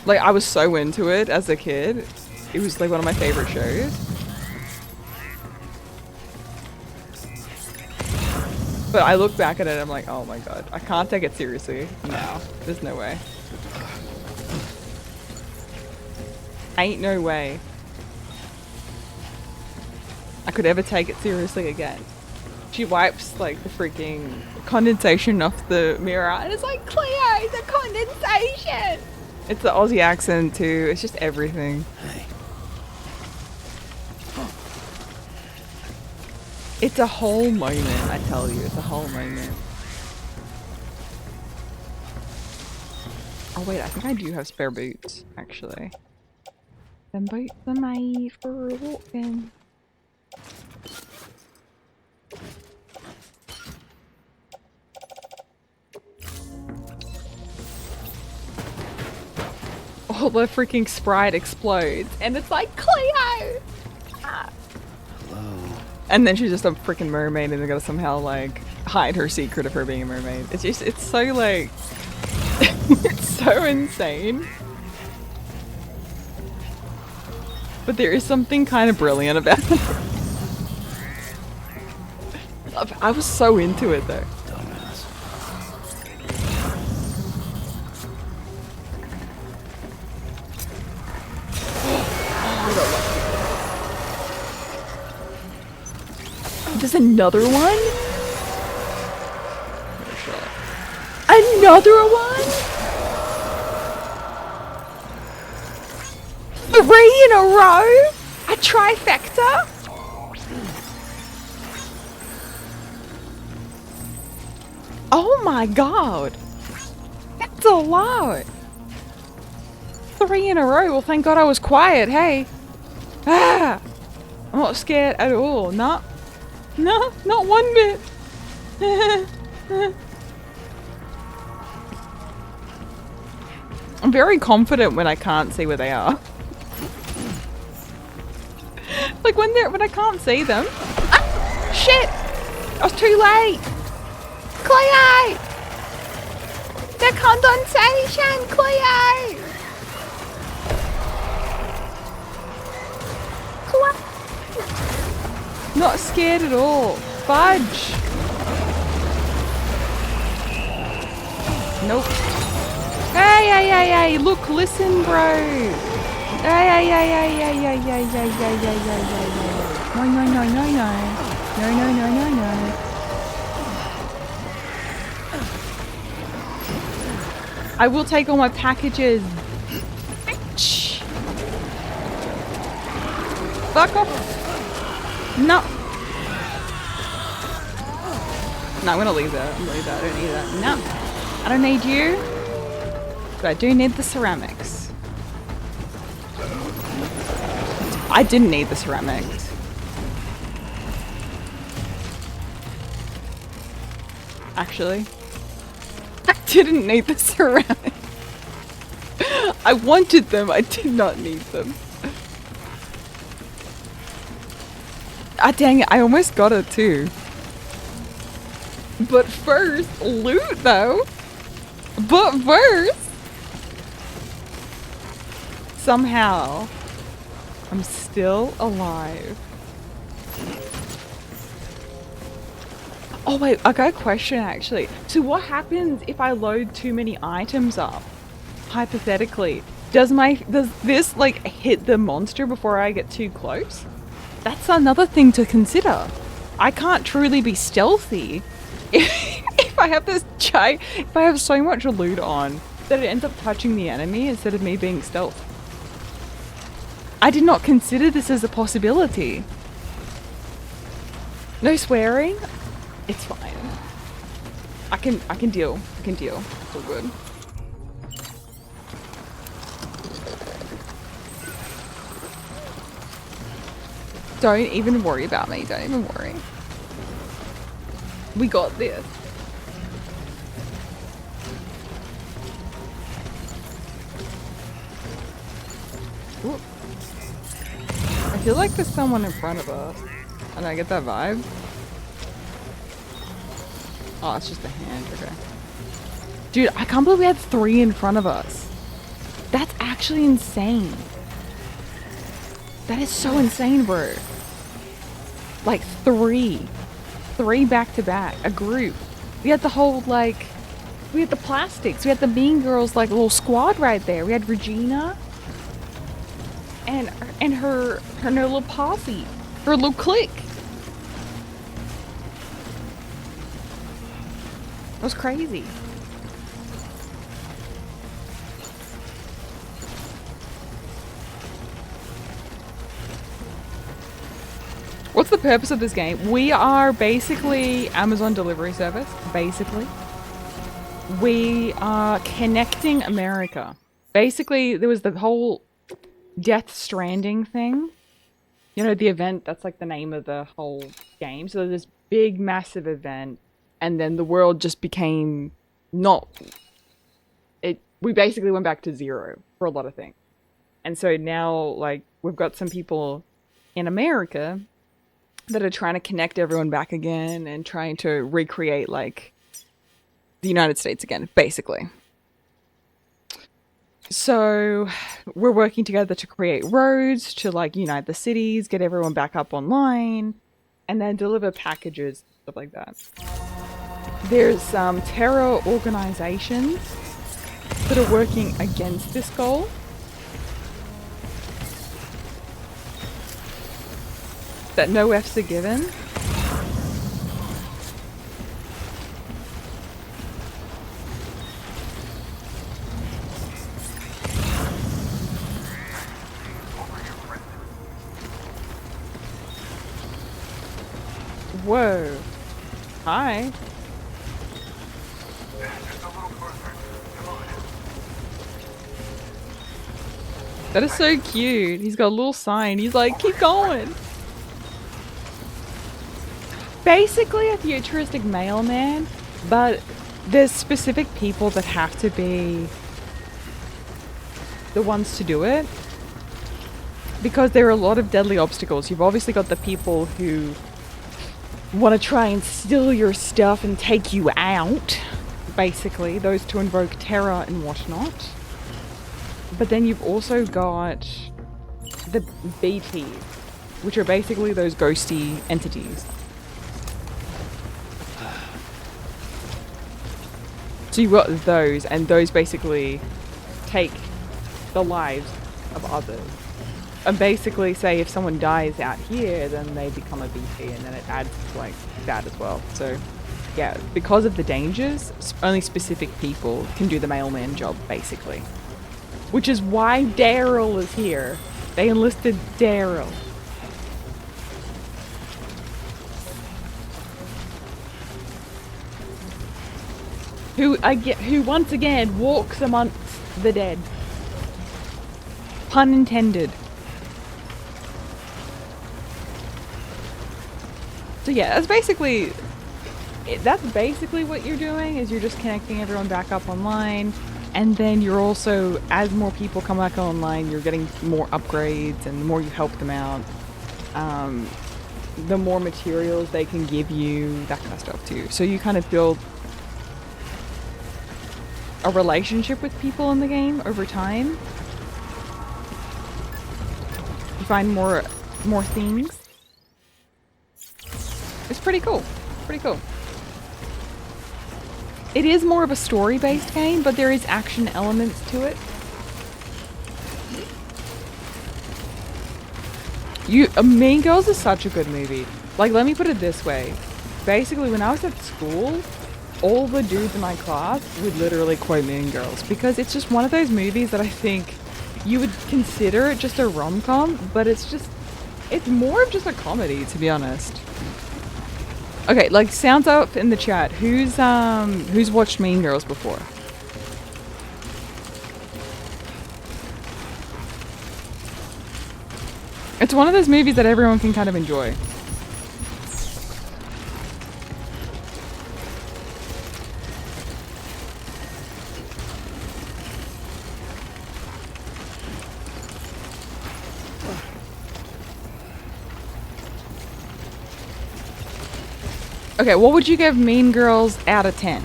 Like, I was so into it as a kid. It was like one of my favorite shows. But I look back at it and I'm like, oh my god, I can't take it seriously now. There's no way. Ain't no way I could ever take it seriously again. She wipes like the freaking condensation off the mirror and it's like, Cleo, the condensation! It's the Aussie accent too, it's just everything. It's a whole moment, I tell you, it's a whole moment. Oh wait, I think I do have spare boots, actually. Them boots are made for walking. All the freaking Sprite explodes, and it's like, Cleo! Ah. And then she's just a freaking mermaid and they gotta somehow like hide her secret of her being a mermaid. It's just, it's so like, it's so insane. But there is something kind of brilliant about it. I was so into it though. There's another one? Another one? 3 in a row? A trifecta? Oh my god. That's a lot. 3 in a row. Well, thank god I was quiet, hey. Ah! I'm not scared at all. No. No, not one bit. I'm very confident when I can't see where they are. Like when I can't see them. Ah, shit! I was too late. Cleo! The condensation, Cleo! Not scared at all. Fudge. Nope. Hey, hey, hey, hey. Look, listen, bro. Hey, hey, hey, hey, hey, hey, hey, hey, hey, hey, hey, hey. No, no, no, no, no. No, no, no, no, no. I will take all my packages. Bitch. Fuck off. No. No, I'm gonna leave that. I'm gonna leave that. I don't need that. No. I don't need you. But I do need the ceramics. I didn't need the ceramics. actually. I didn't need the ceramic. I wanted them, I did not need them. Ah, dang it, I almost got it too. But first, loot though. But first, somehow, I'm still alive. Oh wait, I got a question actually. So what happens if I load too many items up? Hypothetically, does this like hit the monster before I get too close? That's another thing to consider. I can't truly be stealthy if I have if I have so much loot on that it ends up touching the enemy instead of me being stealth. I did not consider this as a possibility. No swearing. It's fine. I can deal. I can deal. It's all good. Don't even worry about me. Don't even worry. We got this. Ooh. I feel like there's someone in front of us. And I get that vibe. Oh, it's just a hand. Okay. Dude, I can't believe we had 3 in front of us. That's actually insane. That is so insane, bro. Like 3. 3 back to back. A group. We had the whole, like... We had the plastics. We had the Mean Girls, like, little squad right there. We had Regina. And her little posse. Her little clique. It was crazy. What's the purpose of this game? We are basically Amazon delivery service, basically. We are connecting America. Basically, there was the whole Death Stranding thing. You know, the event, that's like the name of the whole game. So there's this big, massive event. And then the world just became we basically went back to 0 for a lot of things. And so now, like, we've got some people in America that are trying to connect everyone back again and trying to recreate, like, the United States again, basically. So we're working together to create roads, to, like, unite the cities, get everyone back up online, and then deliver packages, stuff like that. There's terror organizations that are working against this goal. That no F's are given. Whoa. Hi. That is so cute. He's got a little sign. He's like, keep going. Basically a futuristic mailman, but there's specific people that have to be the ones to do it. Because there are a lot of deadly obstacles. You've obviously got the people who want to try and steal your stuff and take you out. Basically, those to invoke terror and whatnot. But then you've also got the BTs, which are basically those ghosty entities. So you've got those, and those basically take the lives of others. And basically say if someone dies out here, then they become a BT, and then it adds to, like, that as well. So yeah, because of the dangers, only specific people can do the mailman job, basically. Which is why Daryl is here. They enlisted Daryl. Who once again walks amongst the dead. Pun intended. So yeah, that's basically That's basically what you're doing, is you're just connecting everyone back up online, and then you're also, as more people come back online, you're getting more upgrades, and the more you help them out, the more materials they can give you, that kind of stuff too. So you kind of build a relationship with people in the game over time. You find more things. It's pretty cool. Pretty cool. It is more of a story-based game, but there is action elements to it. Mean Girls is such a good movie. Like, let me put it this way. Basically, when I was at school, all the dudes in my class would literally quote Mean Girls, because it's just one of those movies that I think you would consider it just a rom-com, but it's more of just a comedy, to be honest. Okay, like, sounds up in the chat. Who's watched Mean Girls before? It's one of those movies that everyone can kind of enjoy. Okay, what would you give Mean Girls out of 10?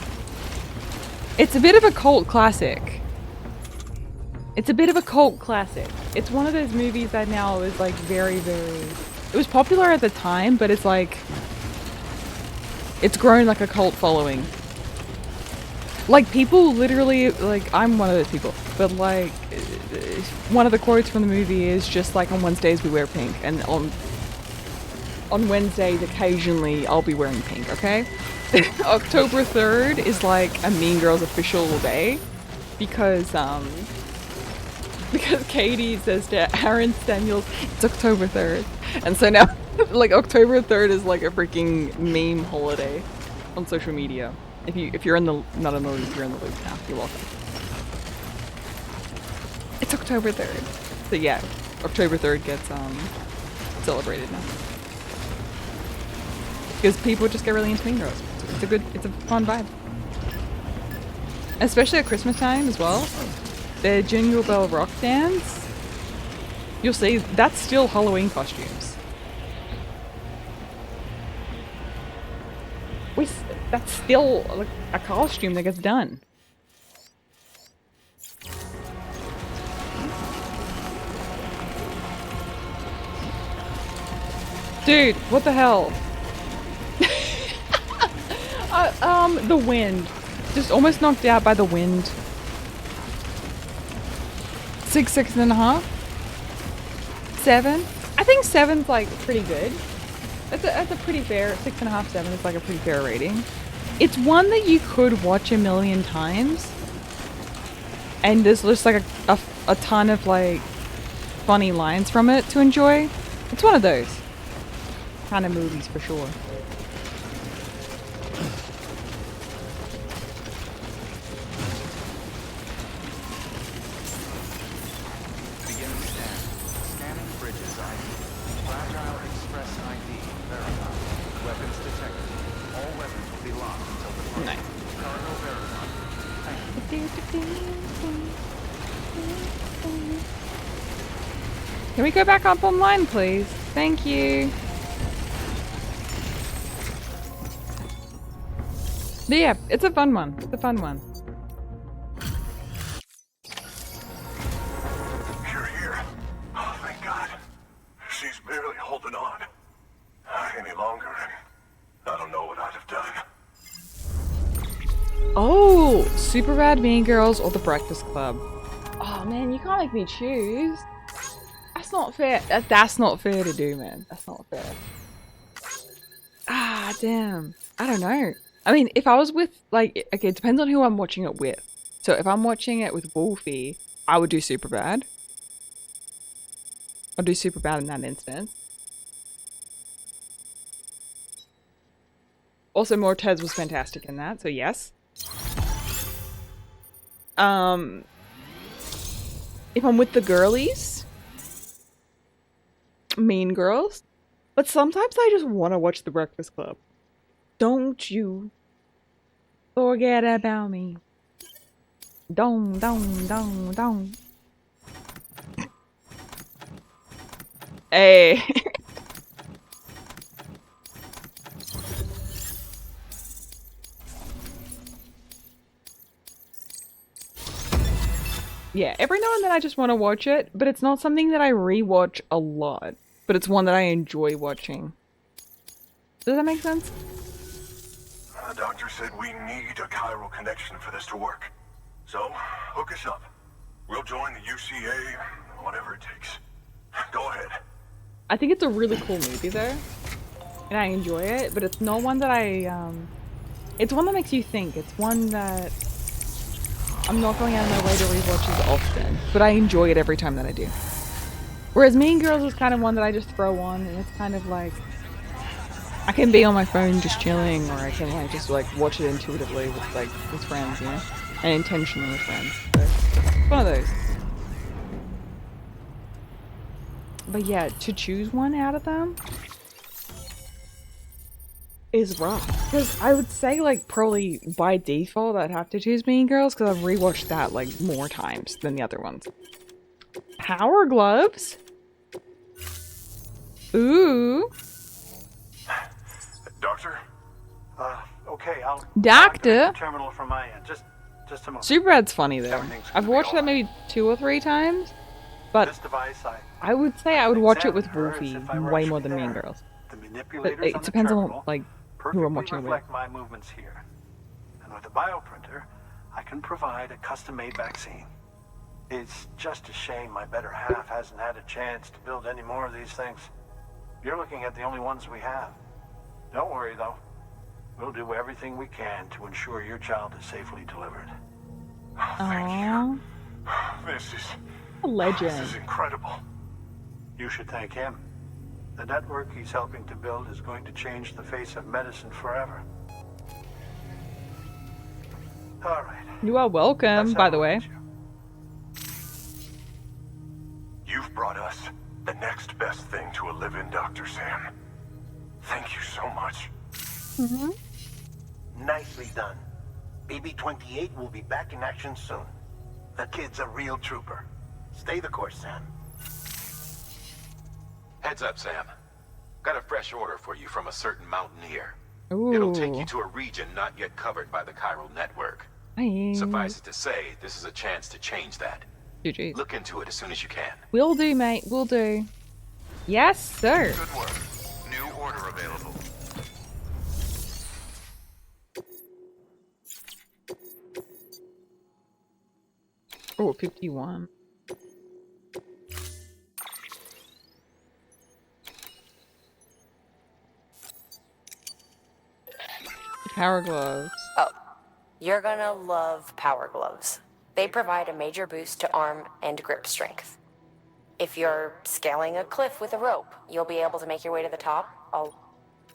It's a bit of a cult classic. It's a bit of a cult classic. It's one of those movies that now is like very, very... It was popular at the time, but it's like... It's grown like a cult following. Like, people literally... Like, I'm one of those people. But like, one of the quotes from the movie is just like, on Wednesdays we wear pink. And on Wednesdays, occasionally, I'll be wearing pink, okay? October 3rd is like a Mean Girls official day. Because Katie says to Aaron Samuels, it's October 3rd. And so now, like, October 3rd is like a freaking meme holiday on social media. If you're not in the loop, you're in the loop now. You're welcome. It's October 3rd. So yeah, October 3rd gets celebrated now. Because people just get really into Mean Girls. It's a fun vibe. Especially at Christmas time as well. The Jingle Bell Rock dance. You'll see, that's still Halloween costumes. That's still like a costume that gets done. Dude, what the hell? The wind. Just almost knocked out by the wind. 6.5? 7? I think 7's like pretty good. That's a pretty fair, 6.5, 7 is like a pretty fair rating. It's one that you could watch a million times. And there's just like a ton of like funny lines from it to enjoy. It's one of those kind of movies for sure. Can we go back up online, please? Thank you. But yeah, it's a fun one. It's a fun one. You're here. Oh, thank God. She's barely holding on. Any longer, and I don't know what I'd have done. Oh, Superbad, Mean Girls, or The Breakfast Club. Oh man, you can't make me choose. That's not fair. That's not fair to do, man. That's not fair. Ah, damn. I don't know. I mean, if I was with, like, okay, it depends on who I'm watching it with. So if I'm watching it with Wolfie, I would do Superbad. I'll do Superbad in that instance. Also, Mortez was fantastic in that, so yes. If I'm with the girlies, Mean Girls. But sometimes I just want to watch The Breakfast Club. Don't you forget about me. Dong, dong, dong, dong. Hey. Yeah, every now and then I just want to watch it, but it's not something that I rewatch a lot. But it's one that I enjoy watching. Does that make sense? The doctor said we need a chiral connection for this to work. So, hook us up. We'll join the UCA, whatever it takes. Go ahead. I think it's a really cool movie though. And I enjoy it, but it's not one that it's one that makes you think. It's one that I'm not going out of my way to rewatch as often, but I enjoy it every time that I do. Whereas Mean Girls is kind of one that I just throw on, and it's kind of like I can be on my phone just chilling, or I can like just like watch it intuitively with friends, you know, and intentionally with friends. So it's one of those. But yeah, to choose one out of them is rough. Because I would say like probably by default I'd have to choose Mean Girls because I've rewatched that like more times than the other ones. Power Gloves? Ooh. Doctor? Okay, I'll Doctor? the terminal from my end. Just a moment. Superbad's funny though. I've watched that maybe 2 or 3 times, but this device, I would say I would watch it with Wolfie way more than Mean Girls. But it depends on like who I'm watching it with. Reflect my movements here. And with the bioprinter, I can provide a custom-made vaccine. It's just a shame my better half hasn't had a chance to build any more of these things. You're looking at the only ones we have. Don't worry though. We'll do everything we can to ensure your child is safely delivered. Aww. This is a legend. This is incredible. You should thank him. The network he's helping to build is going to change the face of medicine forever. All right. You are welcome, by the way. You've brought us the next best thing to a live-in Dr. Sam. Thank you so much. Mm-hmm. Nicely done. BB-28 will be back in action soon. The kid's a real trooper. Stay the course, Sam. Heads up, Sam. Got a fresh order for you from a certain mountaineer. Ooh. It'll take you to a region not yet covered by the chiral network. Suffice it to say, this is a chance to change that. GG. Look into it as soon as you can. Will do, mate. Will do. Yes, sir. Good work. New order available. Oh, 51. Power Gloves. Oh, you're gonna love Power Gloves. They provide a major boost to arm and grip strength. If you're scaling a cliff with a rope, you'll be able to make your way to the top.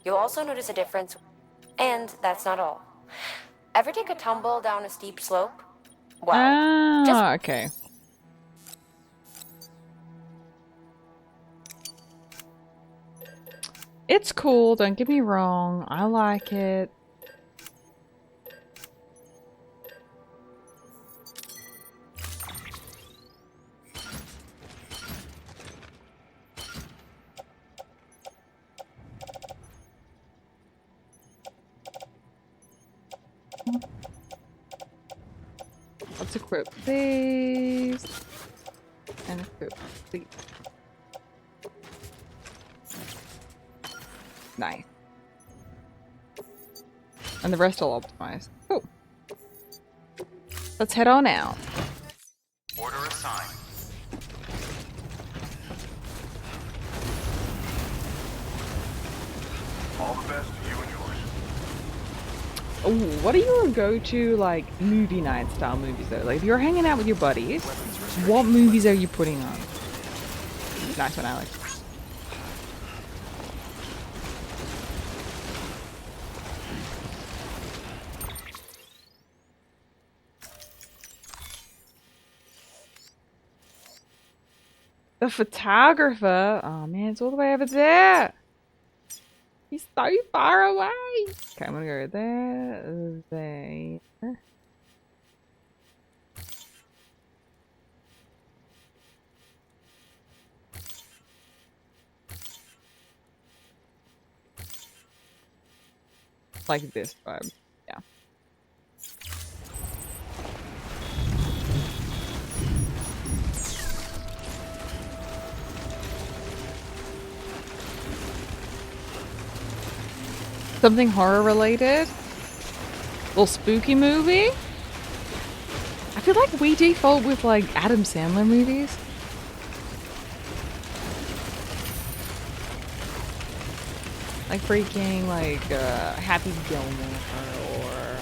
You'll also notice a difference. And that's not all. Ever take a tumble down a steep slope? Well, okay. It's cool, don't get me wrong. I like it. Let's equip these and equip these. Nice. And the rest I'll optimize. Cool. Let's head on out. Order assigned. All the best to you and yours. Oh, what are your go-to like movie night style movies though? Like if you're hanging out with your buddies, what movies are you putting on? Nice one, Alex. The photographer. Oh man, it's all the way over there. He's so far away. Okay, I'm gonna go there. There. Like this vibe. Yeah. Something horror related? Little spooky movie? I feel like we default with like Adam Sandler movies. Like freaking like Happy Gilmore or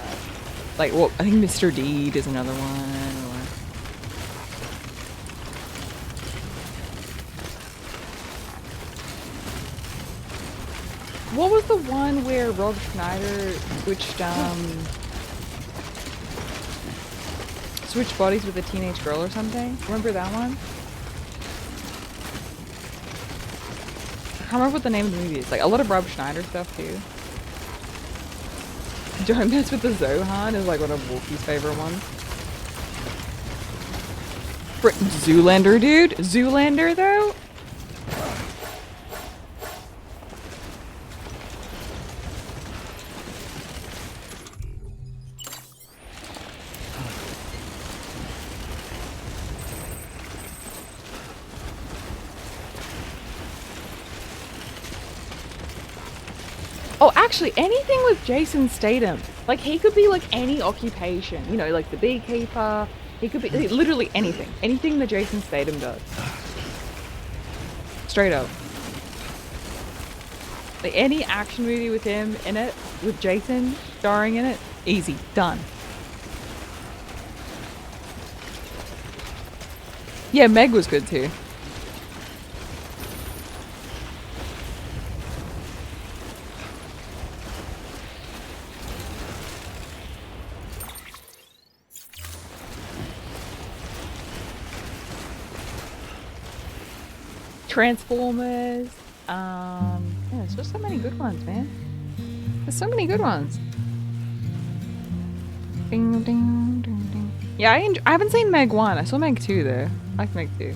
like well I think Mr. Deed is another one. Or... What was the one where Rob Schneider switched bodies with a teenage girl or something? Remember that one? I can't remember what the name of the movie is. Like a lot of Rob Schneider stuff too. Don't Mess with the Zohan is like one of Wolfie's favorite ones. Zoolander, dude. Zoolander though. Oh, actually, anything with Jason Statham. Like, he could be, like, any occupation. You know, like the beekeeper. He could be literally anything. Anything that Jason Statham does. Straight up. Like, any action movie with him in it, with Jason starring in it, easy. Done. Yeah, Meg was good too. Transformers. Yeah, there's just so many good ones, man. There's so many good ones. Ding, ding, ding, ding. Yeah, I haven't seen Meg 1. I saw Meg 2 though. I like Meg 2.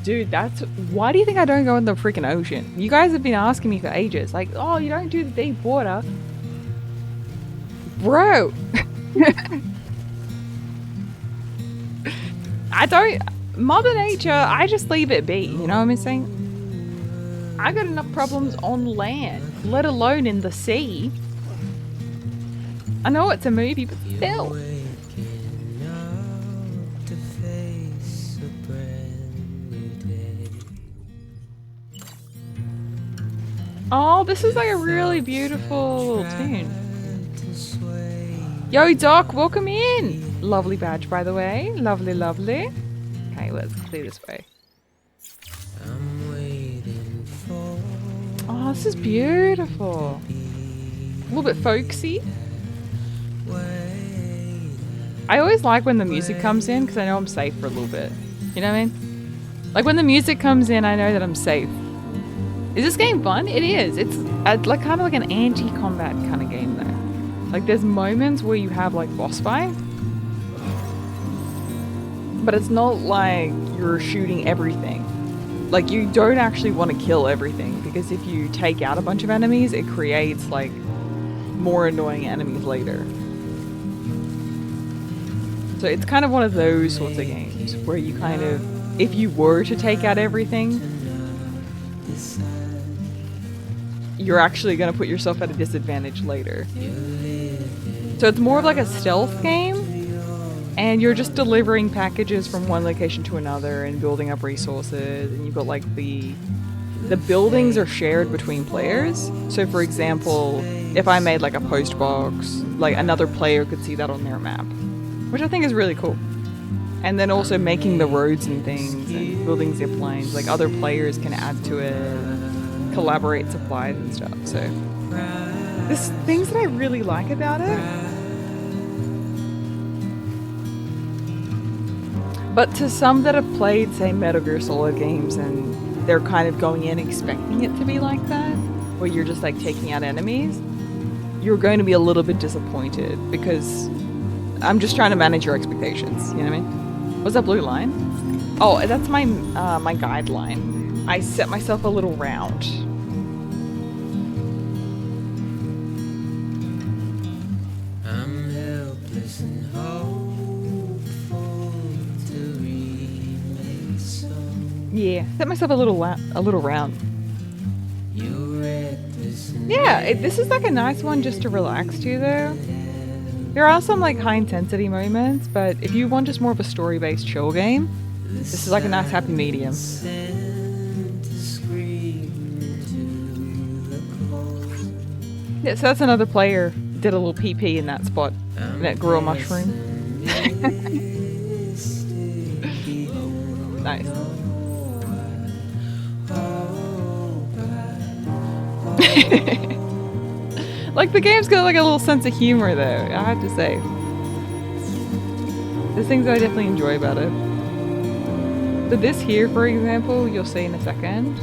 Dude, that's... Why do you think I don't go in the freaking ocean? You guys have been asking me for ages. Like, oh, you don't do the deep water. Bro! I don't... Mother Nature, I just leave it be, you know what I'm saying? I got enough problems on land, let alone in the sea. I know it's a movie, but still. Oh, this is like a really beautiful little tune. Yo, Doc, welcome in. Lovely badge, by the way. Lovely, lovely. Okay, let's clear this way. Oh, this is beautiful. A little bit folksy. I always like when the music comes in because I know I'm safe for a little bit. You know what I mean? Like when the music comes in, I know that I'm safe. Is this game fun? It is. It's like kind of like an anti-combat kind of game though. Like there's moments where you have like boss fight. But it's not like you're shooting everything. Like you don't actually want to kill everything because if you take out a bunch of enemies, it creates like more annoying enemies later. So it's kind of one of those sorts of games where you kind of, if you were to take out everything, you're actually going to put yourself at a disadvantage later. So it's more of like a stealth game. And you're just delivering packages from one location to another and building up resources. And you've got like the buildings are shared between players. So for example, if I made like a post box, like another player could see that on their map, which I think is really cool. And then also making the roads and things and building zip lines, like other players can add to it, collaborate supplies and stuff. So there's things that I really like about it. But to some that have played, say, Metal Gear Solid games and they're kind of going in expecting it to be like that, where you're just like taking out enemies, you're going to be a little bit disappointed because I'm just trying to manage your expectations. You know what I mean? What's that blue line? Oh, that's my my guideline. I set myself a little round. I'm helpless and hopeful to remake some. Yeah, set myself a little round. Yeah, this is like a nice one just to relax to though. There are some like high intensity moments, but if you want just more of a story-based chill game, this is like a nice happy medium. Yeah, so that's another player. Did a little PP in that spot. And that grew a mushroom. Nice. Like the game's got like a little sense of humor though, I have to say. There's things I definitely enjoy about it. So this here, for example, you'll see in a second.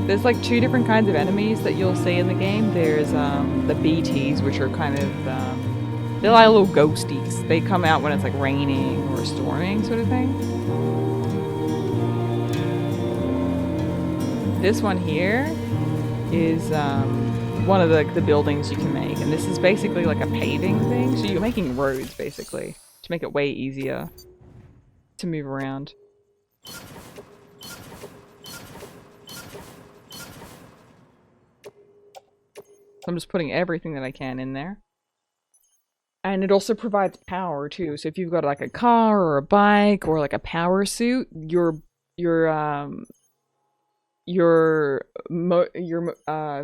There's like two different kinds of enemies that you'll see in the game. There's the BTs, which are kind of, they're like little ghosties. They come out when it's like raining or storming sort of thing. This one here is one of the buildings you can make, and this is basically like a paving thing. So you're making roads basically to make it way easier to move around. I'm just putting everything that I can in there. And it also provides power too. So if you've got like a car or a bike or like a power suit, your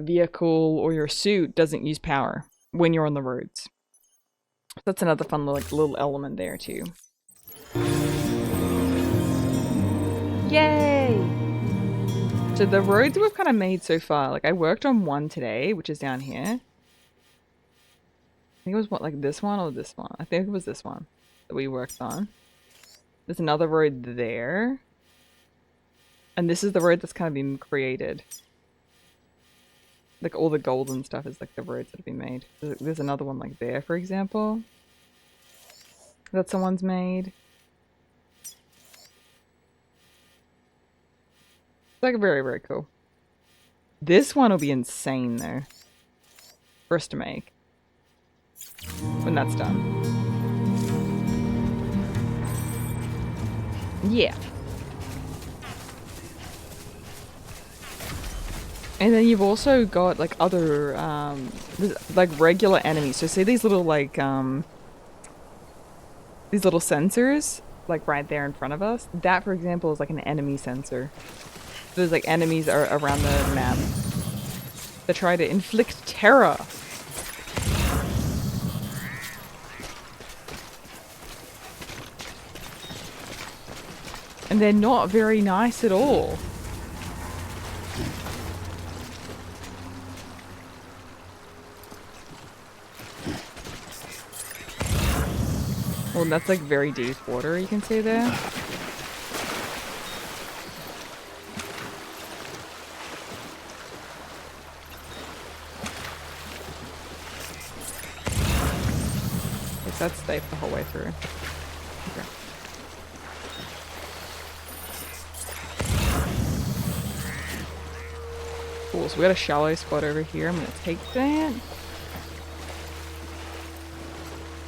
vehicle or your suit doesn't use power when you're on the roads. That's another fun little element there too. Yay! So the roads we've kind of made so far, like I worked on one today, which is down here. I think it was what, like this one or this one? I think it was this one that we worked on. There's another road there. And this is the road that's kind of been created. Like all the golden stuff is like the roads that have been made. There's another one like there, for example. That someone's made. It's like very, very cool. This one will be insane though. For us to make. When that's done. Yeah. And then you've also got like other like regular enemies. So see these little like these little sensors like right there in front of us? That for example is like an enemy sensor. There's like enemies around the map that try to inflict terror. And they're not very nice at all. Well, that's like very deep water, you can see there. That's safe the whole way through. Okay. Cool, so we got a shallow spot over here. I'm gonna take that.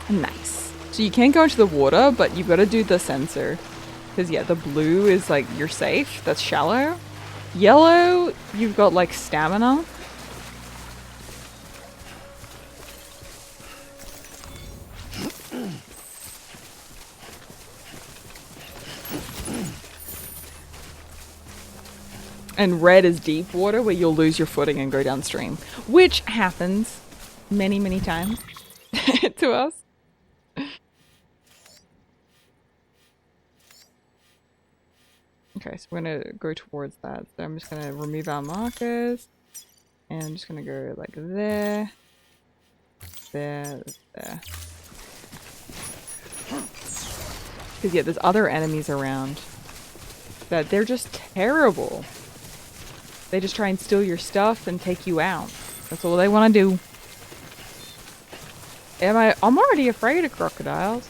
Nice. So you can go into the water, but you've got to do the sensor. Because yeah, the blue is like, you're safe. That's shallow. Yellow, you've got like stamina. And red is deep water, where you'll lose your footing and go downstream. Which happens many, many times to us. Okay, so we're gonna go towards that. So I'm just gonna remove our markers. And I'm just gonna go like there. There, there. Because yeah, there's other enemies around. That they're just terrible. They just try and steal your stuff and take you out. That's all they want to do. I'm already afraid of crocodiles.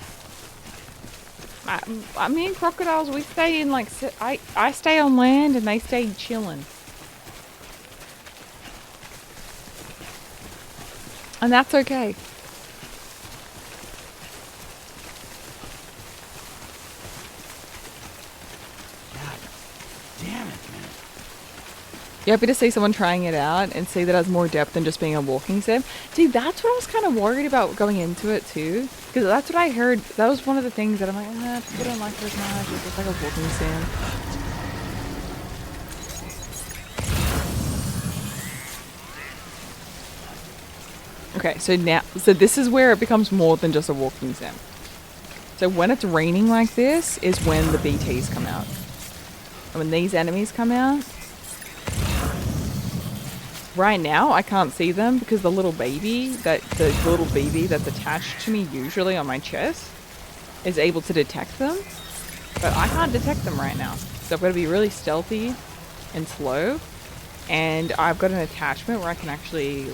I mean, crocodiles, we stay in like, I stay on land and they stay chilling. And that's okay. Damn it, man. You happy to see someone trying it out and see that it has more depth than just being a walking sim? See, that's what I was kind of worried about going into it too. Because that's what I heard. That was one of the things that I'm like, people don't like it as much. It's just like a walking sim. Okay, so this is where it becomes more than just a walking sim. So when it's raining like this is when the BTs come out. And when these enemies come out, right now I can't see them because the little baby that's attached to me usually on my chest is able to detect them. But I can't detect them right now. So I've got to be really stealthy and slow. And I've got an attachment where I can actually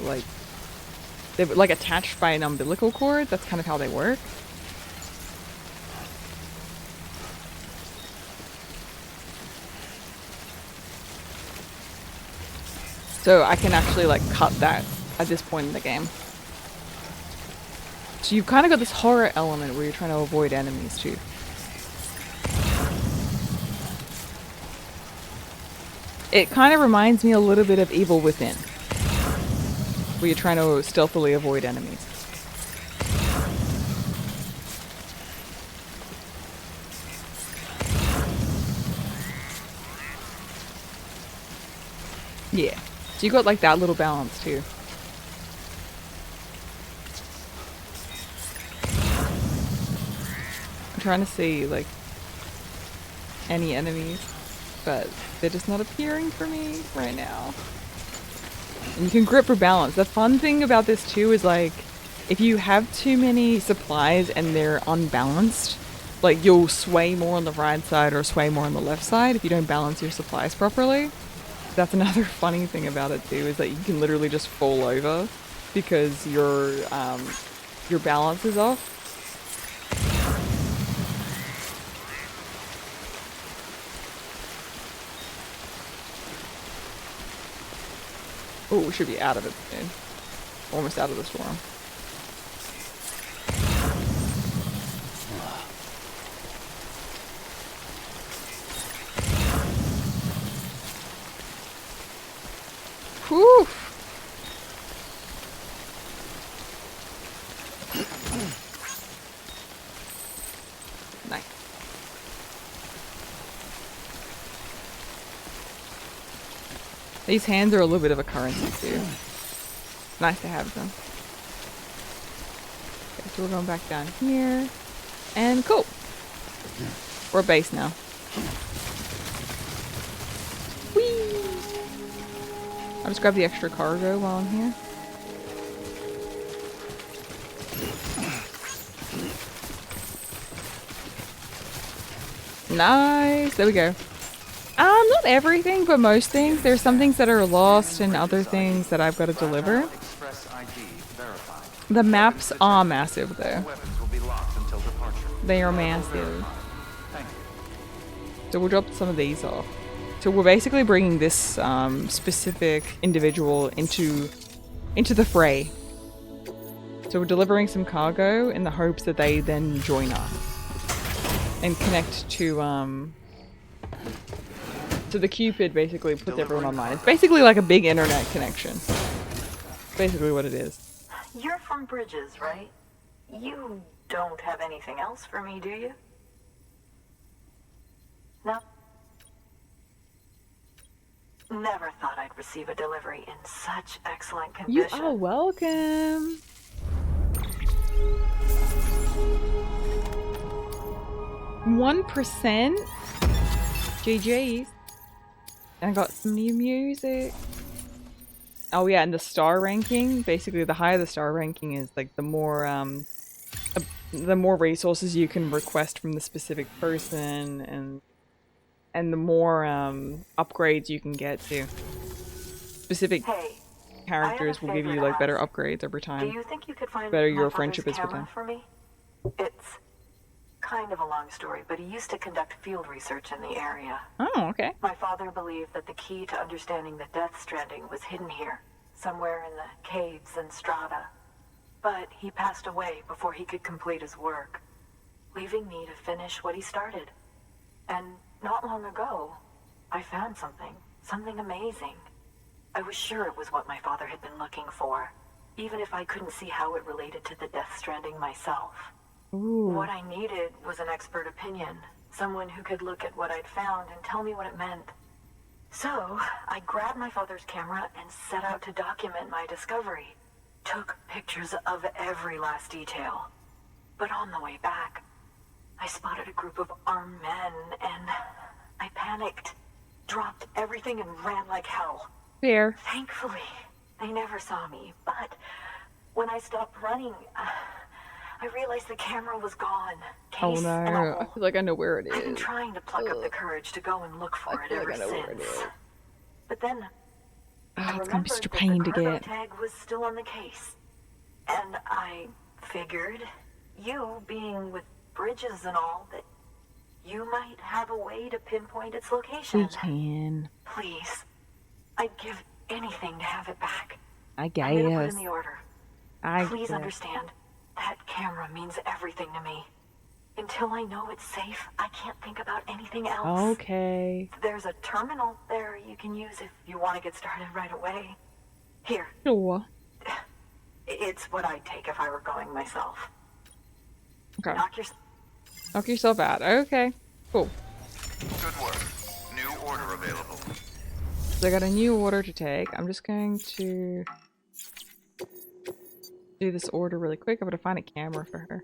they're like attached by an umbilical cord. That's kind of how they work. So I can actually like cut that at this point in the game. So you've kind of got this horror element where you're trying to avoid enemies too. It kind of reminds me a little bit of Evil Within, where you're trying to stealthily avoid enemies. Yeah. So you got like that little balance too. I'm trying to see like any enemies, but they're just not appearing for me right now. And you can grip for balance. The fun thing about this too is like if you have too many supplies and they're unbalanced, like you'll sway more on the right side or sway more on the left side if you don't balance your supplies properly. That's another funny thing about it too, is that you can literally just fall over because your balance is off. Oh, we should be out of it soon. Almost out of the storm. Whew. Nice. These hands are a little bit of a currency too. Nice to have them. Okay, so we're going back down here. And cool. We're at base now. I'll just grab the extra cargo while I'm here. Nice, there we go. Not everything, but most things. There's some things that are lost and other things that I've got to deliver. The maps are massive though. They are massive. So we'll drop some of these off. So we're basically bringing this specific individual into the fray. So we're delivering some cargo in the hopes that they then join us and connect to the Cupid. Basically puts everyone online. It's basically like a big internet connection. Basically what it is. You're from Bridges, right? You don't have anything else for me, do you? No? Never thought I'd receive a delivery in such excellent condition. You are welcome. %. GG's. And I got some new music. Oh yeah, and the star ranking. Basically, the higher the star ranking is, like the more resources you can request from the specific person, and the more upgrades you can get to. specific characters will give you like better upgrades over time. Do you think you could find better my your father's friendship is with camera him. for me? It's kind of a long story, but he used to conduct field research in the area. Oh, okay. My father believed that the key to understanding the Death Stranding was hidden here, somewhere in the caves and strata. But he passed away before he could complete his work, leaving me to finish what he started. And not long ago, I found something amazing. I was sure it was what my father had been looking for, even if I couldn't see how it related to the Death Stranding myself. Ooh. What I needed was an expert opinion, someone who could look at what I'd found and tell me what it meant. So, I grabbed my father's camera and set out to document my discovery. Took pictures of every last detail. But on the way back, I spotted a group of armed men and I panicked, dropped everything and ran like hell. Fair. Thankfully, they never saw me, but when I stopped running, I realized the camera was gone. Oh no, I feel like I know where it is. I've been trying to pluck up the courage to go and look for it ever since. But then I it's gonna be remembered such a that pain the to cargo get. tag was still on the case. And I figured, you being with bridges and all, that you might have a way to pinpoint its location. We can. Please. I'd give anything to have it back. I I'm gonna put guess. in the order. I Please guess. understand, that camera means everything to me. Until I know it's safe, I can't think about anything else. Okay. There's a terminal there you can use if you want to get started right away. Here. Sure. It's what I'd take if I were going myself. Okay. Knock yourself out. Okay. Cool. Good work. New order available. So I got a new order to take. I'm just going to do this order really quick. I'm gonna find a camera for her.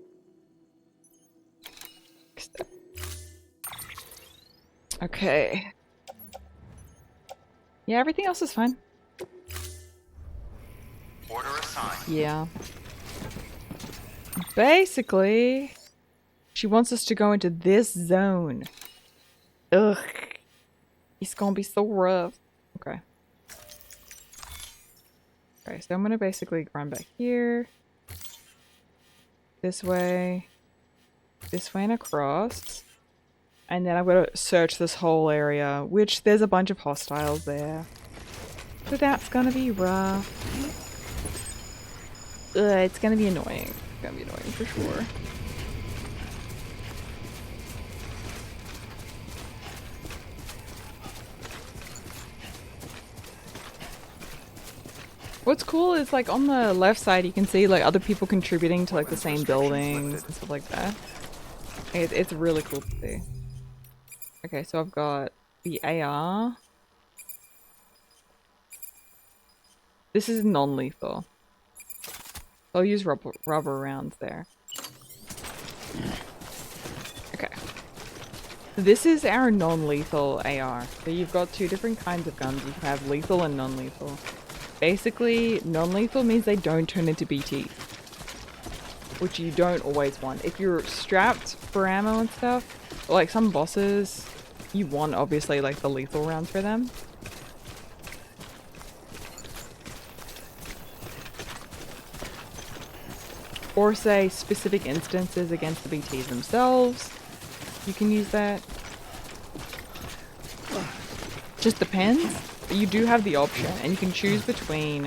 Okay. Yeah, everything else is fine. Order assigned. Yeah. Basically, she wants us to go into this zone. Ugh. It's gonna be so rough. Okay. Okay, so I'm gonna basically run back here. This way and across. And then I'm gonna search this whole area, which there's a bunch of hostiles there. So that's gonna be rough. It's gonna be annoying. It's gonna be annoying for sure. What's cool is like on the left side you can see like other people contributing to like the same buildings and stuff like that. It's really cool to see. Okay, so I've got the AR. This is non-lethal. I'll use rubber rounds there. Okay. This is our non-lethal AR. So you've got two different kinds of guns. You can have lethal and non-lethal. Basically, non-lethal means they don't turn into BT, which you don't always want. If you're strapped for ammo and stuff, like some bosses, you want obviously like the lethal rounds for them. Or say specific instances against the BTs themselves, you can use that. Just depends. You do have the option, and you can choose between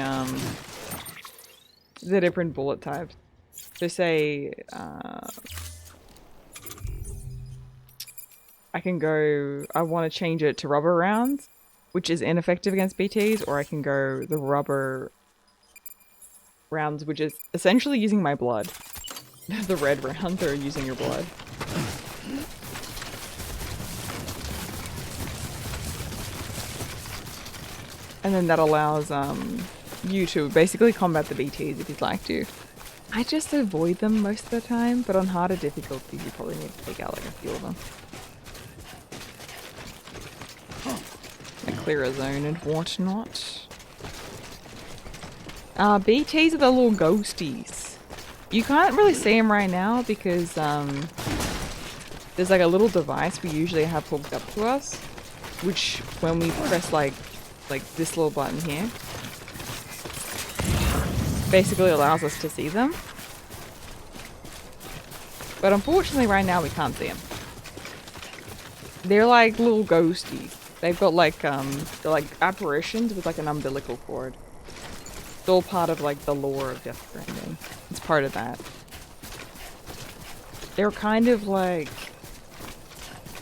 the different bullet types. So say I can go, I want to change it to rubber rounds, which is ineffective against BTs, or I can go the rubber rounds, which is essentially using my blood. The red rounds are using your blood. And then that allows you to basically combat the BTs if you'd like to. I just avoid them most of the time, but on harder difficulties you probably need to take out like a few of them. And clear a zone and whatnot. BTs are the little ghosties. You can't really see them right now because there's like a little device we usually have hooked up to us, which when we press like like this little button here, basically allows us to see them. But unfortunately right now we can't see them. They're like little ghosties. They've got like, they're like apparitions with like an umbilical cord. It's all part of like the lore of Death Stranding. It's part of that. They're kind of like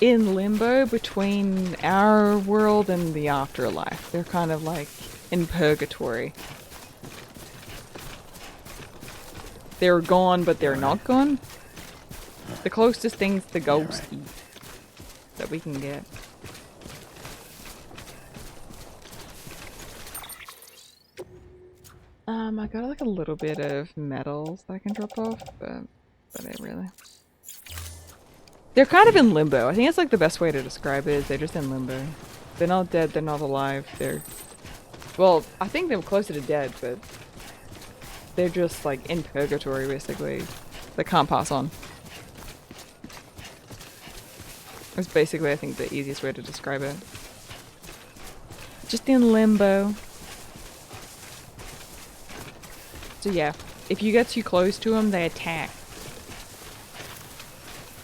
in limbo between our world and the afterlife. They're kind of like in purgatory. They're gone, but they're not gone. The closest thing's the ghosty that we can get. I got like a little bit of metals that I can drop off, but it really. They're kind of in limbo. I think that's like the best way to describe it is they're just in limbo. They're not dead, they're not alive, they're... Well, I think they were closer to dead, but they're just like in purgatory basically. They can't pass on. That's basically I think the easiest way to describe it. Just in limbo. So yeah, if you get too close to them, they attack.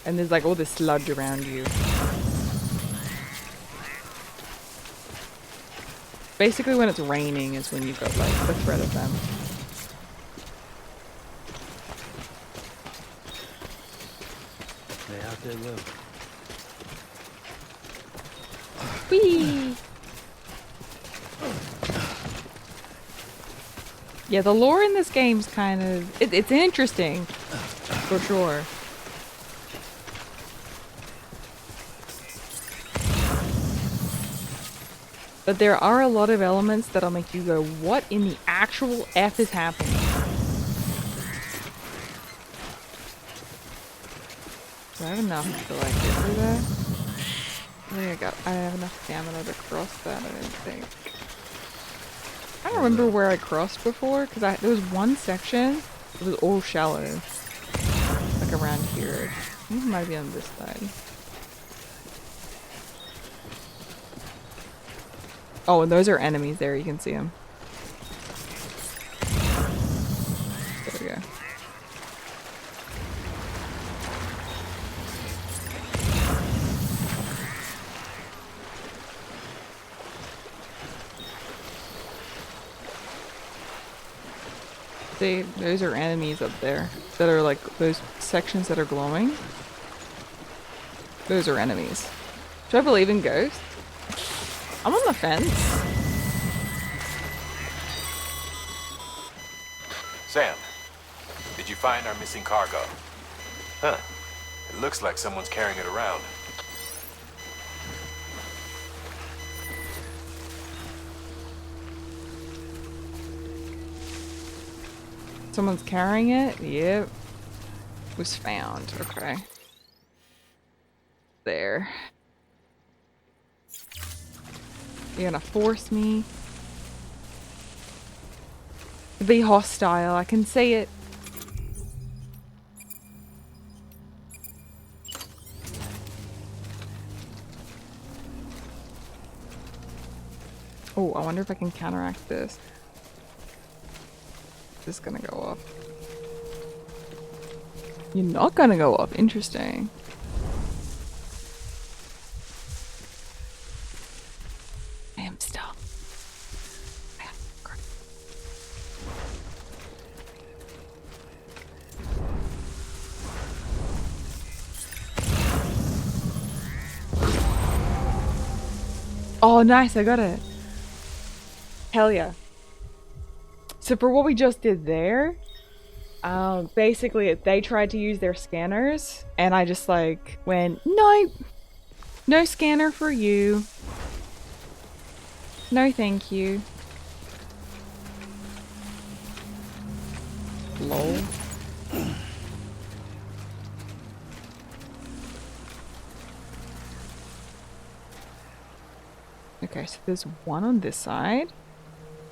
And there's like all this sludge around you. Basically when it's raining is when you've got like the threat of them. They out there, look. Whee! Yeah, the lore in this game's kind of... It's interesting, for sure. But there are a lot of elements that'll make you go, what in the actual F is happening? Do I have enough to like get through that? I have enough stamina to cross that, I don't think. I don't remember where I crossed before, because there was one section that was all shallow. Like around here. I think it might be on this side. Oh, and those are enemies there, you can see them. There we go. Those are enemies up there that are like those sections that are glowing. Those are enemies. Do I believe in ghosts? I'm on the fence. Sam, did you find our missing cargo? Huh. It looks like someone's carrying it around. Someone's carrying it? Yep. Was found. Okay. There. You're gonna force me to be hostile. I can see it. Oh, I wonder if I can counteract this. This is gonna go off. You're not gonna go off. Interesting. I am still. Oh, nice. I got it. Hell yeah. So for what we just did there, basically they tried to use their scanners and I just like went, no, no scanner for you. No thank you. Lol. Okay, so there's one on this side,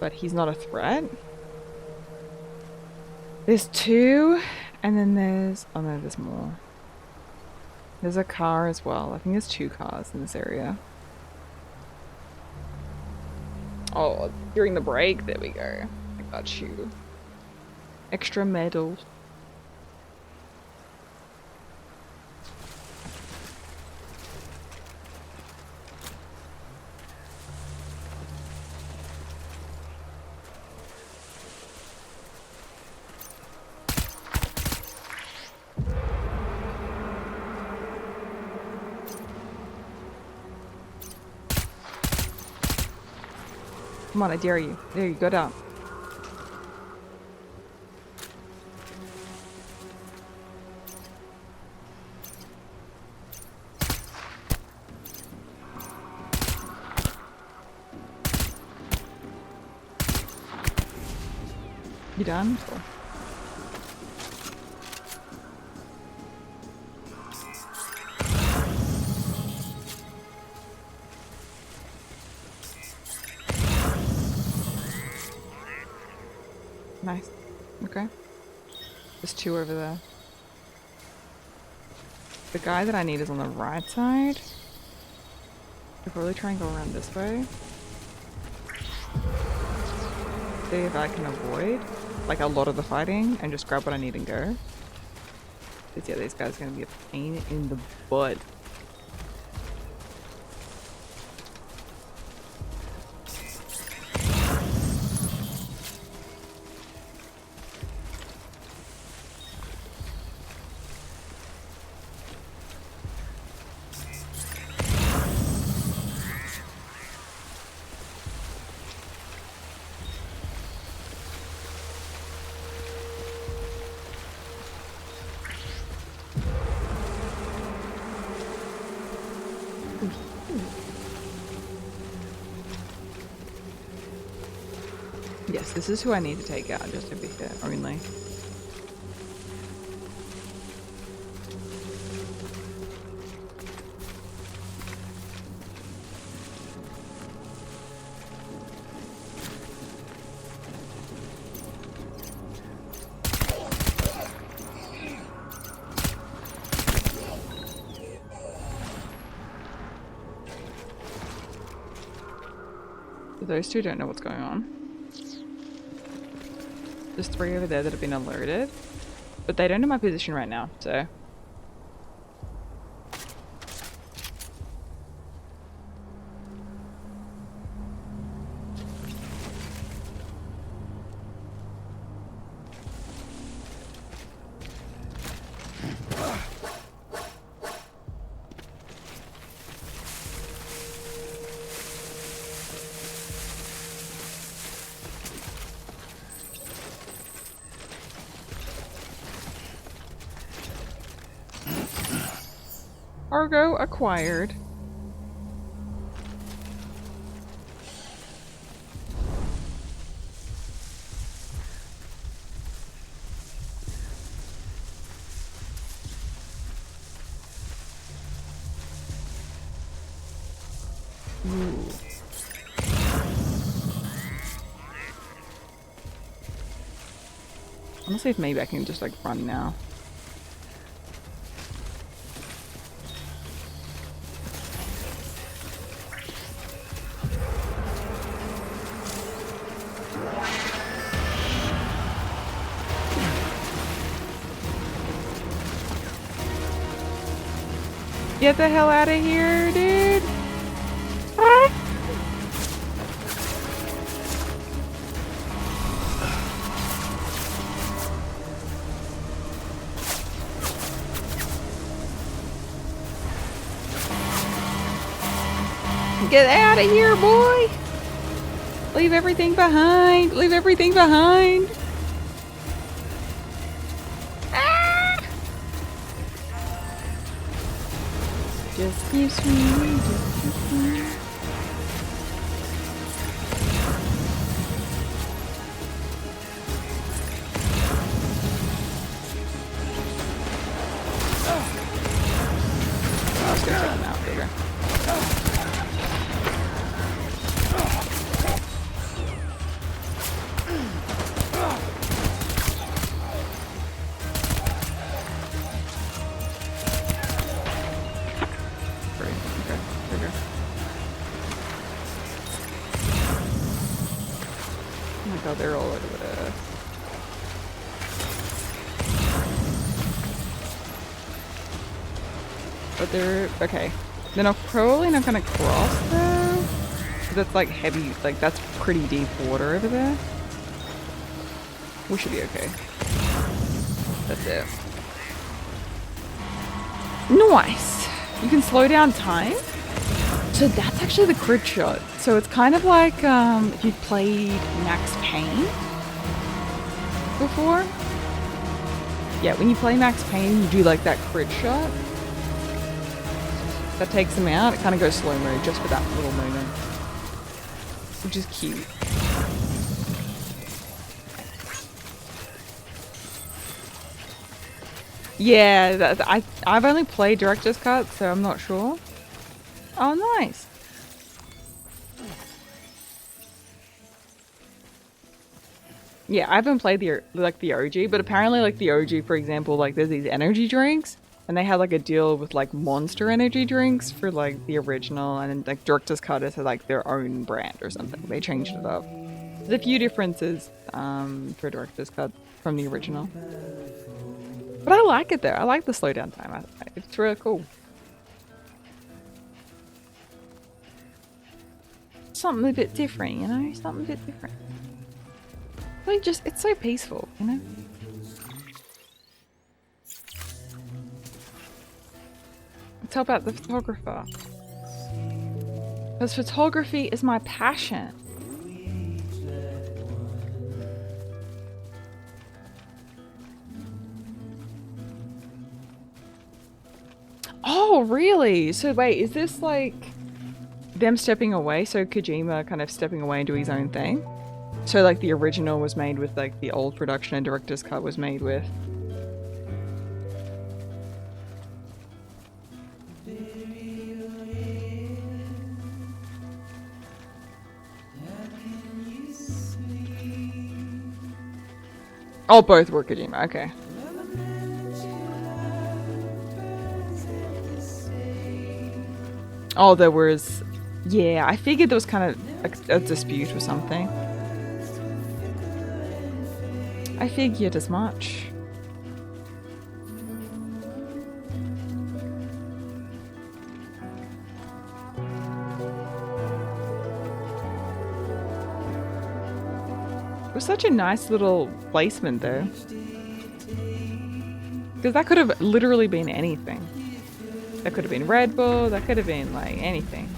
but he's not a threat. There's two, and then there's... oh no, there's more. There's a car as well. I think there's two cars in this area. Oh, during the break, there we go. I got you. Extra medals. Come on, I dare you. There you go down. You done? Cool. Nice. Okay. There's two over there. The guy that I need is on the right side. I'll probably try and go around this way. See if I can avoid like a lot of the fighting and just grab what I need and go. Because yeah, these guys are gonna be a pain in the butt. Yes, this is who I need to take out, just to be fair, only. Those two don't know what's going on. There's three over there that have been alerted, but they don't know my position right now, so. Cargo acquired. Ooh. I'm gonna see if maybe I can just like run now. Get the hell out of here, dude! Ah. Get out of here, boy! Leave everything behind! Leave everything behind! Just keep swimming, just keep swimming. I was gonna take him out bigger. my god, they're all over there. But they're okay. They're not probably not gonna cross though. That's like heavy, like that's pretty deep water over there. We should be okay. That's it. Nice! You can slow down time? So that's actually the crit shot. So it's kind of like if you've played Max Payne before. Yeah, when you play Max Payne, you do like that crit shot. That takes them out. It kind of goes slow-mo just for that little moment. Which is cute. Yeah, I've only played Director's Cut, so I'm not sure. Oh, nice. Yeah, I haven't played the OG, but apparently like the OG, for example, like there's these energy drinks, and they had like a deal with like Monster energy drinks for like the original, and then like Director's Cut has like their own brand or something. They changed it up. There's a few differences for Director's Cut from the original. But I like it though. I like the slowdown time. It's really cool. Something a bit different, you know? Something a bit different. Like just, it's so peaceful, you know? Let's help out the photographer. Because photography is my passion. Oh, really? So wait, is this like them stepping away? So Kojima kind of stepping away and doing his own thing? So like the original was made with like the old production and Director's Cut was made with... Oh, both were Kojima, okay. Oh, there was... Yeah, I figured there was kind of a dispute or something. I figured as much. It was such a nice little placement there. Because that could have literally been anything. That could have been Red Bull, that could have been like anything.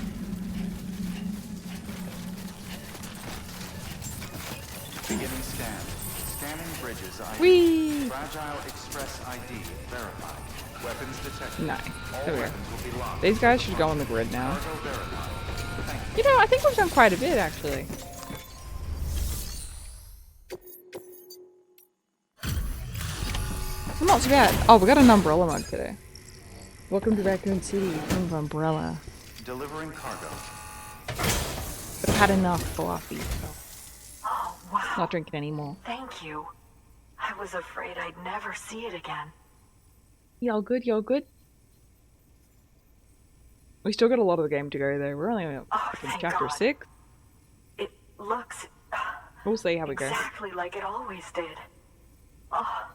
Beginning scan. Scanning bridges ID. Whee! Fragile Express ID verified. Weapons detected. Nice. All There we go. weapons will be locked. These guys should go on the grid now. Cargo verified. Thank you. You know, I think we've done quite a bit actually. Not too bad. Oh, we got an umbrella mug today. Welcome to Raccoon City from Umbrella. Delivering cargo. But I've had enough coffee, so Oh, wow. not drinking anymore. Thank you. I was afraid I'd never see it again. Y'all good? Y'all good? We still got a lot of the game to go though. We're only in thank chapter God. 6. It looks We'll see how we go. exactly like it always did. Oh,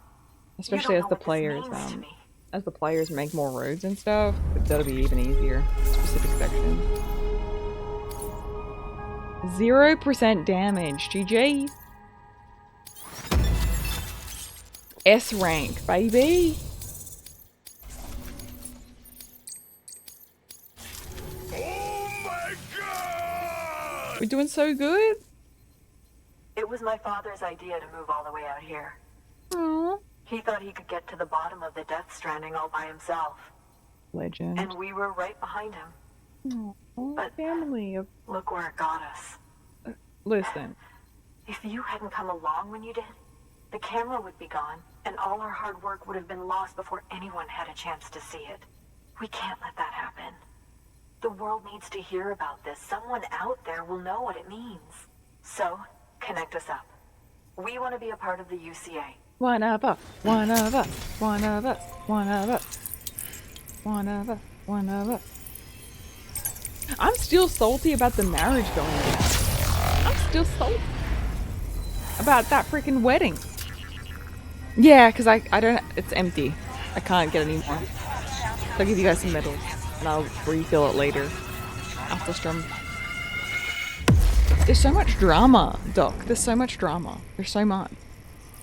Especially you as don't the know what this players means to me. as the players make more roads and stuff, that'll be even easier. Specific sections. 0% damage. GG. S rank, baby. We're doing so good. It was my father's idea to move all the way out here. Aww. He thought he could get to the bottom of the Death Stranding all by himself. Legend. And we were right behind him. But family. Look where it got us. Listen. If you hadn't come along when you did, the camera would be gone, and all our hard work would have been lost before anyone had a chance to see it. We can't let that happen. The world needs to hear about this. Someone out there will know what it means. So, connect us up. We want to be a part of the UCA. One of us, one of us, one of us, one of us, one of us, one of us. I'm still salty about the marriage going on. I'm still salty. about that freaking wedding. Yeah, because I don't, it's empty. I can't get any more. So I'll give you guys some medals and I'll refill it later after stream. There's so much drama, Doc. There's so much drama. There's so much.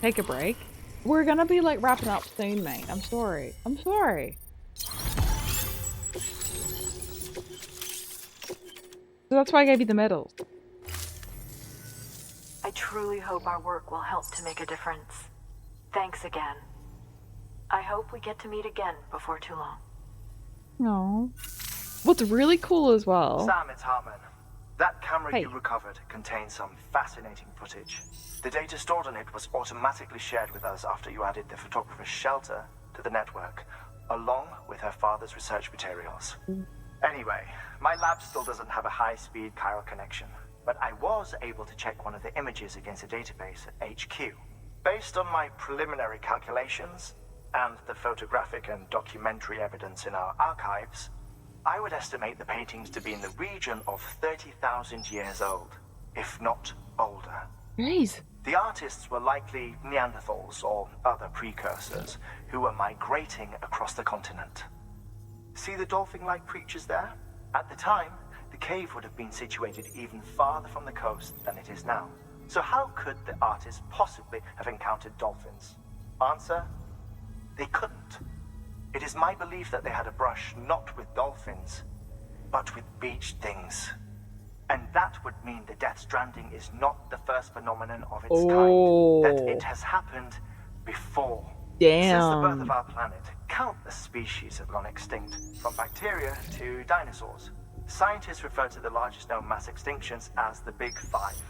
Take a break. We're gonna be like wrapping up soon, mate. I'm sorry. I'm sorry. So that's why I gave you the medals. I truly hope our work will help to make a difference. Thanks again. I hope we get to meet again before too long. No. What's really cool as well. Sam, it's Hartman. That camera you recovered contains some fascinating footage. The data stored on it was automatically shared with us after you added the photographer's shelter to the network, along with her father's research materials. Anyway, my lab still doesn't have a high-speed chiral connection, but I was able to check one of the images against a database at HQ. Based on my preliminary calculations and the photographic and documentary evidence in our archives, I would estimate the paintings to be in the region of 30,000 years old, if not older. Jeez. The artists were likely Neanderthals or other precursors who were migrating across the continent. See the dolphin-like creatures there? At the time, the cave would have been situated even farther from the coast than it is now. So how could the artists possibly have encountered dolphins? Answer: they couldn't. It is my belief that they had a brush not with dolphins, but with beach things. And that would mean the Death Stranding is not the first phenomenon of its kind. That it has happened before. Damn. Since the birth of our planet, countless species have gone extinct, from bacteria to dinosaurs. Scientists refer to the largest known mass extinctions as the Big Five.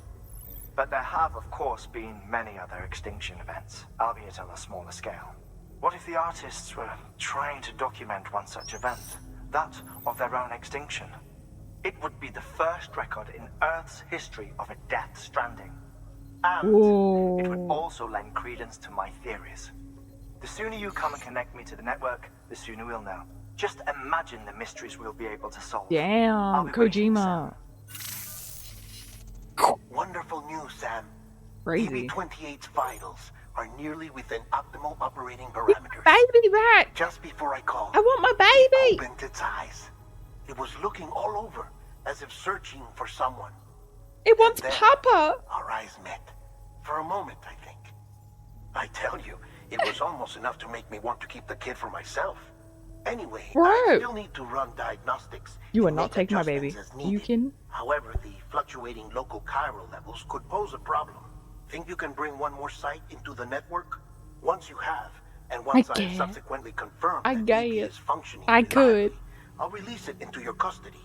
But there have, of course, been many other extinction events, albeit on a smaller scale. What if the artists were trying to document one such event, that of their own extinction? It would be the first record in Earth's history of a Death Stranding. And it would also lend credence to my theories. The sooner you come and connect me to the network, the sooner we'll know. Just imagine the mysteries we'll be able to solve. Damn, Kojima. Wonderful news, Sam. Crazy. EV-28's vitals are nearly within optimal operating parameters. Baby back. Just before I called, I want my baby. It opened its eyes. It was looking all over, as if searching for someone. It wants Papa. Our eyes met. For a moment, I think. I tell you, it was almost enough to make me want to keep the kid for myself. Anyway, I still need to run diagnostics. You are not taking my baby. You can. However, the fluctuating local chiral levels could pose a problem. Think you can bring one more site into the network? Once you have, and once I have subsequently confirmed that it is functioning reliably, I'll release it into your custody.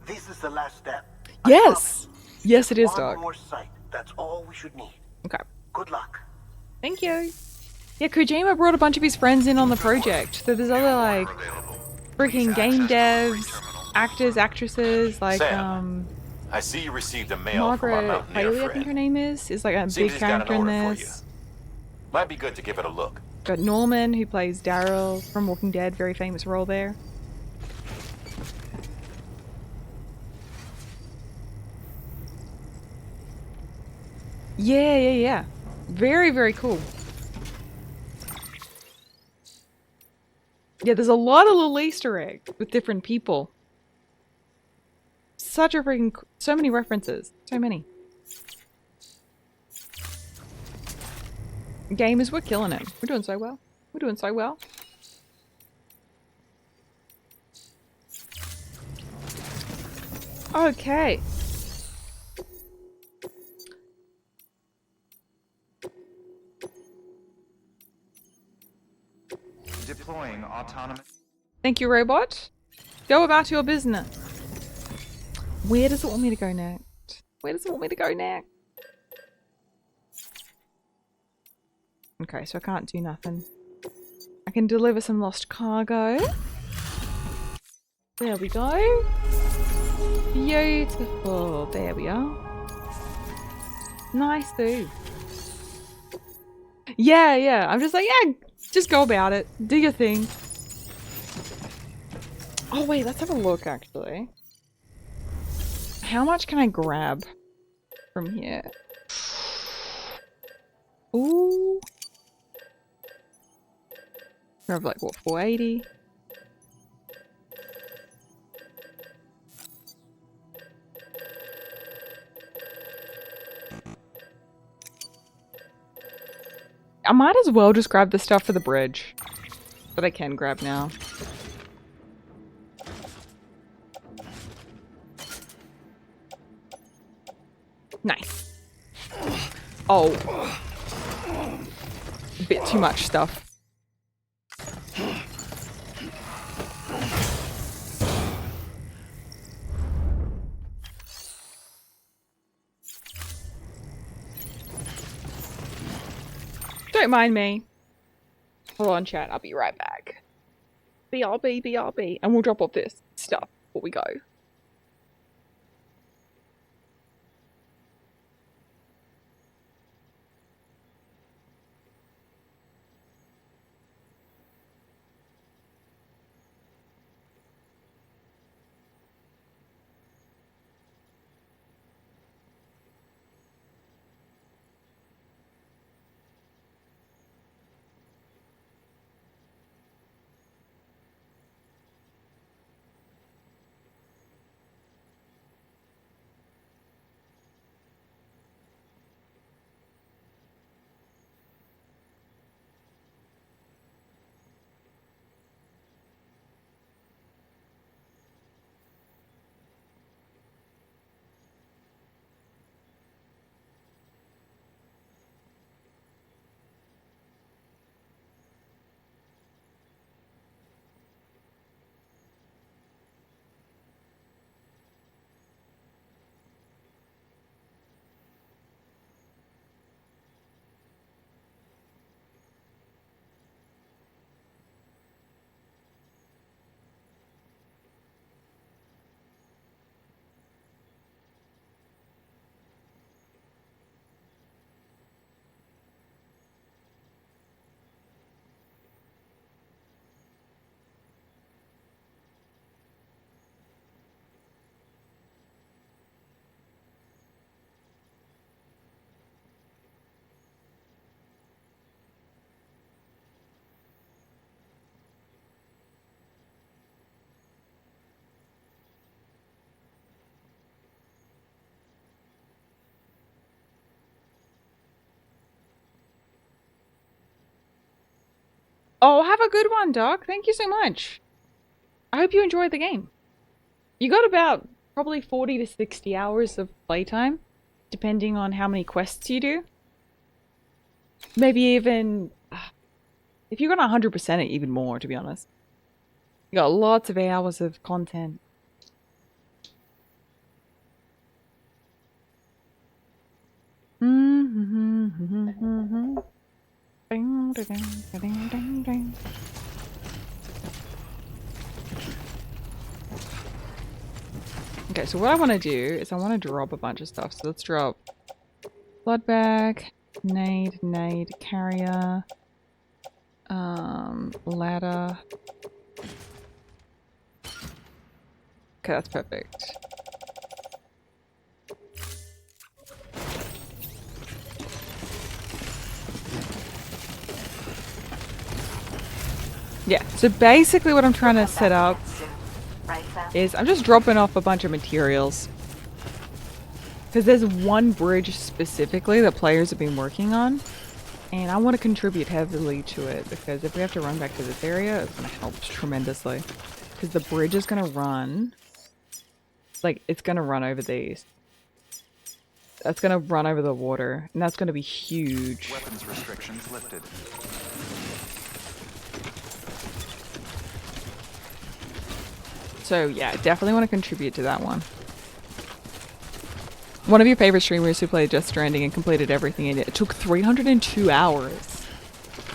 This is the last step. Yes. Yes, it is, One dog. more site. That's all we should need. Okay. Good luck. Thank you. Yeah, Kojima brought a bunch of his friends in on the project. So there's other like freaking game devs, actors, actresses, like Sam, I see you received a mail from our Margaret Mountaineer Bailey, I think friend. her name is like a Seems big he's got an character in order for this. Might be good to give it a look. Got Norman, who plays Daryl from Walking Dead, very famous role there. Yeah. Very, very cool. Yeah, there's a lot of little Easter eggs with different people. Such a freaking... so many references. So many. Gamers, we're killing it. We're doing so well. We're doing so well. Okay. Deploying autonomous. Thank you, robot. Go about your business. Where does it want me to go next? Where does it want me to go next? Okay, so I can't do nothing. I can deliver some lost cargo. There we go. Beautiful. There we are. Nice, dude. Yeah. I'm just like, yeah, just go about it. Do your thing. Oh, wait, let's have a look, actually. How much can I grab from here? Ooh. We have like, what, 480? I might as well just grab the stuff for the bridge that I can grab now. Nice. Oh. A bit too much stuff. Don't mind me. Hold on, chat. I'll be right back. BRB, BRB. And we'll drop off this stuff before we go. Oh, have a good one, Doc. Thank you so much. I hope you enjoyed the game. You got about probably 40 to 60 hours of playtime, depending on how many quests you do. Maybe even... if you're gonna 100% it, even more, to be honest. You got lots of hours of content. Okay, so what I want to do is I want to drop a bunch of stuff. So let's drop blood bag, nade, carrier, ladder. Okay, that's perfect. Yeah, so basically what I'm trying to set up is I'm just dropping off a bunch of materials. Because there's one bridge specifically that players have been working on. And I want to contribute heavily to it. Because if we have to run back to this area, it's going to help tremendously. Because the bridge is going to run... like, it's going to run over these. That's going to run over the water. And that's going to be huge. Weapons restrictions lifted. So yeah, definitely want to contribute to that one. One of your favorite streamers who played Just Stranding and completed everything in it. It took 302 hours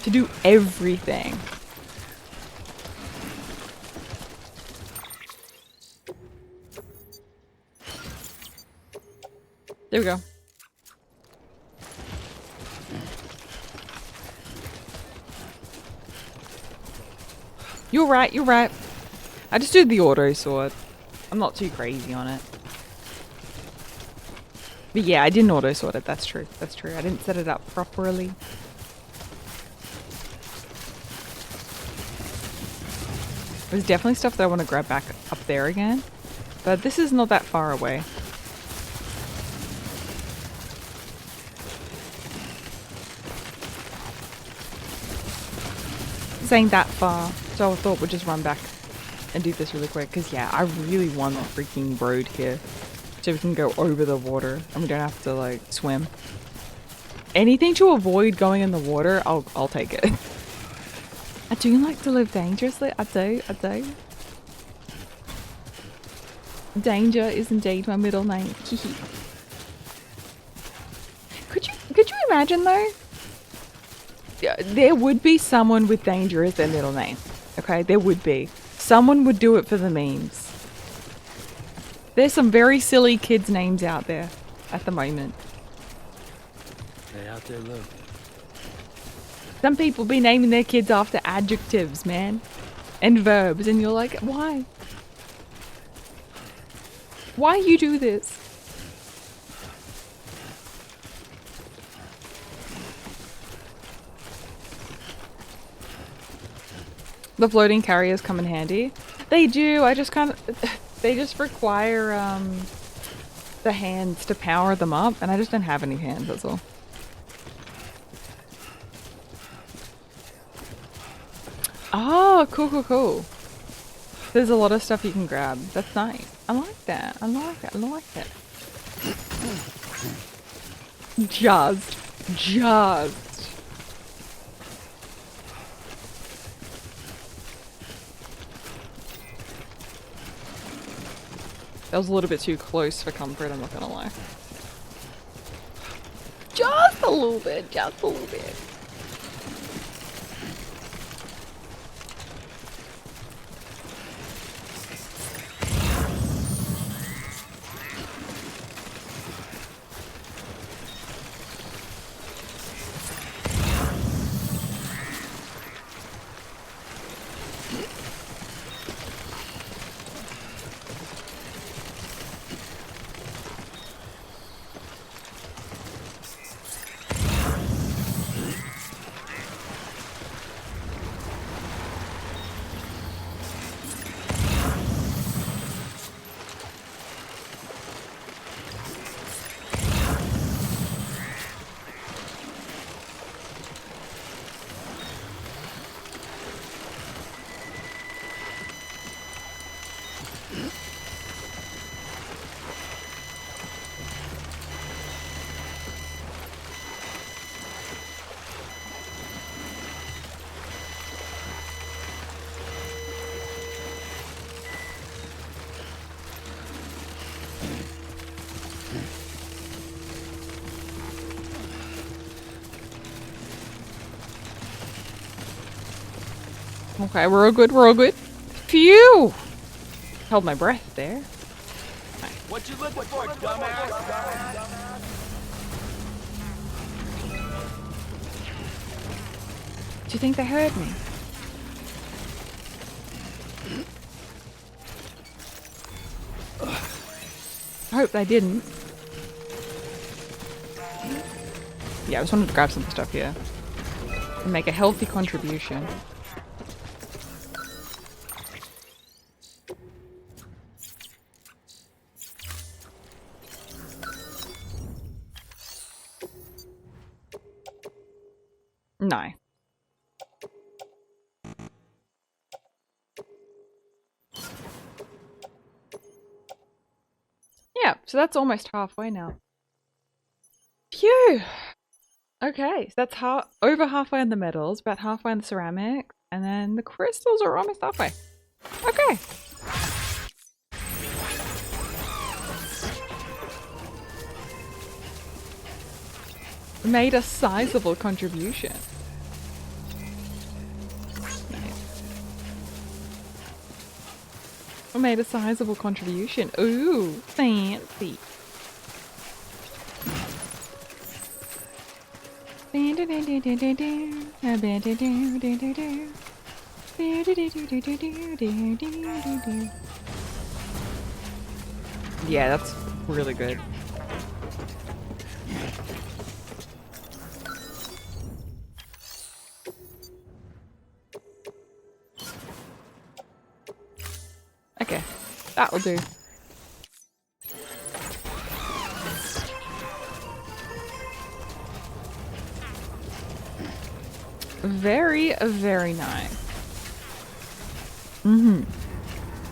to do everything. There we go. You're right, you're right. I just did the auto sword. I'm not too crazy on it. But yeah, I didn't auto-sort it. That's true. That's true. I didn't set it up properly. There's definitely stuff that I want to grab back up there again. But this is not that far away. This ain't that far. So I thought we'd just run back and do this really quick. Because yeah, I really want the freaking road here. So we can go over the water and we don't have to like swim. Anything to avoid going in the water, I'll take it. I do like to live dangerously. I do. Danger is indeed my middle name. Could you imagine though? There would be someone with danger as their middle name. Okay, there would be. Someone would do it for the memes. There's some very silly kids' names out there at the moment. They out there, look. Some people be naming their kids after adjectives, man. And verbs, and you're like, why? Why you do this? The floating carriers come in handy. They do, I just kind of... They just require, the hands to power them up, and I just don't have any hands, that's all. Oh, cool. There's a lot of stuff you can grab. That's nice. I like that. I like it. Just. That was a little bit too close for comfort, I'm not gonna lie. Just a little bit. Okay, we're all good. Phew! Held my breath there. What you looking for, dumbass? Do you think they heard me? I hope they didn't. Yeah, I just wanted to grab some stuff here. And make a healthy contribution. No. Yeah, so that's almost halfway now. Phew! Okay, so that's over halfway on the metals, about halfway on the ceramics, and then the crystals are almost halfway. Okay. Made a sizable contribution. I made a sizable contribution. Ooh, fancy. Yeah, that's really good. That'll do. Very, very nice.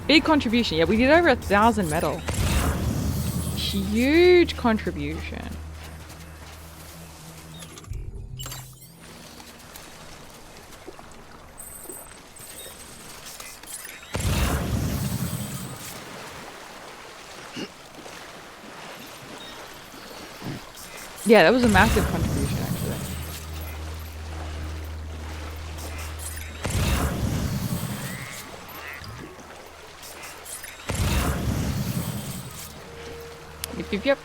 Big contribution. Yeah, we did over 1,000 metal. Huge contribution. Yeah, that was a massive contribution, actually. Yep.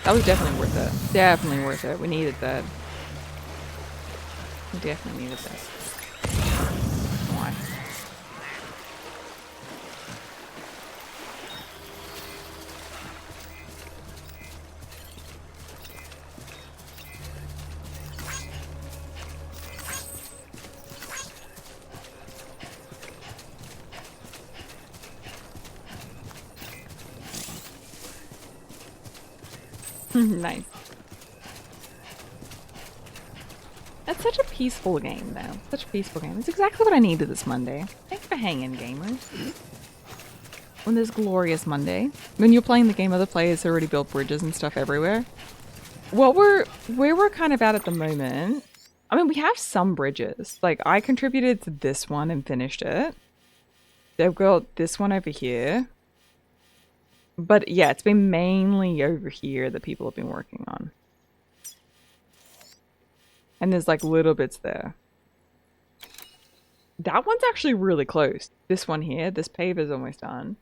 That was definitely worth it. Definitely worth it. We needed that. We definitely needed that. Why? Nice. That's such a peaceful game, though. Such a peaceful game. It's exactly what I needed this Monday. Thanks for hanging, gamers. On this glorious Monday, when you're playing the game, other players already built bridges and stuff everywhere. Where we're kind of at the moment, I mean, we have some bridges. Like, I contributed to this one and finished it. They've got this one over here. But yeah, it's been mainly over here that people have been working on. And there's like little bits there. That one's actually really close. This one here, this pave is almost done.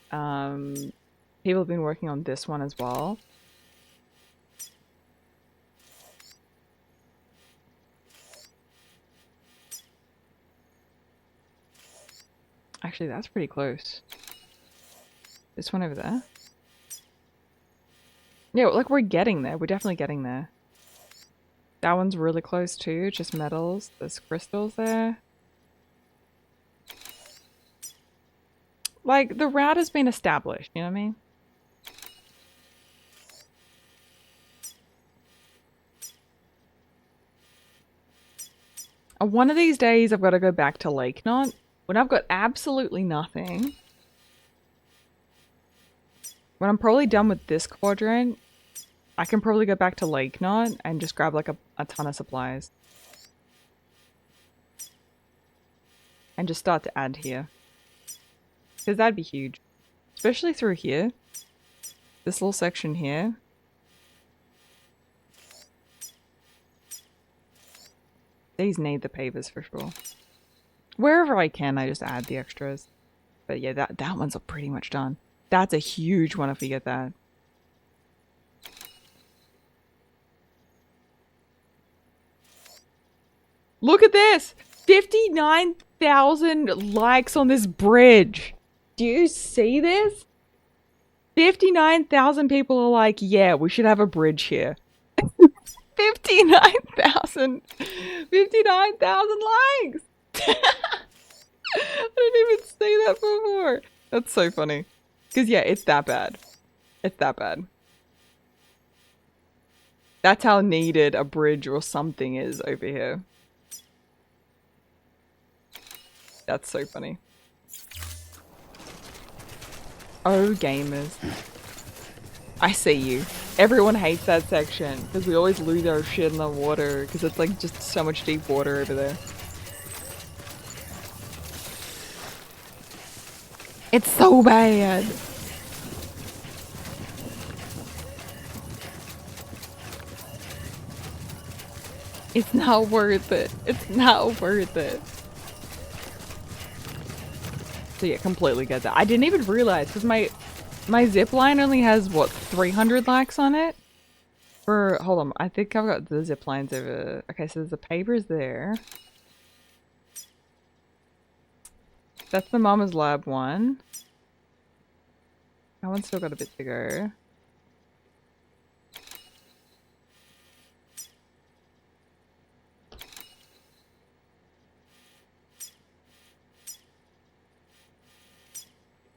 People have been working on this one as well. Actually, that's pretty close. This one over there. Yeah, like we're getting there. We're definitely getting there. That one's really close too. Just metals. There's crystals there. Like, the route has been established, you know what I mean? One of these days I've got to go back to Lake Knot when I've got absolutely nothing. When I'm probably done with this quadrant, I can probably go back to Lake Knot and just grab like a ton of supplies. And just start to add here. Because that'd be huge. Especially through here. This little section here. These need the pavers for sure. Wherever I can, I just add the extras. But yeah, that one's pretty much done. That's a huge one if we get that. Look at this! 59,000 likes on this bridge. Do you see this? 59,000 people are like, yeah, we should have a bridge here. 59,000 likes! I didn't even say that before. That's so funny. Because yeah, it's that bad. It's that bad. That's how needed a bridge or something is over here. That's so funny. Oh, gamers. I see you. Everyone hates that section because we always lose our shit in the water because it's like just so much deep water over there. It's so bad. It's not worth it. It's not worth it. So yeah, completely get that. I didn't even realize because my zip line only has what 300 likes on it. Hold on, I think I've got the zip lines over. Okay, so there's the pavers there. That's the Mama's Lab one. That one's still got a bit to go.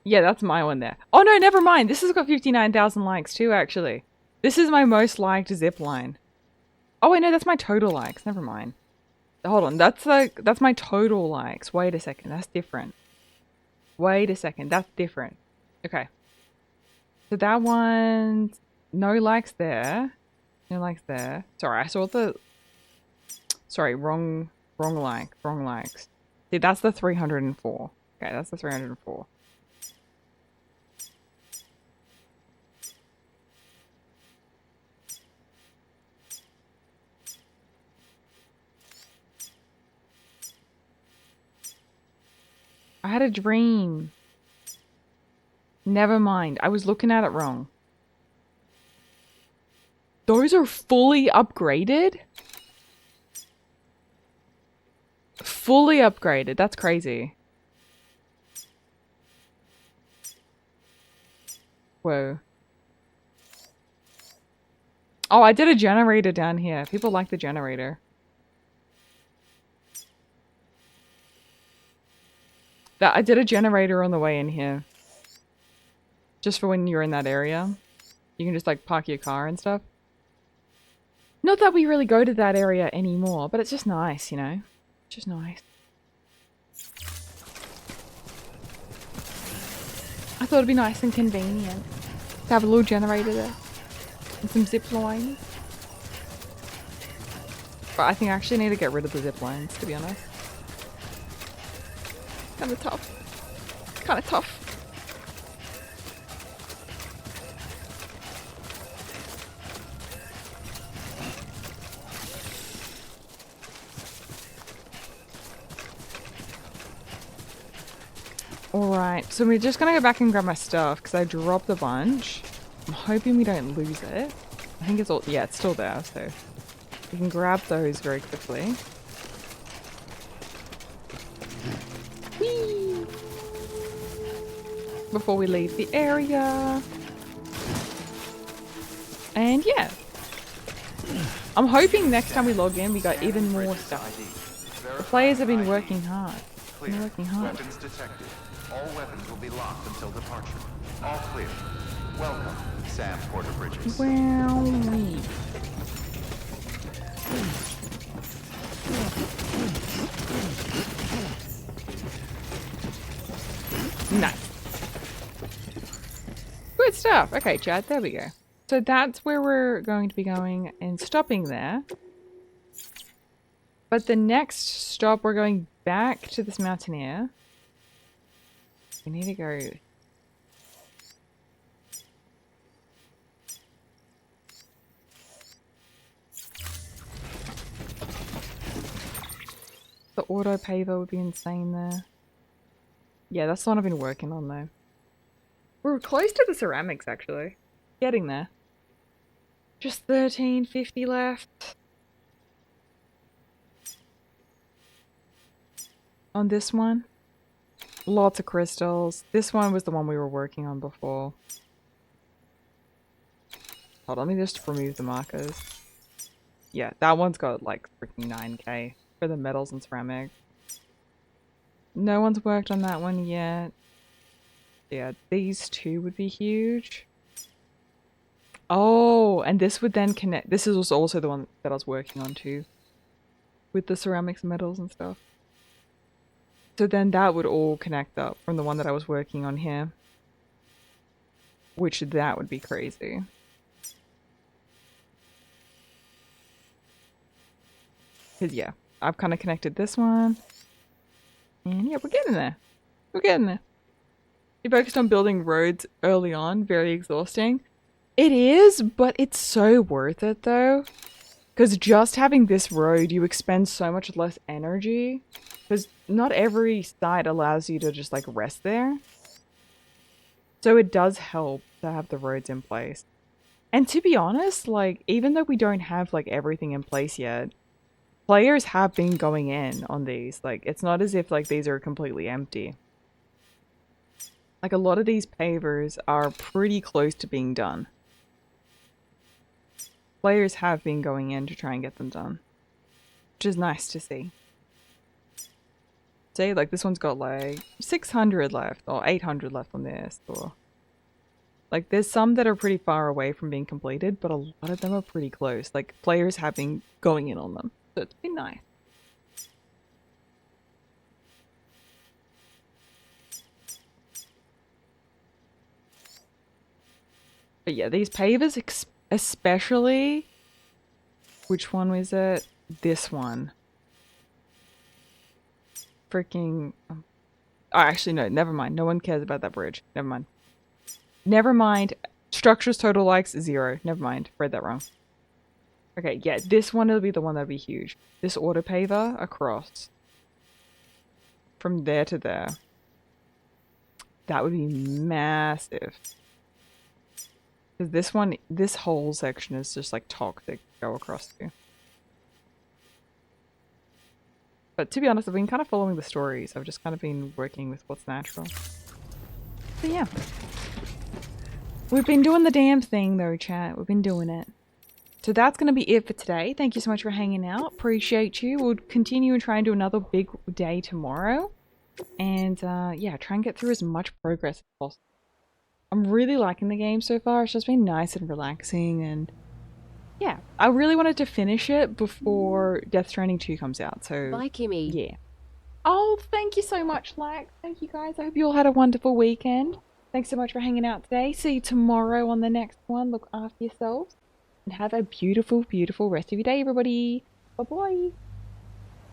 Yeah, that's my one there. Oh no, never mind. This has got 59,000 likes too, actually. This is my most liked zip line. Oh wait, no, that's my total likes. Never mind. Hold on, that's my total likes. Wait a second, that's different. Wait a second, that's different. Okay. So that one's no likes there. No likes there. Sorry, I saw the... Sorry, wrong likes. See, that's the 304. Okay, that's the 304. I had a dream. Never mind. I was looking at it wrong. Those are fully upgraded? Fully upgraded. That's crazy. Whoa. Oh, I did a generator down here. People like the generator. I did a generator on the way in here. Just for when you're in that area. You can just like park your car and stuff. Not that we really go to that area anymore, but it's just nice, you know? Just nice. I thought it'd be nice and convenient to have a little generator there. And some zip lines. But I think I actually need to get rid of the zip lines, to be honest. Kinda tough. Kinda tough. Alright, so we're just gonna go back and grab my stuff because I dropped a bunch. I'm hoping we don't lose it. I think it's all, yeah, it's still there, so we can grab those very quickly. Whee! Before we leave the area. And yeah. I'm hoping next time we log in we got even more stuff. The players have been working hard. Been working hard. Weapons detected. All weapons will be locked until departure. All clear. Welcome, Sam Porter Bridges. Well, nice. Good stuff. Okay, Chad, there we go. So that's where we're going to be going and stopping there. But the next stop, we're going back to this mountaineer. We need to go... The auto paver would be insane there. Yeah, that's the one I've been working on though. We're close to the ceramics actually. Getting there. Just 1350 left. On this one. Lots of crystals. This one was the one we were working on before. Hold on, let me just remove the markers. Yeah, that one's got like freaking 9k for the metals and ceramic. No one's worked on that one yet. Yeah, these two would be huge. Oh, and this would then connect. This is also the one that I was working on too. With the ceramics and metals and stuff. So then that would all connect up from the one that I was working on here. Which that would be crazy. Because yeah, I've kind of connected this one. And yeah, we're getting there. We're getting there. You focused on building roads early on. Very exhausting. It is, but it's so worth it though. Because just having this road, you expend so much less energy. Because not every site allows you to just like rest there. So it does help to have the roads in place. And to be honest, like even though we don't have like everything in place yet, players have been going in on these. Like it's not as if like these are completely empty. Like a lot of these pavers are pretty close to being done. Players have been going in to try and get them done. Which is nice to see. See, like this one's got like 600 left or 800 left on this, or like there's some that are pretty far away from being completed, but a lot of them are pretty close. Like players have been going in on them, so it's been nice. But yeah, these pavers, especially, which one was it? This one. Freaking. Oh, actually, no, never mind. No one cares about that bridge. Never mind. Never mind. Structures total likes 0. Never mind. Read that wrong. Okay, yeah, this one will be the one that'll be huge. This auto paver across. From there to there. That would be massive. Because this one, this whole section is just like toxic to go across to. But to be honest, I've been kind of following the stories. I've just kind of been working with what's natural. But yeah. We've been doing the damn thing though, chat. We've been doing it. So that's going to be it for today. Thank you so much for hanging out. Appreciate you. We'll continue and try and do another big day tomorrow. And yeah, try and get through as much progress as possible. I'm really liking the game so far. It's just been nice and relaxing, and yeah, I really wanted to finish it before Death Stranding 2 comes out, so bye, Kimmy. Yeah. Oh, thank you so much, Lax. Thank you guys. I hope you all had a wonderful weekend. Thanks so much for hanging out today. See you tomorrow on the next one. Look after yourselves and have a beautiful, beautiful rest of your day, everybody. Bye-bye.